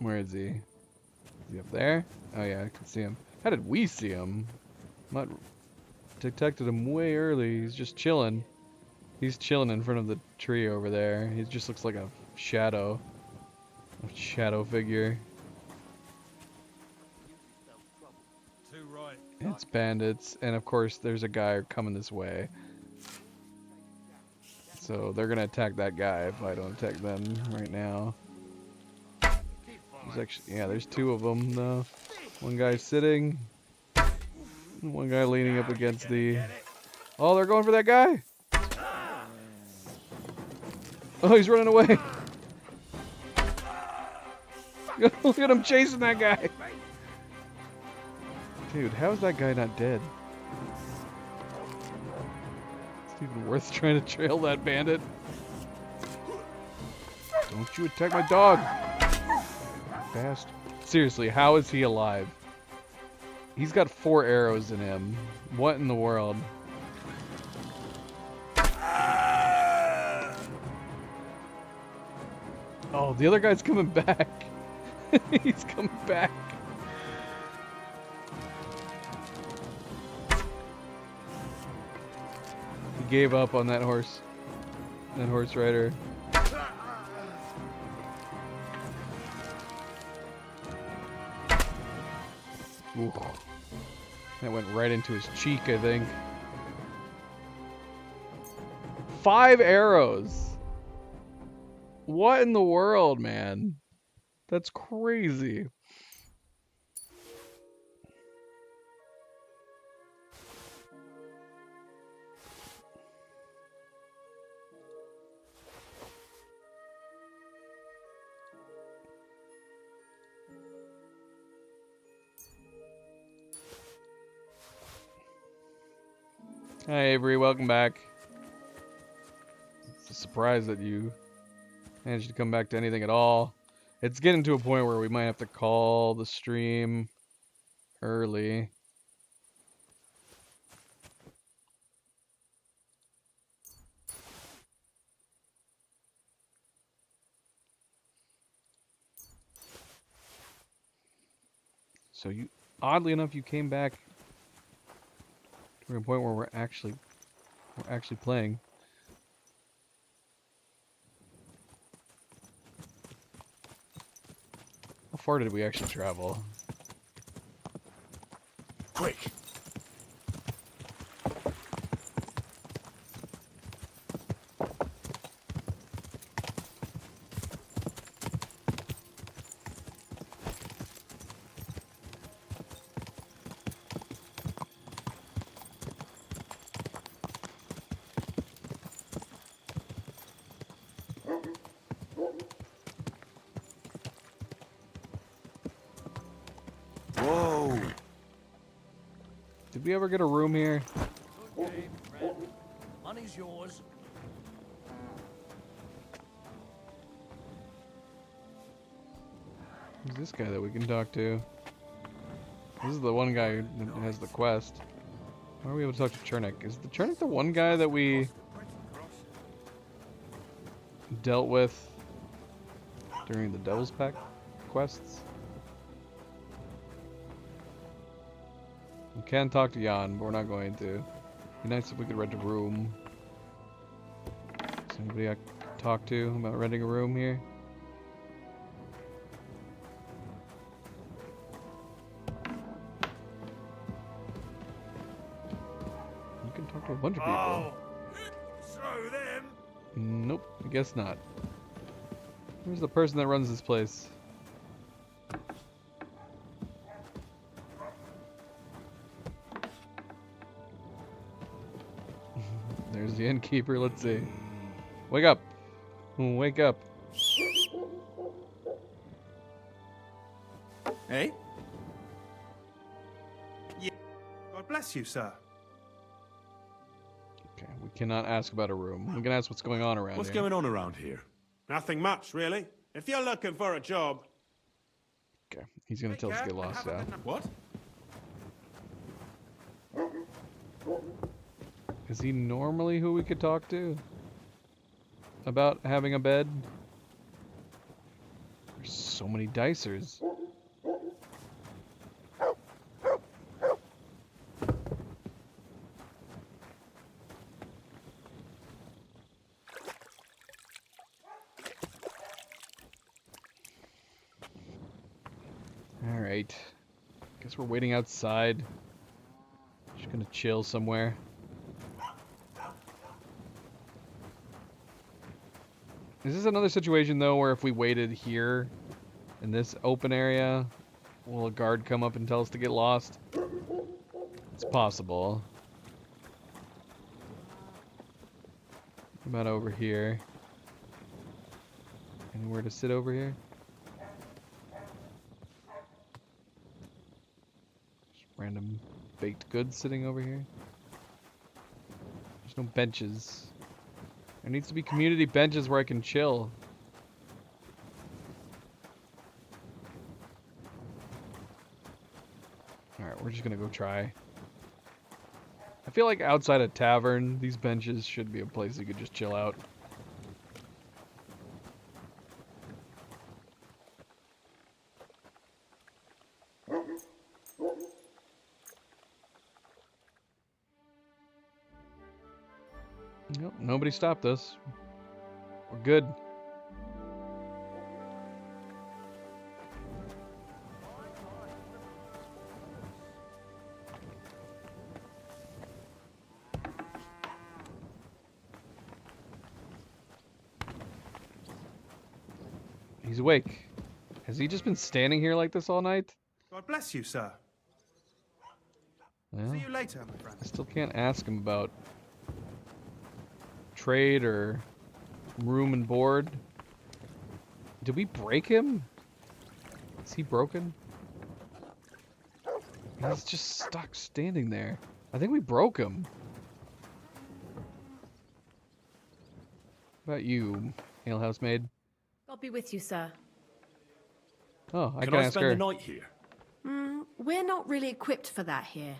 Where is he? Is he up there? Oh yeah, I can see him. How did we see him? Mutt detected him way early. He's just chilling. He's chilling in front of the tree over there. He just looks like a shadow. A shadow figure. It's bandits, and of course there's a guy coming this way. So they're gonna attack that guy if I don't attack them right now. There's actually, yeah, there's two of them though. One guy sitting, and one guy leaning up against the... Oh, they're going for that guy! Oh, he's running away! Look at him chasing that guy! Dude, how is that guy not dead? It's even worth trying to trail that bandit. Don't you attack my dog! Fast. Seriously, how is he alive? He's got 4 arrows in him. What in the world? Oh, the other guy's coming back. He's coming back. He gave up on that horse. That horse rider. Ooh. That went right into his cheek, I think. 5 arrows. What in the world, man? That's crazy. Hi Avery, welcome back. It's a surprise that you managed to come back to anything at all. It's getting to a point where we might have to call the stream early. So you, oddly enough, you came back to a point where we're actually playing. How far did we actually travel? Quick! Did we ever get a room here? Okay, friend. Money's yours. Who's this guy that we can talk to? This is the one guy who has the quest. Why are we able to talk to Chernik? Is the Chernik the one guy that we dealt with during the Devil's Pack quests? We can talk to Jan, but we're not going to. It'd be nice if we could rent a room. Is anybody I could talk to about renting a room here? You can talk to a bunch of people. So them. Nope, I guess not. Who's the person that runs this place? There's the innkeeper. Let's see. Wake up. Wake up. Hey? Yeah. God bless you, sir. Okay, we cannot ask about a room. We can ask what's going on around What's here. going on around here? Nothing much, really. If you're looking for a job... Okay, he's gonna tell us to get lost now. What? Is he normally who we could talk to? About having a bed? There's so many dicers. Alright. Guess we're waiting outside. Just gonna chill somewhere. Is this another situation though where if we waited here in this open area, will a guard come up and tell us to get lost? It's possible. What about over here? Anywhere to sit over here? Just random baked goods sitting over here. There's no benches. There needs to be community benches where I can chill. Alright, we're just gonna go try. I feel like outside a tavern, these benches should be a place you could just chill out. Nope, nobody stopped us. We're good. He's awake. Has he just been standing here like this all night? God bless you, sir. Well, See you later, my friend. I still can't ask him about trade or room and board. Did we break him? Is he broken? He's just stuck standing there. I think we broke him. What about you, Ale Housemaid? God be with you, sir. Oh, I Can can I ask spend her. the night here? We're not really equipped for that here.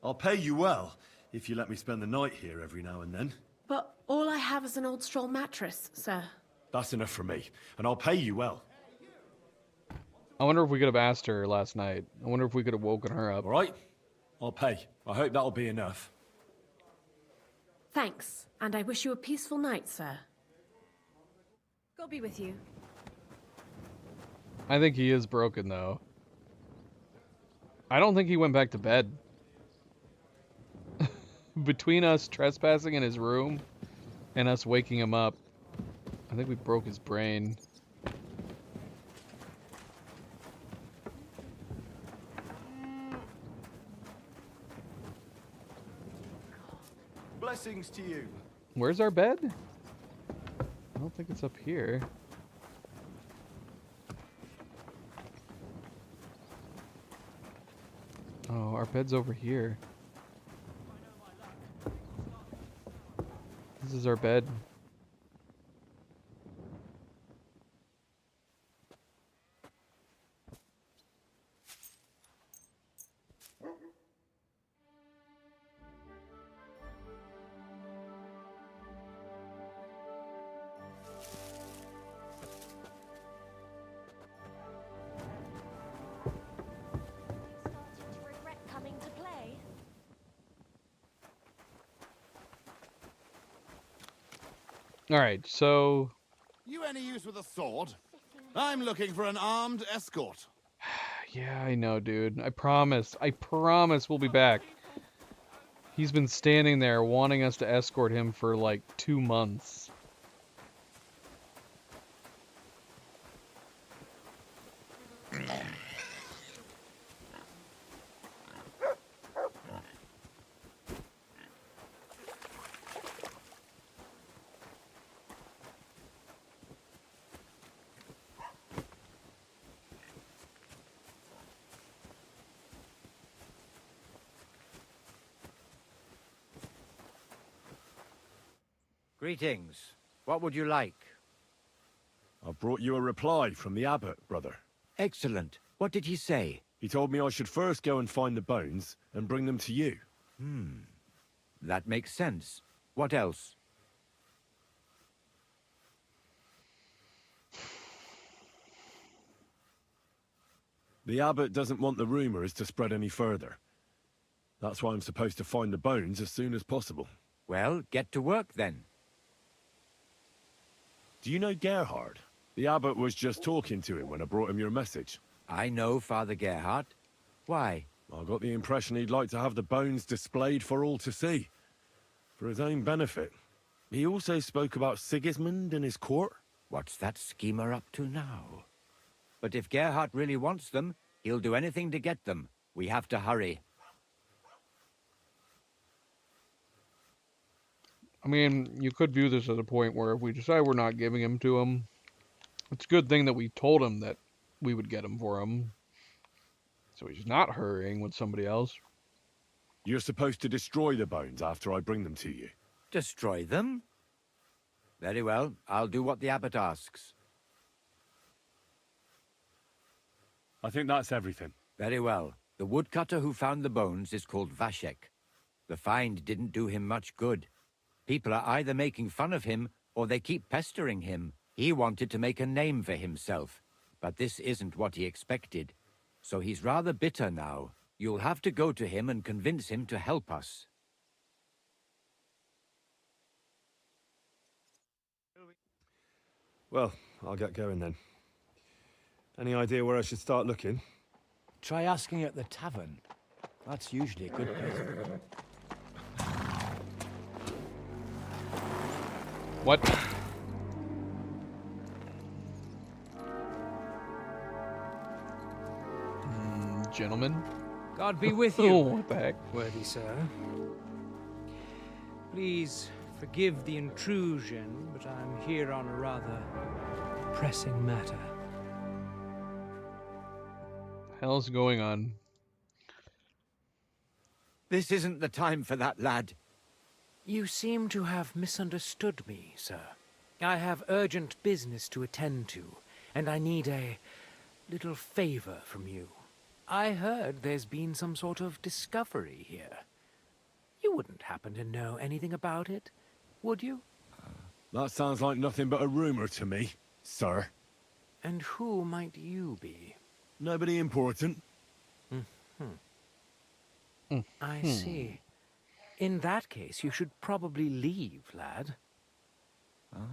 I'll pay you well if you let me spend the night here every now and then. But all I have is an old straw mattress, sir. That's enough for me, and I'll pay you well. I wonder if we could have asked her last night. I wonder if we could have woken her up. All right, I'll pay. I hope that'll be enough. Thanks, and I wish you a peaceful night, sir. God be with you. I think he is broken, though. I don't think he went back to bed. Between us trespassing in his room and us waking him up, I think we broke his brain. Blessings to you. Where's our bed? I don't think it's up here. Oh, our bed's over here. This is our bed. Regret coming to play. All right, so You any use with a sword? I'm looking for an armed escort. yeah, I know, dude. I promise we'll be back. He's been standing there wanting us to escort him for like 2 months. Greetings. What would you like? I brought you a reply from the abbot, brother. Excellent. What did he say? He told me I should first go and find the bones and bring them to you. That makes sense. What else? The abbot doesn't want the rumors to spread any further. That's why I'm supposed to find the bones as soon as possible. Well, get to work then. Do you know Gerhard? The abbot was just talking to him when I brought him your message. I know Father Gerhard. Why? I got the impression he'd like to have the bones displayed for all to see. For his own benefit. He also spoke about Sigismund and his court. What's that schemer up to now? But if Gerhard really wants them, he'll do anything to get them. We have to hurry. I mean, you could view this as a point where if we decide we're not giving him to him, it's a good thing that we told him that we would get him for him. So he's not hurrying with somebody else. You're supposed to destroy the bones after I bring them to you. Destroy them? Very well. I'll do what the abbot asks. I think that's everything. Very well. The woodcutter who found the bones is called Vashek. The find didn't do him much good. People are either making fun of him, or they keep pestering him. He wanted to make a name for himself, but this isn't what he expected. So he's rather bitter now. You'll have to go to him and convince him to help us. Well, I'll get going then. Any idea where I should start looking? Try asking at the tavern. That's usually a good place. What? Gentlemen? God be with you. Oh, what the heck? Worthy sir. Please forgive the intrusion, but I'm here on a rather pressing matter. Hell's going on? This isn't the time for that, lad. You seem to have misunderstood me, sir. I have urgent business to attend to, and I need a little favor from you. I heard there's been some sort of discovery here. You wouldn't happen to know anything about it, would you? That sounds like nothing but a rumor to me, sir. And who might you be? Nobody important. I see. In that case, you should probably leave, lad. I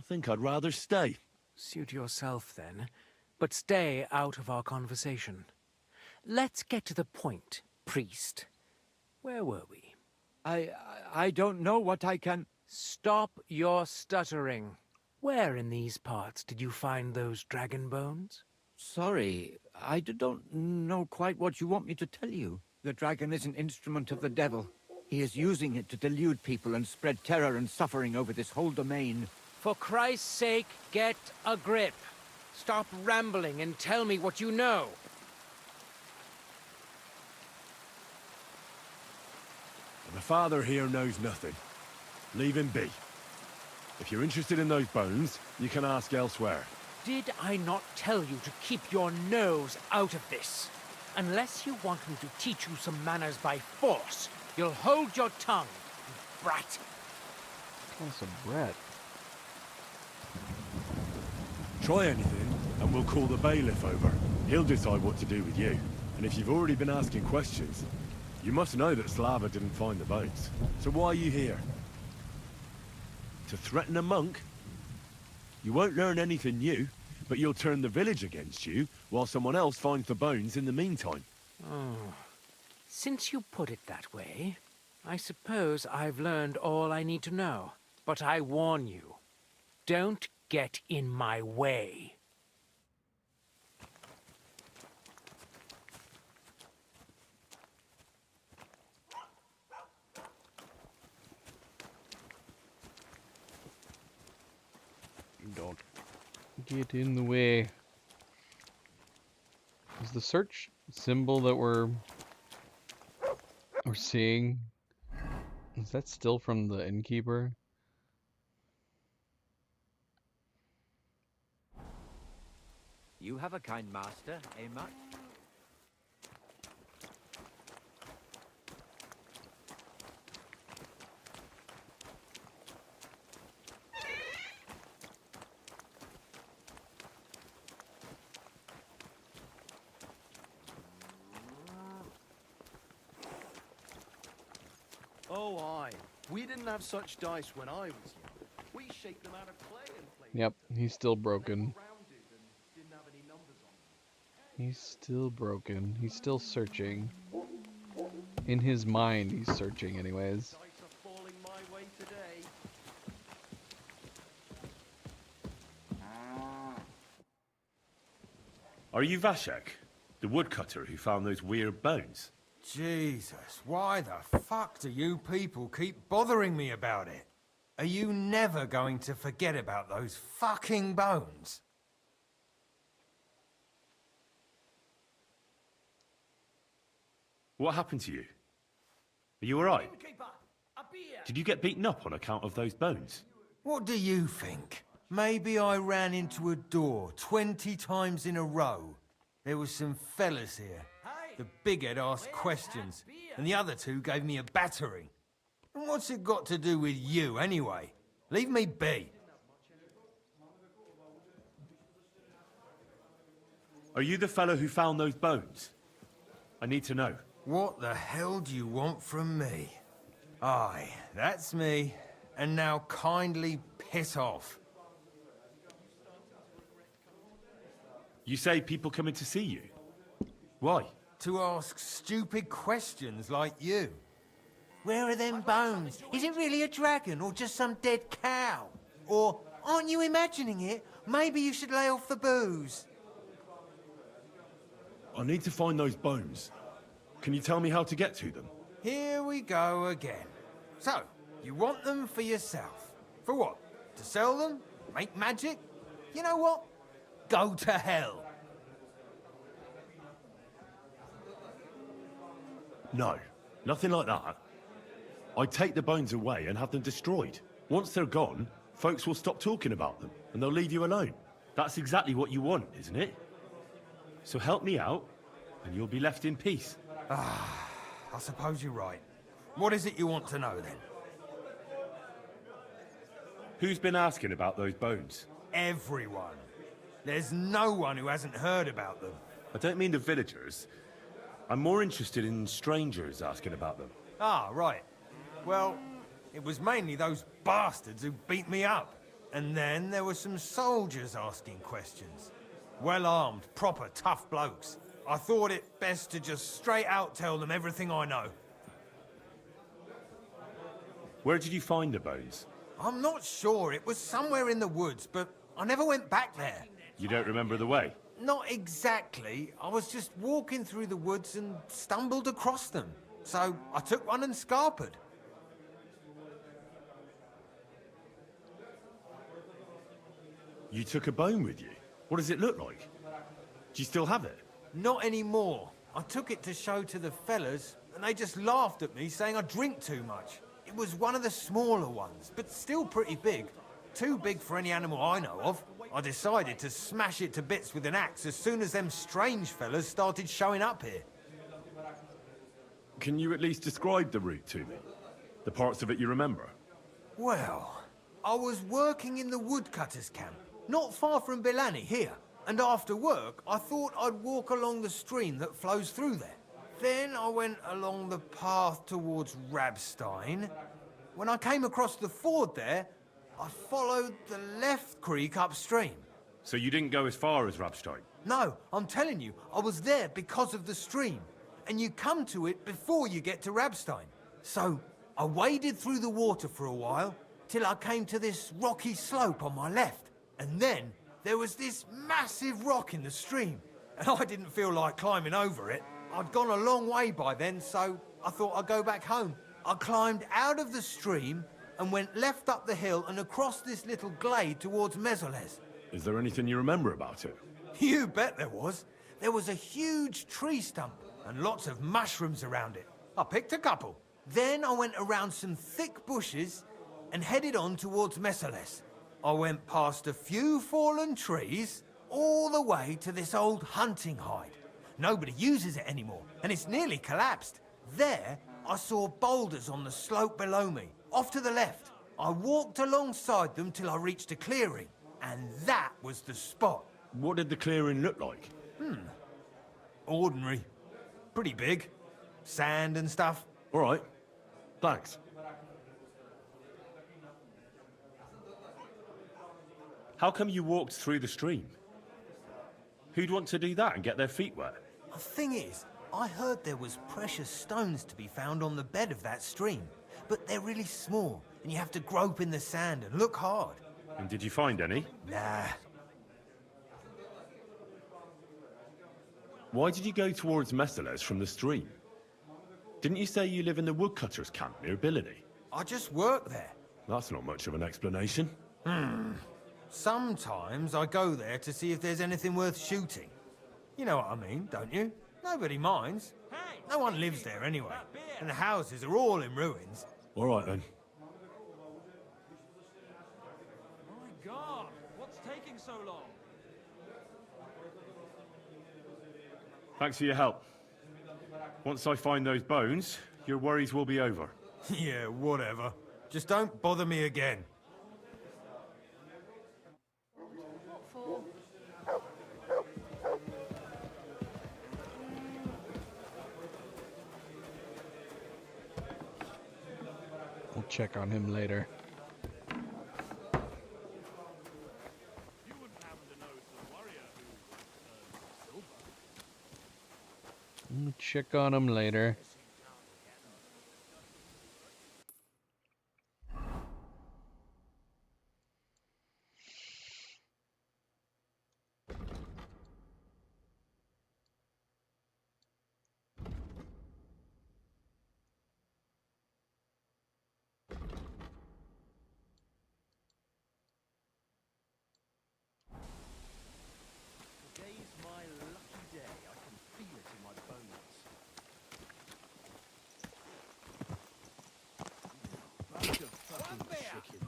think I'd rather stay. Suit yourself, then. But stay out of our conversation. Let's get to the point, priest. Where were we? I don't know what I can... Stop your stuttering. Where in these parts did you find those dragon bones? Sorry, I don't know quite what you want me to tell you. The dragon is an instrument of the devil. He is using it to delude people and spread terror and suffering over this whole domain. For Christ's sake, get a grip. Stop rambling and tell me what you know. The father here knows nothing. Leave him be. If you're interested in those bones, you can ask elsewhere. Did I not tell you to keep your nose out of this? Unless you want me to teach you some manners by force, you'll hold your tongue, you brat. That's a brat. Try anything, and we'll call the bailiff over. He'll decide what to do with you. And if you've already been asking questions, you must know that Slava didn't find the bones. So why are you here? To threaten a monk? You won't learn anything new, but you'll turn the village against you, while someone else finds the bones in the meantime. Oh. Since you put it that way, I suppose I've learned all I need to know. But I warn you, don't get in my way. Don't get in the way. Is the search symbol that we're seeing, is that still from the innkeeper? You have a kind master, eh, Matt? Oh, aye. We didn't have such dice when I was young. We shaped them out of clay and played. Yep, he's still broken. He's still broken. He's still searching. In his mind, he's searching anyways. Are you Vashek, the woodcutter who found those weird bones? Jesus, why the fuck do you people keep bothering me about it? Are you never going to forget about those fucking bones? What happened to you? Are you alright? Did you get beaten up on account of those bones? What do you think? Maybe I ran into a door 20 times in a row. There was some fellas here. The bighead asked questions, and the other two gave me a battering. And what's it got to do with you, anyway? Leave me be. Are you the fellow who found those bones? I need to know. What the hell do you want from me? Aye, that's me. And now kindly piss off. You say people coming to see you? Why? To ask stupid questions like you. Where are them bones? Is it really a dragon or just some dead cow? Or, aren't you imagining it? Maybe you should lay off the booze. I need to find those bones. Can you tell me how to get to them? Here we go again. So, you want them for yourself. For what? To sell them? Make magic? You know what? Go to hell. No, nothing like that. I'd take the bones away and have them destroyed. Once they're gone, folks will stop talking about them, and they'll leave you alone. That's exactly what you want, isn't it? So help me out, and you'll be left in peace. Ah, I suppose you're right. What is it you want to know, then? Who's been asking about those bones? Everyone. There's no one who hasn't heard about them. I don't mean the villagers. I'm more interested in strangers asking about them. Ah, right. Well, it was mainly those bastards who beat me up. And then there were some soldiers asking questions. Well-armed, proper tough blokes. I thought it best to just straight out tell them everything I know. Where did you find the bones? I'm not sure. It was somewhere in the woods, but I never went back there. You don't remember the way? Not exactly. I was just walking through the woods and stumbled across them. So I took one and scarpered. You took a bone with you? What does it look like? Do you still have it? Not anymore. I took it to show to the fellas, and they just laughed at me, saying I drink too much. It was one of the smaller ones, but still pretty big. Too big for any animal I know of. I decided to smash it to bits with an axe as soon as them strange fellas started showing up here. Can you at least describe the route to me? The parts of it you remember? Well, I was working in the woodcutters' camp, not far from Bilani here. And after work, I thought I'd walk along the stream that flows through there. Then I went along the path towards Rabstein. When I came across the ford there, I followed the left creek upstream. So you didn't go as far as Rabstein? No, I'm telling you, I was there because of the stream. And you come to it before you get to Rabstein. So I waded through the water for a while, till I came to this rocky slope on my left. And then there was this massive rock in the stream. And I didn't feel like climbing over it. I'd gone a long way by then, so I thought I'd go back home. I climbed out of the stream and went left up the hill and across this little glade towards Mezoles. Is there anything you remember about it? You bet there was. There was a huge tree stump and lots of mushrooms around it. I picked a couple. Then I went around some thick bushes and headed on towards Mezoles. I went past a few fallen trees all the way to this old hunting hide. Nobody uses it anymore, and it's nearly collapsed. There, I saw boulders on the slope below me, off to the left. I walked alongside them till I reached a clearing, and that was the spot. What did the clearing look like? Ordinary. Pretty big. Sand and stuff. All right. Thanks. How come you walked through the stream? Who'd want to do that and get their feet wet? The thing is, I heard there was precious stones to be found on the bed of that stream. But they're really small, and you have to grope in the sand and look hard. And did you find any? Nah. Why did you go towards Mezoles from the stream? Didn't you say you live in the woodcutters' camp near Bilani? I just work there. That's not much of an explanation. Sometimes I go there to see if there's anything worth shooting. You know what I mean, don't you? Nobody minds. No one lives there anyway. And the houses are all in ruins. All right, then. My God, what's taking so long? Thanks for your help. Once I find those bones, your worries will be over. Yeah, whatever. Just don't bother me again. We'll check on him later. We'll check on him later.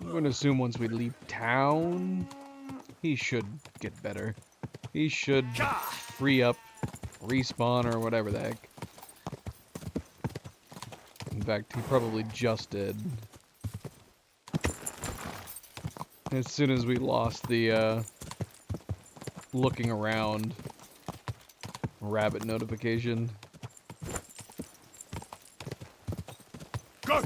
I'm going to assume once we leave town, he should get better. He should free up, respawn, or whatever the heck. In fact, he probably just did. As soon as we lost the, looking around rabbit notification. Go!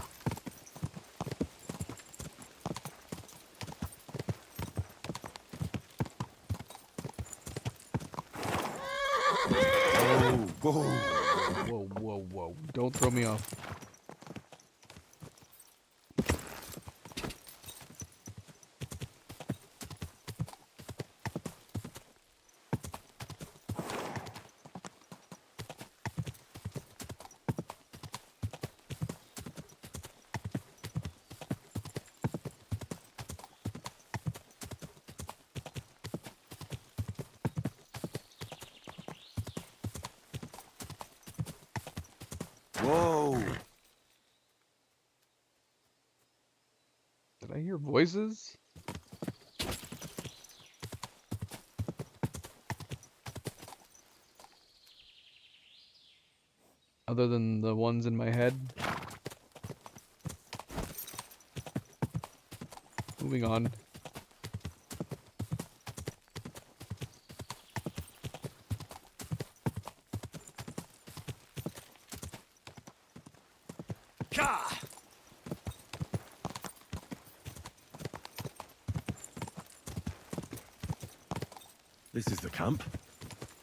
Whoa, whoa, whoa. Don't throw me off. Whoa! Did I hear voices? Other than the ones in my head. Moving on. This is the camp.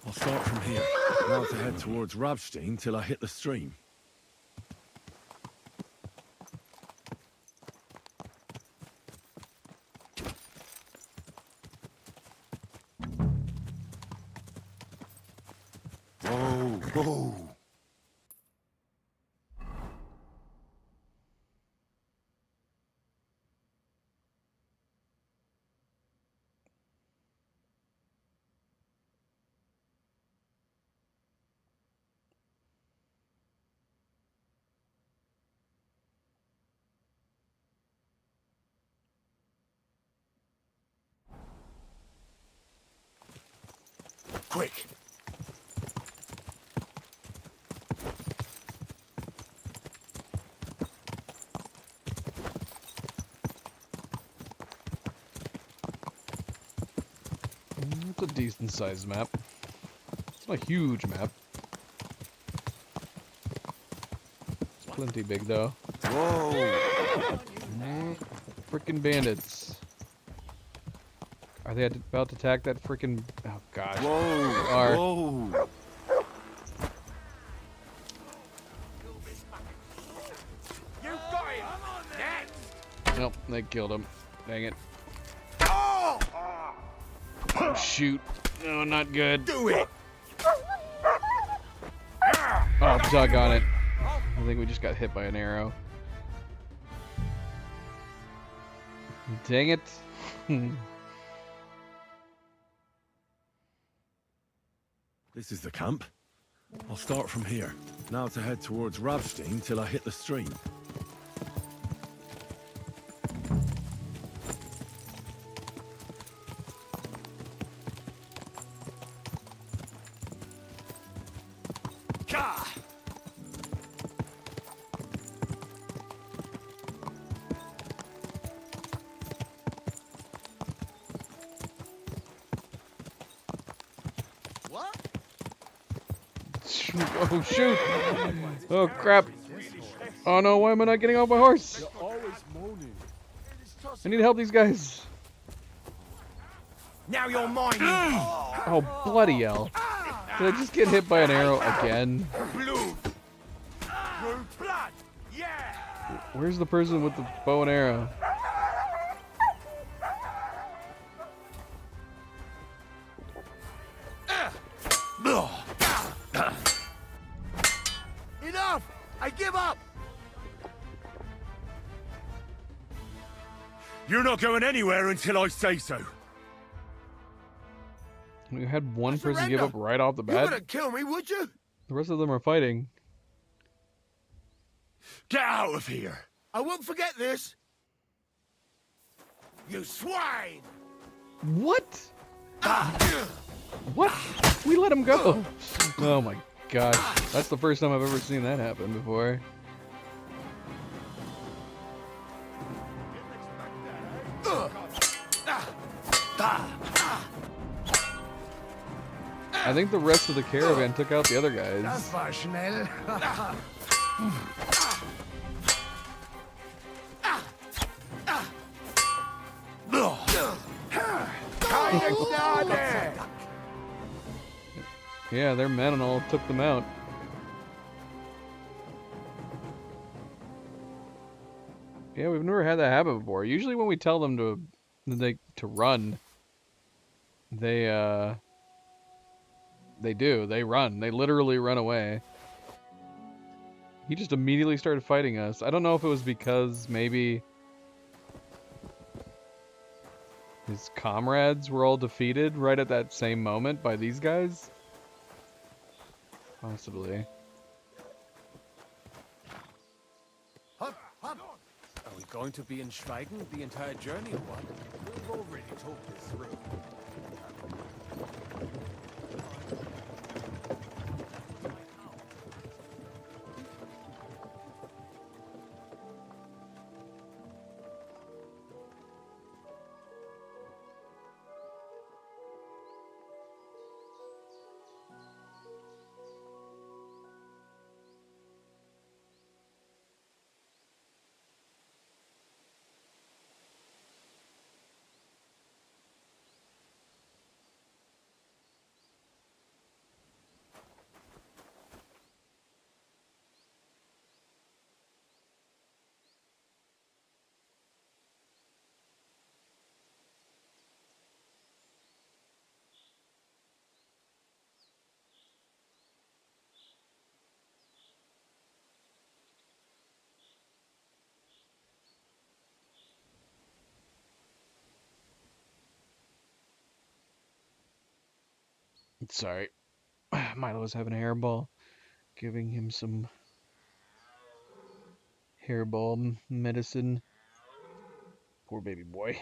I'll start from here. Now to head towards Rabstein till I hit the stream. Whoa! Whoa! Quick! It's a decent sized map. It's not a huge map. It's plenty big though. Whoa! Frickin' bandits. Are they about to attack that frickin'... Oh gosh. Whoa! Are. Whoa! You got him! Next! Nope, they killed him. Dang it. Oh! Oh, shoot. No, not good. Do it! Oh, doggone it. I think we just got hit by an arrow. Dang it. This is the camp. I'll start from here. Now to head towards Rabstein till I hit the stream. Oh shoot! Oh crap! Oh no, why am I not getting off my horse? I need to help these guys. Now you're mine! Oh bloody hell. Did I just get hit by an arrow again? Blood! Yeah! Where's the person with the bow and arrow? Enough! I give up! You're not going anywhere until I say so. We had one person give up right off the You bat. wouldn't kill me, would you? The rest of them are fighting. Get out of here! I won't forget this! You swine! What? What? We let him go. Oh my gosh. That's the first time I've ever seen that happen before. I think the rest of the caravan took out the other guys. Das war schnell. Yeah, their men and all took them out. Yeah, we've never had that happen before. Usually when we tell them to run, they do. They run. They literally run away. He just immediately started fighting us. I don't know if it was because maybe his comrades were all defeated right at that same moment by these guys. Possibly. going to be in Schweigen the entire journey or what? We've already talked this through. Sorry. Milo's having a hairball. Giving him some hairball medicine. Poor baby boy.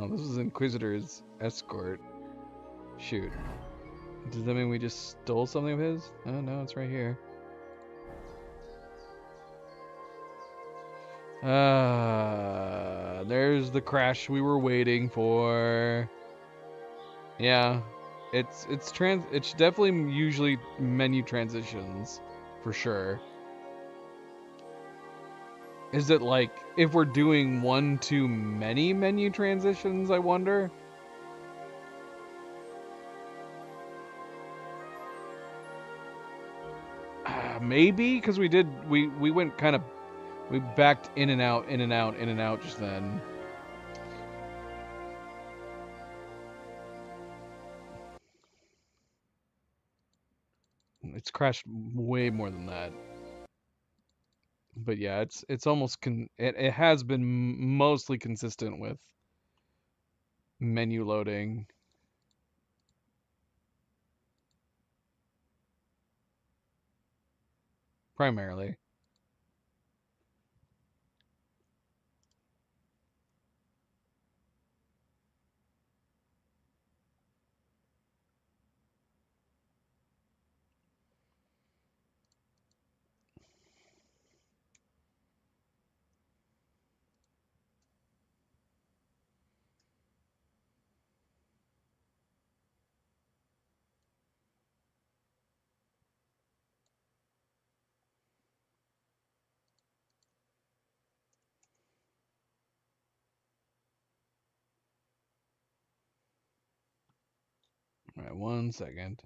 Oh, this is Inquisitor's escort. Shoot. Does that mean we just stole something of his? Oh, no, it's right here. There's the crash we were waiting for. Yeah, it's definitely usually menu transitions, for sure. Is it like, if we're doing one too many menu transitions, I wonder? Maybe, because we went kind of, we backed in and out, in and out, in and out just then. It's crashed way more than that. But yeah, it's almost it has been mostly consistent with menu loading. Primarily. All right, 1 second.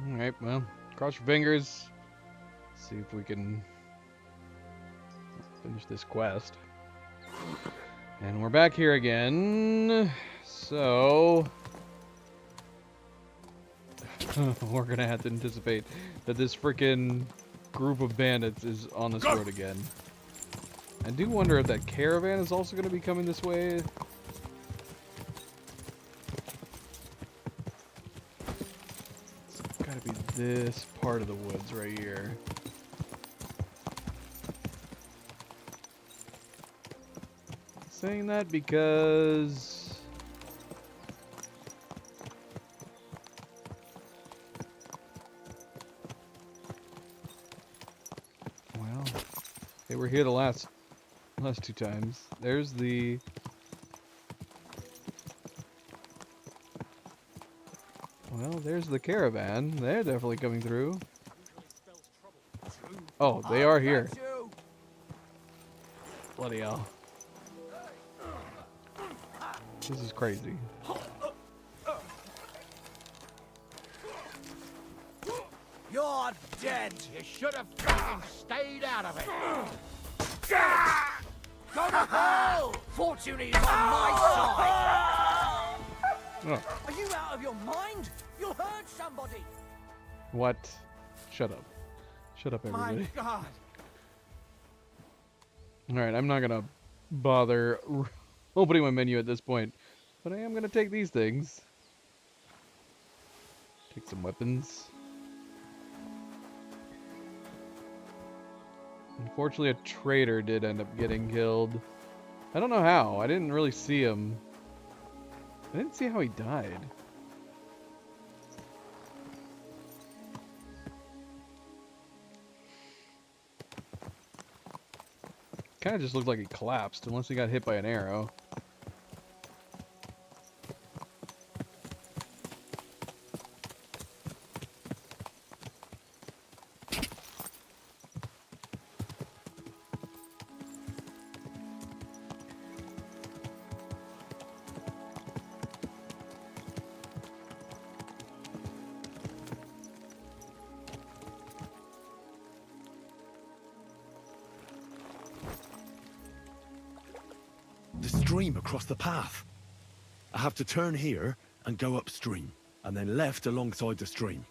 Alright, well, cross your fingers. See if we can finish this quest. And we're back here again. So we're gonna have to anticipate that this frickin' group of bandits is on this road again. I do wonder if that caravan is also gonna be coming this way. gotta be this part of the woods right here. Saying that because well, they were here the last 2 times. There's the there's the caravan. They're definitely coming through. Oh, they are here. Bloody hell. This is crazy. You're dead. You should have fucking stayed out of it. Go to hell! Fortune is on my side. Oh. Are you out of your mind? You'll hurt somebody. What? Shut up. Shut up, everybody. My God. Alright, I'm not gonna bother opening my menu at this point, but I am gonna take these things. Take some weapons. Unfortunately, a traitor did end up getting killed. I don't know how. I didn't really see him. I didn't see how he died. Kind of just looked like he collapsed, unless he got hit by an arrow. Stream across the path. I have to turn here and go upstream, and then left alongside the stream.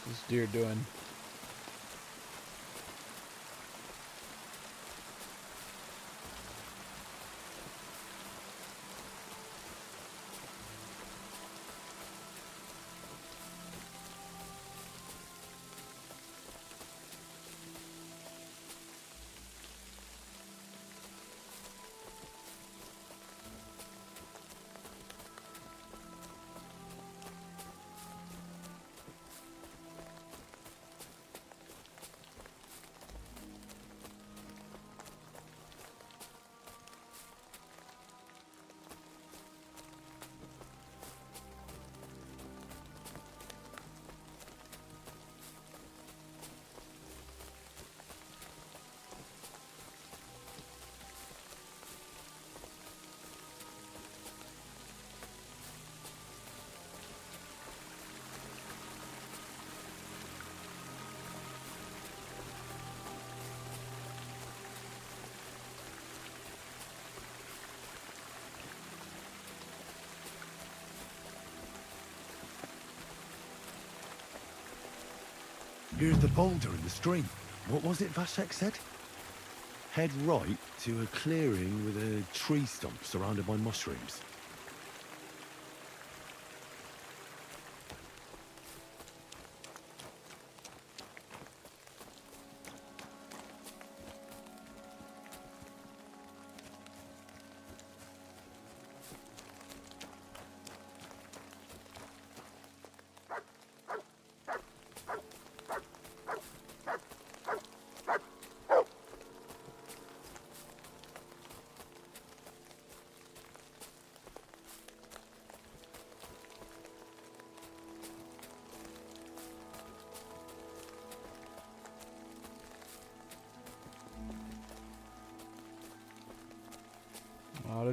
What's this deer doing? Here's the boulder in the stream. What was it Vashek said? Head right to a clearing with a tree stump surrounded by mushrooms.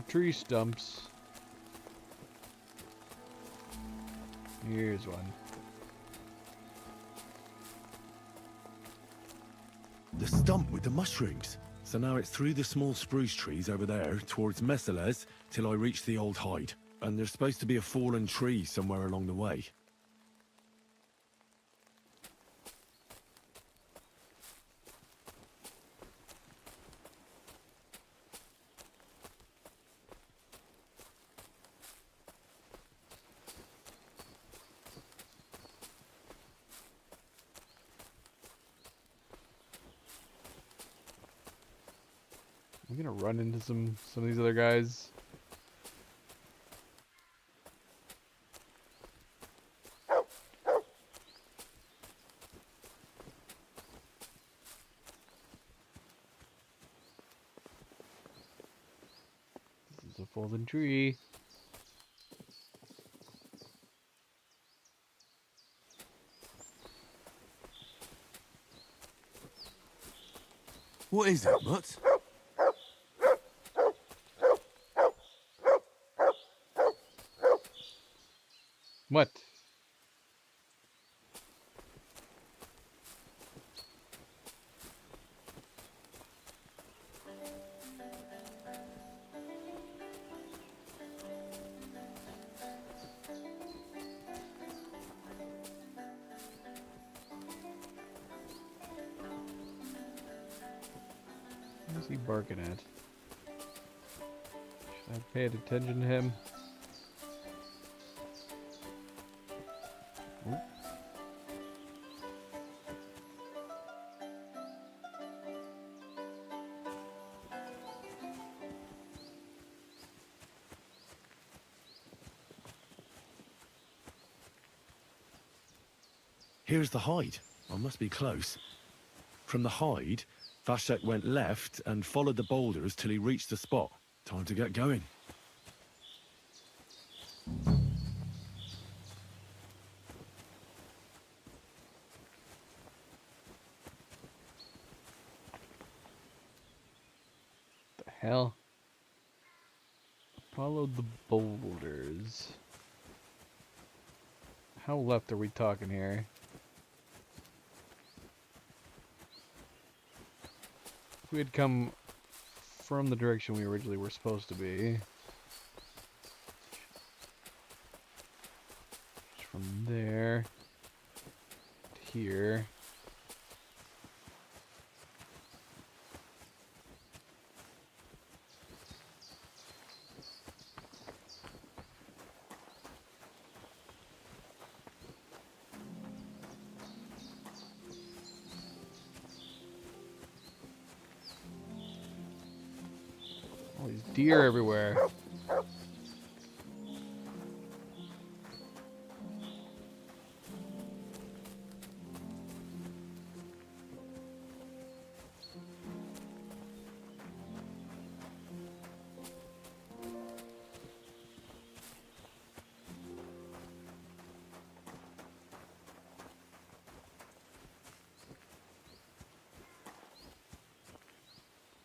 Tree stumps. Here's one. The stump with the mushrooms. So now it's through the small spruce trees over there towards Messales till I reach the old hide. And there's supposed to be a fallen tree somewhere along the way. I'm gonna run into some of these other guys. This is a fallen tree. What is that, Mutt? What? What is he barking at? Should I pay attention to him? Oop. Here's the hide. I must be close. From the hide, Vashek went left and followed the boulders till he reached the spot. Time to get going. The hell? Followed the boulders. How left are we talking here? If we had come from the direction we originally were supposed to be. From there to here. All these deer everywhere.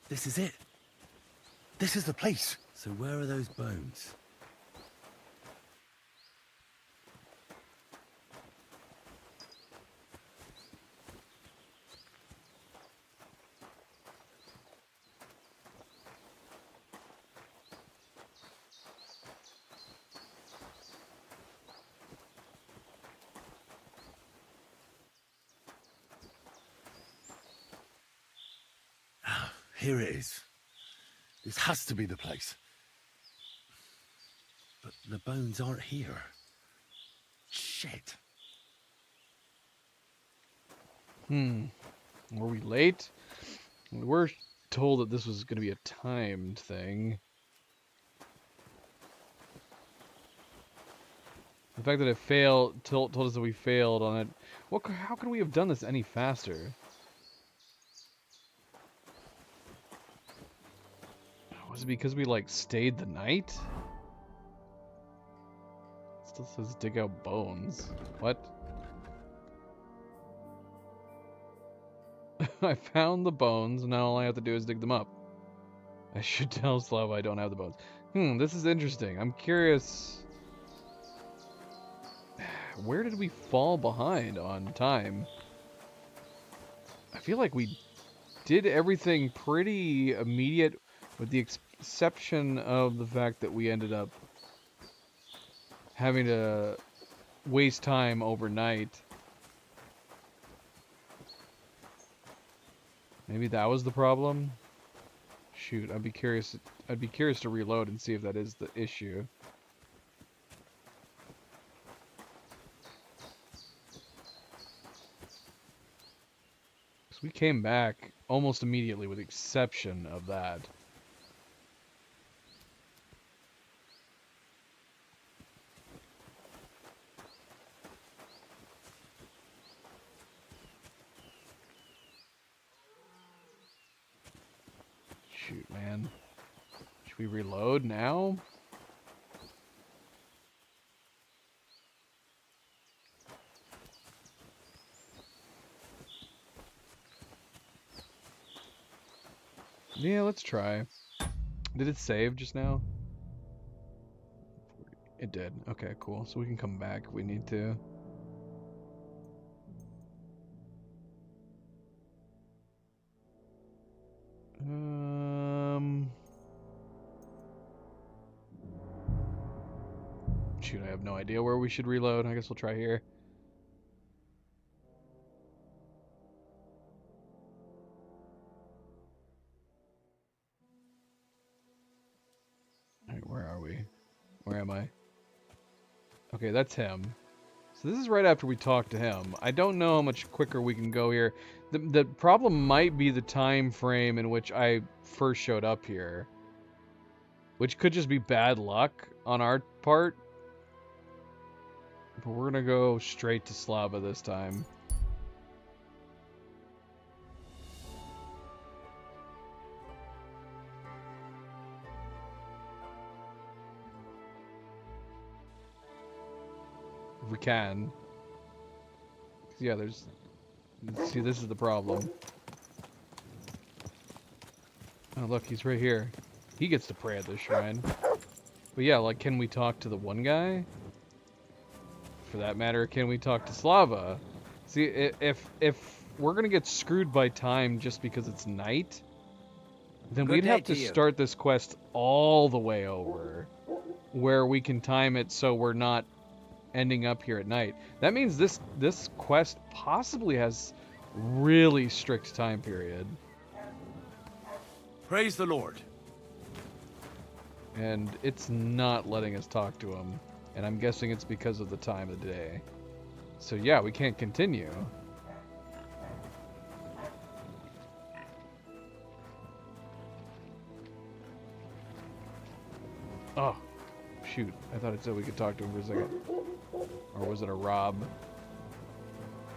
This is it. This is the place. So where are those bones? Here it is. This has to be the place. But the bones aren't here. Shit. Were we late? We were told that this was going to be a timed thing. The fact that it failed told us that we failed on it. How could we have done this any faster? Was it because we like stayed the night? It still says dig out bones. What? I found the bones, and now all I have to do is dig them up. I should tell Slava I don't have the bones. This is interesting. I'm curious. Where did we fall behind on time? I feel like we did everything pretty immediate, with the exception of the fact that we ended up having to waste time overnight. Maybe that was the problem? Shoot, I'd be curious to reload and see if that is the issue. Because we came back almost immediately with the exception of that. Shoot, man. Should we reload now? Yeah, let's try. Did it save just now? It did. Okay, cool. So we can come back if we need to. Shoot, I have no idea where we should reload. I guess we'll try here. Alright, where are we? Where am I? Okay, that's him. So this is right after we talk to him. I don't know how much quicker we can go here. The problem might be the time frame in which I first showed up here, which could just be bad luck on our part. But we're gonna go straight to Slava this time. If we can. Yeah, there's... See, this is the problem. Oh, look, he's right here. He gets to pray at this shrine. But yeah, like, can we talk to the one guy? For that matter, can we talk to Slava? See, if we're gonna get screwed by time just because it's night, then we'd have to start this quest all the way over, where we can time it so we're not ending up here at night. That means this quest possibly has really strict time period. Praise the Lord. And it's not letting us talk to him. And I'm guessing it's because of the time of the day. So yeah, we can't continue. Oh, shoot. I thought it said we could talk to him for a second. Or was it a Rob?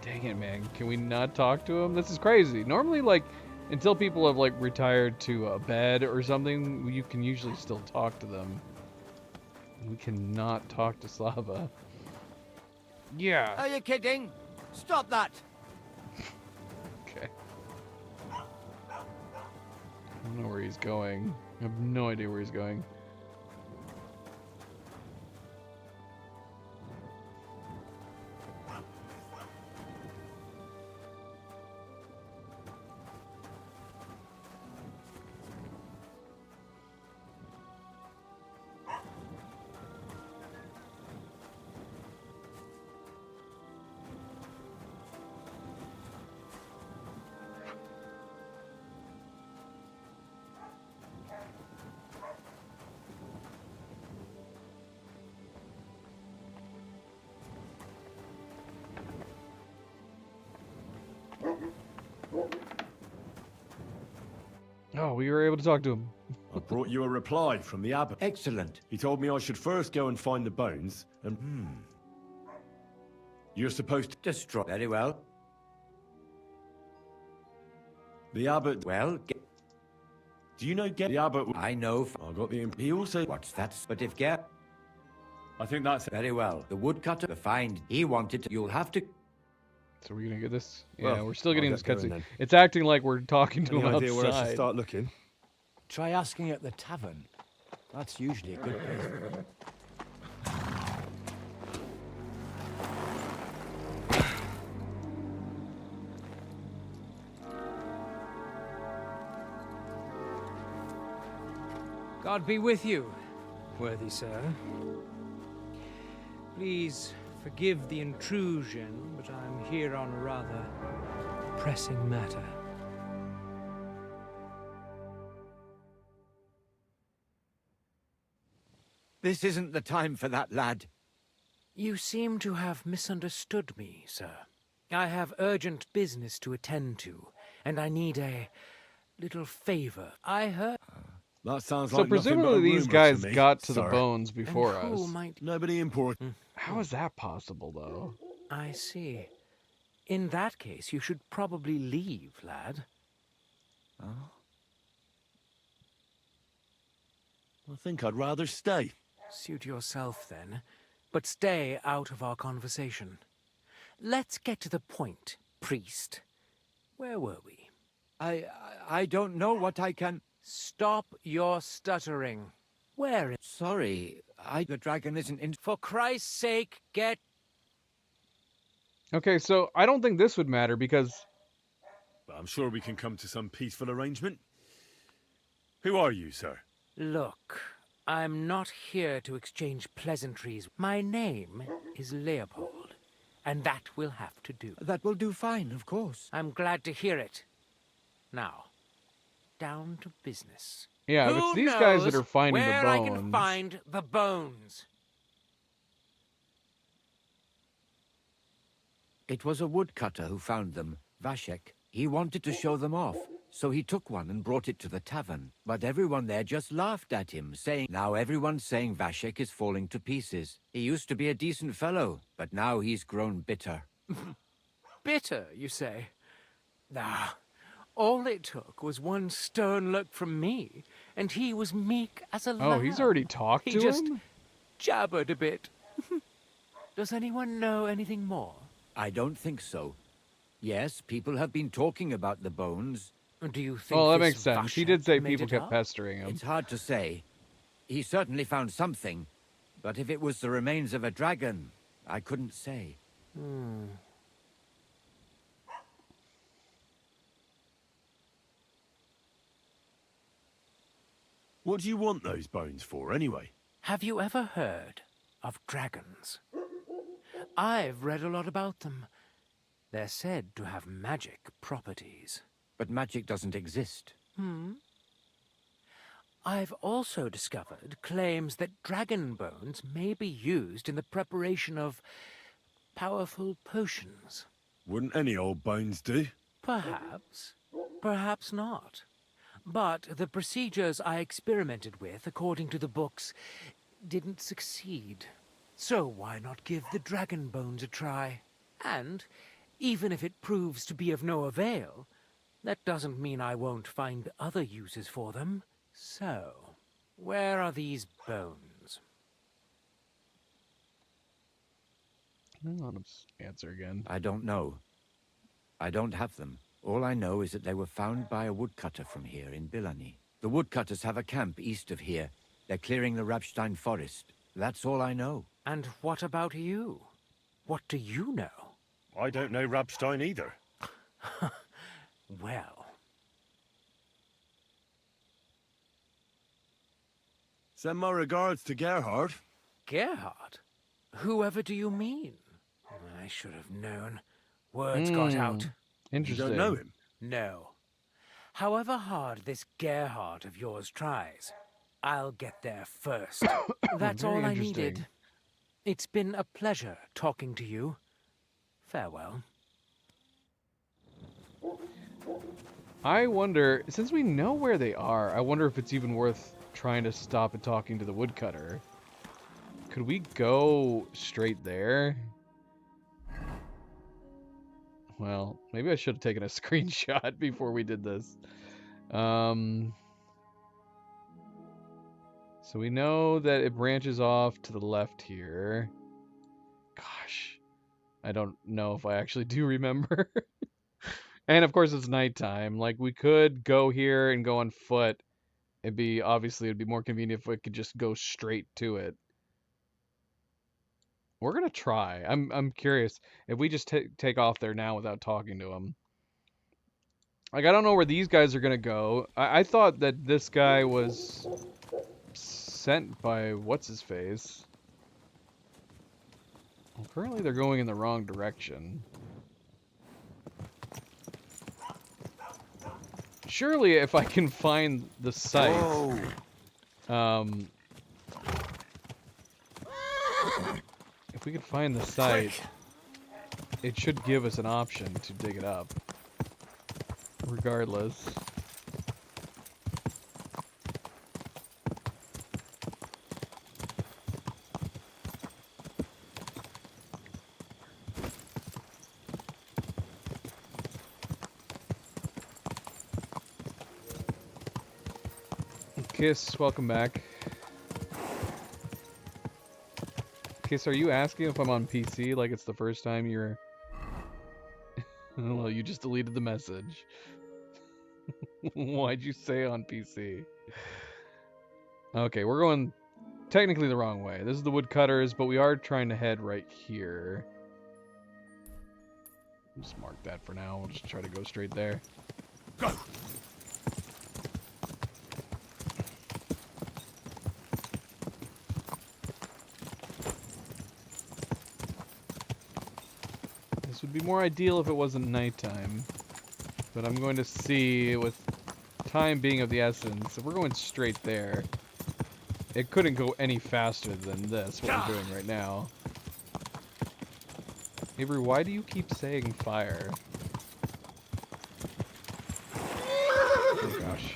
Dang it, man. Can we not talk to him? This is crazy. Normally, like, until people have, like, retired to a bed or something, you can usually still talk to them. We cannot talk to Slava. Yeah. Are you kidding? Stop that! Okay. I don't know where he's going. I have no idea where he's going. Oh, we were able to talk to him. I brought you a reply from the abbot. Excellent. He told me I should first go and find the bones, and... You're supposed to... Destroy. Very well. The abbot... Well, do you know the abbot... I know... I got the... He also... What's that? But if I think that's... Very well. The woodcutter, the find he wanted to... You'll have to... So we're gonna get this? Yeah, well, we're still getting this going cutscene. then. It's acting like we're talking to Any him idea outside. where I should start looking? Try asking at the tavern. That's usually a good place for them. God be with you, worthy sir. Please forgive the intrusion, but I'm here on a rather pressing matter. This isn't the time for that, lad. You seem to have misunderstood me, sir. I have urgent business to attend to, and I need a little favor. I heard... That sounds So like nothing but a presumably these rumor guys to me, got to the sir. bones before And who us. might- Nobody important. How is that possible, though? I see. In that case, you should probably leave, lad. Oh? I think I'd rather stay. Suit yourself, then. But stay out of our conversation. Let's get to the point, priest. Where were we? I don't know what I can... Stop your stuttering. Where? Sorry, the dragon isn't in... For Christ's sake, get... Okay, so I don't think this would matter because... But I'm sure we can come to some peaceful arrangement. Who are you, sir? Look, I'm not here to exchange pleasantries. My name is Leopold, and that will have to do. That will do fine, of course. I'm glad to hear it. Now, down to business. Yeah, if it's these guys that are finding the where I bones. can find the bones. It was a woodcutter who found them, Vashek. He wanted to show them off, so he took one and brought it to the tavern. But everyone there just laughed at him, saying, now everyone's saying Vashek is falling to pieces. He used to be a decent fellow, but now he's grown bitter. Bitter, you say? Ah, all it took was one stern look from me, and he was meek as a lamb. Oh, he's already talked He to just him? jabbered a bit. Does anyone know anything more? I don't think so. Yes, people have been talking about the bones. Do you think Well, that this makes sense. He Vashek did say made people it kept up? pestering him. It's hard to say. He certainly found something, but if it was the remains of a dragon, I couldn't say. What do you want those bones for, anyway? Have you ever heard of dragons? I've read a lot about them. They're said to have magic properties. But magic doesn't exist. I've also discovered claims that dragon bones may be used in the preparation of powerful potions. Wouldn't any old bones do? Perhaps. Perhaps not. But the procedures I experimented with, according to the books, didn't succeed. So why not give the dragon bones a try? And, even if it proves to be of no avail, that doesn't mean I won't find other uses for them. So, where are these bones? Let him answer again. I don't know. I don't have them. All I know is that they were found by a woodcutter from here in Bilani. The woodcutters have a camp east of here. They're clearing the Rapstein forest. That's all I know. And what about you? What do you know? I don't know Rapstein either. Well... Send my regards to Gerhard. Gerhard? Whoever do you mean? I should have known. Words got out. Interesting. You don't know him? No. However hard this Gerhard of yours tries, I'll get there first. That's Very all I interesting. needed. It's been a pleasure talking to you. Farewell. I wonder, since we know where they are, I wonder if it's even worth trying to stop and talking to the woodcutter. Could we go straight there? Well, maybe I should have taken a screenshot before we did this. So we know that it branches off to the left here. Gosh, I don't know if I actually do remember. And of course it's nighttime. Like, we could go here and go on foot it'd be more convenient if we could just go straight to it. We're gonna try. I'm curious if we just take off there now without talking to them. Like, I don't know where these guys are gonna go. I thought that this guy was sent by what's his face. Well, currently they're going in the wrong direction. Surely, if I can find the site, if we could find the site, it should give us an option to dig it up. Regardless. Kiss, welcome back. Kiss, are you asking if I'm on PC like it's the first time you're... Well, you just deleted the message. Why'd you say on PC? Okay, we're going technically the wrong way. This is the woodcutters, but we are trying to head right here. Just mark that for now. We'll just try to go straight there. Go! This would be more ideal if it wasn't nighttime. But I'm going to see, with time being of the essence, if we're going straight there, it couldn't go any faster than this, what we're doing right now. Avery, why do you keep saying fire? Oh gosh.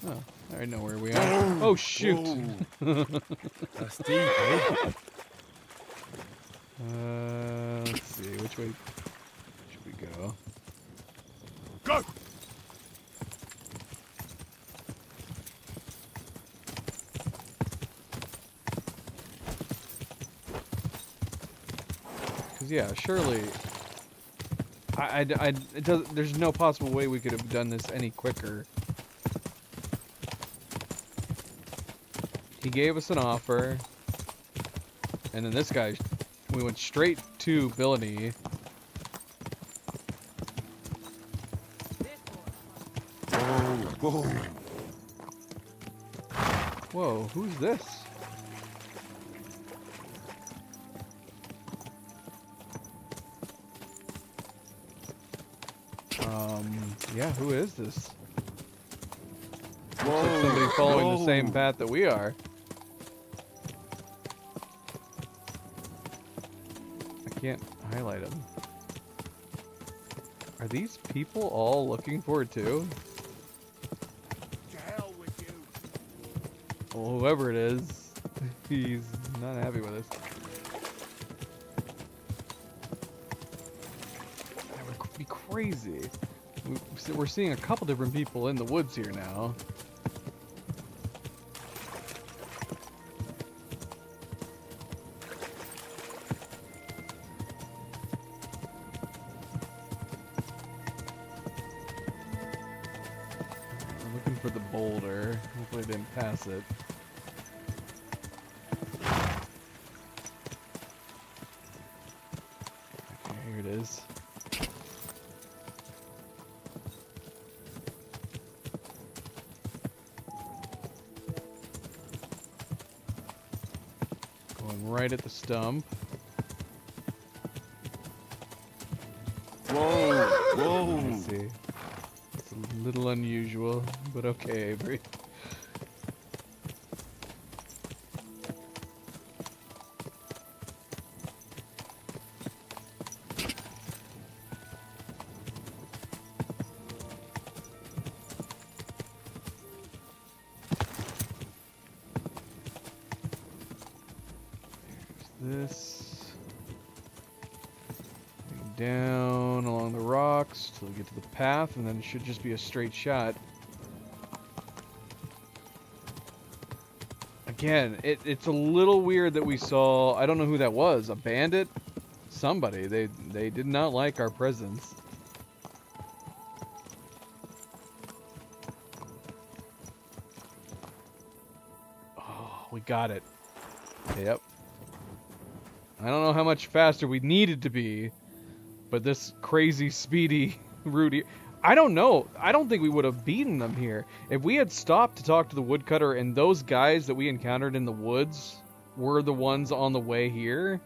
Oh, I already know where we are. Oh shoot! That's deep, eh? Let's see, which way should we go? Go! Because yeah, surely, it does. There's no possible way we could have done this any quicker. He gave us an offer, and then this guy, we went straight to Billany. Whoa. Whoa, who's this? Yeah, who is this? Looks like somebody following the same path that we are. I can't highlight them. Are these people all looking for it too? To hell with you. Well, whoever it is, he's not happy with us. That would be crazy. We're seeing a couple different people in the woods here now. I'm looking for the boulder. Hopefully I didn't pass it. Okay, here it is. Right at the stump. Whoa! Whoa! Let's see. It's a little unusual, but okay, Avery. This down along the rocks till we get to the path, and then it should just be a straight shot. Again, it's a little weird that we saw, I don't know who that was, a bandit? Somebody. They did not like our presence. got it. Yep. I don't know how much faster we needed to be, but this crazy speedy route here, I don't know. I don't think we would have beaten them here. If we had stopped to talk to the woodcutter and those guys that we encountered in the woods were the ones on the way here,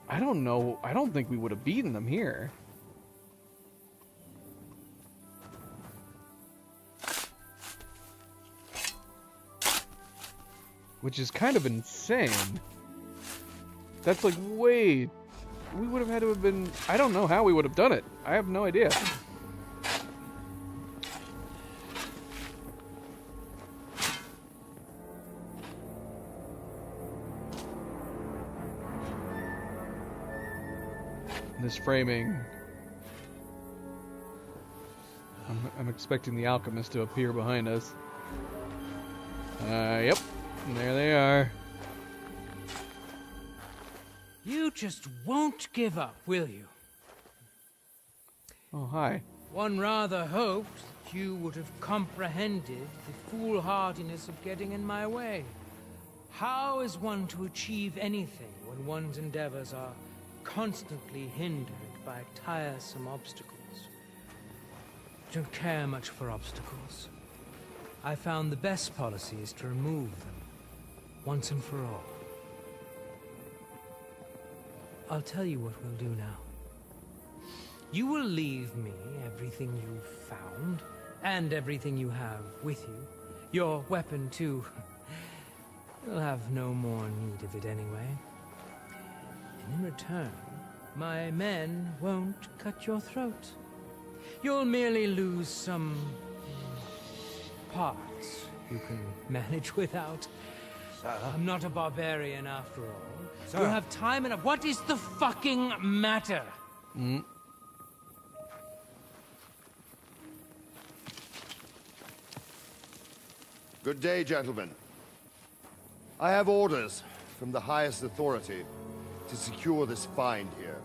I don't know. I don't think we would have beaten them here. Which is kind of insane. That's like way... We would have had to have been... I don't know how we would have done it. I have no idea. This framing... I'm expecting the alchemist to appear behind us. Yep. There they are. You just won't give up, will you? Oh, hi. One rather hoped that you would have comprehended the foolhardiness of getting in my way. How is one to achieve anything when one's endeavors are constantly hindered by tiresome obstacles? I don't care much for obstacles. I found the best policy is to remove them, once and for all. I'll tell you what we'll do now. You will leave me everything you've found, and everything you have with you. Your weapon, too. You'll have no more need of it anyway. And in return, my men won't cut your throat. You'll merely lose some... parts you can manage without. Sir? I'm not a barbarian after all. Sir? You'll have time enough. What is the fucking matter? Good day, gentlemen. I have orders from the highest authority to secure this find here.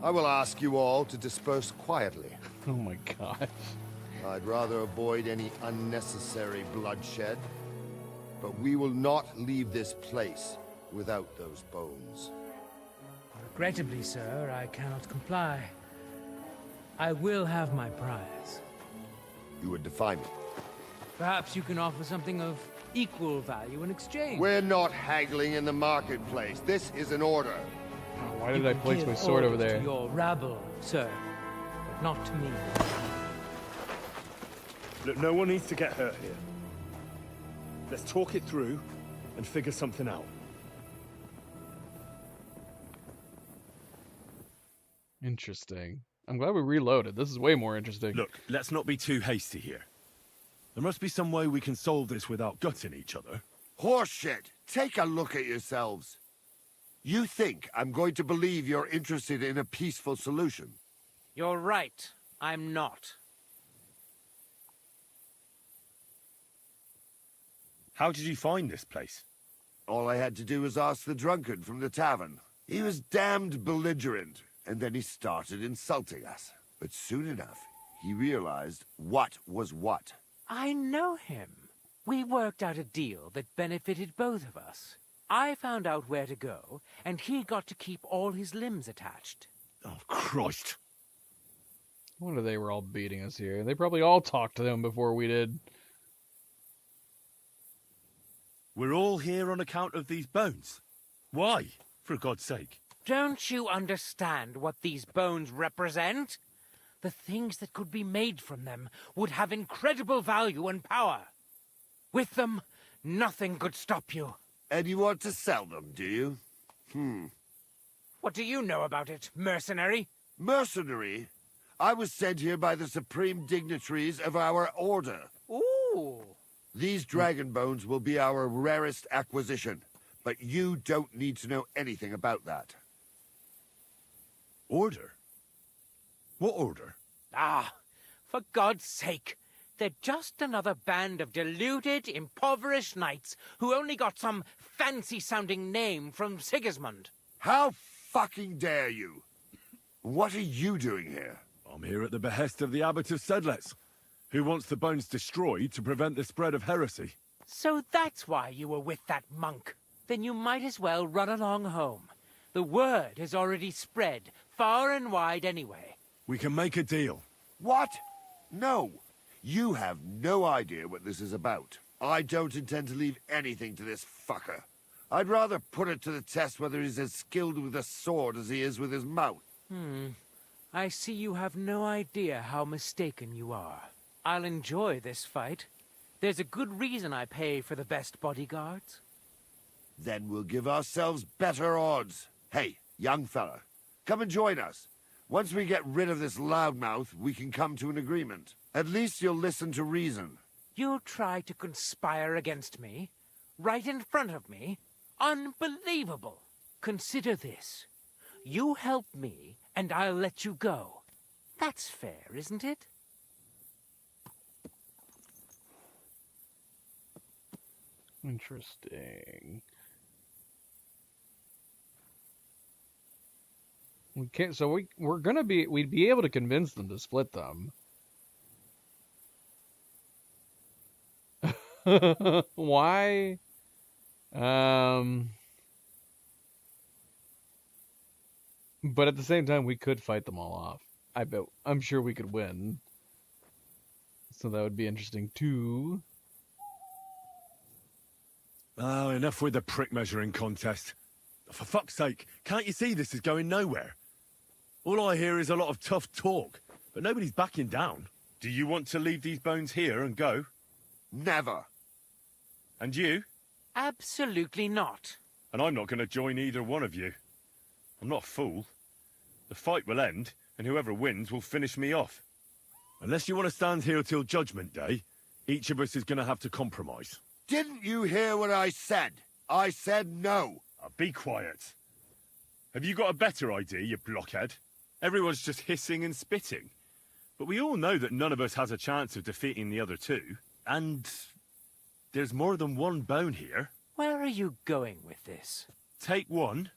I will ask you all to disperse quietly. Oh my gosh. I'd rather avoid any unnecessary bloodshed, but we will not leave this place without those bones. Regrettably, sir, I cannot comply. I will have my prize. You would defy me. Perhaps you can offer something of equal value in exchange. We're not haggling in the marketplace. This is an order. Why did I place my sword over there? To your rabble, sir, but not to me. Look, no one needs to get hurt here. Let's talk it through and figure something out. Interesting. I'm glad we reloaded. This is way more interesting. Look, let's not be too hasty here. There must be some way we can solve this without gutting each other. Horseshit! Take a look at yourselves. You think I'm going to believe you're interested in a peaceful solution? You're right. I'm not. How did you find this place? All I had to do was ask the drunkard from the tavern. He was damned belligerent, and then he started insulting us. But soon enough, he realized what was what. I know him. We worked out a deal that benefited both of us. I found out where to go, and he got to keep all his limbs attached. Oh, Christ. I wonder they were all beating us here. They probably all talked to them before we did. We're all here on account of these bones. Why, for God's sake? Don't you understand what these bones represent? The things that could be made from them would have incredible value and power. With them, nothing could stop you. And you want to sell them, do you? What do you know about it, mercenary? Mercenary? I was sent here by the supreme dignitaries of our order. Ooh. These dragon bones will be our rarest acquisition, but you don't need to know anything about that. Order? What order? Ah, for God's sake. They're just another band of deluded, impoverished knights who only got some fancy-sounding name from Sigismund. How fucking dare you? What are you doing here? I'm here at the behest of the Abbot of Sedlitz, who wants the bones destroyed to prevent the spread of heresy. So that's why you were with that monk. Then you might as well run along home. The word has already spread far and wide anyway. We can make a deal. What? No. You have no idea what this is about. I don't intend to leave anything to this fucker. I'd rather put it to the test whether he's as skilled with a sword as he is with his mouth. I see you have no idea how mistaken you are. I'll enjoy this fight. There's a good reason I pay for the best bodyguards. Then we'll give ourselves better odds. Hey, young fella, come and join us. Once we get rid of this loudmouth, we can come to an agreement. At least you'll listen to reason. You'll try to conspire against me? Right in front of me? Unbelievable! Consider this. You help me, and I'll let you go. That's fair, isn't it? Interesting. We can't. So we're gonna be. We'd be able to convince them to split them. Why? But at the same time, we could fight them all off. I'm sure we could win. So that would be interesting too. Oh, enough with the prick measuring contest. For fuck's sake, can't you see this is going nowhere? All I hear is a lot of tough talk, but nobody's backing down. Do you want to leave these bones here and go? Never. And you? Absolutely not. And I'm not going to join either one of you. I'm not a fool. The fight will end, and whoever wins will finish me off. Unless you want to stand here till Judgment Day, each of us is going to have to compromise. Didn't you hear what I said? I said no. Be quiet. Have you got a better idea, you blockhead? Everyone's just hissing and spitting. But we all know that none of us has a chance of defeating the other two. And there's more than one bone here. Where are you going with this? Take one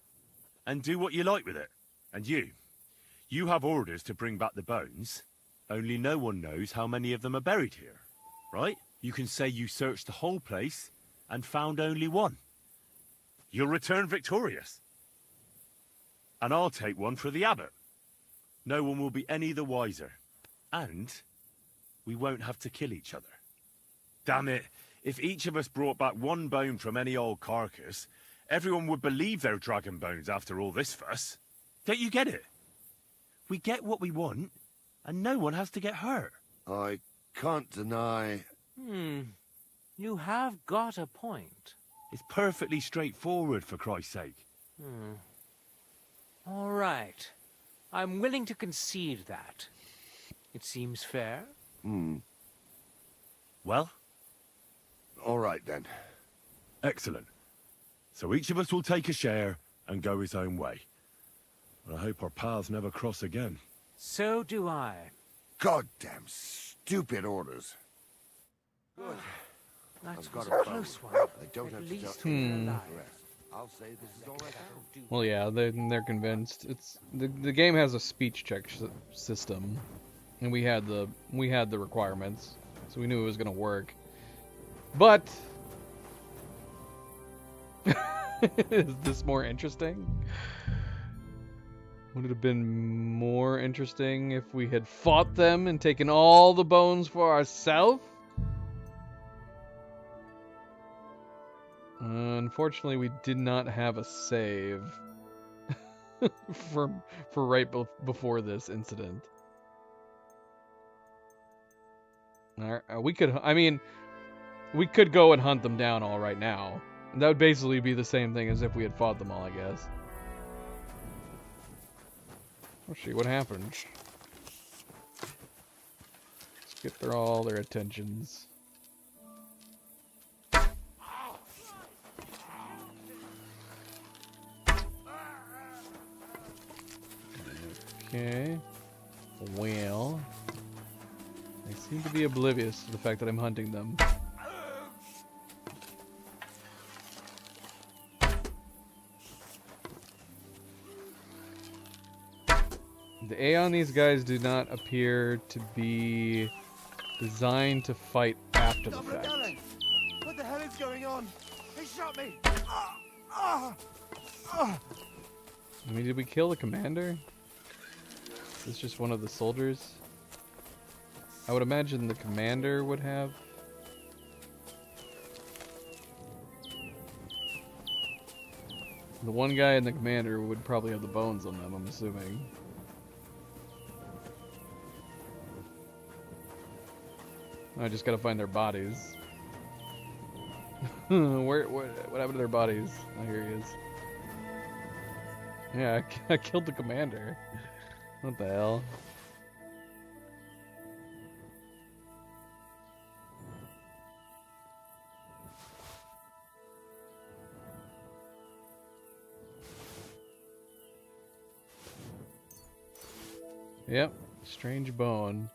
and do what you like with it. And you have orders to bring back the bones. Only no one knows how many of them are buried here, right? You can say you searched the whole place and found only one. You'll return victorious. And I'll take one for the abbot. No one will be any the wiser. And we won't have to kill each other. Damn it, if each of us brought back one bone from any old carcass, everyone would believe they're dragon bones after all this fuss. Don't you get it? We get what we want, and no one has to get hurt. I can't deny... You have got a point. It's perfectly straightforward, for Christ's sake. All right. I'm willing to concede that. It seems fair. Well? All right, then. Excellent. So each of us will take a share and go his own way. And I hope our paths never cross again. So do I. Goddamn stupid orders. Good. That's got a close one. I don't have At to least tell we're alive. I'll say this is all I can. Well, yeah, they're convinced. It's the game has a speech check system, and we had the requirements, so we knew it was gonna work. But is this more interesting? Would it have been more interesting if we had fought them and taken all the bones for ourselves? Unfortunately, we did not have a save for right before this incident. We could go and hunt them down all right now. And that would basically be the same thing as if we had fought them all, I guess. Let's see what happened. Let's get through all their attentions. Okay. Well, they seem to be oblivious to the fact that I'm hunting them. The A on these guys do not appear to be designed to fight after the fact. What the hell are on! He shot me! I mean, did we kill the commander? Is this just one of the soldiers? I would imagine the commander would have. The one guy and the commander would probably have the bones on them, I'm assuming. I just gotta find their bodies. What happened to their bodies? Oh, here he is. Yeah, I killed the commander. What the hell? Yep, strange bone.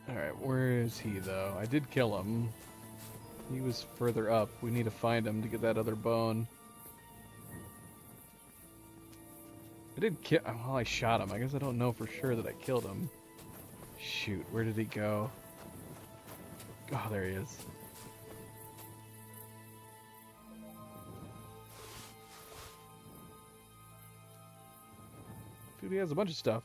Alright, where is he though? I did kill him. He was further up. We need to find him to get that other bone. I did kill. Well, I shot him. I guess I don't know for sure that I killed him. Shoot, where did he go? Oh, there he is. Dude, he has a bunch of stuff.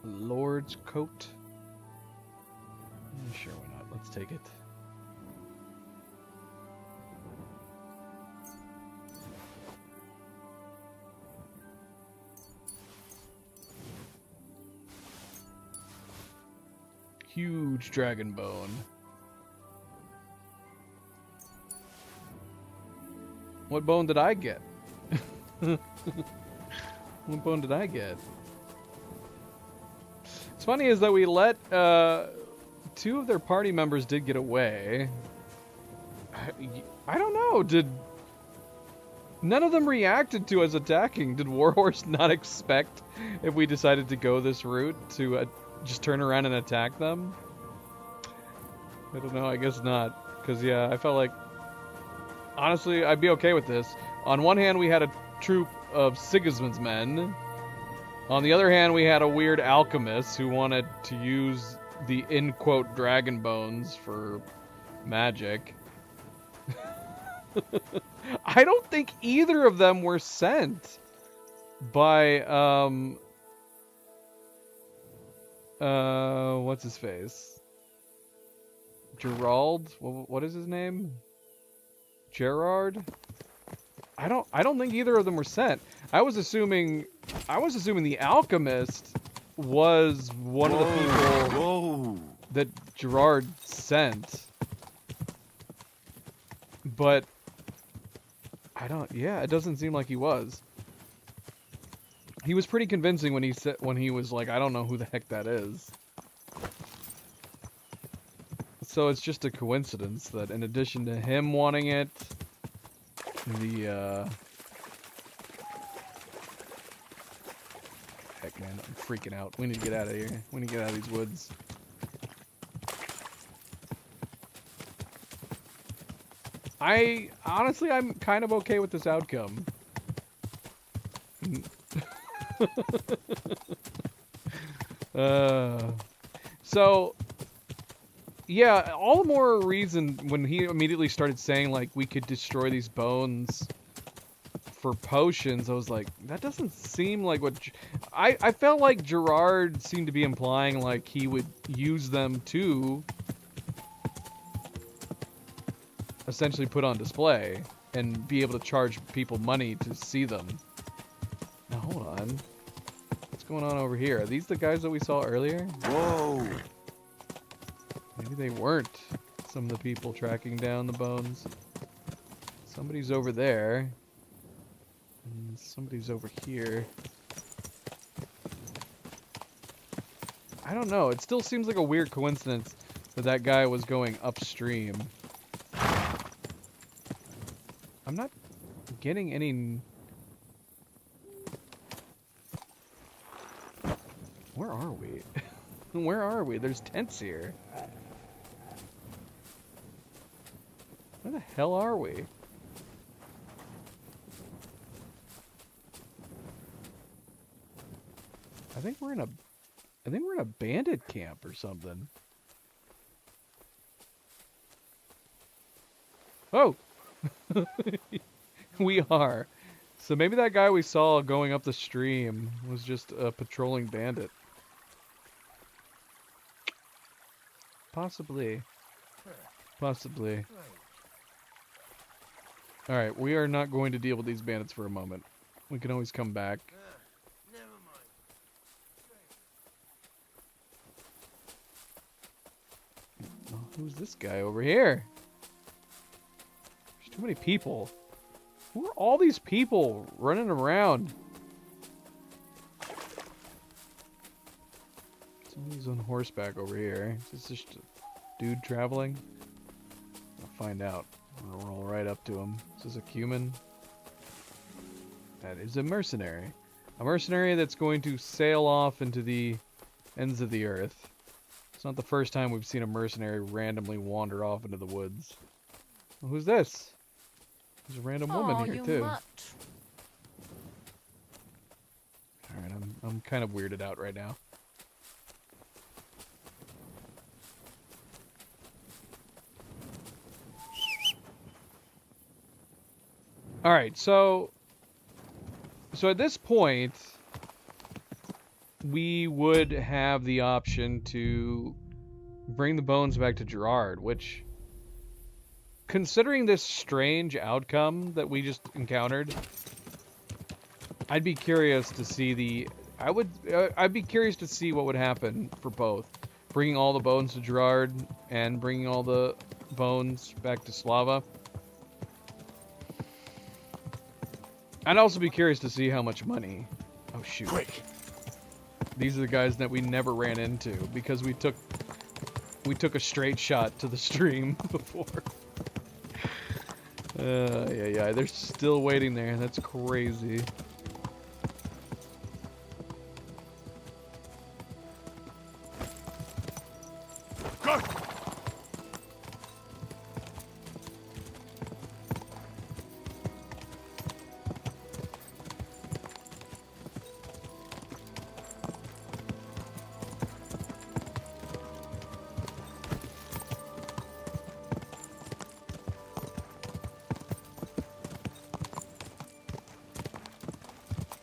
Lord's coat. Sure, why not? Let's take it. Huge dragon bone. What bone did I get? What bone did I get? What's funny is that we let two of their party members did get away. I don't know. Did none of them reacted to us attacking? Did Warhorse not expect if we decided to go this route to just turn around and attack them? I don't know. I guess not. Because yeah, I felt like honestly I'd be okay with this. On one hand, we had a troop of Sigismund's men. On the other hand, we had a weird alchemist who wanted to use the in-quote dragon bones for magic. I don't think either of them were sent by, what's his face? Gerald? What is his name? Gerard? I don't think either of them were sent. I was assuming the alchemist was one of the people that Gerard sent. But yeah, it doesn't seem like he was. He was pretty convincing when he was like, I don't know who the heck that is. So it's just a coincidence that in addition to him wanting it, heck man, I'm freaking out. We need to get out of here. We need to get out of these woods. Honestly, I'm kind of okay with this outcome. So, yeah, all the more reason when he immediately started saying, like, we could destroy these bones for potions, I was like, that doesn't seem like what... I felt like Gerard seemed to be implying, like, he would use them to essentially put on display and be able to charge people money to see them. Now, hold on. What's going on over here? Are these the guys that we saw earlier? Whoa! Maybe they weren't some of the people tracking down the bones. Somebody's over there. And somebody's over here. I don't know. It still seems like a weird coincidence that that guy was going upstream. I'm not getting any... Where are we? Where are we? There's tents here. Where the hell are we? I think we're in a bandit camp or something. Oh! We are. So maybe that guy we saw going up the stream was just a patrolling bandit. Possibly. Possibly. Alright, we are not going to deal with these bandits for a moment. We can always come back. Oh, who's this guy over here? There's too many people. Who are all these people running around? Somebody's on horseback over here. Is this just a dude traveling? I'll find out. I'm gonna roll right up to him. Is this a human? That is a mercenary. A mercenary that's going to sail off into the ends of the earth. It's not the first time we've seen a mercenary randomly wander off into the woods. Well, who's this? There's a random woman here too. Alright, I'm kind of weirded out right now. Alright, so at this point, we would have the option to bring the bones back to Gerard, which, considering this strange outcome that we just encountered, I'd be curious to see I'd be curious to see what would happen for both. Bringing all the bones to Gerard and bringing all the bones back to Slava. I'd also be curious to see how much money... Oh, shoot. Quick. These are the guys that we never ran into because we took a straight shot to the stream before. Yeah, they're still waiting there. That's crazy.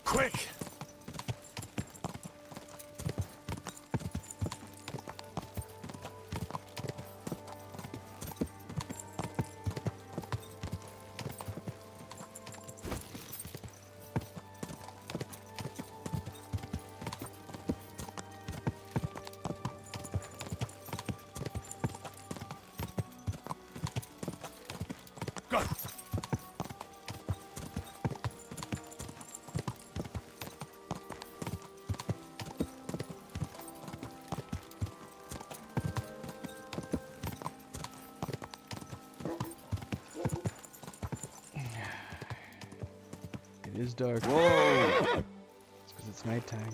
Quick! Go! It is dark. Whoa! It's because it's nighttime.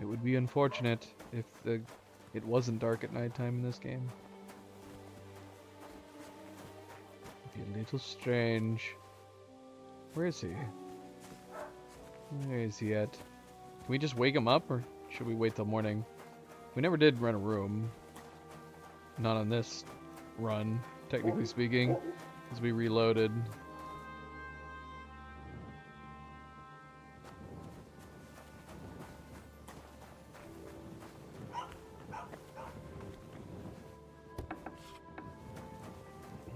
It would be unfortunate if it wasn't dark at nighttime in this game. It'd be a little strange. Where is he? Where is he at? Can we just wake him up, or should we wait till morning? We never did rent a room. Not on this run, technically speaking, as we reloaded.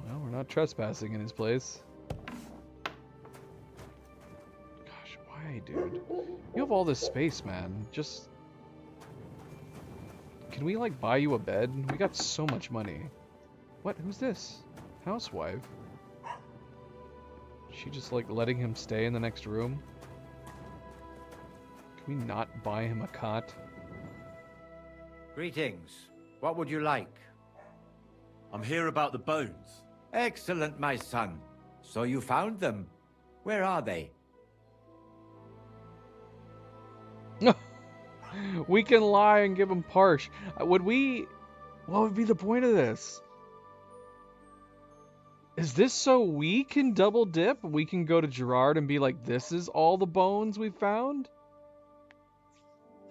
Well, we're not trespassing in his place. Gosh, why, dude? You have all this space, man. Just... Can we, like, buy you a bed? We got so much money. What? Who's this? Housewife? She just, like, letting him stay in the next room? we not buy him a cot? Greetings. What would you like? I'm here about the bones. Excellent, my son. So you found them. Where are they? We can lie and give him Parsh. Would we... What would be the point of this? Is this so we can double dip? We can go to Gerard and be like, this is all the bones we found?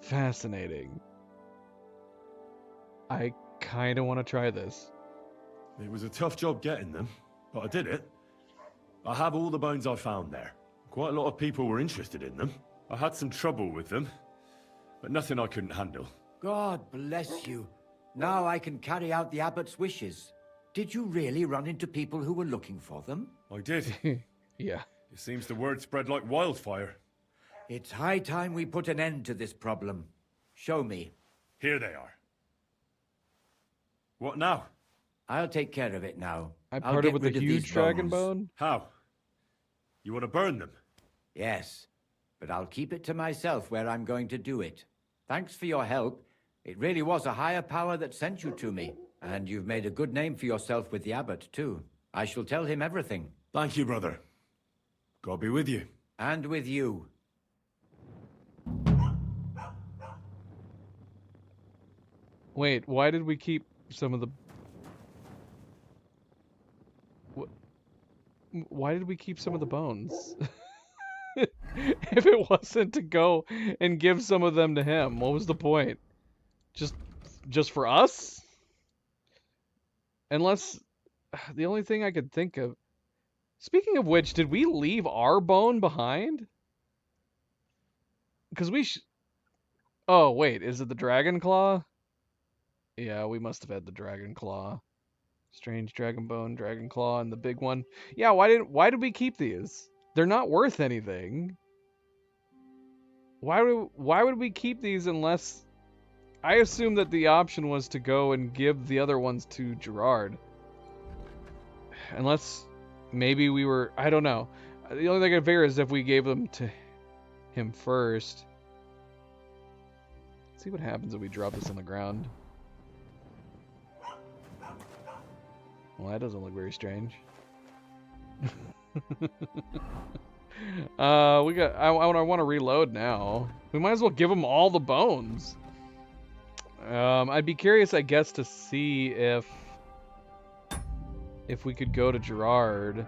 Fascinating. I kind of want to try this. It was a tough job getting them, but I did it. I have all the bones I found there. Quite a lot of people were interested in them. I had some trouble with them, but nothing I couldn't handle. God bless you. Now I can carry out the abbot's wishes. Did you really run into people who were looking for them? I did. Yeah. It seems the word spread like wildfire. It's high time we put an end to this problem. Show me. Here they are. What now? I'll take care of it now. I parted with a huge dragon bone? How? You want to burn them? Yes, but I'll keep it to myself where I'm going to do it. Thanks for your help. It really was a higher power that sent you to me. And you've made a good name for yourself with the abbot, too. I shall tell him everything. Thank you, brother. God be with you. And with you. Wait, why did we keep some of the... Why did we keep some of the bones? If it wasn't to go and give some of them to him, what was the point? Just for us? Unless, the only thing I could think of... Speaking of which, did we leave our bone behind? Because we Oh, wait, is it the Dragon Claw? Yeah, we must have had the Dragon Claw. Strange Dragon Bone, Dragon Claw, and the big one. Yeah, why did we keep these? They're not worth anything. Why would we keep these unless... I assume that the option was to go and give the other ones to Gerard. Unless maybe we were... I don't know. The only thing I can figure is if we gave them to him first. Let's see what happens if we drop this on the ground. Well, that doesn't look very strange. I want to reload now. We might as well give them all the bones. I'd be curious, I guess, to see if we could go to Gerard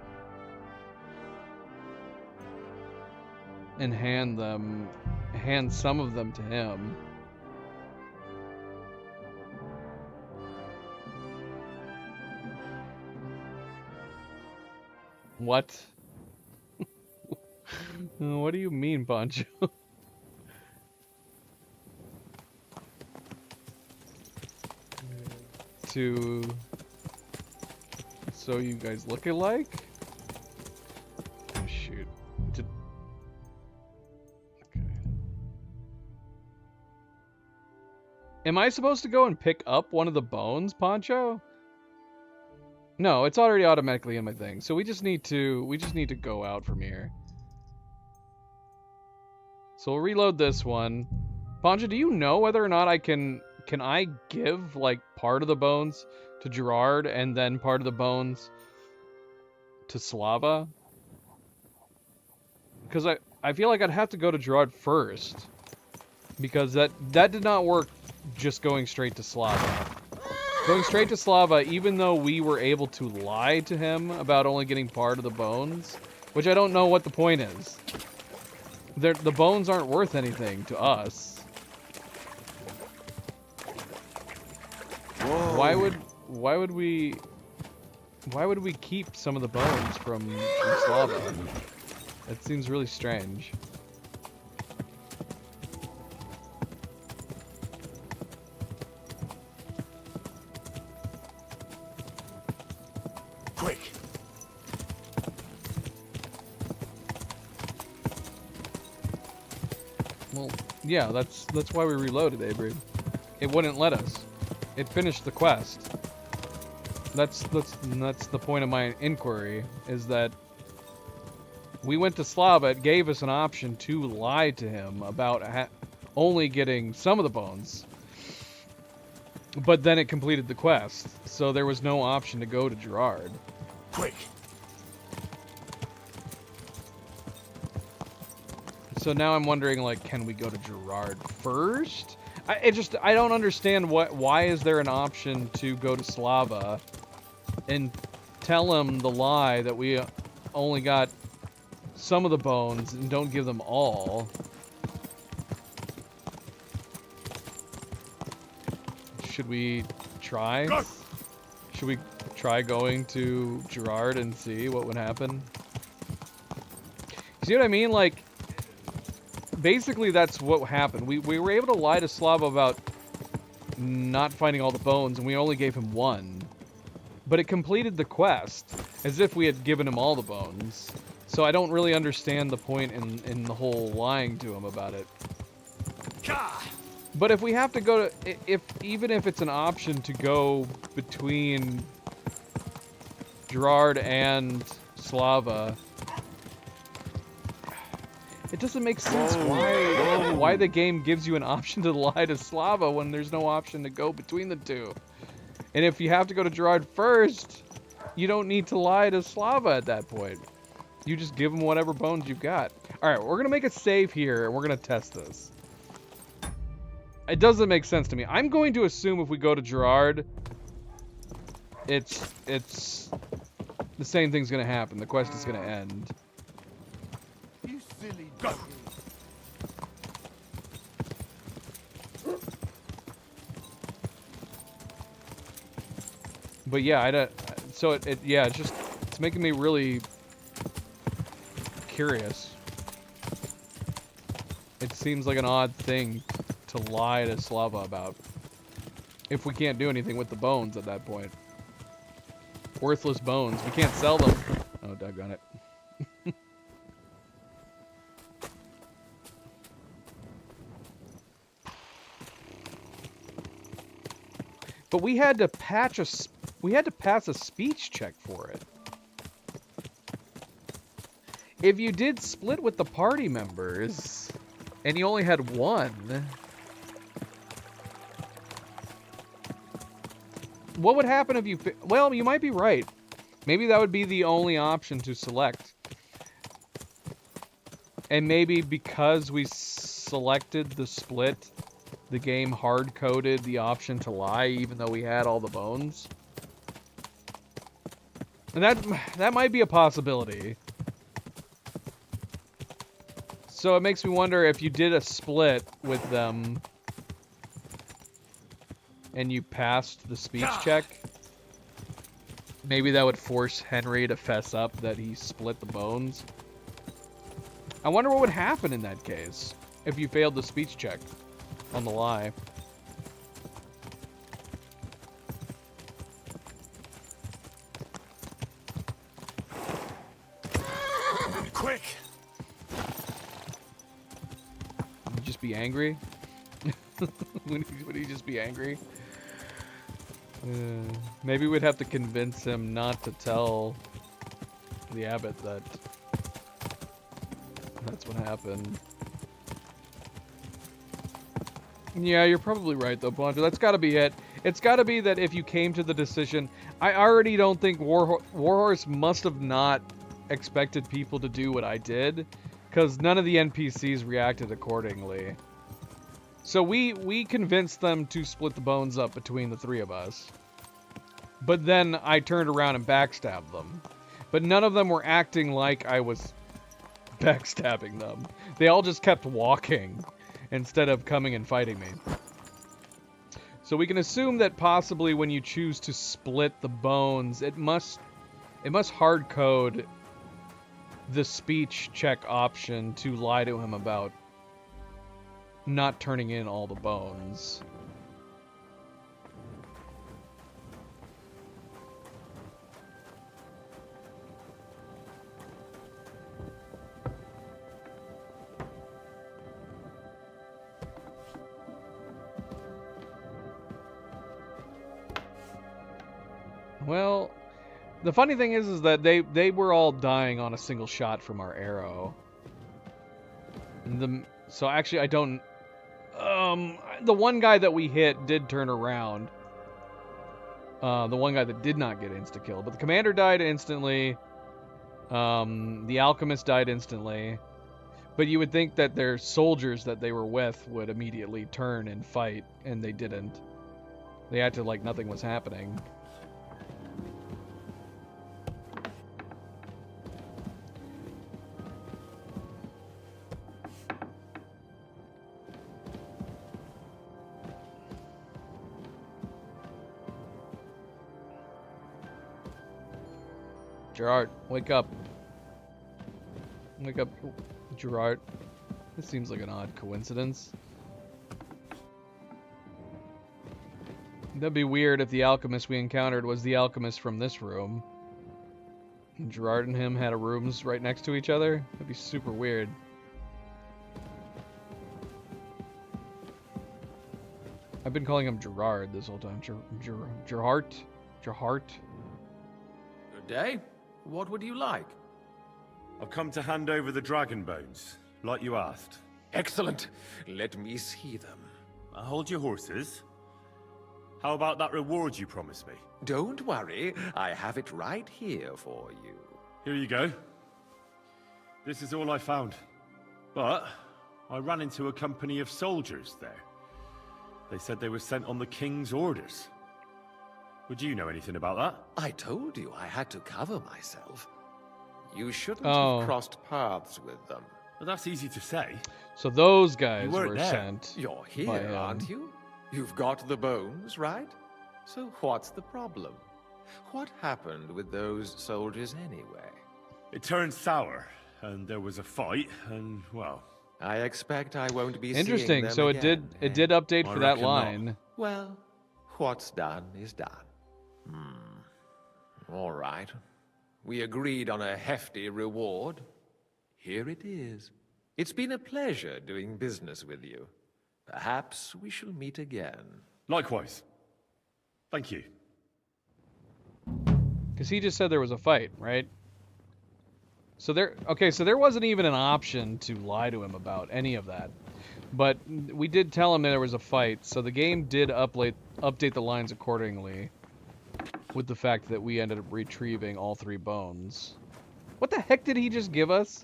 and hand some of them to him. What? What do you mean, Poncho? So you guys look alike? Oh, shoot. Okay. Am I supposed to go and pick up one of the bones, Poncho? No, it's already automatically in my thing. So we just need to go out from here. So we'll reload this one. Poncho, do you know whether or not can I give like part of the bones to Gerard and then part of the bones to Slava? Because I feel like I'd have to go to Gerard first. Because that did not work just going straight to Slava. Going straight to Slava, even though we were able to lie to him about only getting part of the bones, which I don't know what the point is. The bones aren't worth anything to us. Whoa. Why would we keep some of the bones from Slava? That seems really strange. Quick. Well, yeah, that's why we reloaded, Avery. It wouldn't let us. It finished the quest. That's the point of my inquiry, is that we went to Slava, it gave us an option to lie to him about only getting some of the bones. But then it completed the quest, so there was no option to go to Gerard. Quick! So now I'm wondering, like, can we go to Gerard first? I don't understand why is there an option to go to Slava and tell him the lie that we only got some of the bones and don't give them all. Should we try? Go. Should we try going to Gerard and see what would happen? See what I mean? Like, basically that's what happened. We were able to lie to Slava about not finding all the bones, and we only gave him one. But it completed the quest, as if we had given him all the bones. So I don't really understand the point in the whole lying to him about it. But if we have to go to, even if it's an option to go between Gerard and Slava, it doesn't make sense why the game gives you an option to lie to Slava when there's no option to go between the two. And if you have to go to Gerard first, you don't need to lie to Slava at that point. You just give him whatever bones you've got. Alright, we're going to make a save here, and we're going to test this. It doesn't make sense to me. I'm going to assume if we go to Gerard, it's the same thing's going to happen. The quest is going to end. You silly go. But yeah, I don't. So it's making me really curious. It seems like an odd thing to lie to Slava about. If we can't do anything with the bones at that point. Worthless bones. We can't sell them. Oh, doggone it. But we had to pass a speech check for it. If you did split with the party members and you only had one, what would happen if you... Well, you might be right. Maybe that would be the only option to select. And maybe because we selected the split, the game hard-coded the option to lie even though we had all the bones. And that might be a possibility. So it makes me wonder if you did a split with them and you passed the speech check, maybe that would force Henry to fess up that he split the bones. I wonder what would happen in that case if you failed the speech check on the lie. Quick! Would he just be angry? Would he just be angry? Maybe we'd have to convince him not to tell the abbot that that's what happened. Yeah, you're probably right though, Blanco. That's gotta be it. It's gotta be that if you came to the decision... I already don't think Warhorse must have not expected people to do what I did, because none of the NPCs reacted accordingly. So we convinced them to split the bones up between the three of us. But then I turned around and backstabbed them. But none of them were acting like I was backstabbing them. They all just kept walking instead of coming and fighting me. So we can assume that possibly when you choose to split the bones, it must hard code the speech check option to lie to him about not turning in all the bones. Well, the funny thing is that they were all dying on a single shot from our arrow. So actually, I don't The one guy that we hit did turn around. The one guy that did not get insta-killed. But the commander died instantly. The alchemist died instantly. But you would think that their soldiers that they were with would immediately turn and fight, and they didn't. They acted like nothing was happening. Gerard, wake up. Wake up, Gerard. This seems like an odd coincidence. That'd be weird if the alchemist we encountered was the alchemist from this room. And Gerard and him had rooms right next to each other. That'd be super weird. I've been calling him Gerard this whole time. Gerhart? Gerhart? Good day. What would you like? I've come to hand over the dragon bones, like you asked. Excellent. Let me see them. Hold your horses. How about that reward you promised me? Don't worry. I have it right here for you. Here you go. This is all I found. But I ran into a company of soldiers there. They said they were sent on the king's orders. Would you know anything about that? I told you I had to cover myself. You shouldn't Oh. have crossed paths with them. Well, that's easy to say. So those guys You weren't were there. sent. You're by here, him. aren't you? You've got the bones, right? So what's the problem? What happened with those soldiers anyway? It turned sour, and there was a fight, and, well... I expect I won't be Interesting. seeing them So again, it did update I for that reckon not. line. Well, what's done is done. All right. We agreed on a hefty reward. Here it is. It's been a pleasure doing business with you. Perhaps we shall meet again. Likewise. Thank you. Because he just said there was a fight, right? So there wasn't even an option to lie to him about any of that. But we did tell him that there was a fight, so the game did update the lines accordingly. With the fact that we ended up retrieving all 3 bones. What the heck did he just give us?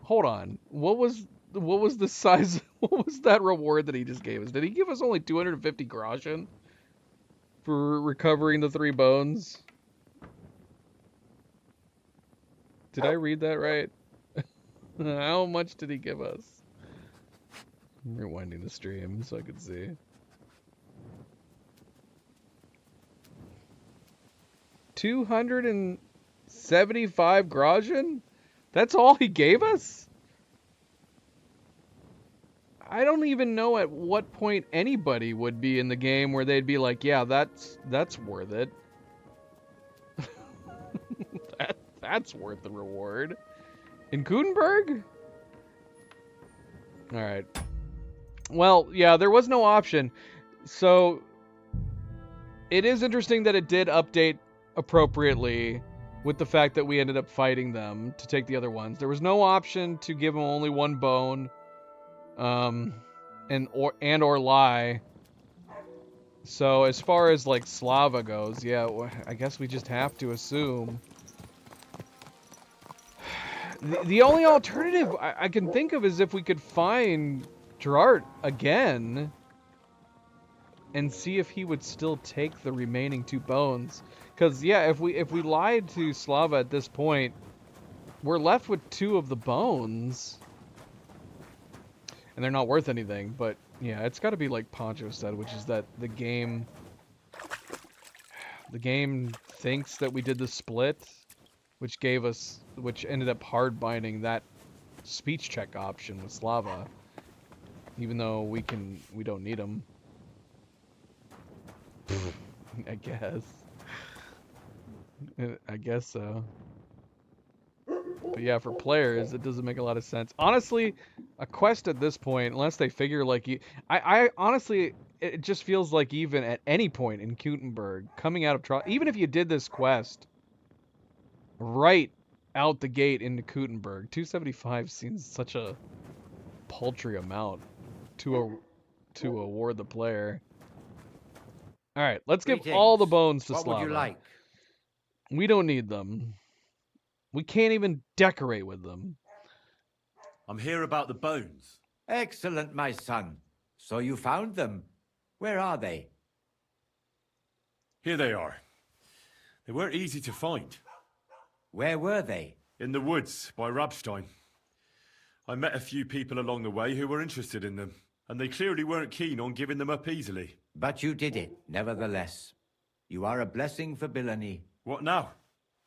Hold on. What was the size? What was that reward that he just gave us? Did he give us only 250 groschen for recovering the 3 bones? Did I read that right? How much did he give us? I'm rewinding the stream so I could see. 275 groschen? That's all he gave us? I don't even know at what point anybody would be in the game where they'd be like, yeah, that's worth it. That's worth the reward. In Gutenberg? Alright. Well, yeah, there was no option. So, it is interesting that it did update appropriately with the fact that we ended up fighting them to take the other ones. There was no option to give them only 1 bone, or lie. So as far as like Slava goes, yeah, I guess we just have to assume. The only alternative I can think of is if we could find Gerard again and see if he would still take the remaining 2 bones. Because yeah, if we lied to Slava at this point, we're left with 2 of the bones, and they're not worth anything. But yeah, it's got to be like Poncho said, which is that the game thinks that we did the split, which ended up hard binding that speech check option with Slava, even though we don't need them. I guess so. But yeah, for players, it doesn't make a lot of sense. Honestly, a quest at this point, unless they figure like I honestly, it just feels like even at any point in Gutenberg, coming out of trial, even if you did this quest right out the gate into Gutenberg, 275 seems such a paltry amount to to award the player. All right, let's give Greetings. all the bones to What Slava. would you like? We don't need them. We can't even decorate with them. I'm here about the bones. Excellent, my son. So you found them. Where are they? Here they are. They weren't easy to find. Where were they? In the woods by Rabstein. I met a few people along the way who were interested in them, and they clearly weren't keen on giving them up easily. But you did it, nevertheless. You are a blessing for Bilani. What now?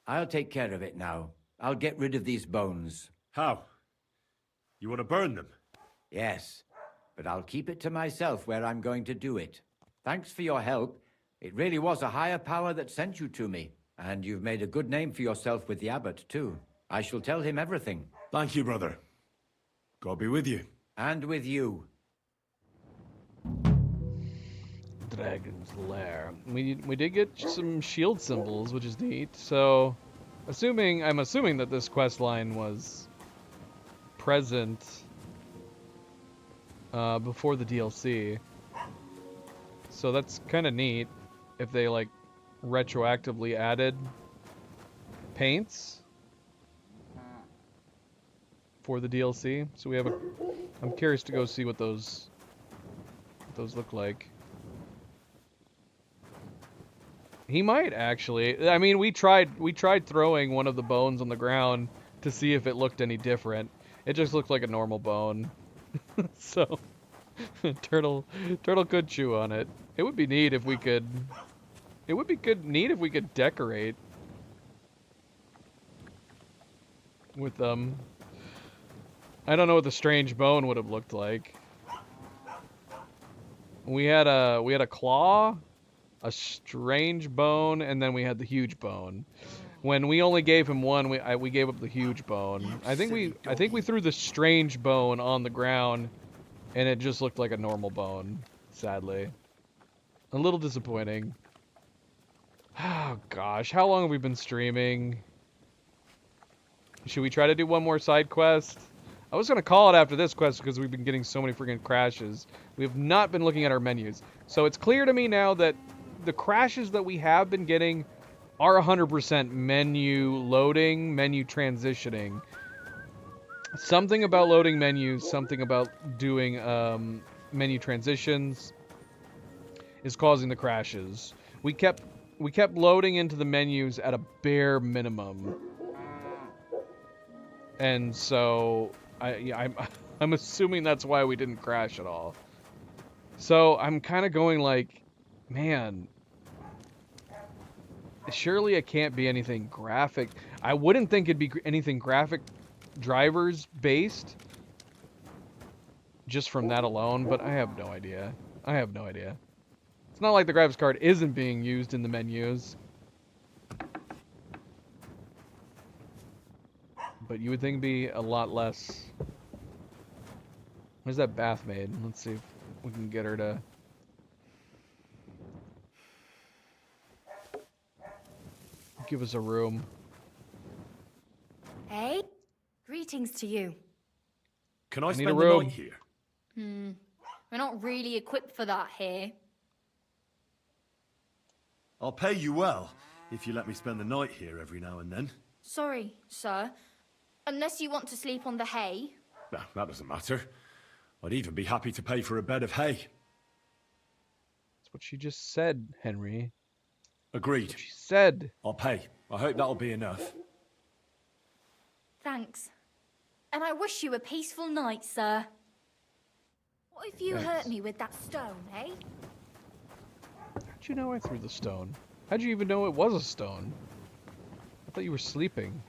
I'll take care of it now. I'll get rid of these bones. How? You want to burn them? Yes, but I'll keep it to myself where I'm going to do it. Thanks for your help. It really was a higher power that sent you to me. And you've made a good name for yourself with the abbot, too. I shall tell him everything. Thank you, brother. God be with you. And with you. Dragon's Lair. We did get some shield symbols, which is neat. So, I'm assuming that this quest line was present before the DLC. So that's kind of neat if they like retroactively added paints for the DLC. So we have a I'm curious to go see what those look like. He might actually. I mean, we tried throwing one of the bones on the ground to see if it looked any different. It just looked like a normal bone. So turtle could chew on it. It would be neat if we could. It would be neat if we could decorate with them. I don't know what the strange bone would have looked like. We had a claw, a strange bone, and then we had the huge bone. When we only gave him one, we gave up the huge bone. I think we threw the strange bone on the ground, and it just looked like a normal bone. Sadly, a little disappointing. Oh gosh, how long have we been streaming? Should we try to do one more side quest? I was gonna call it after this quest because we've been getting so many freaking crashes. We have not been looking at our menus, so it's clear to me now that the crashes that we have been getting are 100% menu loading, menu transitioning. Something about loading menus, something about doing menu transitions is causing the crashes. We kept loading into the menus at a bare minimum, and so I'm assuming that's why we didn't crash at all. So I'm kind of going like, man, surely it can't be anything graphic. I wouldn't think it'd be anything graphic drivers based just from that alone, but I have no idea. It's not like the graphics card isn't being used in the menus. But you would think it'd be a lot less. Where's that bath maid? Let's see if we can get her to... give us a room. Hey, greetings to you. Can I need spend a the room. night here? We're not really equipped for that here. I'll pay you well if you let me spend the night here every now and then. Sorry, sir. Unless you want to sleep on the hay. No, that doesn't matter. I'd even be happy to pay for a bed of hay. That's what she just said, Henry. Agreed. She said. I'll pay. I hope that'll be enough. Thanks. And I wish you a peaceful night, sir. What if you hurt me with that stone, eh? How'd you know I threw the stone? How'd you even know it was a stone? I thought you were sleeping.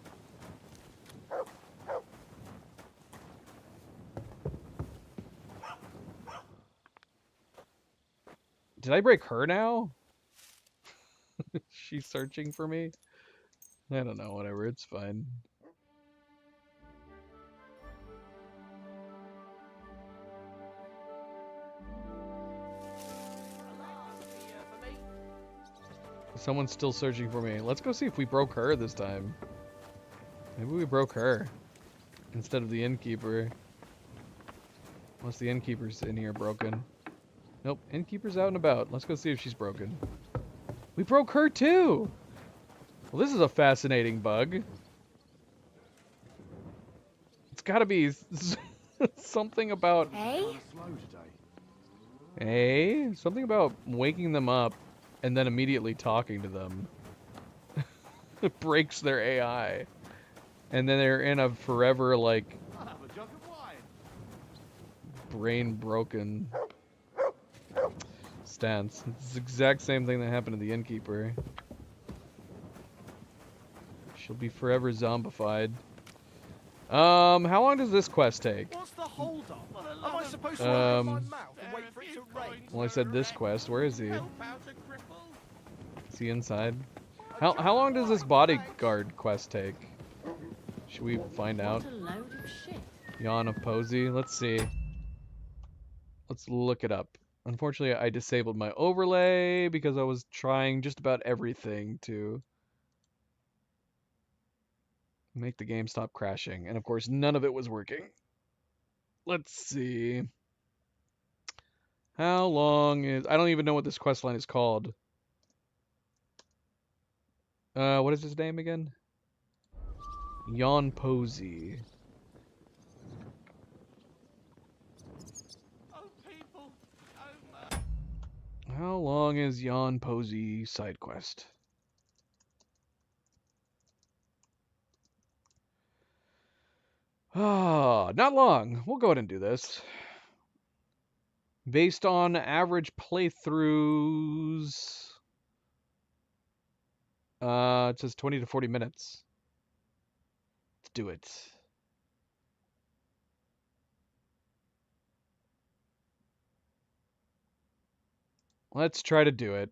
Did I break her now? She's searching for me? I don't know, whatever, it's fine. Someone's still searching for me. Let's go see if we broke her this time. Maybe we broke her instead of the innkeeper. Unless the innkeeper's in here broken. Nope, innkeeper's out and about. Let's go see if she's broken. We broke her too! Well, this is a fascinating bug. It's gotta be something about... Hey? Something about waking them up and then immediately talking to them. It breaks their AI. And then they're in a forever, like... brain broken stance. It's the exact same thing that happened to the innkeeper. She'll be forever zombified. How long does this quest take? What's the hold up? Am I supposed to open my mouth and wait for it to rain? Well, I said this quest. Where is he? Is he inside? How long does this bodyguard quest take? Should we find out? What a load of shit. Jan of Posey. Let's see. Let's look it up. Unfortunately, I disabled my overlay because I was trying just about everything to make the game stop crashing. And of course, none of it was working. Let's see. How long is... I don't even know what this quest line is called. What is his name again? Jan Posey. How long is Jan Posey side quest? Ah, not long. We'll go ahead and do this. Based on average playthroughs, it says 20 to 40 minutes. Let's do it. Let's try to do it.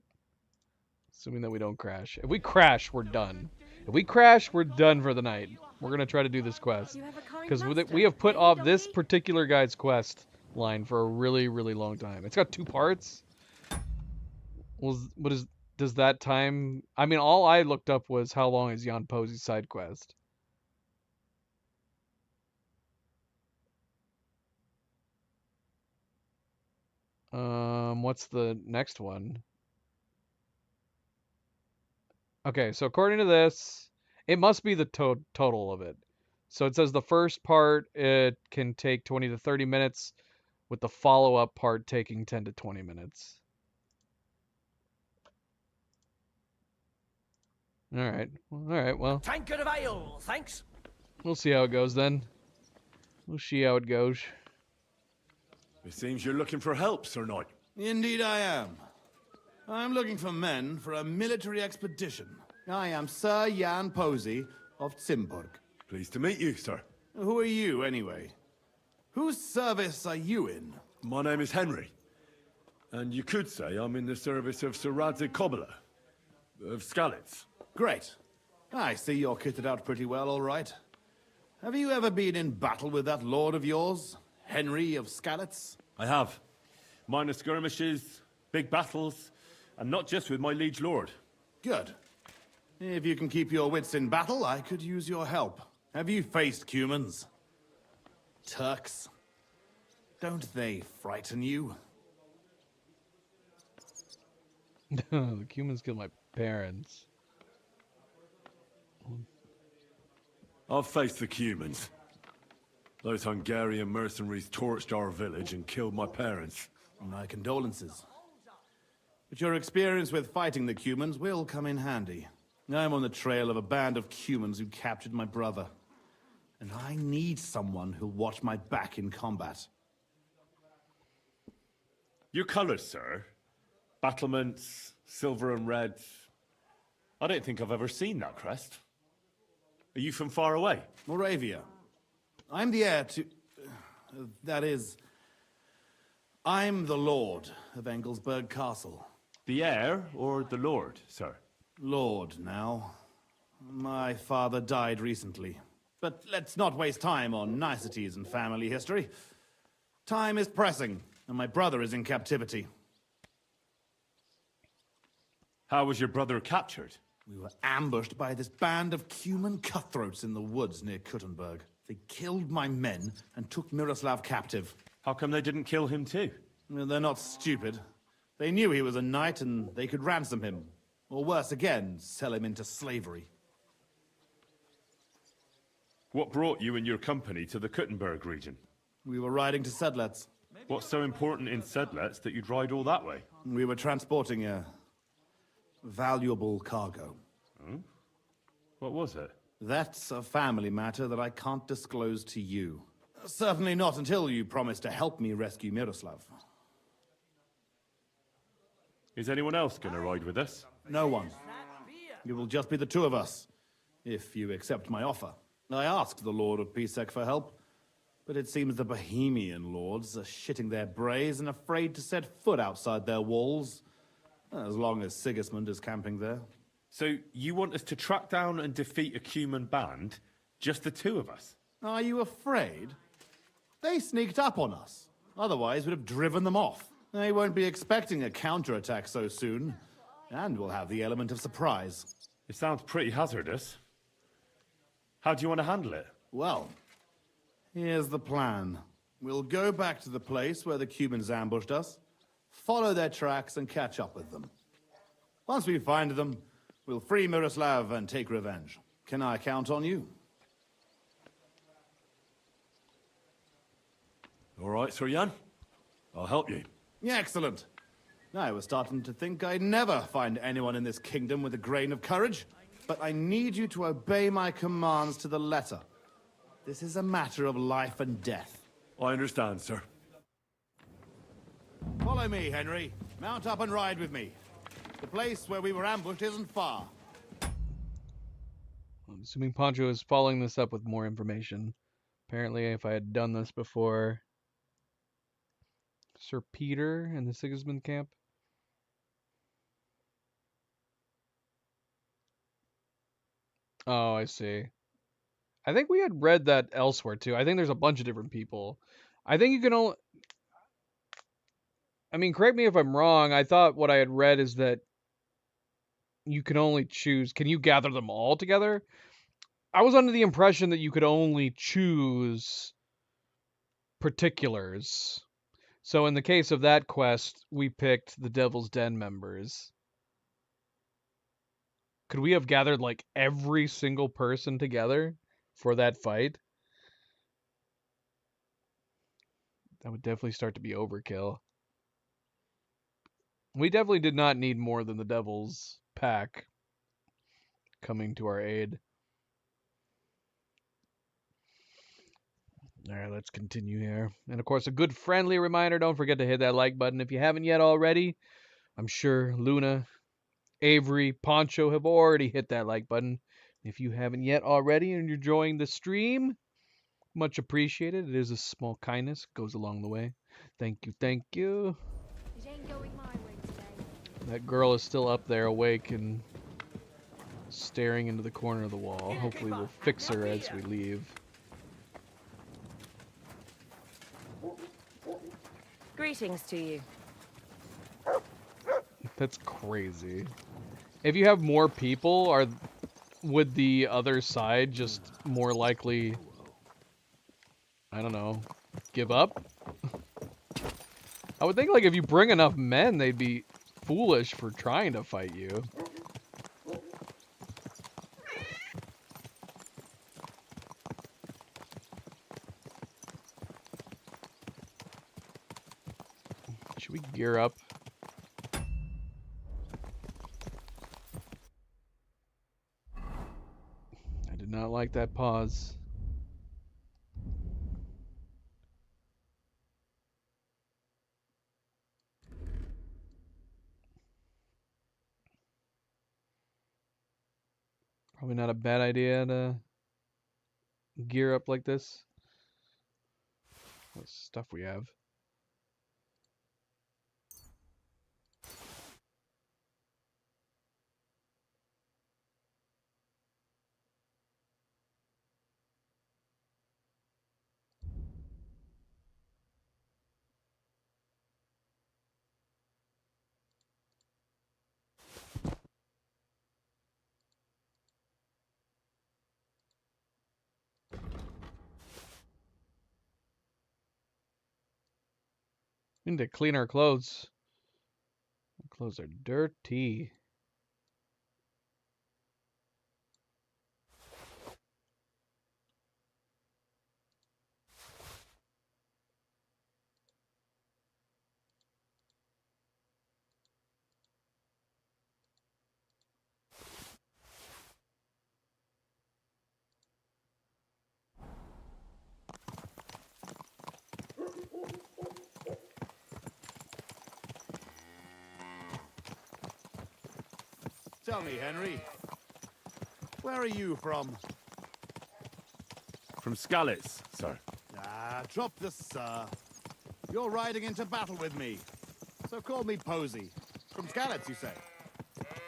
Assuming that we don't crash. If we crash, we're done. If we crash, we're done for the night. We're going to try to do this quest. Because we have put off this particular guy's quest line for a really, really long time. It's got 2 parts. Well, does that time... I mean, all I looked up was how long is Jan Posey's side quest. What's the next one? Okay, so according to this, it must be the total of it. So it says the first part, it can take 20 to 30 minutes, with the follow-up part taking 10 to 20 minutes. Alright, well. Tankard of ale, thanks. We'll see how it goes then. We'll see how it goes. It seems you're looking for help, Sir Knight. Indeed I am. I'm looking for men for a military expedition. I am Sir Jan Posey of Zimburg. Pleased to meet you, sir. Who are you, anyway? Whose service are you in? My name is Henry. And you could say I'm in the service of Sir Radzig Kobyla, of Skalitz. Great. I see you're kitted out pretty well, all right. Have you ever been in battle with that lord of yours, Henry of Skalitz? I have. Minor skirmishes, big battles, and not just with my liege lord. Good. If you can keep your wits in battle, I could use your help. Have you faced Cumans? Turks? Don't they frighten you? The Cumans killed my parents. I've faced the Cumans. Those Hungarian mercenaries torched our village and killed my parents. My condolences. But your experience with fighting the Cumans will come in handy. I'm on the trail of a band of Cumans who captured my brother. And I need someone who'll watch my back in combat. Your colours, sir. Battlements, silver and red. I don't think I've ever seen that crest. Are you from far away? Moravia. I'm the heir to... that is... I'm the Lord of Engelsberg Castle. The heir or the Lord, sir? Lord, now. My father died recently. But let's not waste time on niceties and family history. Time is pressing, and my brother is in captivity. How was your brother captured? We were ambushed by this band of Cuman cutthroats in the woods near Kuttenberg. They killed my men and took Miroslav captive. How come they didn't kill him too? They're not stupid. They knew he was a knight and they could ransom him. Or worse again, sell him into slavery. What brought you and your company to the Kuttenberg region? We were riding to Sedlets. What's so important in Sedlets that you'd ride all that way? We were transporting a valuable cargo. Hmm? What was it? That's a family matter that I can't disclose to you. Certainly not until you promise to help me rescue Miroslav. Is anyone else going to ride with us? No one. It will just be the two of us, if you accept my offer. I asked the Lord of Pisek for help, but it seems the Bohemian lords are shitting their brays and afraid to set foot outside their walls, as long as Sigismund is camping there. So you want us to track down and defeat a Cuman band, just the two of us? Are you afraid? They sneaked up on us. Otherwise, we'd have driven them off. They won't be expecting a counterattack so soon, and we'll have the element of surprise. It sounds pretty hazardous. How do you want to handle it? Well, here's the plan. We'll go back to the place where the Cumans ambushed us, follow their tracks, and catch up with them. Once we find them, we'll free Miroslav and take revenge. Can I count on you? All right, Sir Jan. I'll help you. Excellent. I was starting to think I'd never find anyone in this kingdom with a grain of courage, but I need you to obey my commands to the letter. This is a matter of life and death. I understand, sir. Follow me, Henry. Mount up and ride with me. The place where we were ambushed isn't far. I'm assuming Pancho is following this up with more information. Apparently, if I had done this before... Sir Peter in the Sigismund camp? Oh, I see. I think we had read that elsewhere, too. I think there's a bunch of different people. I think you can only... I mean, correct me if I'm wrong. I thought what I had read is that you can only choose... Can you gather them all together? I was under the impression that you could only choose particulars. So in the case of that quest, we picked the Devil's Den members. Could we have gathered, like, every single person together for that fight? That would definitely start to be overkill. We definitely did not need more than the Devil's Pack coming to our aid. Alright, let's continue here. And of course, a good friendly reminder, don't forget to hit that like button if you haven't yet already. I'm sure Luna, Avery, Pancho have already hit that like button. If you haven't yet already and you're enjoying the stream, much appreciated. It is a small kindness, goes along the way. Thank you, thank you. It ain't going my way today. That girl is still up there awake and staring into the corner of the wall. Hopefully we'll fix her as we leave. Greetings to you. That's crazy. If you have more people, would the other side just more likely, I don't know, give up? I would think, like, if you bring enough men, they'd be foolish for trying to fight you. Should we gear up? I did not like that pause. Probably not a bad idea to gear up like this. What stuff we have. We need to clean our clothes. Our clothes are dirty. Tell me, Henry, where are you from? From Skalitz, sir. Ah, drop the sir. You're riding into battle with me. So call me Posey. From Skalitz, you say?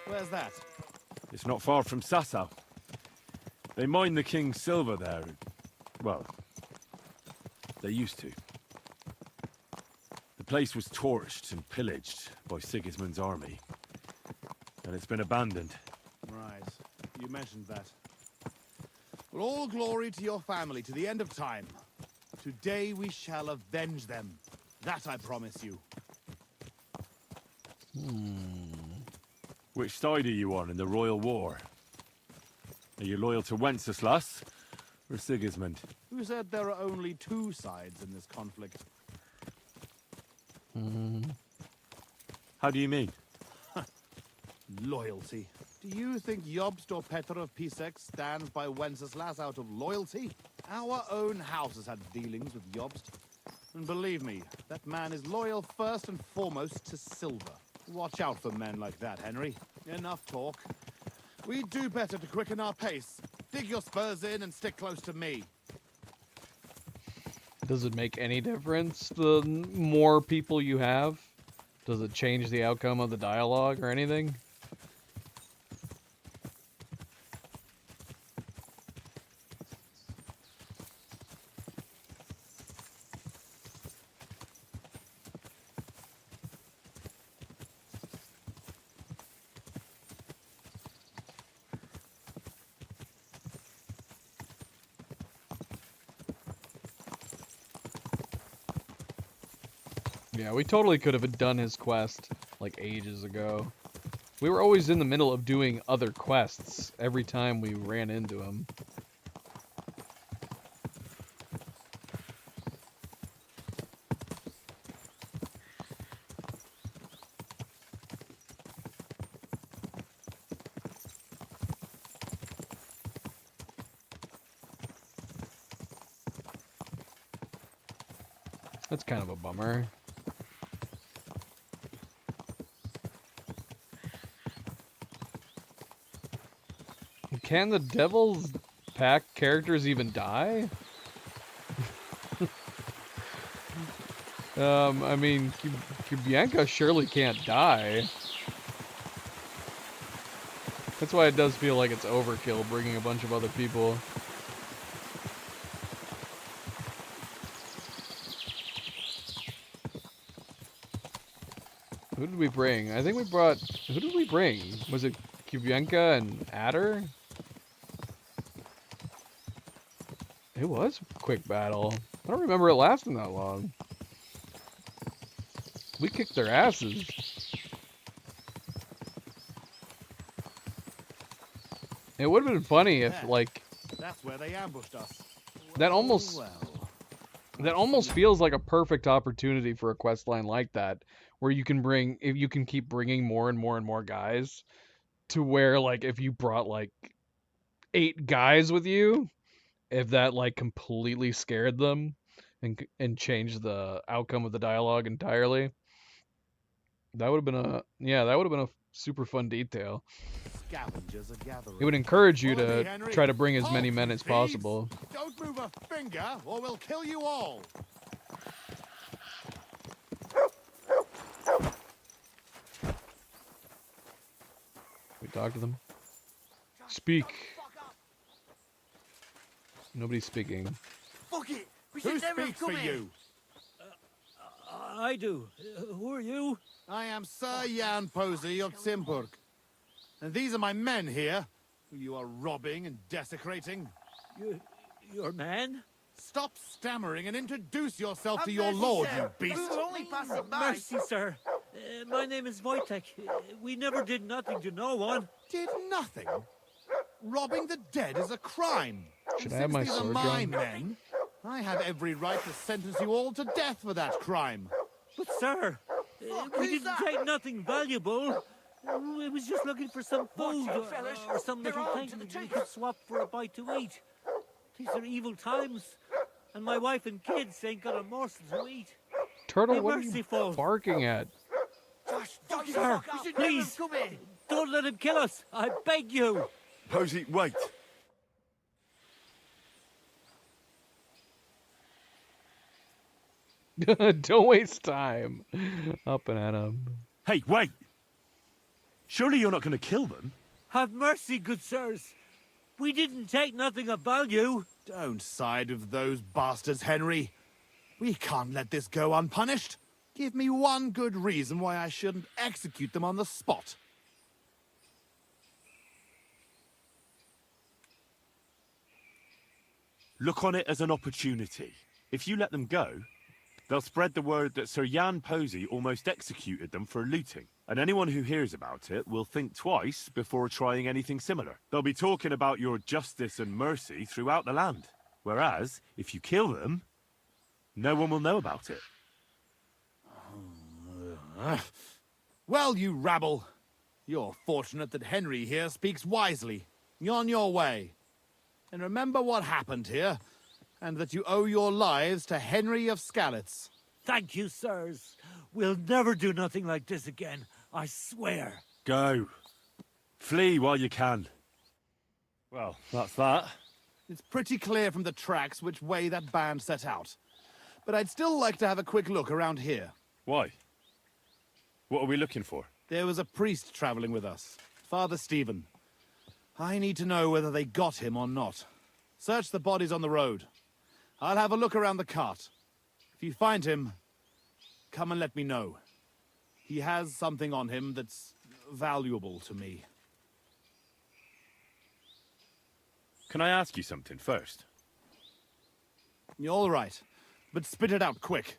Where's that? It's not far from Sasau. They mine the king's silver there. Well, they used to. The place was torched and pillaged by Sigismund's army. And it's been abandoned. Right. You mentioned that. Well, all glory to your family to the end of time. Today we shall avenge them. That I promise you. Which side are you on in the royal war? Are you loyal to Wenceslas or Sigismund? Who said there are only two sides in this conflict? How do you mean? Loyalty. Do you think Jobst or Petr of Pisek stands by Wenceslas out of loyalty? Our own house has had dealings with Jobst. And believe me, that man is loyal first and foremost to silver. Watch out for men like that, Henry. Enough talk. We'd do better to quicken our pace. Dig your spurs in and stick close to me. Does it make any difference the more people you have? Does it change the outcome of the dialogue or anything? Yeah, we totally could have done his quest, like, ages ago. We were always in the middle of doing other quests every time we ran into him. That's kind of a bummer. Can the Devil's Pack characters even die? I mean, Kubianka surely can't die. That's why it does feel like it's overkill bringing a bunch of other people. Who did we bring? I think we brought... Who did we bring? Was it Kubianka and Adder? It was a quick battle. I don't remember it lasting that long. We kicked their asses. It would have been funny if, like... That's where they ambushed us. That almost feels like a perfect opportunity for a quest line like that, where you can bring... If you can keep bringing more and more and more guys, to where, like, if you brought, like, 8 guys with you... If that, like, completely scared them and changed the outcome of the dialogue entirely, that would have been a super fun detail. Scavengers are gathering. It would encourage you to try to bring as many men as possible. Don't move a finger, or we'll kill you all. We talk to them. Speak. Nobody's speaking. Fuck it! Who speaks for you? I do. Who are you? I am Sir Jan Posey of Simburg. And these are my men here, who you are robbing and desecrating. Your man? Stop stammering and introduce yourself to your lord, you beast! We were only passing by. Mercy, sir. My name is Wojtek. We never did nothing to no one. Did nothing? Robbing the dead is a crime. Should And I have my since these are sword my drawn? men, I have every right to sentence you all to death for that crime. But, sir, we didn't take nothing valuable. We was just looking for some food or some little thing we could swap for a bite to eat. These are evil times, and my wife and kids ain't got a morsel to eat. Turtle, Be what are you merciful. barking at? Sir, please, don't let him kill us. I beg you. Posey, wait. Don't waste time. Up and at him. Hey, wait! Surely you're not going to kill them? Have mercy, good sirs. We didn't take nothing of value. Don't side with those bastards, Henry. We can't let this go unpunished. Give me one good reason why I shouldn't execute them on the spot. Look on it as an opportunity. If you let them go, they'll spread the word that Sir Jan Posey almost executed them for looting. And anyone who hears about it will think twice before trying anything similar. They'll be talking about your justice and mercy throughout the land. Whereas, if you kill them, no one will know about it. Well, you rabble. You're fortunate that Henry here speaks wisely. You're on your way. And remember what happened here, and that you owe your lives to Henry of Skalitz. Thank you, sirs. We'll never do nothing like this again, I swear. Go. Flee while you can. Well, that's that. It's pretty clear from the tracks which way that band set out. But I'd still like to have a quick look around here. Why? What are we looking for? There was a priest traveling with us, Father Stephen. I need to know whether they got him or not. Search the bodies on the road. I'll have a look around the cart. If you find him, come and let me know. He has something on him that's valuable to me. Can I ask you something first? You're all right, but spit it out quick.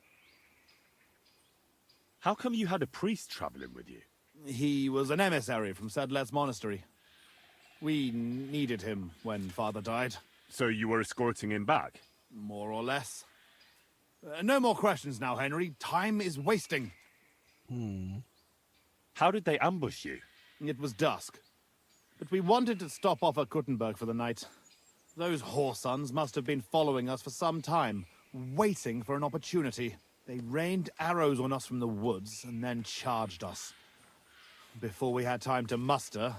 How come you had a priest traveling with you? He was an emissary from Sedlet's monastery. We needed him when Father died. So you were escorting him back? More or less. No more questions now, Henry. Time is wasting. How did they ambush you? It was dusk. But we wanted to stop off at Kuttenberg for the night. Those whoresons must have been following us for some time, waiting for an opportunity. They rained arrows on us from the woods and then charged us. Before we had time to muster,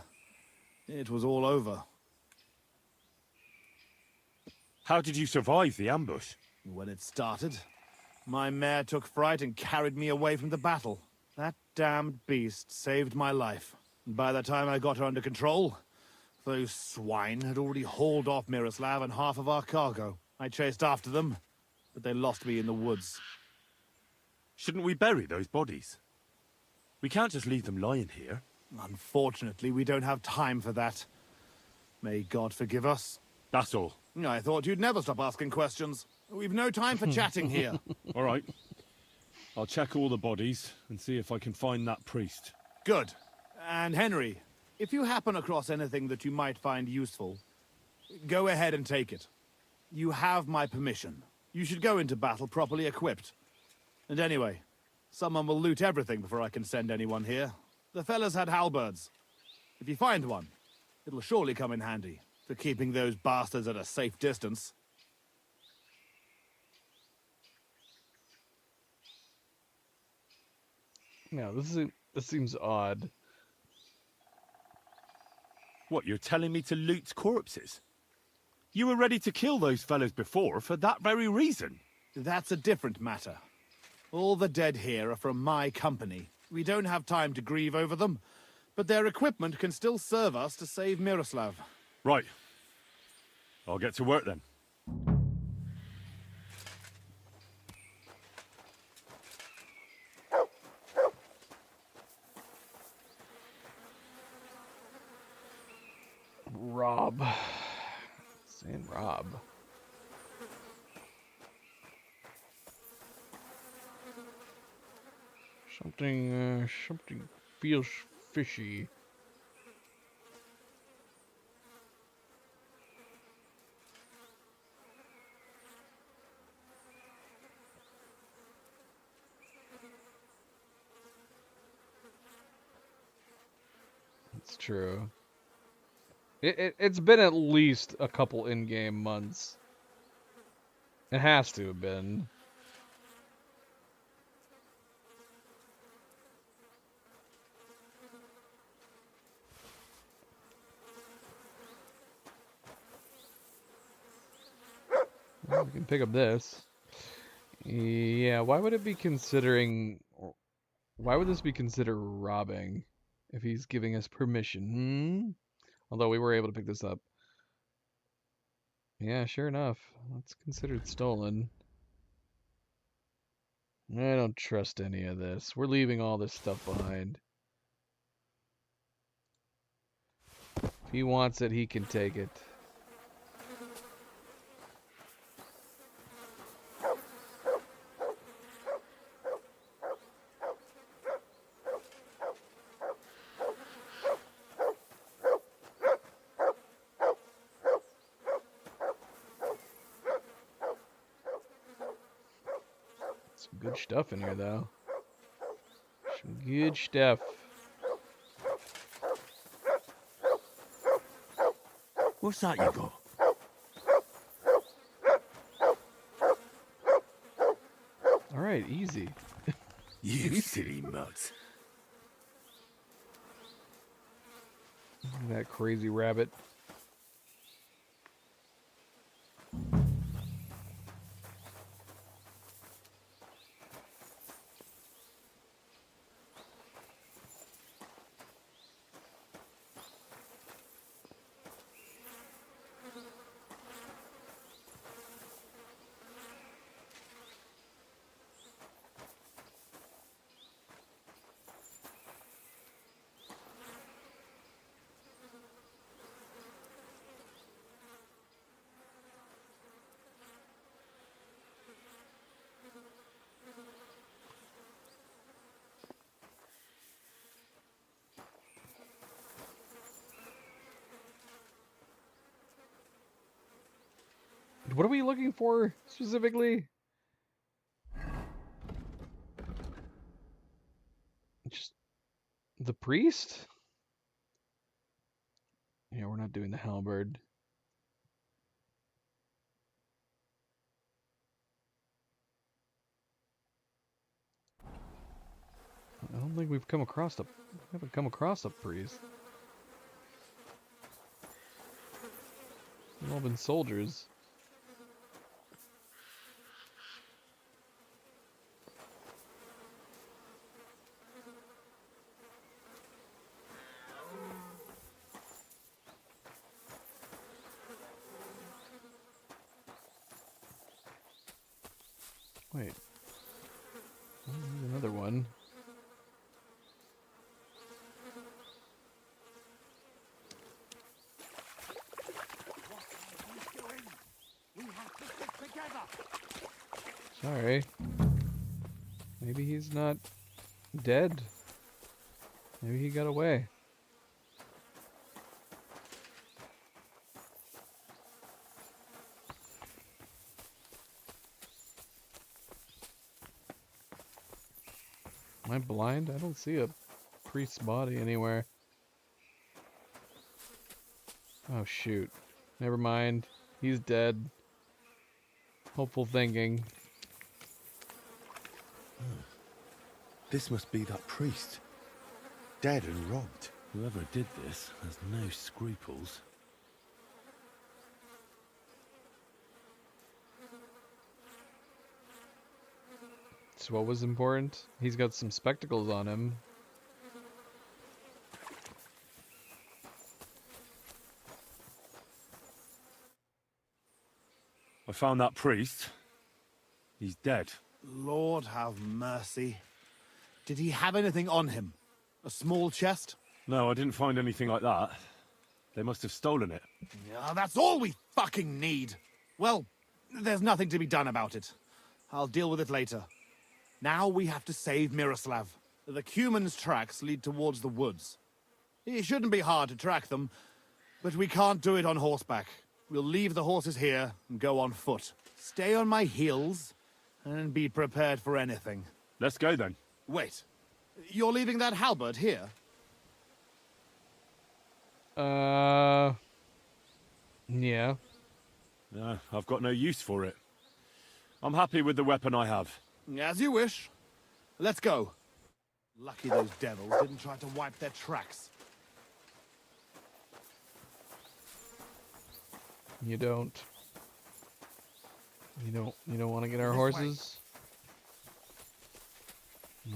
it was all over. How did you survive the ambush? When it started, my mare took fright and carried me away from the battle. That damned beast saved my life. By the time I got her under control, those swine had already hauled off Miroslav and half of our cargo. I chased after them, but they lost me in the woods. Shouldn't we bury those bodies? We can't just leave them lying here. Unfortunately, we don't have time for that. May God forgive us. That's all. I thought you'd never stop asking questions. We've no time for chatting here. All right. I'll check all the bodies and see if I can find that priest. Good. And Henry, if you happen across anything that you might find useful, go ahead and take it. You have my permission. You should go into battle properly equipped. And anyway, someone will loot everything before I can send anyone here. The fellas had halberds. If you find one, it'll surely come in handy for keeping those bastards at a safe distance. No, this seems odd. What, you're telling me to loot corpses? You were ready to kill those fellas before for that very reason. That's a different matter. All the dead here are from my company. We don't have time to grieve over them, but their equipment can still serve us to save Miroslav. Right. I'll get to work then. Rob. Saying Rob. Something feels fishy. It's true. It's been at least a couple in-game months. It has to have been. Well, we can pick up this. Yeah, why would it be considering... Why would this be considered robbing if he's giving us permission? Although we were able to pick this up. Yeah, sure enough. That's considered stolen. I don't trust any of this. We're leaving all this stuff behind. If he wants it, he can take it. Some good stuff in here, though. Some good stuff. What's that you got? All right, easy. You silly mutt. That crazy rabbit. What are we looking for specifically? Just the priest? Yeah, we're not doing the halberd. I don't think we've come across we haven't come across a priest. They've all been soldiers. Wait. Oh, there's another one. Sorry. Maybe he's not dead. Maybe he got away. Am I blind? I don't see a priest's body anywhere. Oh shoot. Never mind. He's dead. Hopeful thinking. This must be that priest. Dead and robbed. Whoever did this has no scruples. So what was important? He's got some spectacles on him. I found that priest. He's dead. Lord have mercy. Did he have anything on him? A small chest? No, I didn't find anything like that. They must have stolen it. Yeah, that's all we fucking need. Well, there's nothing to be done about it. I'll deal with it later. Now we have to save Miroslav. The Cuman's tracks lead towards the woods. It shouldn't be hard to track them, but we can't do it on horseback. We'll leave the horses here and go on foot. Stay on my heels and be prepared for anything. Let's go then. Wait. You're leaving that halberd here? Yeah. No, I've got no use for it. I'm happy with the weapon I have. As you wish. Let's go. Lucky those devils didn't try to wipe their tracks. You don't want to get our horses?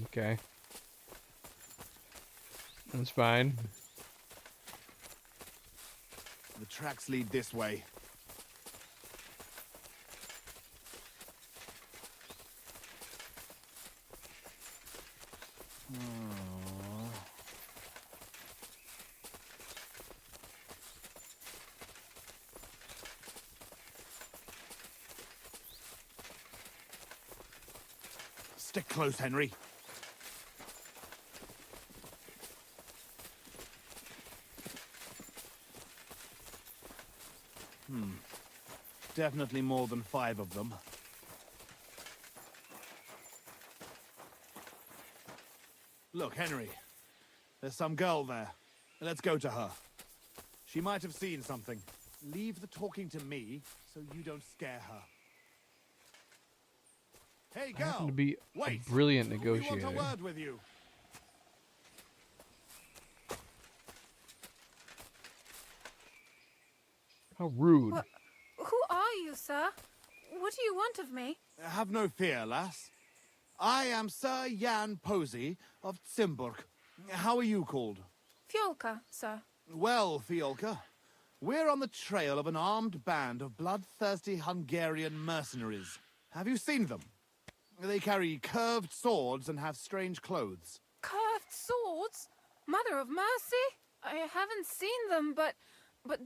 Okay. That's fine. The tracks lead this way. Stick close, Henry. Definitely more than 5 of them. Look, Henry. There's some girl there. Let's go to her. She might have seen something. Leave the talking to me, so you don't scare her. Hey, girl! I happen to be Wait. a brilliant We negotiator. want a word with you. How rude. Who are you, sir? What do you want of me? Have no fear, lass. I am Sir Jan Posey of Zimburg. How are you called? Fiolka, sir. Well, Fiolka, we're on the trail of an armed band of bloodthirsty Hungarian mercenaries. Have you seen them? They carry curved swords and have strange clothes. Curved swords? Mother of mercy? I haven't seen them, but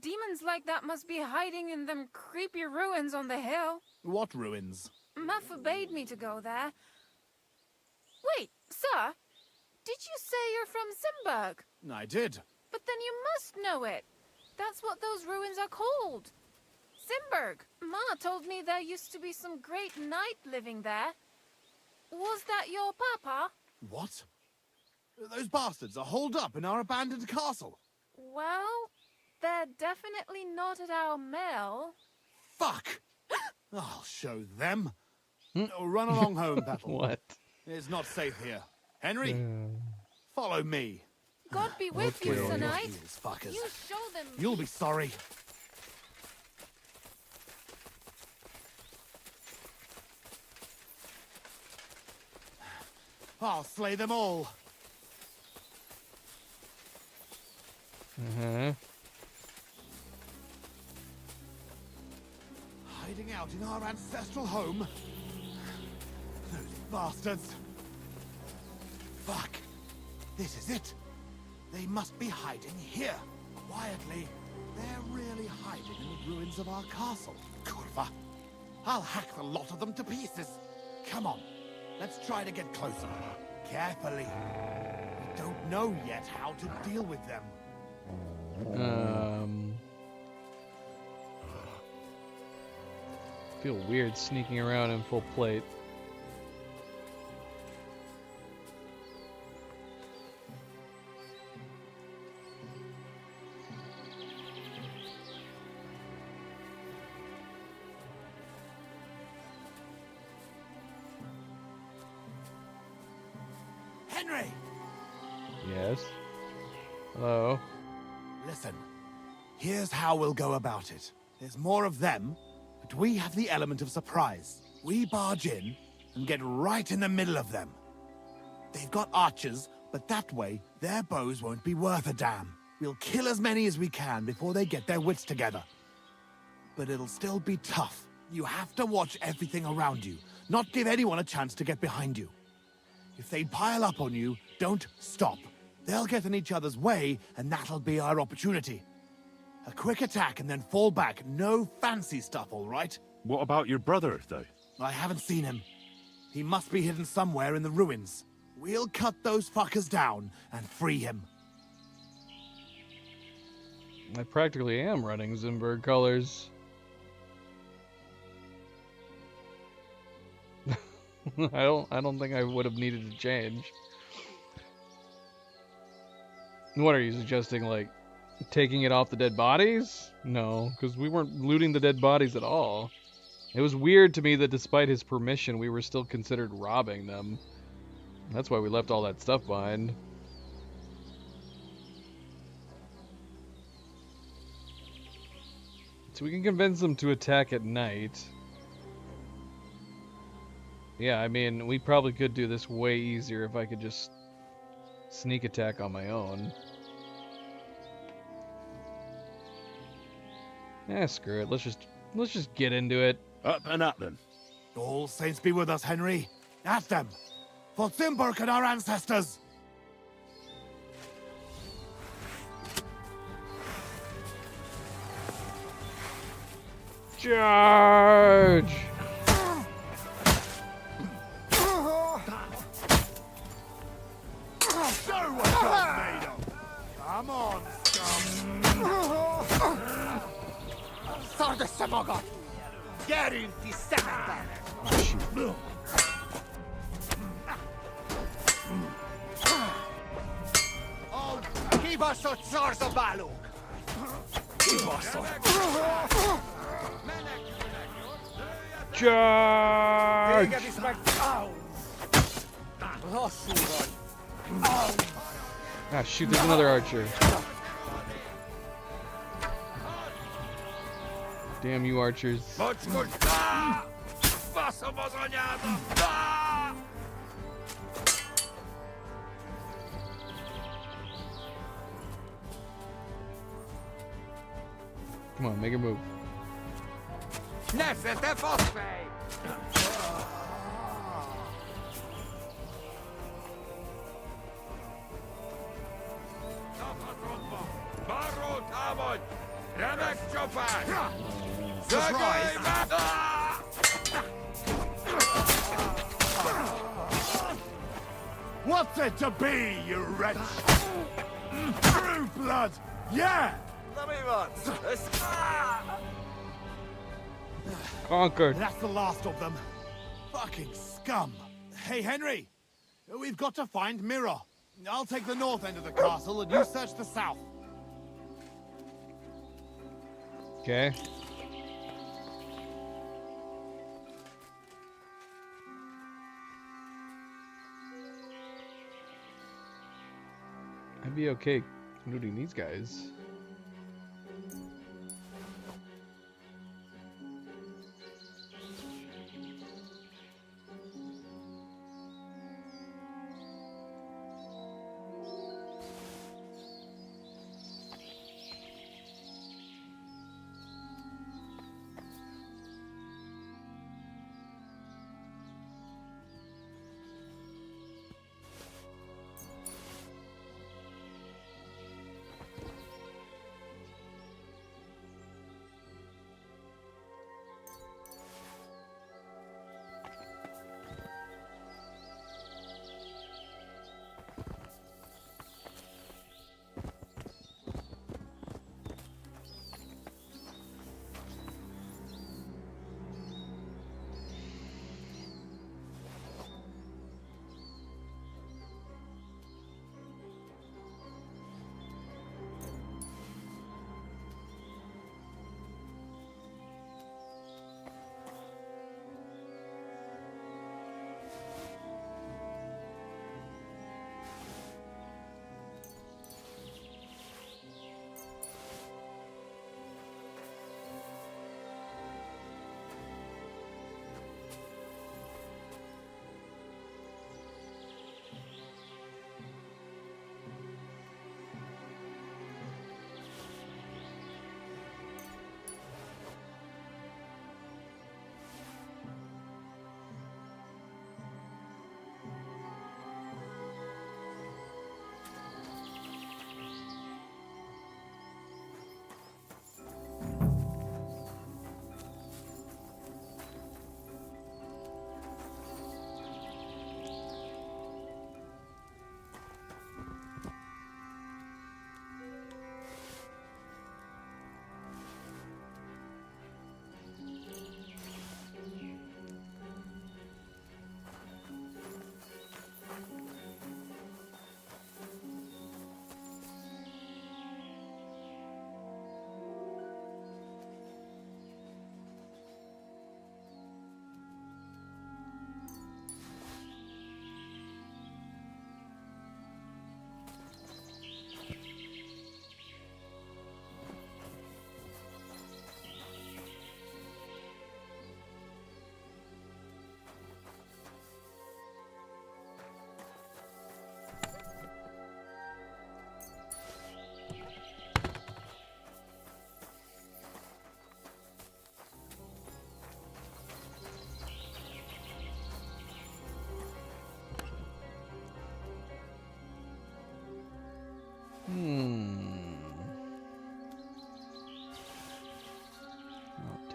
demons like that must be hiding in them creepy ruins on the hill. What ruins? Ma forbade me to go there. Wait, sir, did you say you're from Zimburg? I did. But then you must know it. That's what those ruins are called. Zimburg. Ma told me there used to be some great knight living there. Was that your papa? What? Those bastards are holed up in our abandoned castle. Well, they're definitely not at our mill. Fuck! I'll show them. Run along home, Petal. What? It's not safe here. Henry, follow me. God be with you, Sir Knight. These fuckers. You show them. You'll be sorry. I'll slay them all. Hiding out in our ancestral home? Those bastards. Fuck. This is it. They must be hiding here. Quietly. They're really hiding in the ruins of our castle. Kurva. I'll hack the lot of them to pieces. Come on. Let's try to get closer. Carefully. We don't know yet how to deal with them. Feel weird sneaking around in full plate. Henry! Yes. Hello. Listen. Here's how we'll go about it. There's more of them, but we have the element of surprise. We barge in and get right in the middle of them. They've got archers, but that way, their bows won't be worth a damn. We'll kill as many as we can before they get their wits together. But it'll still be tough. You have to watch everything around you, not give anyone a chance to get behind you. If they pile up on you, don't stop. They'll get in each other's way, and that'll be our opportunity. A quick attack and then fall back. No fancy stuff, all right? What about your brother, though? I haven't seen him. He must be hidden somewhere in the ruins. We'll cut those fuckers down and free him. I practically am running Zimberg colors. I don't think I would have needed to change. What are you suggesting, like taking it off the dead bodies? No, because we weren't looting the dead bodies at all. It was weird to me that despite his permission, we were still considered robbing them. That's why we left all that stuff behind. So we can convince them to attack at night. Yeah, I mean, we probably could do this way easier if I could just sneak attack on my own. Eh, screw it. Let's just get into it. Up and up then. All saints be with us, Henry. At them. For Zimberg and our ancestors. Charge! Show what you're made of. Come on, scum. Sarda Samogot! Gerin ti Sementa! Oh, kibaszott szarzabálók! Kibaszott! Charge! Téged is meg... Au! Lassú vagy! Au! Ah, shoot, there's another archer. Damn you, archers. Baszom az anyádat! Come on, make a move. Nesze, te faszfej! Baró támadj! Remek csapás! Surprise! What's it to be, you wretch? True blood! Yeah! Conquered. That's the last of them. Fucking scum. Hey, Henry. We've got to find Mira. I'll take the north end of the castle and you search the south. Okay. I'd be okay looting these guys.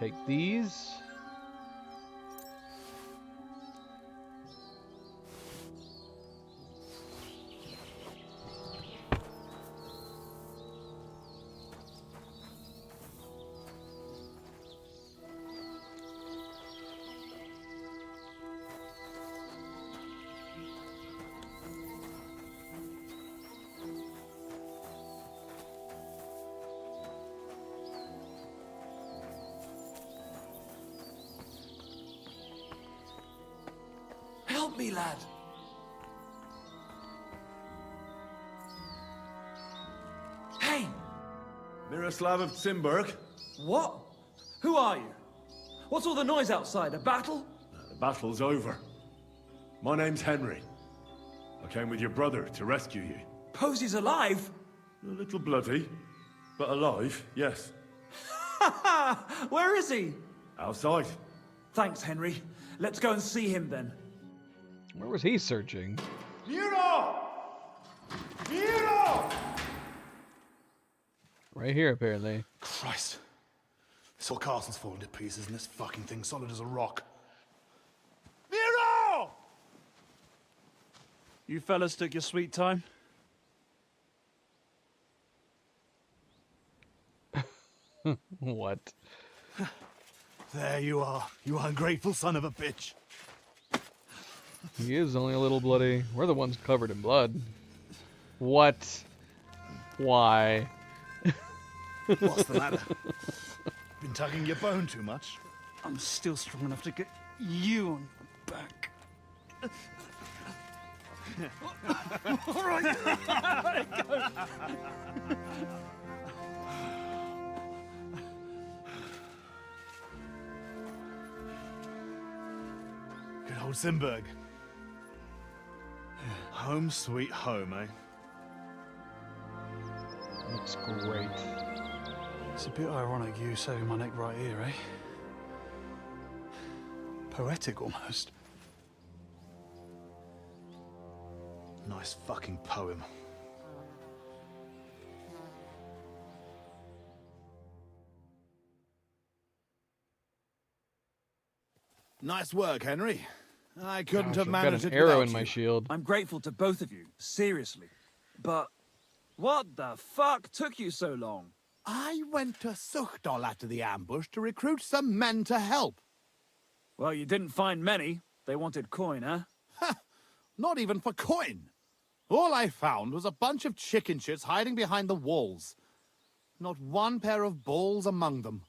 take these. Help me, lad. Hey! Miroslav of Cimberg? What? Who are you? What's all the noise outside? A battle? The battle's over. My name's Henry. I came with your brother to rescue you. Posy's alive? A little bloody, but alive, yes. Ha ha! Where is he? Outside. Thanks, Henry. Let's go and see him then. Where was he searching? Miro! Miro! Right here, apparently. Christ. This whole castle's falling to pieces and this fucking thing's solid as a rock. Miro! You fellas took your sweet time? What? There you are, you ungrateful son of a bitch. He is only a little bloody. We're the ones covered in blood. What? Why? What's the matter? Been tugging your bone too much? I'm still strong enough to get you on the back. All right. Good old Cimberg. Home sweet home, eh? Looks great. It's a bit ironic you saving my neck right here, eh? Poetic almost. Nice fucking poem. Nice work, Henry. I couldn't have I've got managed an it arrow without in my you. shield. I'm grateful to both of you, seriously. But what the fuck took you so long? I went to Suchdol after the ambush to recruit some men to help. Well, you didn't find many. They wanted coin, huh? Not even for coin. All I found was a bunch of chicken shits hiding behind the walls. Not one pair of balls among them.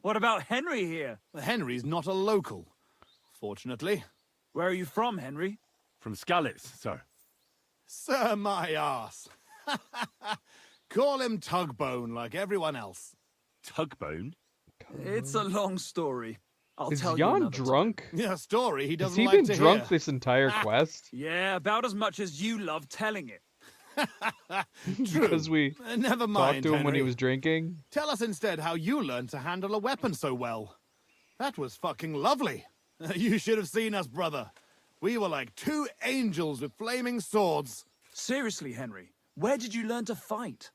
What about Henry here? Henry's not a local, fortunately. Where are you from, Henry? From Skalitz, sir. Sir, my arse. Call him Tugbone like everyone else. Tugbone? It's a long story. I'll Is tell you Jan another time. drunk? Yeah, story he Has doesn't he like been to drunk hear. this entire quest? Yeah, about as much as you love telling it. True. Because we Never mind, talked to him when he Henry. was drinking. Tell us instead how you learned to handle a weapon so well. That was fucking lovely. You should have seen us, brother. We were like two angels with flaming swords. Seriously, Henry, where did you learn to fight?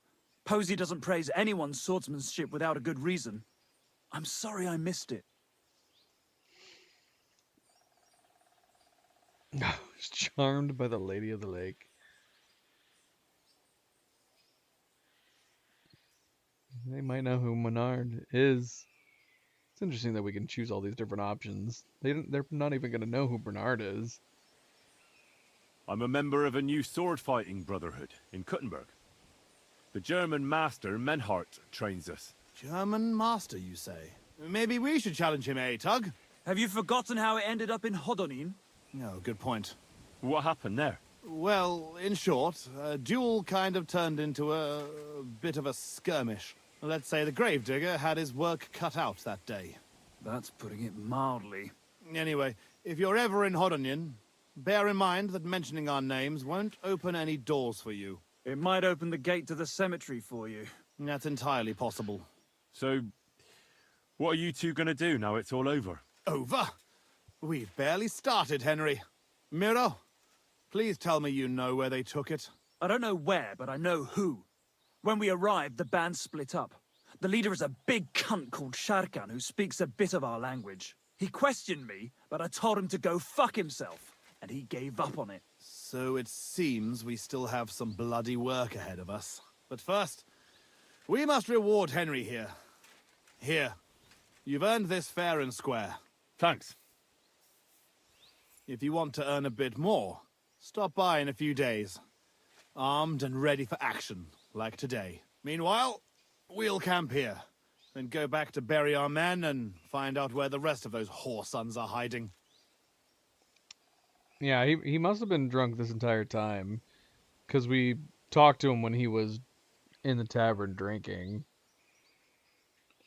Posey doesn't praise anyone's swordsmanship without a good reason. I'm sorry I missed it. I was charmed by the Lady of the Lake. They might know who Menard is. It's interesting that we can choose all these different options. They're not even going to know who Bernard is. I'm a member of a new sword-fighting brotherhood in Kuttenberg. The German master, Menhart, trains us. German master, you say? Maybe we should challenge him, eh, Tug? Have you forgotten how it ended up in Hodonin? No, good point. What happened there? Well, in short, a duel kind of turned into a bit of a skirmish. Let's say the gravedigger had his work cut out that day. That's putting it mildly. Anyway, if you're ever in Hodonin, bear in mind that mentioning our names won't open any doors for you. It might open the gate to the cemetery for you. That's entirely possible. So, what are you two gonna do now it's all over? Over? We've barely started, Henry. Miro, please tell me you know where they took it. I don't know where, but I know who. When we arrived, the band split up. The leader is a big cunt called Sharkan who speaks a bit of our language. He questioned me, but I told him to go fuck himself, and he gave up on it. So it seems we still have some bloody work ahead of us. But first, we must reward Henry here. Here. You've earned this fair and square. Thanks. If you want to earn a bit more, stop by in a few days. Armed and ready for action, like today. Meanwhile, we'll camp here. Then go back to bury our men and find out where the rest of those whoresons are hiding. Yeah, he must have been drunk this entire time. Because we talked to him when he was in the tavern drinking.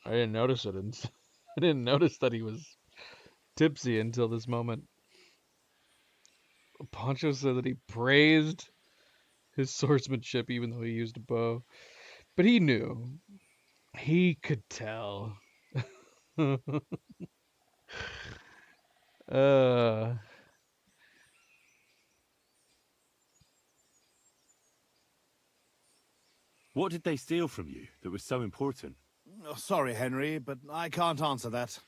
I didn't notice it. I didn't notice that he was tipsy until this moment. Poncho said that he praised his swordsmanship even though he used a bow. But he knew. He could tell. What did they steal from you that was so important? Oh, sorry, Henry, but I can't answer that.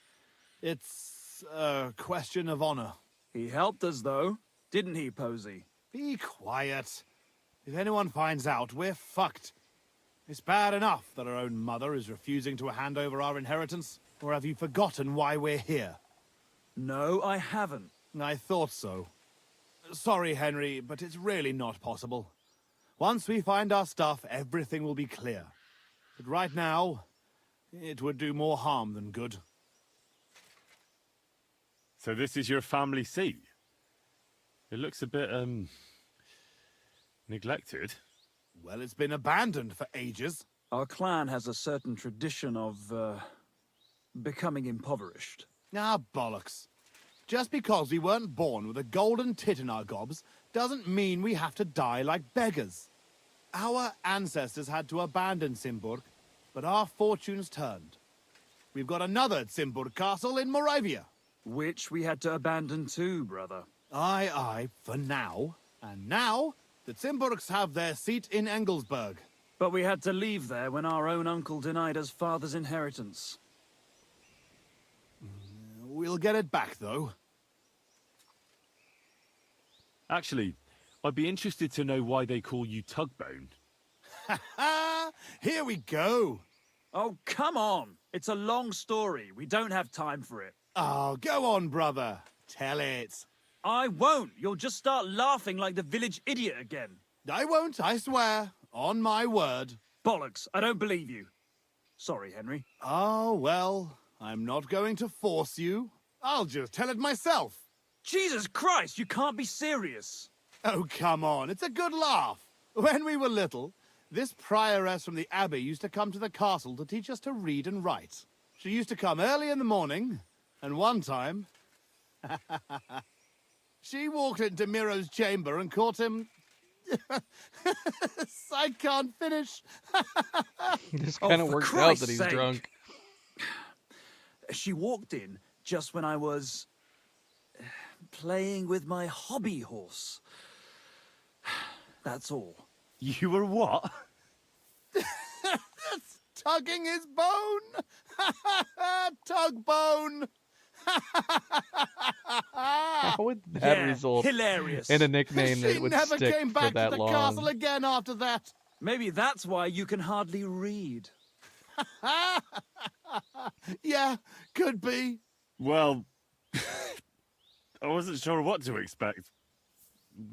It's a question of honor. He helped us, though, didn't he, Posey? Be quiet. If anyone finds out, we're fucked. It's bad enough that our own mother is refusing to hand over our inheritance. Or have you forgotten why we're here? No, I haven't. I thought so. Sorry, Henry, but it's really not possible. Once we find our stuff, everything will be clear. But right now, it would do more harm than good. So this is your family seat? It looks a bit, neglected. Well, it's been abandoned for ages. Our clan has a certain tradition of, becoming impoverished. Ah, bollocks. Just because we weren't born with a golden tit in our gobs doesn't mean we have to die like beggars. Our ancestors had to abandon Simburg, but our fortunes turned. We've got another Simburg castle in Moravia. Which we had to abandon too, brother. Aye, for now. And now, the Simburgs have their seat in Engelsberg. But we had to leave there when our own uncle denied us father's inheritance. We'll get it back, though. Actually, I'd be interested to know why they call you Tugbone. Ha! Here we go! Oh, come on! It's a long story. We don't have time for it. Oh, go on, brother. Tell it. I won't. You'll just start laughing like the village idiot again. I won't, I swear. On my word. Bollocks. I don't believe you. Sorry, Henry. Oh, well, I'm not going to force you. I'll just tell it myself. Jesus Christ, you can't be serious. Oh, come on. It's a good laugh. When we were little, this prioress from the abbey used to come to the castle to teach us to read and write. She used to come early in the morning, and one time... she walked into Miro's chamber and caught him... I can't finish. It just kind of works out that he's drunk. She walked in just when I was... playing with my hobby horse. That's all. You were what? That's tugging his bone. Tug bone. How would that result hilarious. in a nickname that would never stick came for back that to the long? castle again after that. Maybe that's why you can hardly read. Yeah, could be. Well, I wasn't sure what to expect.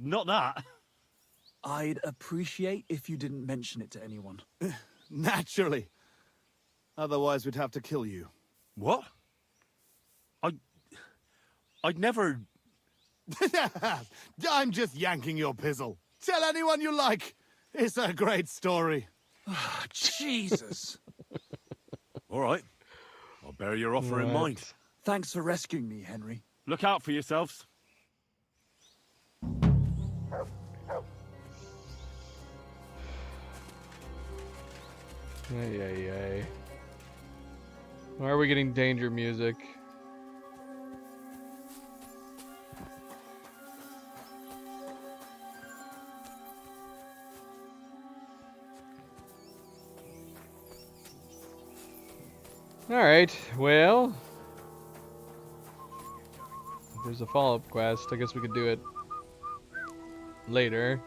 Not that. I'd appreciate if you didn't mention it to anyone. Naturally. Otherwise, we'd have to kill you. What? I'd never... I'm just yanking your pizzle. Tell anyone you like. It's a great story. Jesus. All right. I'll bear your offer in mind. Thanks for rescuing me, Henry. Look out for yourselves. Ay. Why are we getting danger music? Alright, well... if there's a follow-up quest, I guess we could do it later.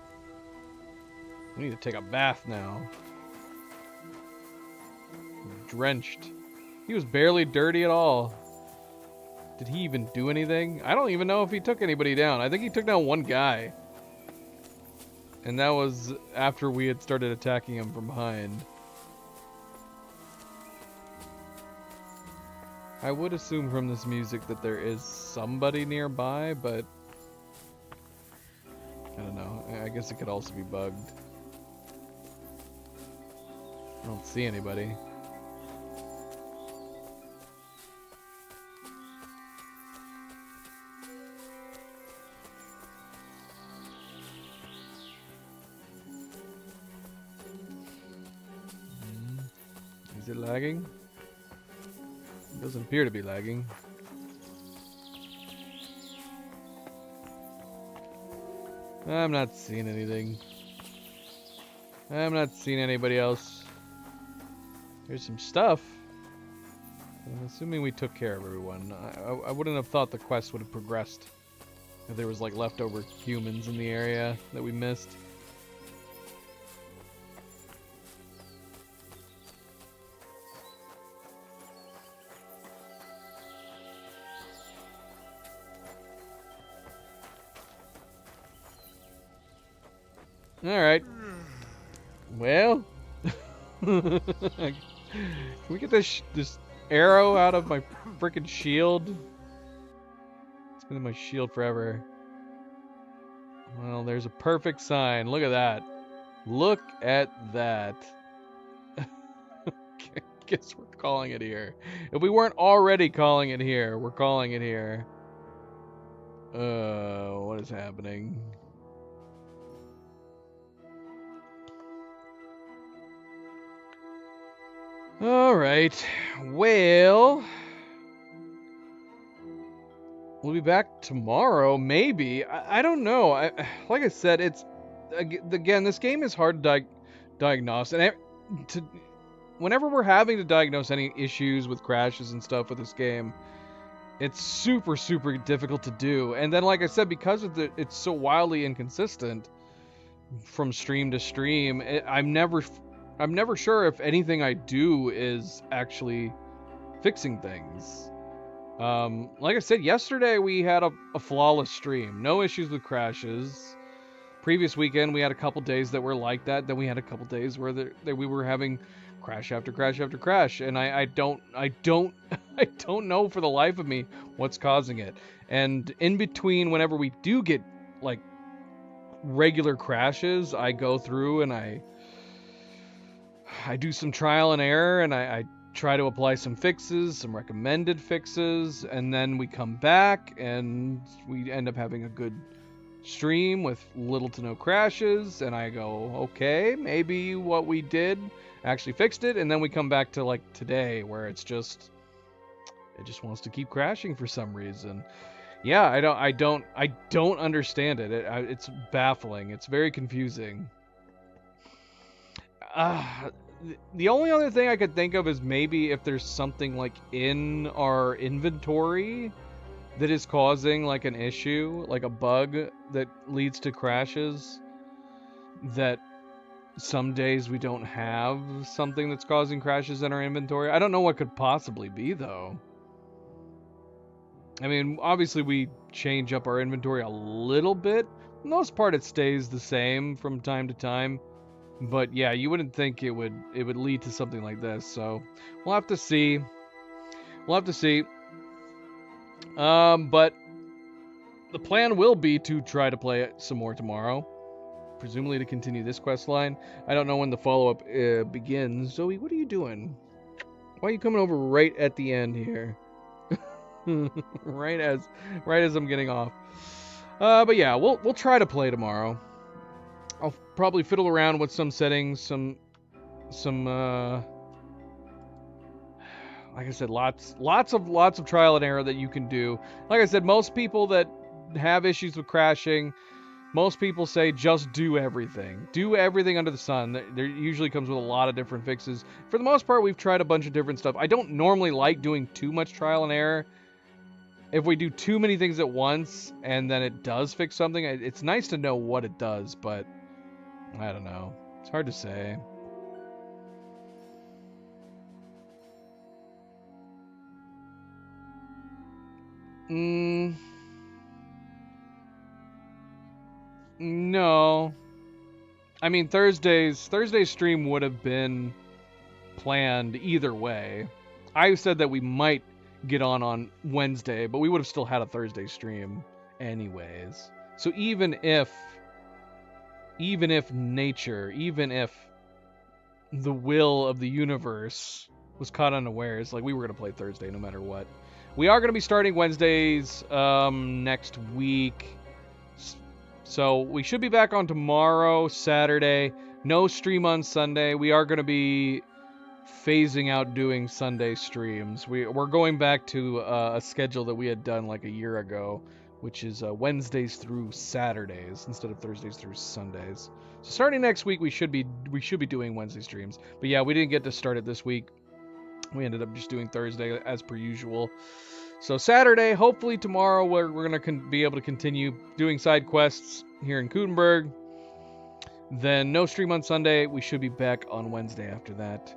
We need to take a bath now. I'm drenched. He was barely dirty at all. Did he even do anything? I don't even know if he took anybody down. I think he took down one guy. And that was after we had started attacking him from behind. I would assume from this music that there is somebody nearby, but I don't know. I guess it could also be bugged. I don't see anybody. Is it lagging? It doesn't appear to be lagging. I'm not seeing anything. I'm not seeing anybody else. There's some stuff. I'm assuming we took care of everyone. I wouldn't have thought the quest would have progressed if there was like leftover humans in the area that we missed. Alright. Well. Can we get this arrow out of my freaking shield? It's been in my shield forever. Well, there's a perfect sign. Look at that. Look at that. Guess we're calling it here. If we weren't already calling it here, we're calling it here. What is happening? Alright, well, we'll be back tomorrow, maybe. I don't know. Like I said, it's, again, this game is hard to diagnose. And whenever we're having to diagnose any issues with crashes and stuff with this game, it's super, super difficult to do. And then, like I said, because of it's so wildly inconsistent from stream to stream, I'm never sure if anything I do is actually fixing things. Like I said, yesterday we had a flawless stream. No issues with crashes. Previous weekend we had a couple days that were like that. Then we had a couple days where we were having crash after crash after crash. And I don't know for the life of me what's causing it. And in between, whenever we do get like regular crashes, I go through and I do some trial and error, and I try to apply some fixes, some recommended fixes, and then we come back and we end up having a good stream with little to no crashes, and I go, okay, maybe what we did actually fixed it, and then we come back to like today where it just wants to keep crashing for some reason. Yeah, I don't understand it. It's baffling. It's very confusing. The only other thing I could think of is maybe if there's something like in our inventory that is causing like an issue, like a bug that leads to crashes, that some days we don't have something that's causing crashes in our inventory. I don't know what could possibly be though. I mean, obviously we change up our inventory a little bit. For the most part it stays the same from time to time. But yeah, you wouldn't think it would lead to something like this. So we'll have to see. But the plan will be to try to play it some more tomorrow, presumably to continue this quest line. I don't know when the follow-up begins. Zoe, what are you doing? Why are you coming over right at the end here? right as I'm getting off. But yeah, we'll try to play tomorrow. I'll probably fiddle around with some settings, some like I said, lots of trial and error that you can do. Like I said, most people that have issues with crashing, Most people say just do everything. Do everything under the sun. There usually comes with a lot of different fixes. For the most part, we've tried a bunch of different stuff. I don't normally like doing too much trial and error. If we do too many things at once and then it does fix something, it's nice to know what it does, but I don't know. It's hard to say. No. I mean, Thursday's stream would have been planned either way. I said that we might get on Wednesday, but we would have still had a Thursday stream anyways. So even if nature, even if the will of the universe was caught unawares, like, we were going to play Thursday no matter what. We are going to be starting Wednesdays next week. So we should be back on tomorrow, Saturday. No stream on Sunday. We are going to be phasing out doing Sunday streams. We're going back to a schedule that we had done like a year ago, which is Wednesdays through Saturdays instead of Thursdays through Sundays. So starting next week, we should be doing Wednesday streams. But yeah, we didn't get to start it this week. We ended up just doing Thursday as per usual. So Saturday, hopefully tomorrow, we're going to be able to continue doing side quests here in Kutenberg. Then no stream on Sunday. We should be back on Wednesday after that.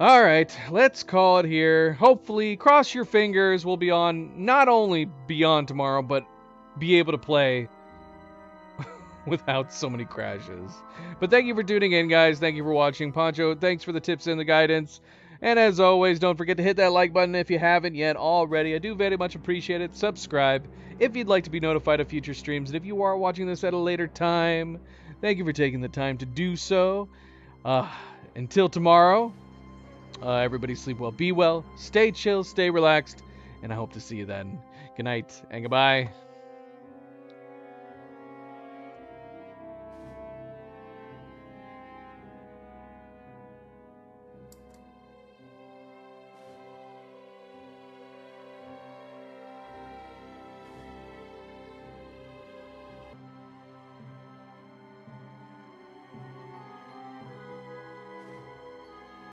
All right, let's call it here. Hopefully, cross your fingers, we'll be on, not only be on tomorrow, but be able to play without so many crashes. But thank you for tuning in, guys. Thank you for watching. Poncho, thanks for the tips and the guidance. And as always, don't forget to hit that like button if you haven't yet already. I do very much appreciate it. Subscribe if you'd like to be notified of future streams. And if you are watching this at a later time, thank you for taking the time to do so. Until tomorrow, everybody sleep well, be well, stay chill, stay relaxed, and I hope to see you then. Good night and goodbye.